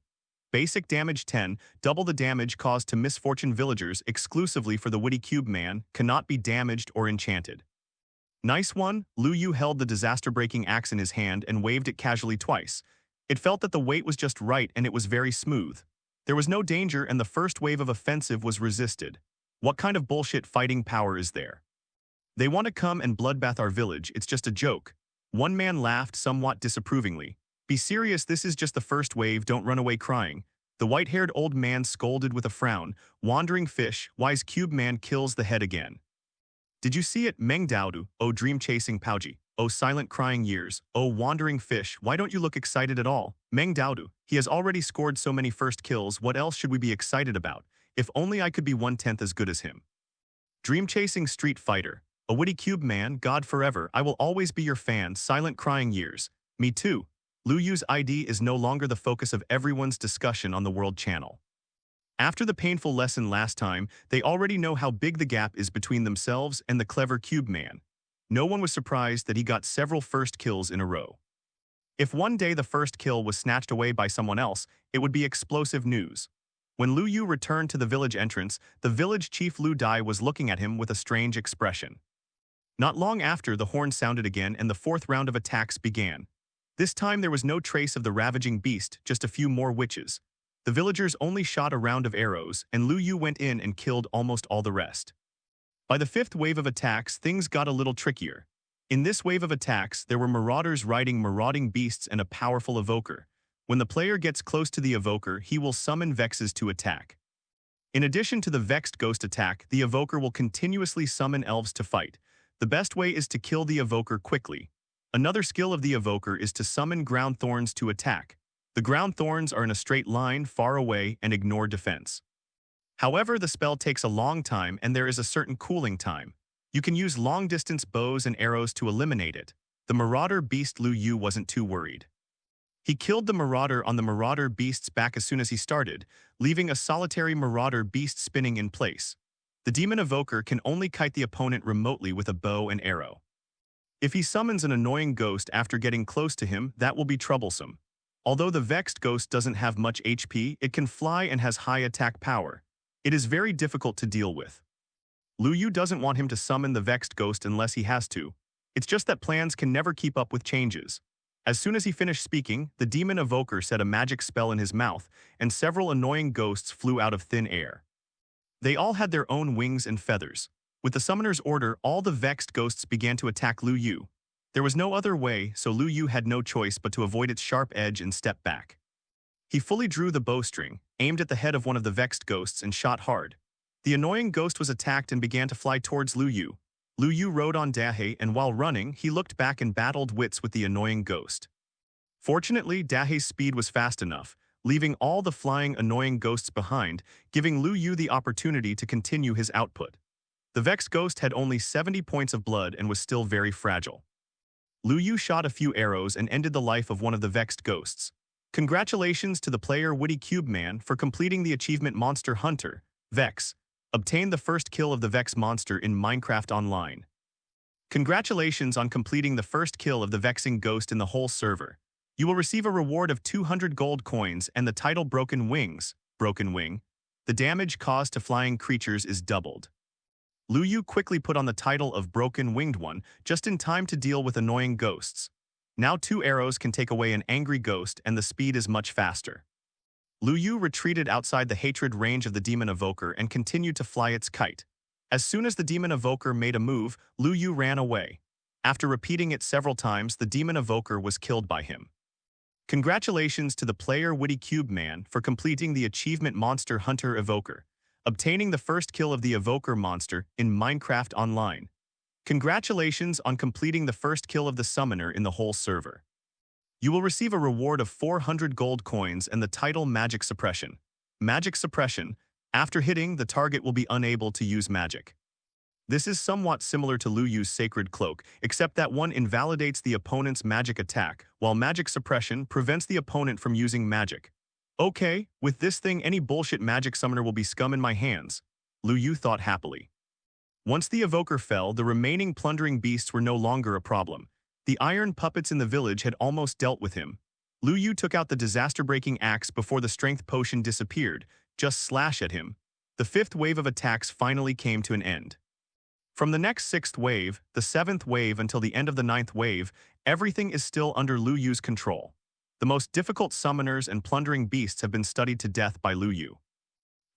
Basic damage 10, double the damage caused to misfortune villagers exclusively for the Witty Cube Man, cannot be damaged or enchanted. Nice one. Lu Yu held the disaster-breaking axe in his hand and waved it casually twice. It felt that the weight was just right and it was very smooth. There was no danger and the first wave of offensive was resisted. What kind of bullshit fighting power is there? They want to come and bloodbath our village, it's just a joke. One man laughed somewhat disapprovingly. Be serious, this is just the first wave, don't run away crying. The white-haired old man scolded with a frown. Wandering fish, wise cube man kills the head again. Did you see it, Meng Daodu, oh dream-chasing Pauji, oh silent crying years, oh wandering fish, why don't you look excited at all? Meng Daodu, he has already scored so many first kills, what else should we be excited about? If only I could be 1/10 as good as him. Dream-chasing street fighter, a witty cube man, God forever, I will always be your fan, silent crying years. Me too. Lu Yu's ID is no longer the focus of everyone's discussion on the World Channel. After the painful lesson last time, they already know how big the gap is between themselves and the clever cube man. No one was surprised that he got several first kills in a row. If one day the first kill was snatched away by someone else, it would be explosive news. When Lu Yu returned to the village entrance, the village chief Lu Dai was looking at him with a strange expression. Not long after, the horn sounded again and the fourth round of attacks began. This time there was no trace of the ravaging beast, just a few more witches. The villagers only shot a round of arrows, and Lu Yu went in and killed almost all the rest. By the fifth wave of attacks, things got a little trickier. In this wave of attacks, there were marauders riding marauding beasts and a powerful evoker. When the player gets close to the evoker, he will summon Vexes to attack. In addition to the Vexed Ghost attack, the evoker will continuously summon elves to fight. The best way is to kill the evoker quickly. Another skill of the evoker is to summon ground thorns to attack. The ground thorns are in a straight line, far away, and ignore defense. However, the spell takes a long time and there is a certain cooling time. You can use long-distance bows and arrows to eliminate it. The marauder beast Lu Yu wasn't too worried. He killed the marauder on the marauder beast's back as soon as he started, leaving a solitary marauder beast spinning in place. The demon evoker can only kite the opponent remotely with a bow and arrow. If he summons an annoying ghost after getting close to him, that will be troublesome. Although the Vexed Ghost doesn't have much HP, it can fly and has high attack power. It is very difficult to deal with. Lu Yu doesn't want him to summon the Vexed Ghost unless he has to. It's just that plans can never keep up with changes. As soon as he finished speaking, the demon evoker said a magic spell in his mouth, and several annoying ghosts flew out of thin air. They all had their own wings and feathers. With the summoner's order, all the Vexed Ghosts began to attack Lu Yu. There was no other way, so Lu Yu had no choice but to avoid its sharp edge and step back. He fully drew the bowstring, aimed at the head of one of the Vexed Ghosts and shot hard. The annoying ghost was attacked and began to fly towards Lu Yu. Lu Yu rode on Dahe and while running, he looked back and battled wits with the annoying ghost. Fortunately, Dahe's speed was fast enough, leaving all the flying annoying ghosts behind, giving Lu Yu the opportunity to continue his output. The Vexed Ghost had only 70 points of blood and was still very fragile. Lu Yu shot a few arrows and ended the life of one of the Vexed Ghosts. Congratulations to the player Witty Cube Man for completing the achievement Monster Hunter, Vex. Obtain the first kill of the Vex monster in Minecraft Online. Congratulations on completing the first kill of the Vexing Ghost in the whole server. You will receive a reward of 200 gold coins and the title Broken Wings, Broken Wing. The damage caused to flying creatures is doubled. Lu Yu quickly put on the title of Broken Winged One, just in time to deal with annoying ghosts. Now 2 arrows can take away an angry ghost and the speed is much faster. Lu Yu retreated outside the hatred range of the demon evoker and continued to fly its kite. As soon as the demon evoker made a move, Lu Yu ran away. After repeating it several times, the demon evoker was killed by him. Congratulations to the player Witty Cube Man for completing the achievement Monster Hunter Evoker, obtaining the first kill of the Evoker monster in Minecraft Online. Congratulations on completing the first kill of the summoner in the whole server. You will receive a reward of 400 gold coins and the title Magic Suppression. Magic Suppression. After hitting, the target will be unable to use magic. This is somewhat similar to Lu Yu's Sacred Cloak, except that one invalidates the opponent's magic attack, while Magic Suppression prevents the opponent from using magic. Okay, with this thing any bullshit magic summoner will be scum in my hands, Lu Yu thought happily. Once the evoker fell, the remaining plundering beasts were no longer a problem. The iron puppets in the village had almost dealt with him. Lu Yu took out the disaster-breaking axe before the strength potion disappeared. Just slash at him. The fifth wave of attacks finally came to an end. From the next sixth wave, the seventh wave until the end of the ninth wave, everything is still under Lu Yu's control. The most difficult summoners and plundering beasts have been studied to death by Lu Yu.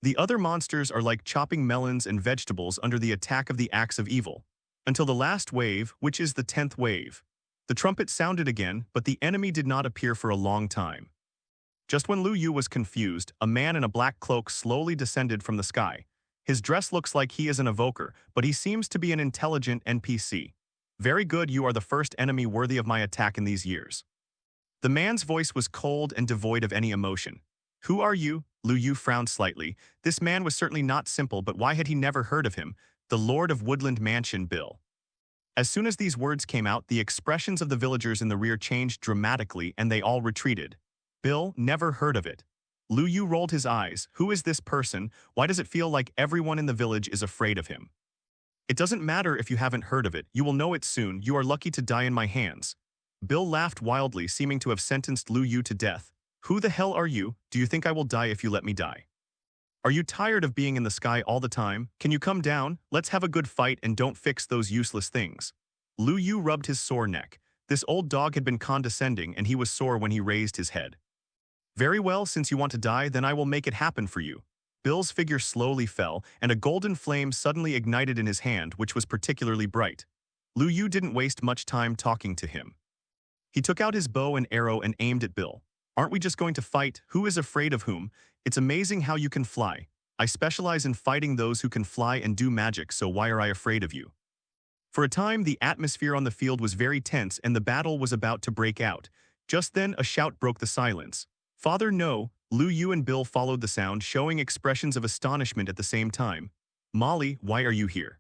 The other monsters are like chopping melons and vegetables under the attack of the Axe of Evil. Until the last wave, which is the 10th wave. The trumpet sounded again, but the enemy did not appear for a long time. Just when Lu Yu was confused, a man in a black cloak slowly descended from the sky. His dress looks like he is an evoker, but he seems to be an intelligent NPC. Very good, you are the first enemy worthy of my attack in these years. The man's voice was cold and devoid of any emotion. Who are you? Lu Yu frowned slightly. This man was certainly not simple, but why had he never heard of him? The Lord of Woodland Mansion, Bill. As soon as these words came out, the expressions of the villagers in the rear changed dramatically and they all retreated. Bill, never heard of it. Lu Yu rolled his eyes. Who is this person? Why does it feel like everyone in the village is afraid of him? It doesn't matter if you haven't heard of it. You will know it soon. You are lucky to die in my hands. Bill laughed wildly, seeming to have sentenced Lu Yu to death. Who the hell are you? Do you think I will die if you let me die? Are you tired of being in the sky all the time? Can you come down? Let's have a good fight and don't fix those useless things. Lu Yu rubbed his sore neck. This old dog had been condescending and he was sore when he raised his head. Very well, since you want to die, then I will make it happen for you. Bill's figure slowly fell, and a golden flame suddenly ignited in his hand, which was particularly bright. Lu Yu didn't waste much time talking to him. He took out his bow and arrow and aimed at Bill. Aren't we just going to fight? Who is afraid of whom? It's amazing how you can fly. I specialize in fighting those who can fly and do magic, so why are I afraid of you? For a time, the atmosphere on the field was very tense and the battle was about to break out. Just then, a shout broke the silence. Father, no. Lu Yu and Bill followed the sound, showing expressions of astonishment at the same time. Molly, why are you here?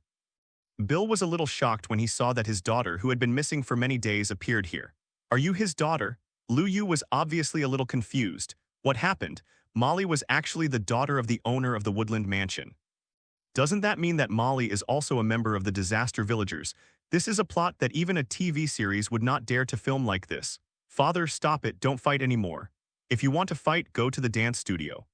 Bill was a little shocked when he saw that his daughter, who had been missing for many days, appeared here. Are you his daughter? Lu Yu was obviously a little confused. What happened? Molly was actually the daughter of the owner of the Woodland Mansion. Doesn't that mean that Molly is also a member of the Disaster Villagers? This is a plot that even a TV series would not dare to film like this. Father, stop it, don't fight anymore. If you want to fight, go to the dance studio.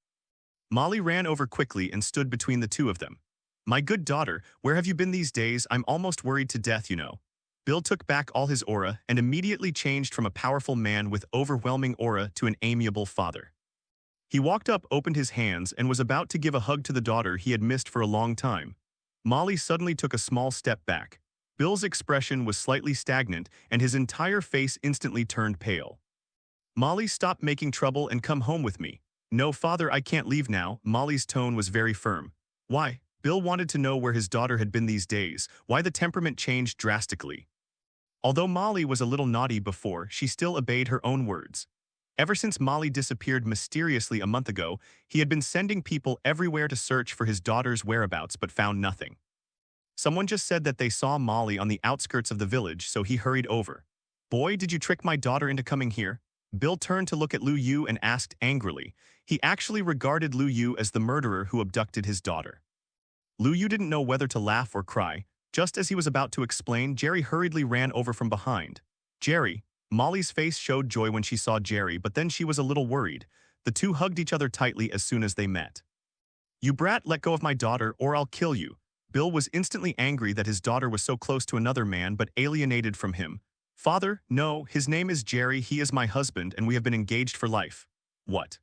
Molly ran over quickly and stood between the two of them. My good daughter, where have you been these days? I'm almost worried to death, you know. Bill took back all his aura and immediately changed from a powerful man with overwhelming aura to an amiable father. He walked up, opened his hands, and was about to give a hug to the daughter he had missed for a long time. Molly suddenly took a small step back. Bill's expression was slightly stagnant and his entire face instantly turned pale. Molly, stop making trouble and come home with me. No, father, I can't leave now. Molly's tone was very firm. Why? Bill wanted to know where his daughter had been these days, why the temperament changed drastically. Although Molly was a little naughty before, she still obeyed her own words. Ever since Molly disappeared mysteriously a month ago, he had been sending people everywhere to search for his daughter's whereabouts but found nothing. Someone just said that they saw Molly on the outskirts of the village, so he hurried over. Boy, did you trick my daughter into coming here? Bill turned to look at Lu Yu and asked angrily. He actually regarded Lu Yu as the murderer who abducted his daughter. Lu Yu didn't know whether to laugh or cry. Just as he was about to explain, Jerry hurriedly ran over from behind. Jerry. Molly's face showed joy when she saw Jerry, but then she was a little worried. The two hugged each other tightly as soon as they met. You brat, let go of my daughter or I'll kill you. Bill was instantly angry that his daughter was so close to another man but alienated from him. Father, no, his name is Jerry, he is my husband and we have been engaged for life. What?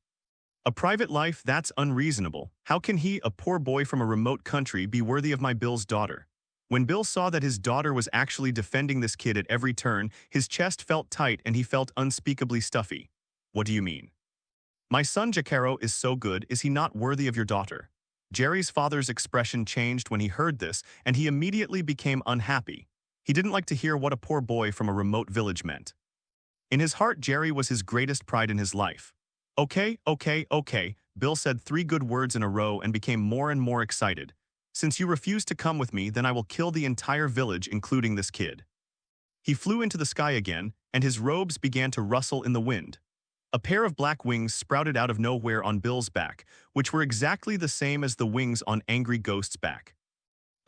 A private life? That's unreasonable. How can he, a poor boy from a remote country, be worthy of my Bill's daughter? When Bill saw that his daughter was actually defending this kid at every turn, his chest felt tight and he felt unspeakably stuffy. What do you mean? My son Jacaro is so good, is he not worthy of your daughter? Jerry's father's expression changed when he heard this and he immediately became unhappy. He didn't like to hear what a poor boy from a remote village meant. In his heart, Jerry was his greatest pride in his life. Okay, okay, okay, Bill said 3 good words in a row and became more and more excited. Since you refuse to come with me, then I will kill the entire village, including this kid. He flew into the sky again, and his robes began to rustle in the wind. A pair of black wings sprouted out of nowhere on Bill's back, which were exactly the same as the wings on Angry Ghost's back.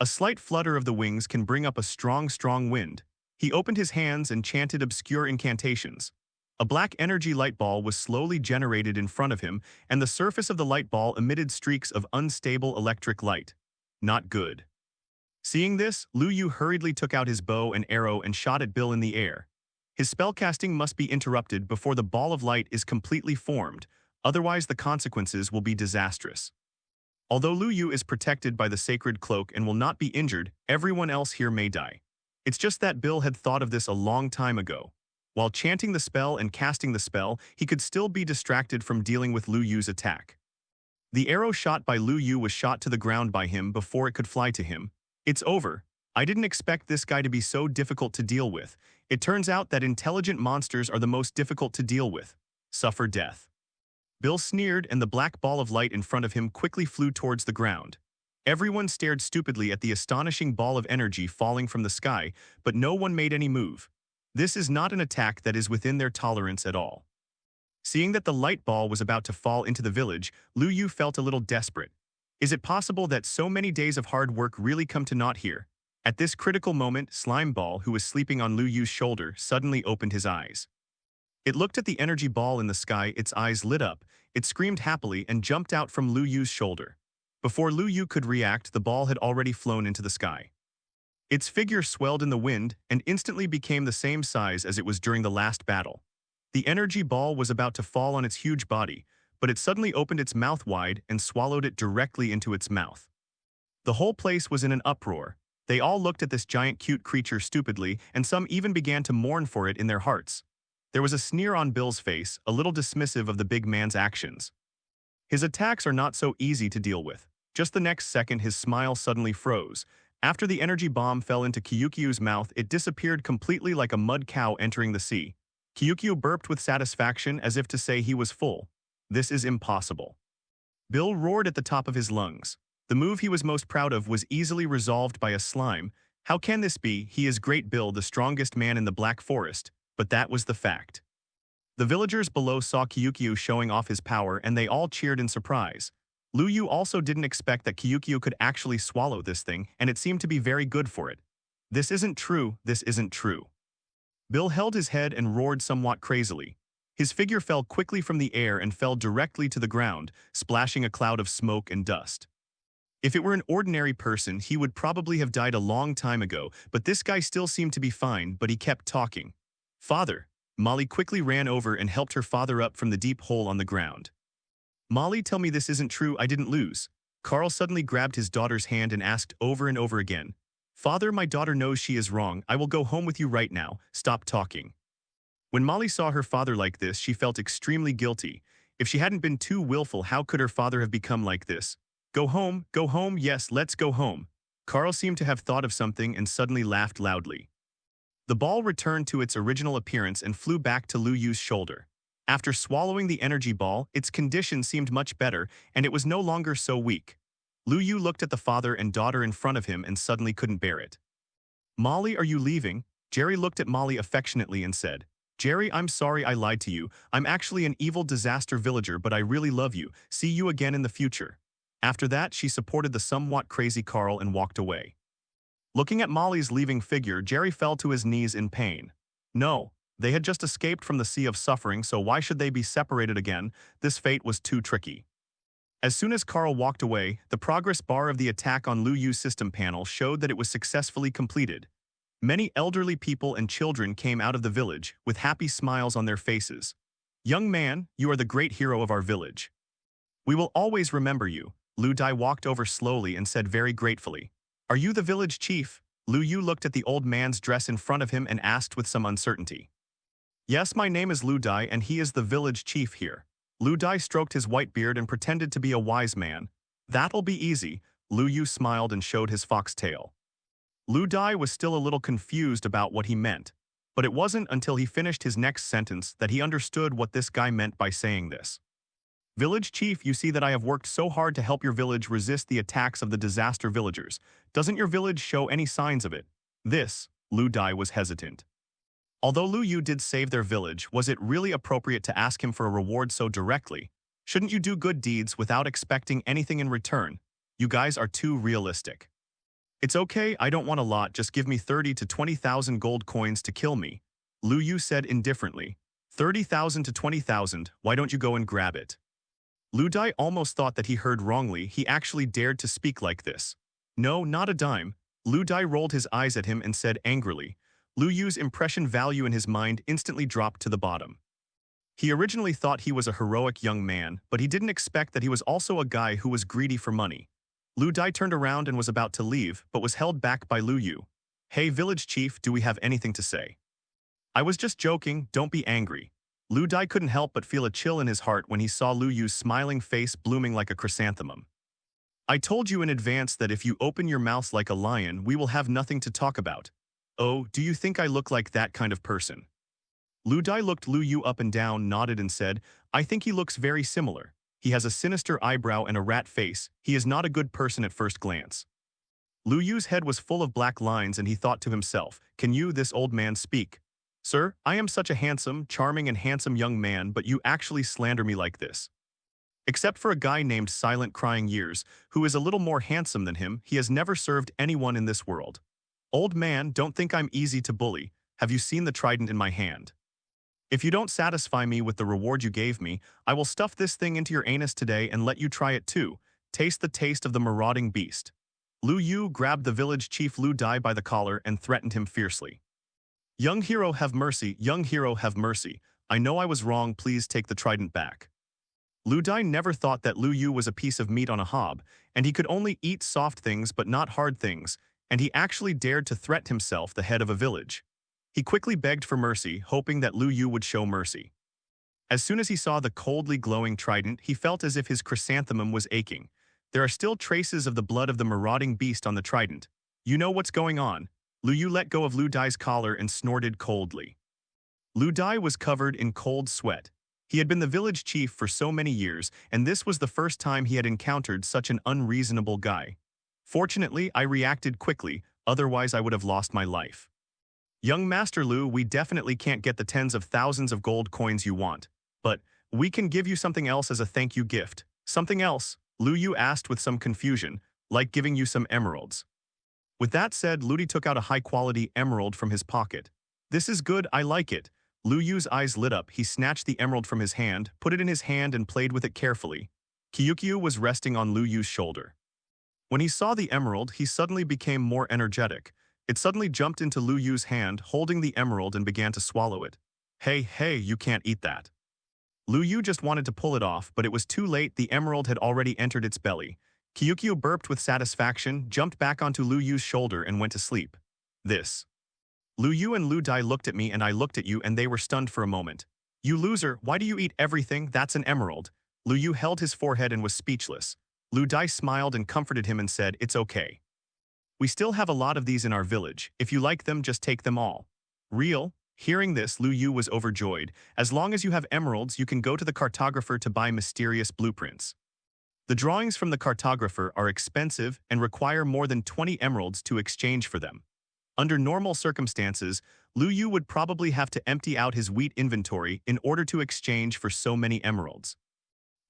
A slight flutter of the wings can bring up a strong, strong wind. He opened his hands and chanted obscure incantations. A black energy light ball was slowly generated in front of him, and the surface of the light ball emitted streaks of unstable electric light. Not good. Seeing this, Lu Yu hurriedly took out his bow and arrow and shot at Bill in the air. His spellcasting must be interrupted before the ball of light is completely formed, otherwise the consequences will be disastrous. Although Lu Yu is protected by the sacred cloak and will not be injured, everyone else here may die. It's just that Bill had thought of this a long time ago. While chanting the spell and casting the spell, he could still be distracted from dealing with Lu Yu's attack. The arrow shot by Lu Yu was shot to the ground by him before it could fly to him. It's over. I didn't expect this guy to be so difficult to deal with. It turns out that intelligent monsters are the most difficult to deal with. Suffer death. Bill sneered, and the black ball of light in front of him quickly flew towards the ground. Everyone stared stupidly at the astonishing ball of energy falling from the sky, but no one made any move. This is not an attack that is within their tolerance at all. Seeing that the light ball was about to fall into the village, Lu Yu felt a little desperate. Is it possible that so many days of hard work really come to naught here? At this critical moment, Slime Ball, who was sleeping on Lu Yu's shoulder, suddenly opened his eyes. It looked at the energy ball in the sky, its eyes lit up, it screamed happily and jumped out from Lu Yu's shoulder. Before Lu Yu could react, the ball had already flown into the sky. Its figure swelled in the wind and instantly became the same size as it was during the last battle. The energy ball was about to fall on its huge body, but it suddenly opened its mouth wide and swallowed it directly into its mouth. The whole place was in an uproar. They all looked at this giant cute creature stupidly, and some even began to mourn for it in their hearts. There was a sneer on Bill's face, a little dismissive of the big man's actions. His attacks are not so easy to deal with. Just the next second, his smile suddenly froze. After the energy bomb fell into Kyukyu's mouth, it disappeared completely like a mud cow entering the sea. Kyukyu burped with satisfaction as if to say he was full. This is impossible. Bill roared at the top of his lungs. The move he was most proud of was easily resolved by a slime. How can this be? He is Great Bill, the strongest man in the Black Forest, but that was the fact. The villagers below saw Kyukyu showing off his power, and they all cheered in surprise. Lu Yu also didn't expect that Kyukyu could actually swallow this thing, and it seemed to be very good for it. This isn't true, this isn't true. Bill held his head and roared somewhat crazily. His figure fell quickly from the air and fell directly to the ground, splashing a cloud of smoke and dust. If it were an ordinary person, he would probably have died a long time ago, but this guy still seemed to be fine, but he kept talking. Father. Molly quickly ran over and helped her father up from the deep hole on the ground. Molly, tell me this isn't true, I didn't lose. Carl suddenly grabbed his daughter's hand and asked over and over again. Father, my daughter knows she is wrong, I will go home with you right now, stop talking. When Molly saw her father like this, she felt extremely guilty. If she hadn't been too willful, how could her father have become like this? Go home, yes, let's go home. Carl seemed to have thought of something and suddenly laughed loudly. The ball returned to its original appearance and flew back to Lu Yu's shoulder. After swallowing the energy ball, its condition seemed much better, and it was no longer so weak. Lu Yu looked at the father and daughter in front of him and suddenly couldn't bear it. Molly, are you leaving? Jerry looked at Molly affectionately and said, Jerry, I'm sorry I lied to you. I'm actually an evil disaster villager, but I really love you. See you again in the future. After that, she supported the somewhat crazy Carl and walked away. Looking at Molly's leaving figure, Jerry fell to his knees in pain. No, they had just escaped from the sea of suffering, so why should they be separated again? This fate was too tricky. As soon as Carl walked away, the progress bar of the attack on Lu Yu's system panel showed that it was successfully completed. Many elderly people and children came out of the village with happy smiles on their faces. Young man, you are the great hero of our village. We will always remember you. Lu Dai walked over slowly and said very gratefully, Are you the village chief? Lu Yu looked at the old man's dress in front of him and asked with some uncertainty. Yes, my name is Lu Dai and he is the village chief here. Lu Dai stroked his white beard and pretended to be a wise man. That'll be easy. Lu Yu smiled and showed his fox tail. Lu Dai was still a little confused about what he meant, but it wasn't until he finished his next sentence that he understood what this guy meant by saying this. Village Chief, you see that I have worked so hard to help your village resist the attacks of the disaster villagers. Doesn't your village show any signs of it? Lu Dai was hesitant. Although Lu Yu did save their village, was it really appropriate to ask him for a reward so directly? Shouldn't you do good deeds without expecting anything in return? You guys are too realistic. It's okay, I don't want a lot, just give me 30 to 20,000 gold coins to kill me. Lu Yu said indifferently. 30,000 to 20,000, why don't you go and grab it? Lu Dai almost thought that he heard wrongly. He actually dared to speak like this. No, not a dime. Lu Dai rolled his eyes at him and said angrily. Lu Yu's impression value in his mind instantly dropped to the bottom. He originally thought he was a heroic young man, but he didn't expect that he was also a guy who was greedy for money. Lu Dai turned around and was about to leave, but was held back by Lu Yu. Hey, village chief, do we have anything to say? I was just joking, don't be angry. Lu Dai couldn't help but feel a chill in his heart when he saw Lu Yu's smiling face blooming like a chrysanthemum. I told you in advance that if you open your mouth like a lion, we will have nothing to talk about. Oh, do you think I look like that kind of person? Lu Dai looked Lu Yu up and down, nodded and said, I think he looks very similar. He has a sinister eyebrow and a rat face. He is not a good person at first glance. Lu Yu's head was full of black lines and he thought to himself, can you, this old man, speak? Sir, I am such a charming and handsome young man, but you actually slander me like this. Except for a guy named Silent Crying Years, who is a little more handsome than him, he has never served anyone in this world. Old man, don't think I'm easy to bully. Have you seen the trident in my hand? If you don't satisfy me with the reward you gave me, I will stuff this thing into your anus today and let you try it too. Taste the taste of the marauding beast. Lu Yu grabbed the village chief Lu Dai by the collar and threatened him fiercely. Young hero, have mercy. Young hero, have mercy. I know I was wrong. Please take the trident back. Lu Dai never thought that Lu Yu was a piece of meat on a hob, and he could only eat soft things but not hard things, and he actually dared to threat himself, the head of a village. He quickly begged for mercy, hoping that Lu Yu would show mercy. As soon as he saw the coldly glowing trident, he felt as if his chrysanthemum was aching. There are still traces of the blood of the marauding beast on the trident. You know what's going on. Lu Yu let go of Lu Dai's collar and snorted coldly. Lu Dai was covered in cold sweat. He had been the village chief for so many years, and this was the first time he had encountered such an unreasonable guy. Fortunately, I reacted quickly, otherwise I would have lost my life. Young Master Lu, we definitely can't get the tens of thousands of gold coins you want, but we can give you something else as a thank you gift. Something else? Lu Yu asked with some confusion, like giving you some emeralds. With that said, Lu Dai took out a high-quality emerald from his pocket. This is good, I like it. Lu Yu's eyes lit up. He snatched the emerald from his hand, put it in his hand and played with it carefully. Kyukyu was resting on Lu Yu's shoulder. When he saw the emerald, he suddenly became more energetic. It suddenly jumped into Lu Yu's hand, holding the emerald, and began to swallow it. Hey, you can't eat that. Lu Yu just wanted to pull it off, but it was too late. The emerald had already entered its belly. Kyukyu burped with satisfaction, jumped back onto Lu Yu's shoulder and went to sleep. Lu Yu and Lu Dai looked at me and I looked at you and they were stunned for a moment. You loser, why do you eat everything? That's an emerald. Lu Yu held his forehead and was speechless. Lu Dai smiled and comforted him and said, it's okay. We still have a lot of these in our village. If you like them, just take them all. Real? Hearing this, Lu Yu was overjoyed. As long as you have emeralds, you can go to the cartographer to buy mysterious blueprints. The drawings from the cartographer are expensive and require more than 20 emeralds to exchange for them. Under normal circumstances, Lu Yu would probably have to empty out his wheat inventory in order to exchange for so many emeralds.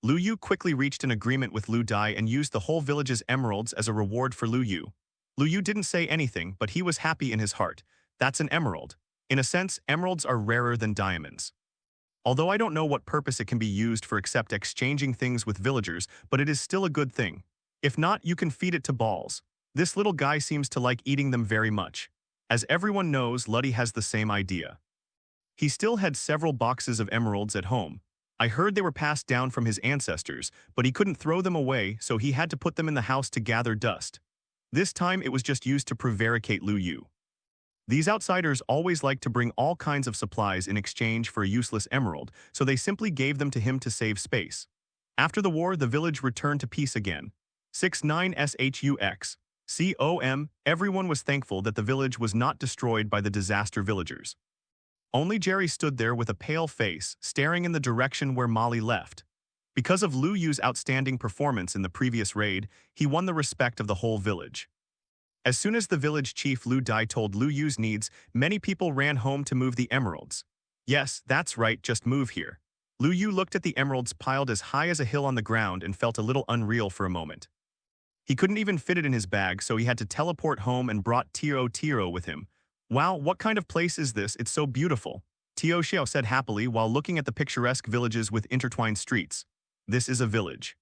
Lu Yu quickly reached an agreement with Lu Dai and used the whole village's emeralds as a reward for Lu Yu. Lu Yu didn't say anything, but he was happy in his heart. That's an emerald. In a sense, emeralds are rarer than diamonds. Although I don't know what purpose it can be used for except exchanging things with villagers, but it is still a good thing. If not, you can feed it to balls. This little guy seems to like eating them very much. As everyone knows, Luddy has the same idea. He still had several boxes of emeralds at home. I heard they were passed down from his ancestors, but he couldn't throw them away, so he had to put them in the house to gather dust. This time it was just used to prevaricate Lu Yu. These outsiders always like to bring all kinds of supplies in exchange for a useless emerald, so they simply gave them to him to save space. After the war, the village returned to peace again. 69SHUX. Everyone was thankful that the village was not destroyed by the disaster villagers. Only Jerry stood there with a pale face, staring in the direction where Molly left. Because of Lu Yu's outstanding performance in the previous raid, he won the respect of the whole village. As soon as the village chief Lu Dai told Lu Yu's needs, many people ran home to move the emeralds. Yes, that's right, just move here. Lu Yu looked at the emeralds piled as high as a hill on the ground and felt a little unreal for a moment. He couldn't even fit it in his bag, so he had to teleport home and brought Tio Tiro with him. Wow, what kind of place is this? It's so beautiful. Tio Xiao said happily while looking at the picturesque villages with intertwined streets. This is a village.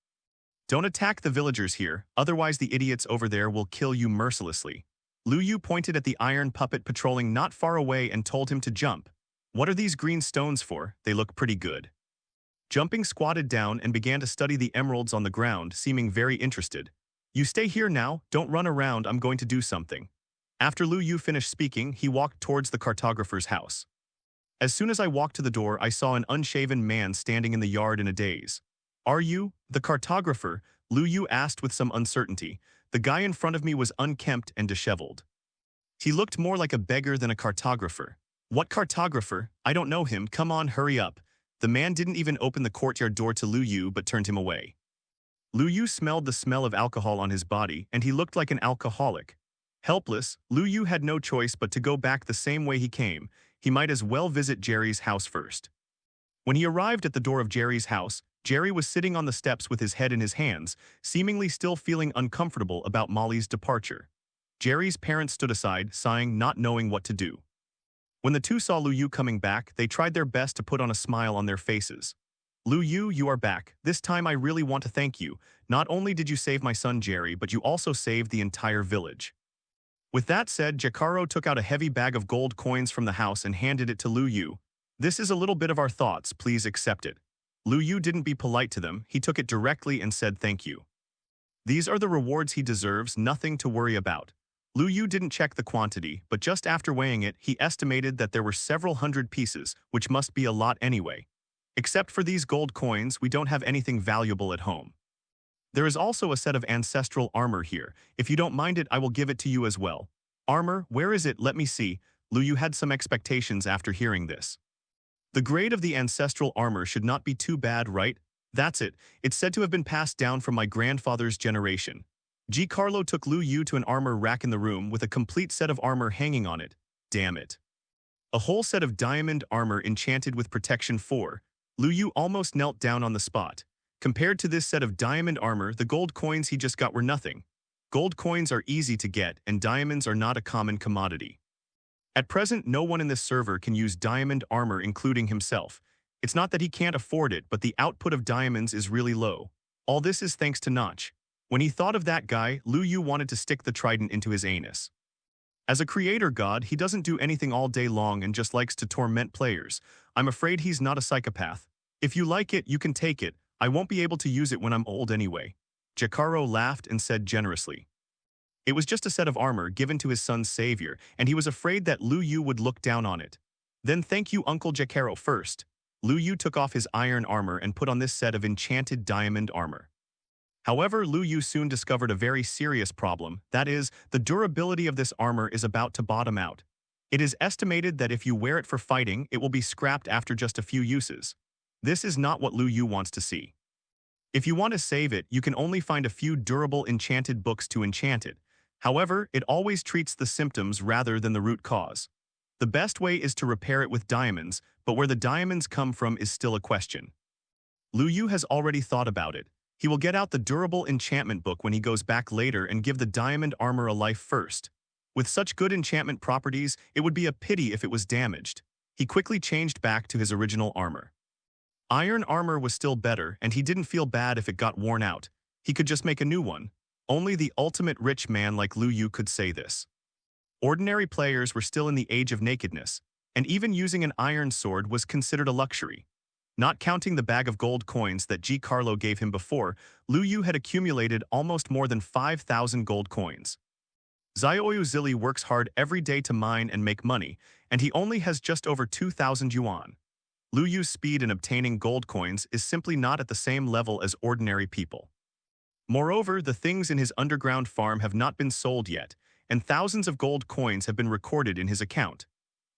Don't attack the villagers here, otherwise the idiots over there will kill you mercilessly. Lu Yu pointed at the iron puppet patrolling not far away and told him to jump. What are these green stones for? They look pretty good. Jumping squatted down and began to study the emeralds on the ground, seeming very interested. You stay here now, don't run around, I'm going to do something. After Lu Yu finished speaking, he walked towards the cartographer's house. As soon as I walked to the door, I saw an unshaven man standing in the yard in a daze. Are you the cartographer? Lu Yu asked with some uncertainty. The guy in front of me was unkempt and disheveled. He looked more like a beggar than a cartographer. What cartographer? I don't know him, come on, hurry up. The man didn't even open the courtyard door to Lu Yu but turned him away. Lu Yu smelled the smell of alcohol on his body, and he looked like an alcoholic. Helpless, Lu Yu had no choice but to go back the same way he came. He might as well visit Jerry's house first. When he arrived at the door of Jerry's house, Jerry was sitting on the steps with his head in his hands, seemingly still feeling uncomfortable about Molly's departure. Jerry's parents stood aside, sighing, not knowing what to do. When the two saw Lu Yu coming back, they tried their best to put on a smile on their faces. Lu Yu, you are back. This time I really want to thank you. Not only did you save my son Jerry, but you also saved the entire village. With that said, Jacaro took out a heavy bag of gold coins from the house and handed it to Lu Yu. This is a little bit of our thoughts, please accept it. Lu Yu didn't be polite to them, he took it directly and said thank you. These are the rewards he deserves, nothing to worry about. Lu Yu didn't check the quantity, but just after weighing it, he estimated that there were several hundred pieces, which must be a lot anyway. Except for these gold coins, we don't have anything valuable at home. There is also a set of ancestral armor here. If you don't mind it, I will give it to you as well. Armor, where is it? Let me see. Lu Yu had some expectations after hearing this. The grade of the ancestral armor should not be too bad, right? That's it. It's said to have been passed down from my grandfather's generation. Giancarlo took Lu Yu to an armor rack in the room with a complete set of armor hanging on it. Damn it. A whole set of diamond armor enchanted with protection 4. Lu Yu almost knelt down on the spot. Compared to this set of diamond armor, the gold coins he just got were nothing. Gold coins are easy to get, and diamonds are not a common commodity. At present, no one in this server can use diamond armor, including himself. It's not that he can't afford it, but the output of diamonds is really low. All this is thanks to Notch. When he thought of that guy, Lu Yu wanted to stick the trident into his anus. As a creator god, he doesn't do anything all day long and just likes to torment players. I'm afraid he's not a psychopath. If you like it, you can take it. I won't be able to use it when I'm old anyway. Jacaro laughed and said generously. It was just a set of armor given to his son's savior, and he was afraid that Lu Yu would look down on it. Then thank you, Uncle Jacaro, first. Lu Yu took off his iron armor and put on this set of enchanted diamond armor. However, Lu Yu soon discovered a very serious problem, that is, the durability of this armor is about to bottom out. It is estimated that if you wear it for fighting, it will be scrapped after just a few uses. This is not what Lu Yu wants to see. If you want to save it, you can only find a few durable enchanted books to enchant it. However, it always treats the symptoms rather than the root cause. The best way is to repair it with diamonds, but where the diamonds come from is still a question. Lu Yu has already thought about it. He will get out the durable enchantment book when he goes back later and give the diamond armor a life first. With such good enchantment properties, it would be a pity if it was damaged. He quickly changed back to his original armor. Iron armor was still better, and he didn't feel bad if it got worn out. He could just make a new one. Only the ultimate rich man like Lu Yu could say this. Ordinary players were still in the age of nakedness, and even using an iron sword was considered a luxury. Not counting the bag of gold coins that Giancarlo gave him before, Lu Yu had accumulated almost more than 5,000 gold coins. Xiaoyu Zili works hard every day to mine and make money, and he only has just over 2,000 yuan. Lu Yu's speed in obtaining gold coins is simply not at the same level as ordinary people. Moreover, the things in his underground farm have not been sold yet, and thousands of gold coins have been recorded in his account.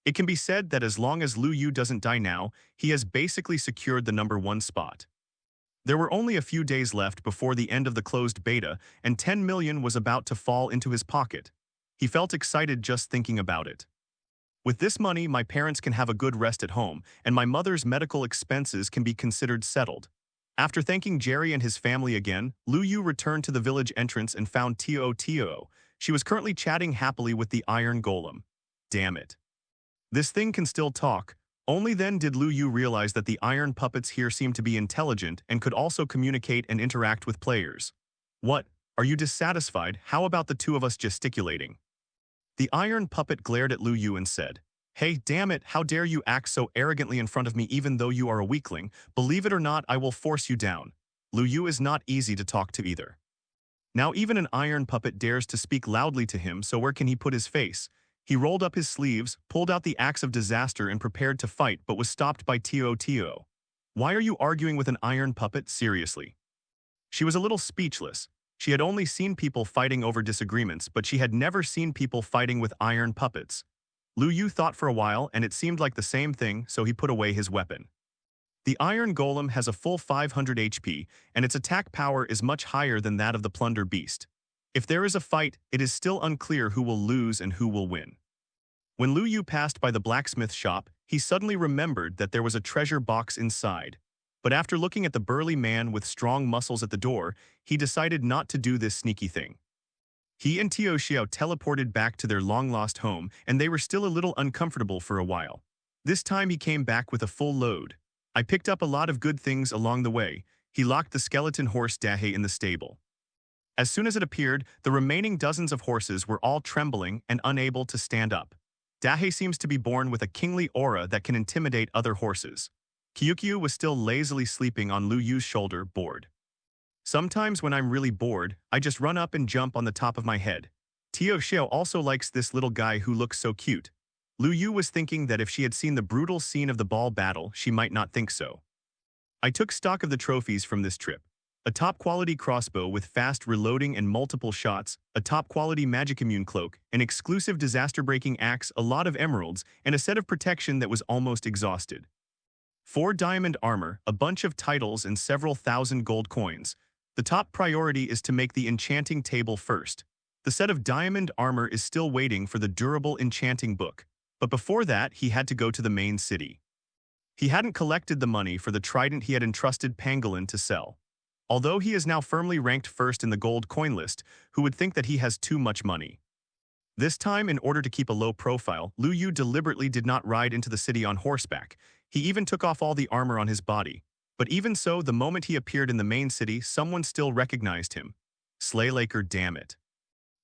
It can be said that as long as Lu Yu doesn't die now, he has basically secured the #1 spot. There were only a few days left before the end of the closed beta, and 10 million was about to fall into his pocket. He felt excited just thinking about it. With this money, my parents can have a good rest at home, and my mother's medical expenses can be considered settled. After thanking Jerry and his family again, Lu Yu returned to the village entrance and found Tio Tio. She was currently chatting happily with the iron golem. Damn it. This thing can still talk. Only then did Lu Yu realize that the iron puppets here seemed to be intelligent and could also communicate and interact with players. What? Are you dissatisfied? How about the two of us gesticulating? The iron puppet glared at Lu Yu and said, "Hey, damn it, how dare you act so arrogantly in front of me even though you are a weakling? Believe it or not, I will force you down." Lu Yu is not easy to talk to either. Now even an iron puppet dares to speak loudly to him, so where can he put his face? He rolled up his sleeves, pulled out the axe of disaster and prepared to fight but was stopped by Tio Tio. "Why are you arguing with an iron puppet? Seriously?" She was a little speechless. She had only seen people fighting over disagreements, but she had never seen people fighting with iron puppets. Lu Yu thought for a while and it seemed like the same thing, so he put away his weapon. The iron golem has a full 500 HP, and its attack power is much higher than that of the plunder beast. If there is a fight, it is still unclear who will lose and who will win. When Lu Yu passed by the blacksmith shop, he suddenly remembered that there was a treasure box inside. But after looking at the burly man with strong muscles at the door, he decided not to do this sneaky thing. He and Tio Xiao teleported back to their long-lost home, and they were still a little uncomfortable for a while. This time he came back with a full load. "I picked up a lot of good things along the way." He locked the skeleton horse Dahe in the stable. As soon as it appeared, the remaining dozens of horses were all trembling and unable to stand up. Dahe seems to be born with a kingly aura that can intimidate other horses. Kyukyu was still lazily sleeping on Lu Yu's shoulder, bored. "Sometimes when I'm really bored, I just run up and jump on the top of my head." Tio Xiao also likes this little guy who looks so cute. Lu Yu was thinking that if she had seen the brutal scene of the ball battle, she might not think so. "I took stock of the trophies from this trip. A top-quality crossbow with fast reloading and multiple shots, a top-quality magic immune cloak, an exclusive disaster-breaking axe, a lot of emeralds, and a set of protection that was almost exhausted. 4 diamond armor, a bunch of titles, and several thousand gold coins. The top priority is to make the enchanting table first. The set of diamond armor is still waiting for the durable enchanting book. But before that, he had to go to the main city. He hadn't collected the money for the trident he had entrusted Pangolin to sell. Although he is now firmly ranked first in the gold coin list, who would think that he has too much money? This time, in order to keep a low profile, Lu Yu deliberately did not ride into the city on horseback. He even took off all the armor on his body. But even so, the moment he appeared in the main city, someone still recognized him. Slaylaker, damn it.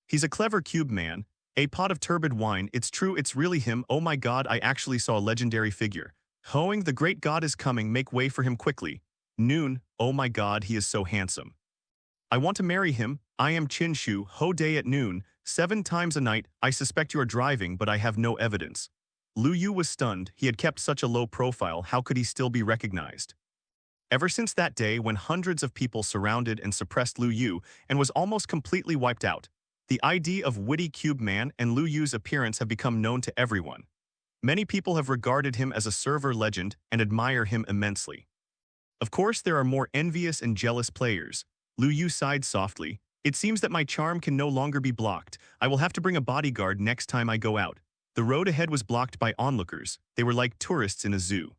He's a clever cube man. A pot of turbid wine, it's true, it's really him. Oh my god, I actually saw a legendary figure. Hoing, the great god is coming, make way for him quickly. Noon, oh my god, he is so handsome. I want to marry him. I am Chinshu, ho day at noon, 7 times a night. I suspect you are driving, but I have no evidence. Lu Yu was stunned. He had kept such a low profile, how could he still be recognized? Ever since that day when hundreds of people surrounded and suppressed Lu Yu and was almost completely wiped out, the ID of Witty Cube Man and Lu Yu's appearance have become known to everyone. Many people have regarded him as a server legend and admire him immensely. Of course, there are more envious and jealous players. Lu Yu sighed softly. "It seems that my charm can no longer be blocked. I will have to bring a bodyguard next time I go out." The road ahead was blocked by onlookers. They were like tourists in a zoo.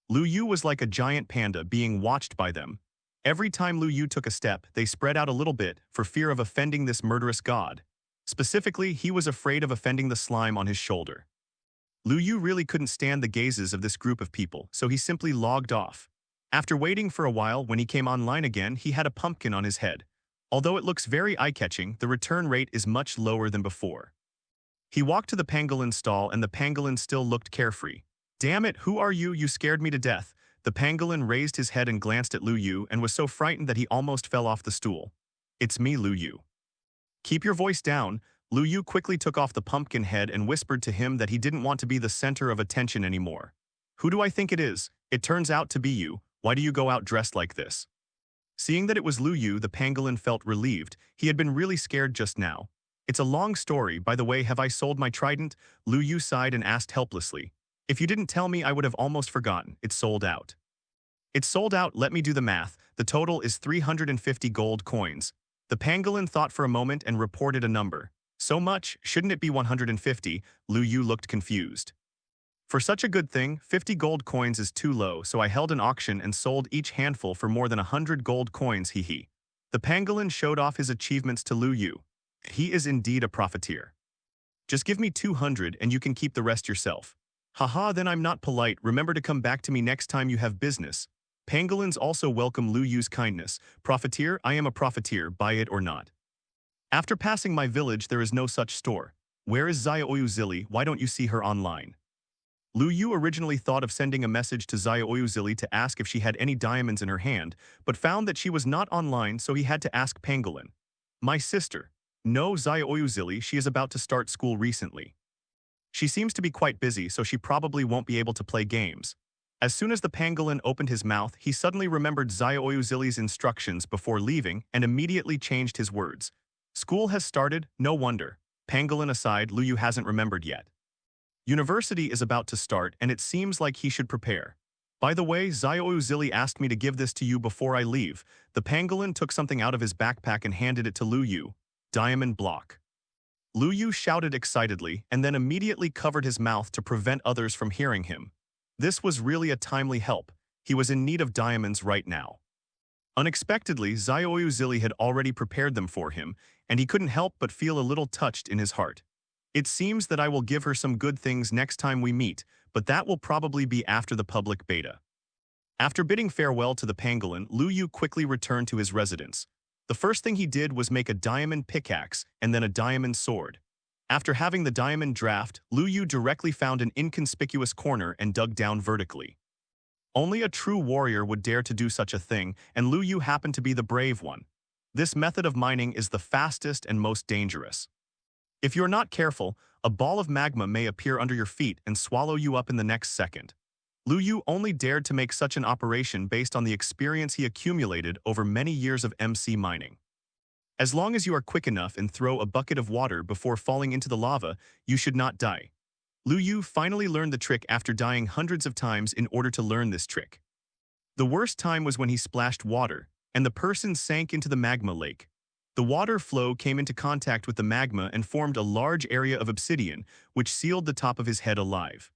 Lu Yu was like a giant panda being watched by them. Every time Lu Yu took a step, they spread out a little bit for fear of offending this murderous god. Specifically, he was afraid of offending the slime on his shoulder. Lu Yu really couldn't stand the gazes of this group of people, so he simply logged off. After waiting for a while, when he came online again, he had a pumpkin on his head. Although it looks very eye-catching, the return rate is much lower than before. He walked to the pangolin stall and the pangolin still looked carefree. "Damn it, who are you? You scared me to death." The pangolin raised his head and glanced at Lu Yu and was so frightened that he almost fell off the stool. "It's me, Lu Yu." "Keep your voice down." Lu Yu quickly took off the pumpkin head and whispered to him that he didn't want to be the center of attention anymore. "Who do I think it is? It turns out to be you. Why do you go out dressed like this?" Seeing that it was Lu Yu, the pangolin felt relieved. He had been really scared just now. It's a long story. By the way, have I sold my trident? Lu Yu sighed and asked helplessly. If you didn't tell me, I would have almost forgotten. It's sold out. It's sold out. Let me do the math. The total is 350 gold coins. The pangolin thought for a moment and reported a number. So much? Shouldn't it be 150? Lu Yu looked confused. For such a good thing, 50 gold coins is too low, so I held an auction and sold each handful for more than 100 gold coins, hee. The pangolin showed off his achievements to Lu Yu. He is indeed a profiteer. Just give me 200 and you can keep the rest yourself. Haha, then I'm not polite. Remember to come back to me next time you have business. Pangolins also welcome Lu Yu's kindness. Profiteer, I am a profiteer, buy it or not. After passing my village, there is no such store. Where is Zili? Why don't you see her online? Lu Yu originally thought of sending a message to Zili to ask if she had any diamonds in her hand, but found that she was not online, so he had to ask Pangolin. My sister. No, Zili, she is about to start school recently. She seems to be quite busy, so she probably won't be able to play games. As soon as the pangolin opened his mouth, he suddenly remembered Zili's instructions before leaving and immediately changed his words. School has started, no wonder. Pangolin aside, Lu Yu hasn't remembered yet. University is about to start, and it seems like he should prepare. By the way, Zili asked me to give this to you before I leave. The pangolin took something out of his backpack and handed it to Lu Yu. Diamond block. Lu Yu shouted excitedly and then immediately covered his mouth to prevent others from hearing him. This was really a timely help. He was in need of diamonds right now. Unexpectedly, Zili had already prepared them for him, and he couldn't help but feel a little touched in his heart. It seems that I will give her some good things next time we meet, but that will probably be after the public beta. After bidding farewell to the pangolin, Lu Yu quickly returned to his residence. The first thing he did was make a diamond pickaxe and then a diamond sword. After having the diamond draft, Lu Yu directly found an inconspicuous corner and dug down vertically. Only a true warrior would dare to do such a thing, and Lu Yu happened to be the brave one. This method of mining is the fastest and most dangerous. If you're not careful, a ball of magma may appear under your feet and swallow you up in the next second. Lu Yu only dared to make such an operation based on the experience he accumulated over many years of MC mining. As long as you are quick enough and throw a bucket of water before falling into the lava, you should not die. Lu Yu finally learned the trick after dying hundreds of times in order to learn this trick. The worst time was when he splashed water, and the person sank into the magma lake. The water flow came into contact with the magma and formed a large area of obsidian, which sealed the top of his head alive.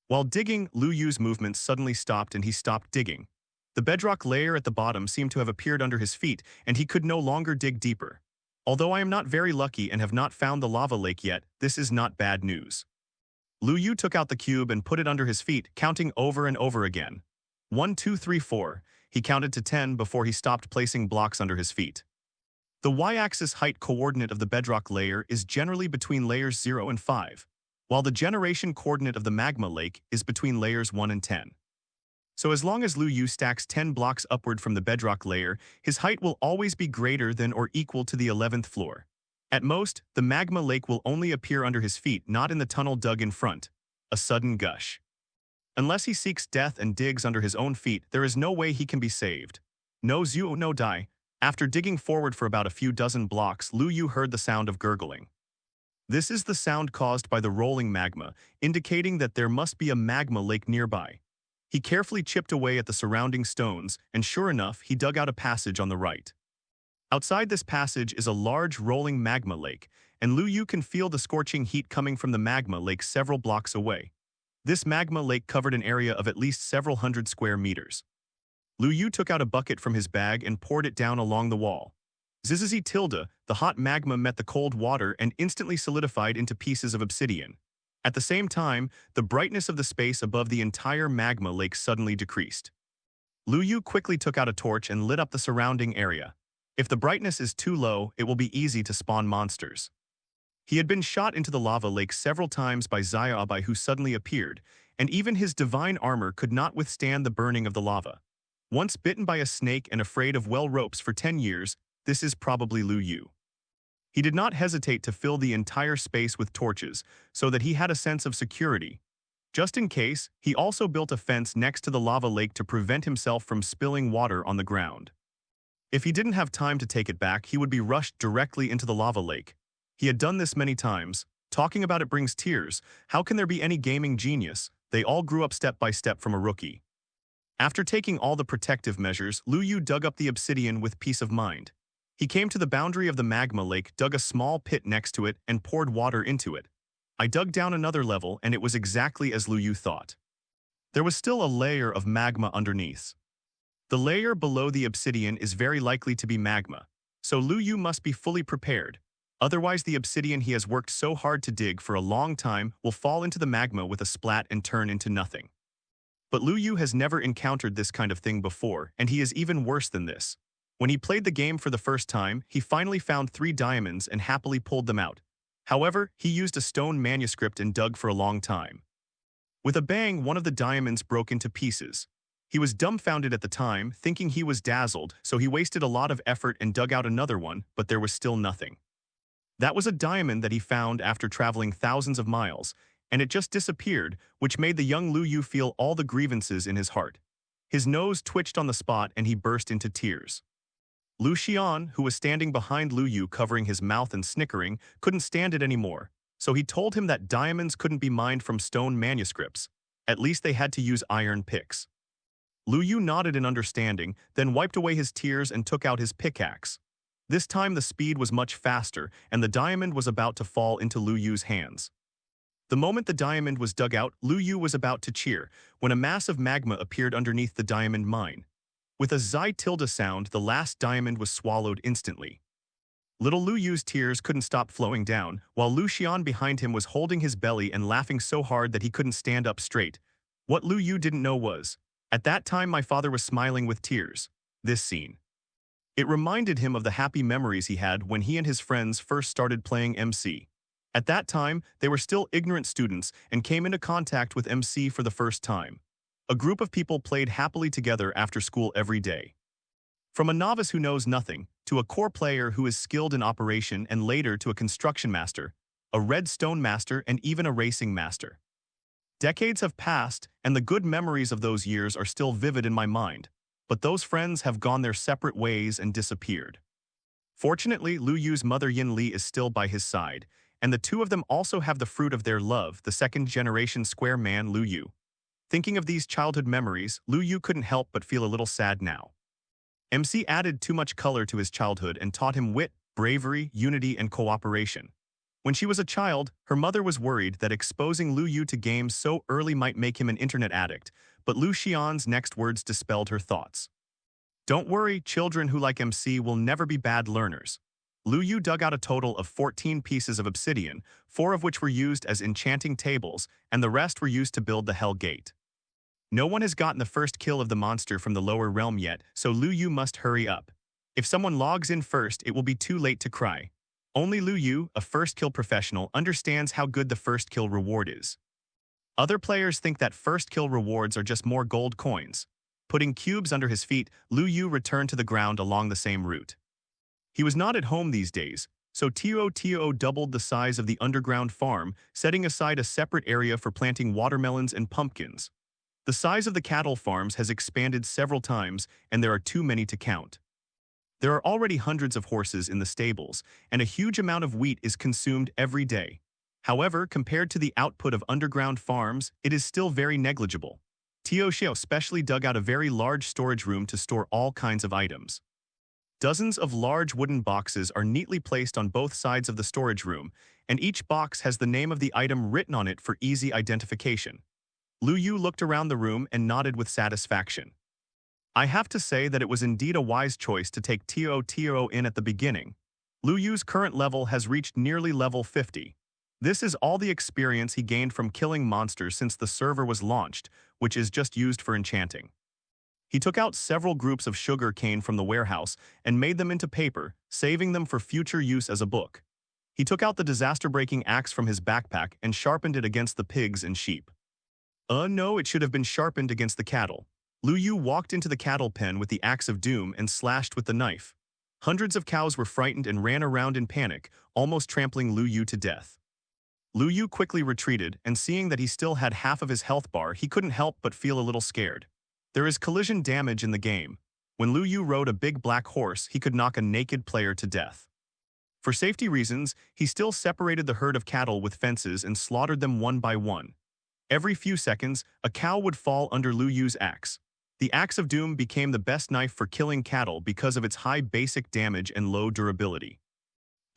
While digging, Lu Yu's movements suddenly stopped and he stopped digging. The bedrock layer at the bottom seemed to have appeared under his feet, and he could no longer dig deeper. Although I am not very lucky and have not found the lava lake yet, this is not bad news. Lu Yu took out the cube and put it under his feet, counting over and over again. 1, 2, 3, 4. He counted to 10 before he stopped placing blocks under his feet. The y-axis height coordinate of the bedrock layer is generally between layers 0 and 5, while the generation coordinate of the magma lake is between layers 1 and 10. So as long as Lu Yu stacks 10 blocks upward from the bedrock layer, his height will always be greater than or equal to the 11th floor. At most, the magma lake will only appear under his feet, not in the tunnel dug in front. A sudden gush. Unless he seeks death and digs under his own feet, there is no way he can be saved. No Zhu, no die. After digging forward for about a few dozen blocks, Lu Yu heard the sound of gurgling. This is the sound caused by the rolling magma, indicating that there must be a magma lake nearby. He carefully chipped away at the surrounding stones, and sure enough, he dug out a passage on the right. Outside this passage is a large rolling magma lake, and Lu Yu can feel the scorching heat coming from the magma lake several blocks away. This magma lake covered an area of at least several hundred square meters. Lu Yu took out a bucket from his bag and poured it down along the wall. Zzzz tilde, the hot magma met the cold water and instantly solidified into pieces of obsidian. At the same time, the brightness of the space above the entire magma lake suddenly decreased. Lu Yu quickly took out a torch and lit up the surrounding area. If the brightness is too low, it will be easy to spawn monsters. He had been shot into the lava lake several times by Xiaobai, who suddenly appeared, and even his divine armor could not withstand the burning of the lava. Once bitten by a snake and afraid of well ropes for 10 years, this is probably Lu Yu. He did not hesitate to fill the entire space with torches, so that he had a sense of security. Just in case, he also built a fence next to the lava lake to prevent himself from spilling water on the ground. If he didn't have time to take it back, he would be rushed directly into the lava lake. He had done this many times. Talking about it brings tears. How can there be any gaming genius? They all grew up step by step from a rookie. After taking all the protective measures, Lu Yu dug up the obsidian with peace of mind. He came to the boundary of the magma lake, dug a small pit next to it, and poured water into it. I dug down another level, and it was exactly as Lu Yu thought. There was still a layer of magma underneath. The layer below the obsidian is very likely to be magma, so Lu Yu must be fully prepared. Otherwise, the obsidian he has worked so hard to dig for a long time will fall into the magma with a splat and turn into nothing. But Lu Yu has never encountered this kind of thing before, and he is even worse than this. When he played the game for the first time, he finally found 3 diamonds and happily pulled them out. However, he used a stone manuscript and dug for a long time. With a bang, one of the diamonds broke into pieces. He was dumbfounded at the time, thinking he was dazzled, so he wasted a lot of effort and dug out another one, but there was still nothing. That was a diamond that he found after traveling thousands of miles, and it just disappeared, which made the young Lu Yu feel all the grievances in his heart. His nose twitched on the spot and he burst into tears. Lu Xian, who was standing behind Lu Yu covering his mouth and snickering, couldn't stand it anymore, so he told him that diamonds couldn't be mined from stone manuscripts. At least they had to use iron picks. Lu Yu nodded in understanding, then wiped away his tears and took out his pickaxe. This time the speed was much faster, and the diamond was about to fall into Lu Yu's hands. The moment the diamond was dug out, Lu Yu was about to cheer, when a mass of magma appeared underneath the diamond mine. With a xi tilde sound, the last diamond was swallowed instantly. Little Lu Yu's tears couldn't stop flowing down, while Lu Xian behind him was holding his belly and laughing so hard that he couldn't stand up straight. What Lu Yu didn't know was, at that time my father was smiling with tears. This scene. It reminded him of the happy memories he had when he and his friends first started playing MC. At that time, they were still ignorant students and came into contact with MC for the first time. A group of people played happily together after school every day. From a novice who knows nothing, to a core player who is skilled in operation, and later to a construction master, a redstone master, and even a racing master. Decades have passed, and the good memories of those years are still vivid in my mind, but those friends have gone their separate ways and disappeared. Fortunately, Lu Yu's mother Yin Li is still by his side, and the two of them also have the fruit of their love, the second-generation square man Lu Yu. Thinking of these childhood memories, Lu Yu couldn't help but feel a little sad now. MC added too much color to his childhood and taught him wit, bravery, unity, and cooperation. When she was a child, her mother was worried that exposing Lu Yu to games so early might make him an internet addict, but Lu Xian's next words dispelled her thoughts. Don't worry, children who like MC will never be bad learners. Lu Yu dug out a total of 14 pieces of obsidian, 4 of which were used as enchanting tables, and the rest were used to build the Hell Gate. No one has gotten the first kill of the monster from the lower realm yet, so Lu Yu must hurry up. If someone logs in first, it will be too late to cry. Only Lu Yu, a first kill professional, understands how good the first kill reward is. Other players think that first kill rewards are just more gold coins. Putting cubes under his feet, Lu Yu returned to the ground along the same route. He was not at home these days, so Tio doubled the size of the underground farm, setting aside a separate area for planting watermelons and pumpkins. The size of the cattle farms has expanded several times, and there are too many to count. There are already hundreds of horses in the stables, and a huge amount of wheat is consumed every day. However, compared to the output of underground farms, it is still very negligible. Tio Xiao specially dug out a very large storage room to store all kinds of items. Dozens of large wooden boxes are neatly placed on both sides of the storage room, and each box has the name of the item written on it for easy identification. Lu Yu looked around the room and nodded with satisfaction. I have to say that it was indeed a wise choice to take Tio in at the beginning. Lu Yu's current level has reached nearly level 50. This is all the experience he gained from killing monsters since the server was launched, which is just used for enchanting. He took out several groups of sugar cane from the warehouse and made them into paper, saving them for future use as a book. He took out the disaster-breaking axe from his backpack and sharpened it against the pigs and sheep. No, it should have been sharpened against the cattle. Lu Yu walked into the cattle pen with the axe of doom and slashed with the knife. Hundreds of cows were frightened and ran around in panic, almost trampling Lu Yu to death. Lu Yu quickly retreated, and seeing that he still had half of his health bar, he couldn't help but feel a little scared. There is collision damage in the game. When Lu Yu rode a big black horse, he could knock a naked player to death. For safety reasons, he still separated the herd of cattle with fences and slaughtered them one by one. Every few seconds, a cow would fall under Lu Yu's axe. The Axe of Doom became the best knife for killing cattle because of its high basic damage and low durability.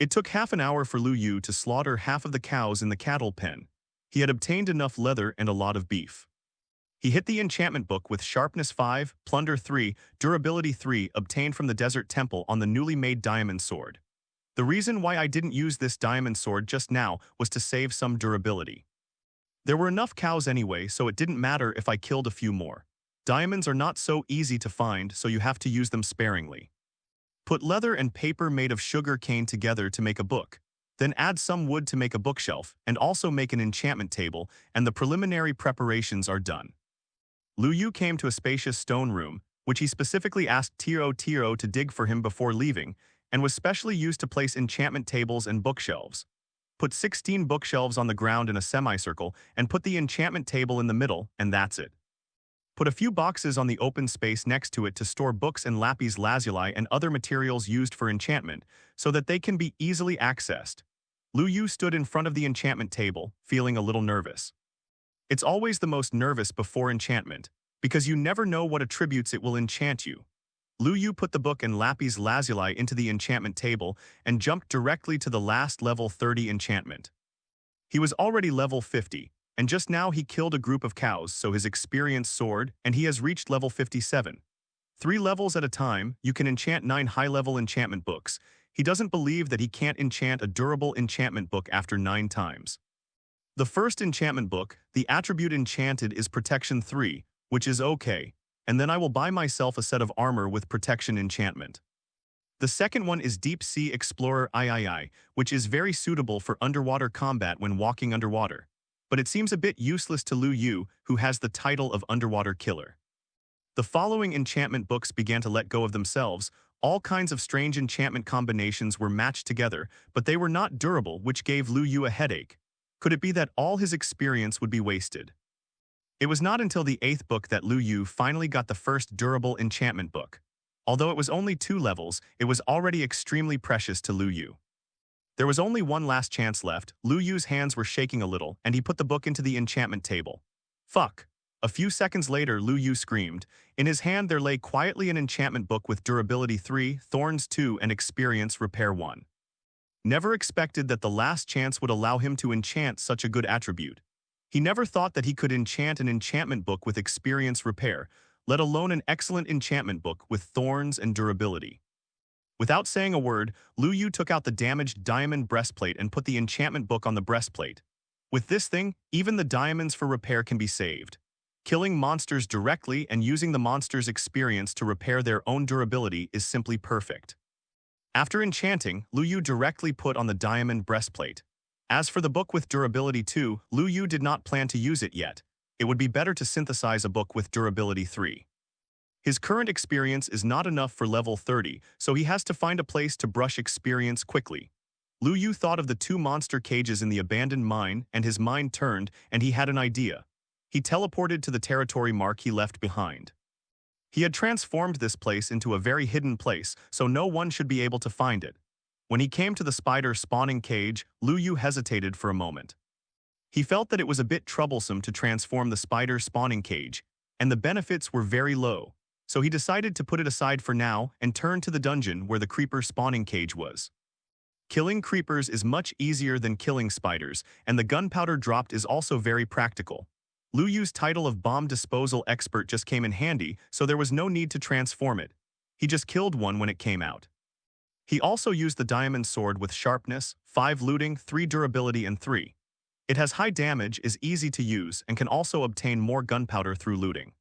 It took half an hour for Lu Yu to slaughter half of the cows in the cattle pen. He had obtained enough leather and a lot of beef. He hit the enchantment book with Sharpness 5, Plunder 3, Durability 3 obtained from the Desert Temple on the newly made diamond sword. The reason why I didn't use this diamond sword just now was to save some durability. There were enough cows anyway, so it didn't matter if I killed a few more. Diamonds are not so easy to find, so you have to use them sparingly. Put leather and paper made of sugar cane together to make a book. Then add some wood to make a bookshelf, and also make an enchantment table, and the preliminary preparations are done. Lu Yu came to a spacious stone room, which he specifically asked Tiro to dig for him before leaving, and was specially used to place enchantment tables and bookshelves. Put 16 bookshelves on the ground in a semicircle, and put the enchantment table in the middle, and that's it. Put a few boxes on the open space next to it to store books and lapis lazuli and other materials used for enchantment, so that they can be easily accessed. Lu Yu stood in front of the enchantment table, feeling a little nervous. It's always the most nervous before enchantment, because you never know what attributes it will enchant you. Lu Yu put the book and lapis lazuli into the enchantment table and jumped directly to the last level 30 enchantment. He was already level 50, and just now he killed a group of cows, so his experience soared, and he has reached level 57. 3 levels at a time, you can enchant 9 high-level enchantment books. He doesn't believe that he can't enchant a durable enchantment book after 9 times. The first enchantment book, the attribute enchanted, is Protection 3, which is okay, and then I will buy myself a set of armor with Protection enchantment. The second one is Deep Sea Explorer III, which is very suitable for underwater combat when walking underwater. But it seems a bit useless to Lu Yu, who has the title of Underwater Killer. The following enchantment books began to let go of themselves. All kinds of strange enchantment combinations were matched together, but they were not durable, which gave Lu Yu a headache. Could it be that all his experience would be wasted? It was not until the 8th book that Lu Yu finally got the first durable enchantment book. Although it was only 2 levels, it was already extremely precious to Lu Yu. There was only one last chance left. Lu Yu's hands were shaking a little, and he put the book into the enchantment table. Fuck. A few seconds later, Lu Yu screamed. In his hand there lay quietly an enchantment book with Durability 3, Thorns 2, and Experience Repair 1. Never expected that the last chance would allow him to enchant such a good attribute. He never thought that he could enchant an enchantment book with Experience Repair, let alone an excellent enchantment book with Thorns and Durability. Without saying a word, Lu Yu took out the damaged diamond breastplate and put the enchantment book on the breastplate. With this thing, even the diamonds for repair can be saved. Killing monsters directly and using the monster's experience to repair their own durability is simply perfect. After enchanting, Lu Yu directly put on the diamond breastplate. As for the book with Durability 2, Lu Yu did not plan to use it yet. It would be better to synthesize a book with Durability 3. His current experience is not enough for level 30, so he has to find a place to brush experience quickly. Lu Yu thought of the 2 monster cages in the abandoned mine, and his mind turned, and he had an idea. He teleported to the territory mark he left behind. He had transformed this place into a very hidden place, so no one should be able to find it. When he came to the spider spawning cage, Lu Yu hesitated for a moment. He felt that it was a bit troublesome to transform the spider spawning cage, and the benefits were very low. So he decided to put it aside for now and turn to the dungeon where the creeper spawning cage was. Killing creepers is much easier than killing spiders, and the gunpowder dropped is also very practical. Lu Yu's title of bomb disposal expert just came in handy, so there was no need to transform it. He just killed one when it came out. He also used the diamond sword with sharpness, 5 looting, 3 durability, and 3. It has high damage, is easy to use, and can also obtain more gunpowder through looting.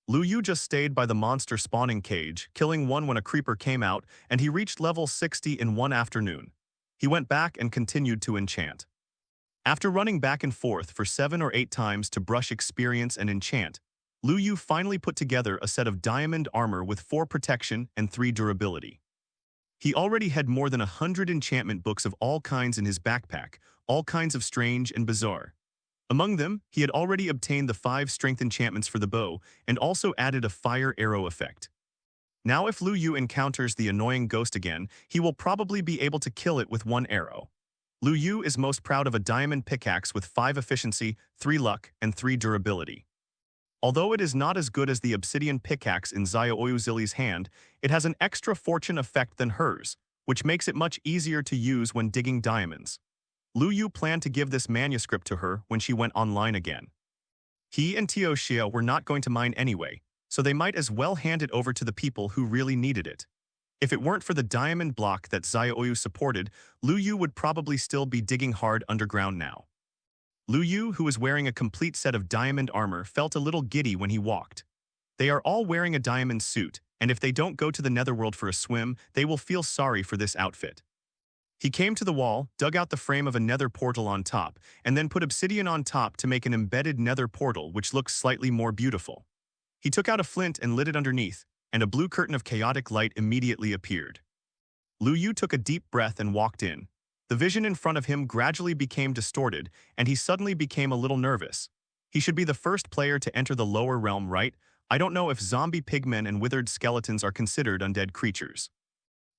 Lu Yu just stayed by the monster spawning cage, killing one when a creeper came out, and he reached level 60 in one afternoon. He went back and continued to enchant. After running back and forth for 7 or 8 times to brush experience and enchant, Lu Yu finally put together a set of diamond armor with 4 protection and 3 durability. He already had more than 100 enchantment books of all kinds in his backpack, all kinds of strange and bizarre. Among them, he had already obtained the 5 strength enchantments for the bow and also added a fire arrow effect. Now if Lu Yu encounters the annoying ghost again, he will probably be able to kill it with one arrow. Lu Yu is most proud of a diamond pickaxe with 5 efficiency, 3 luck, and 3 durability. Although it is not as good as the obsidian pickaxe in Xiaoyuzili's hand, it has an extra fortune effect than hers, which makes it much easier to use when digging diamonds. Lu Yu planned to give this manuscript to her when she went online again. He and Tio Xia were not going to mine anyway, so they might as well hand it over to the people who really needed it. If it weren't for the diamond block that Xiaoyu supported, Lu Yu would probably still be digging hard underground now. Lu Yu, who was wearing a complete set of diamond armor, felt a little giddy when he walked. They are all wearing a diamond suit, and if they don't go to the netherworld for a swim, they will feel sorry for this outfit. He came to the wall, dug out the frame of a nether portal on top, and then put obsidian on top to make an embedded nether portal which looks slightly more beautiful. He took out a flint and lit it underneath, and a blue curtain of chaotic light immediately appeared. Lu Yu took a deep breath and walked in. The vision in front of him gradually became distorted, and he suddenly became a little nervous. He should be the first player to enter the lower realm, right? I don't know if zombie pigmen and withered skeletons are considered undead creatures.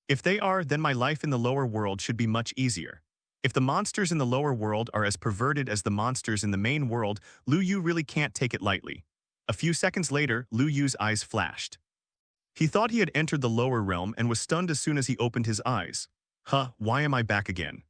If they are, then my life in the lower world should be much easier. If the monsters in the lower world are as perverted as the monsters in the main world, Lu Yu really can't take it lightly. A few seconds later, Lu Yu's eyes flashed. He thought he had entered the lower realm and was stunned as soon as he opened his eyes. Huh, why am I back again?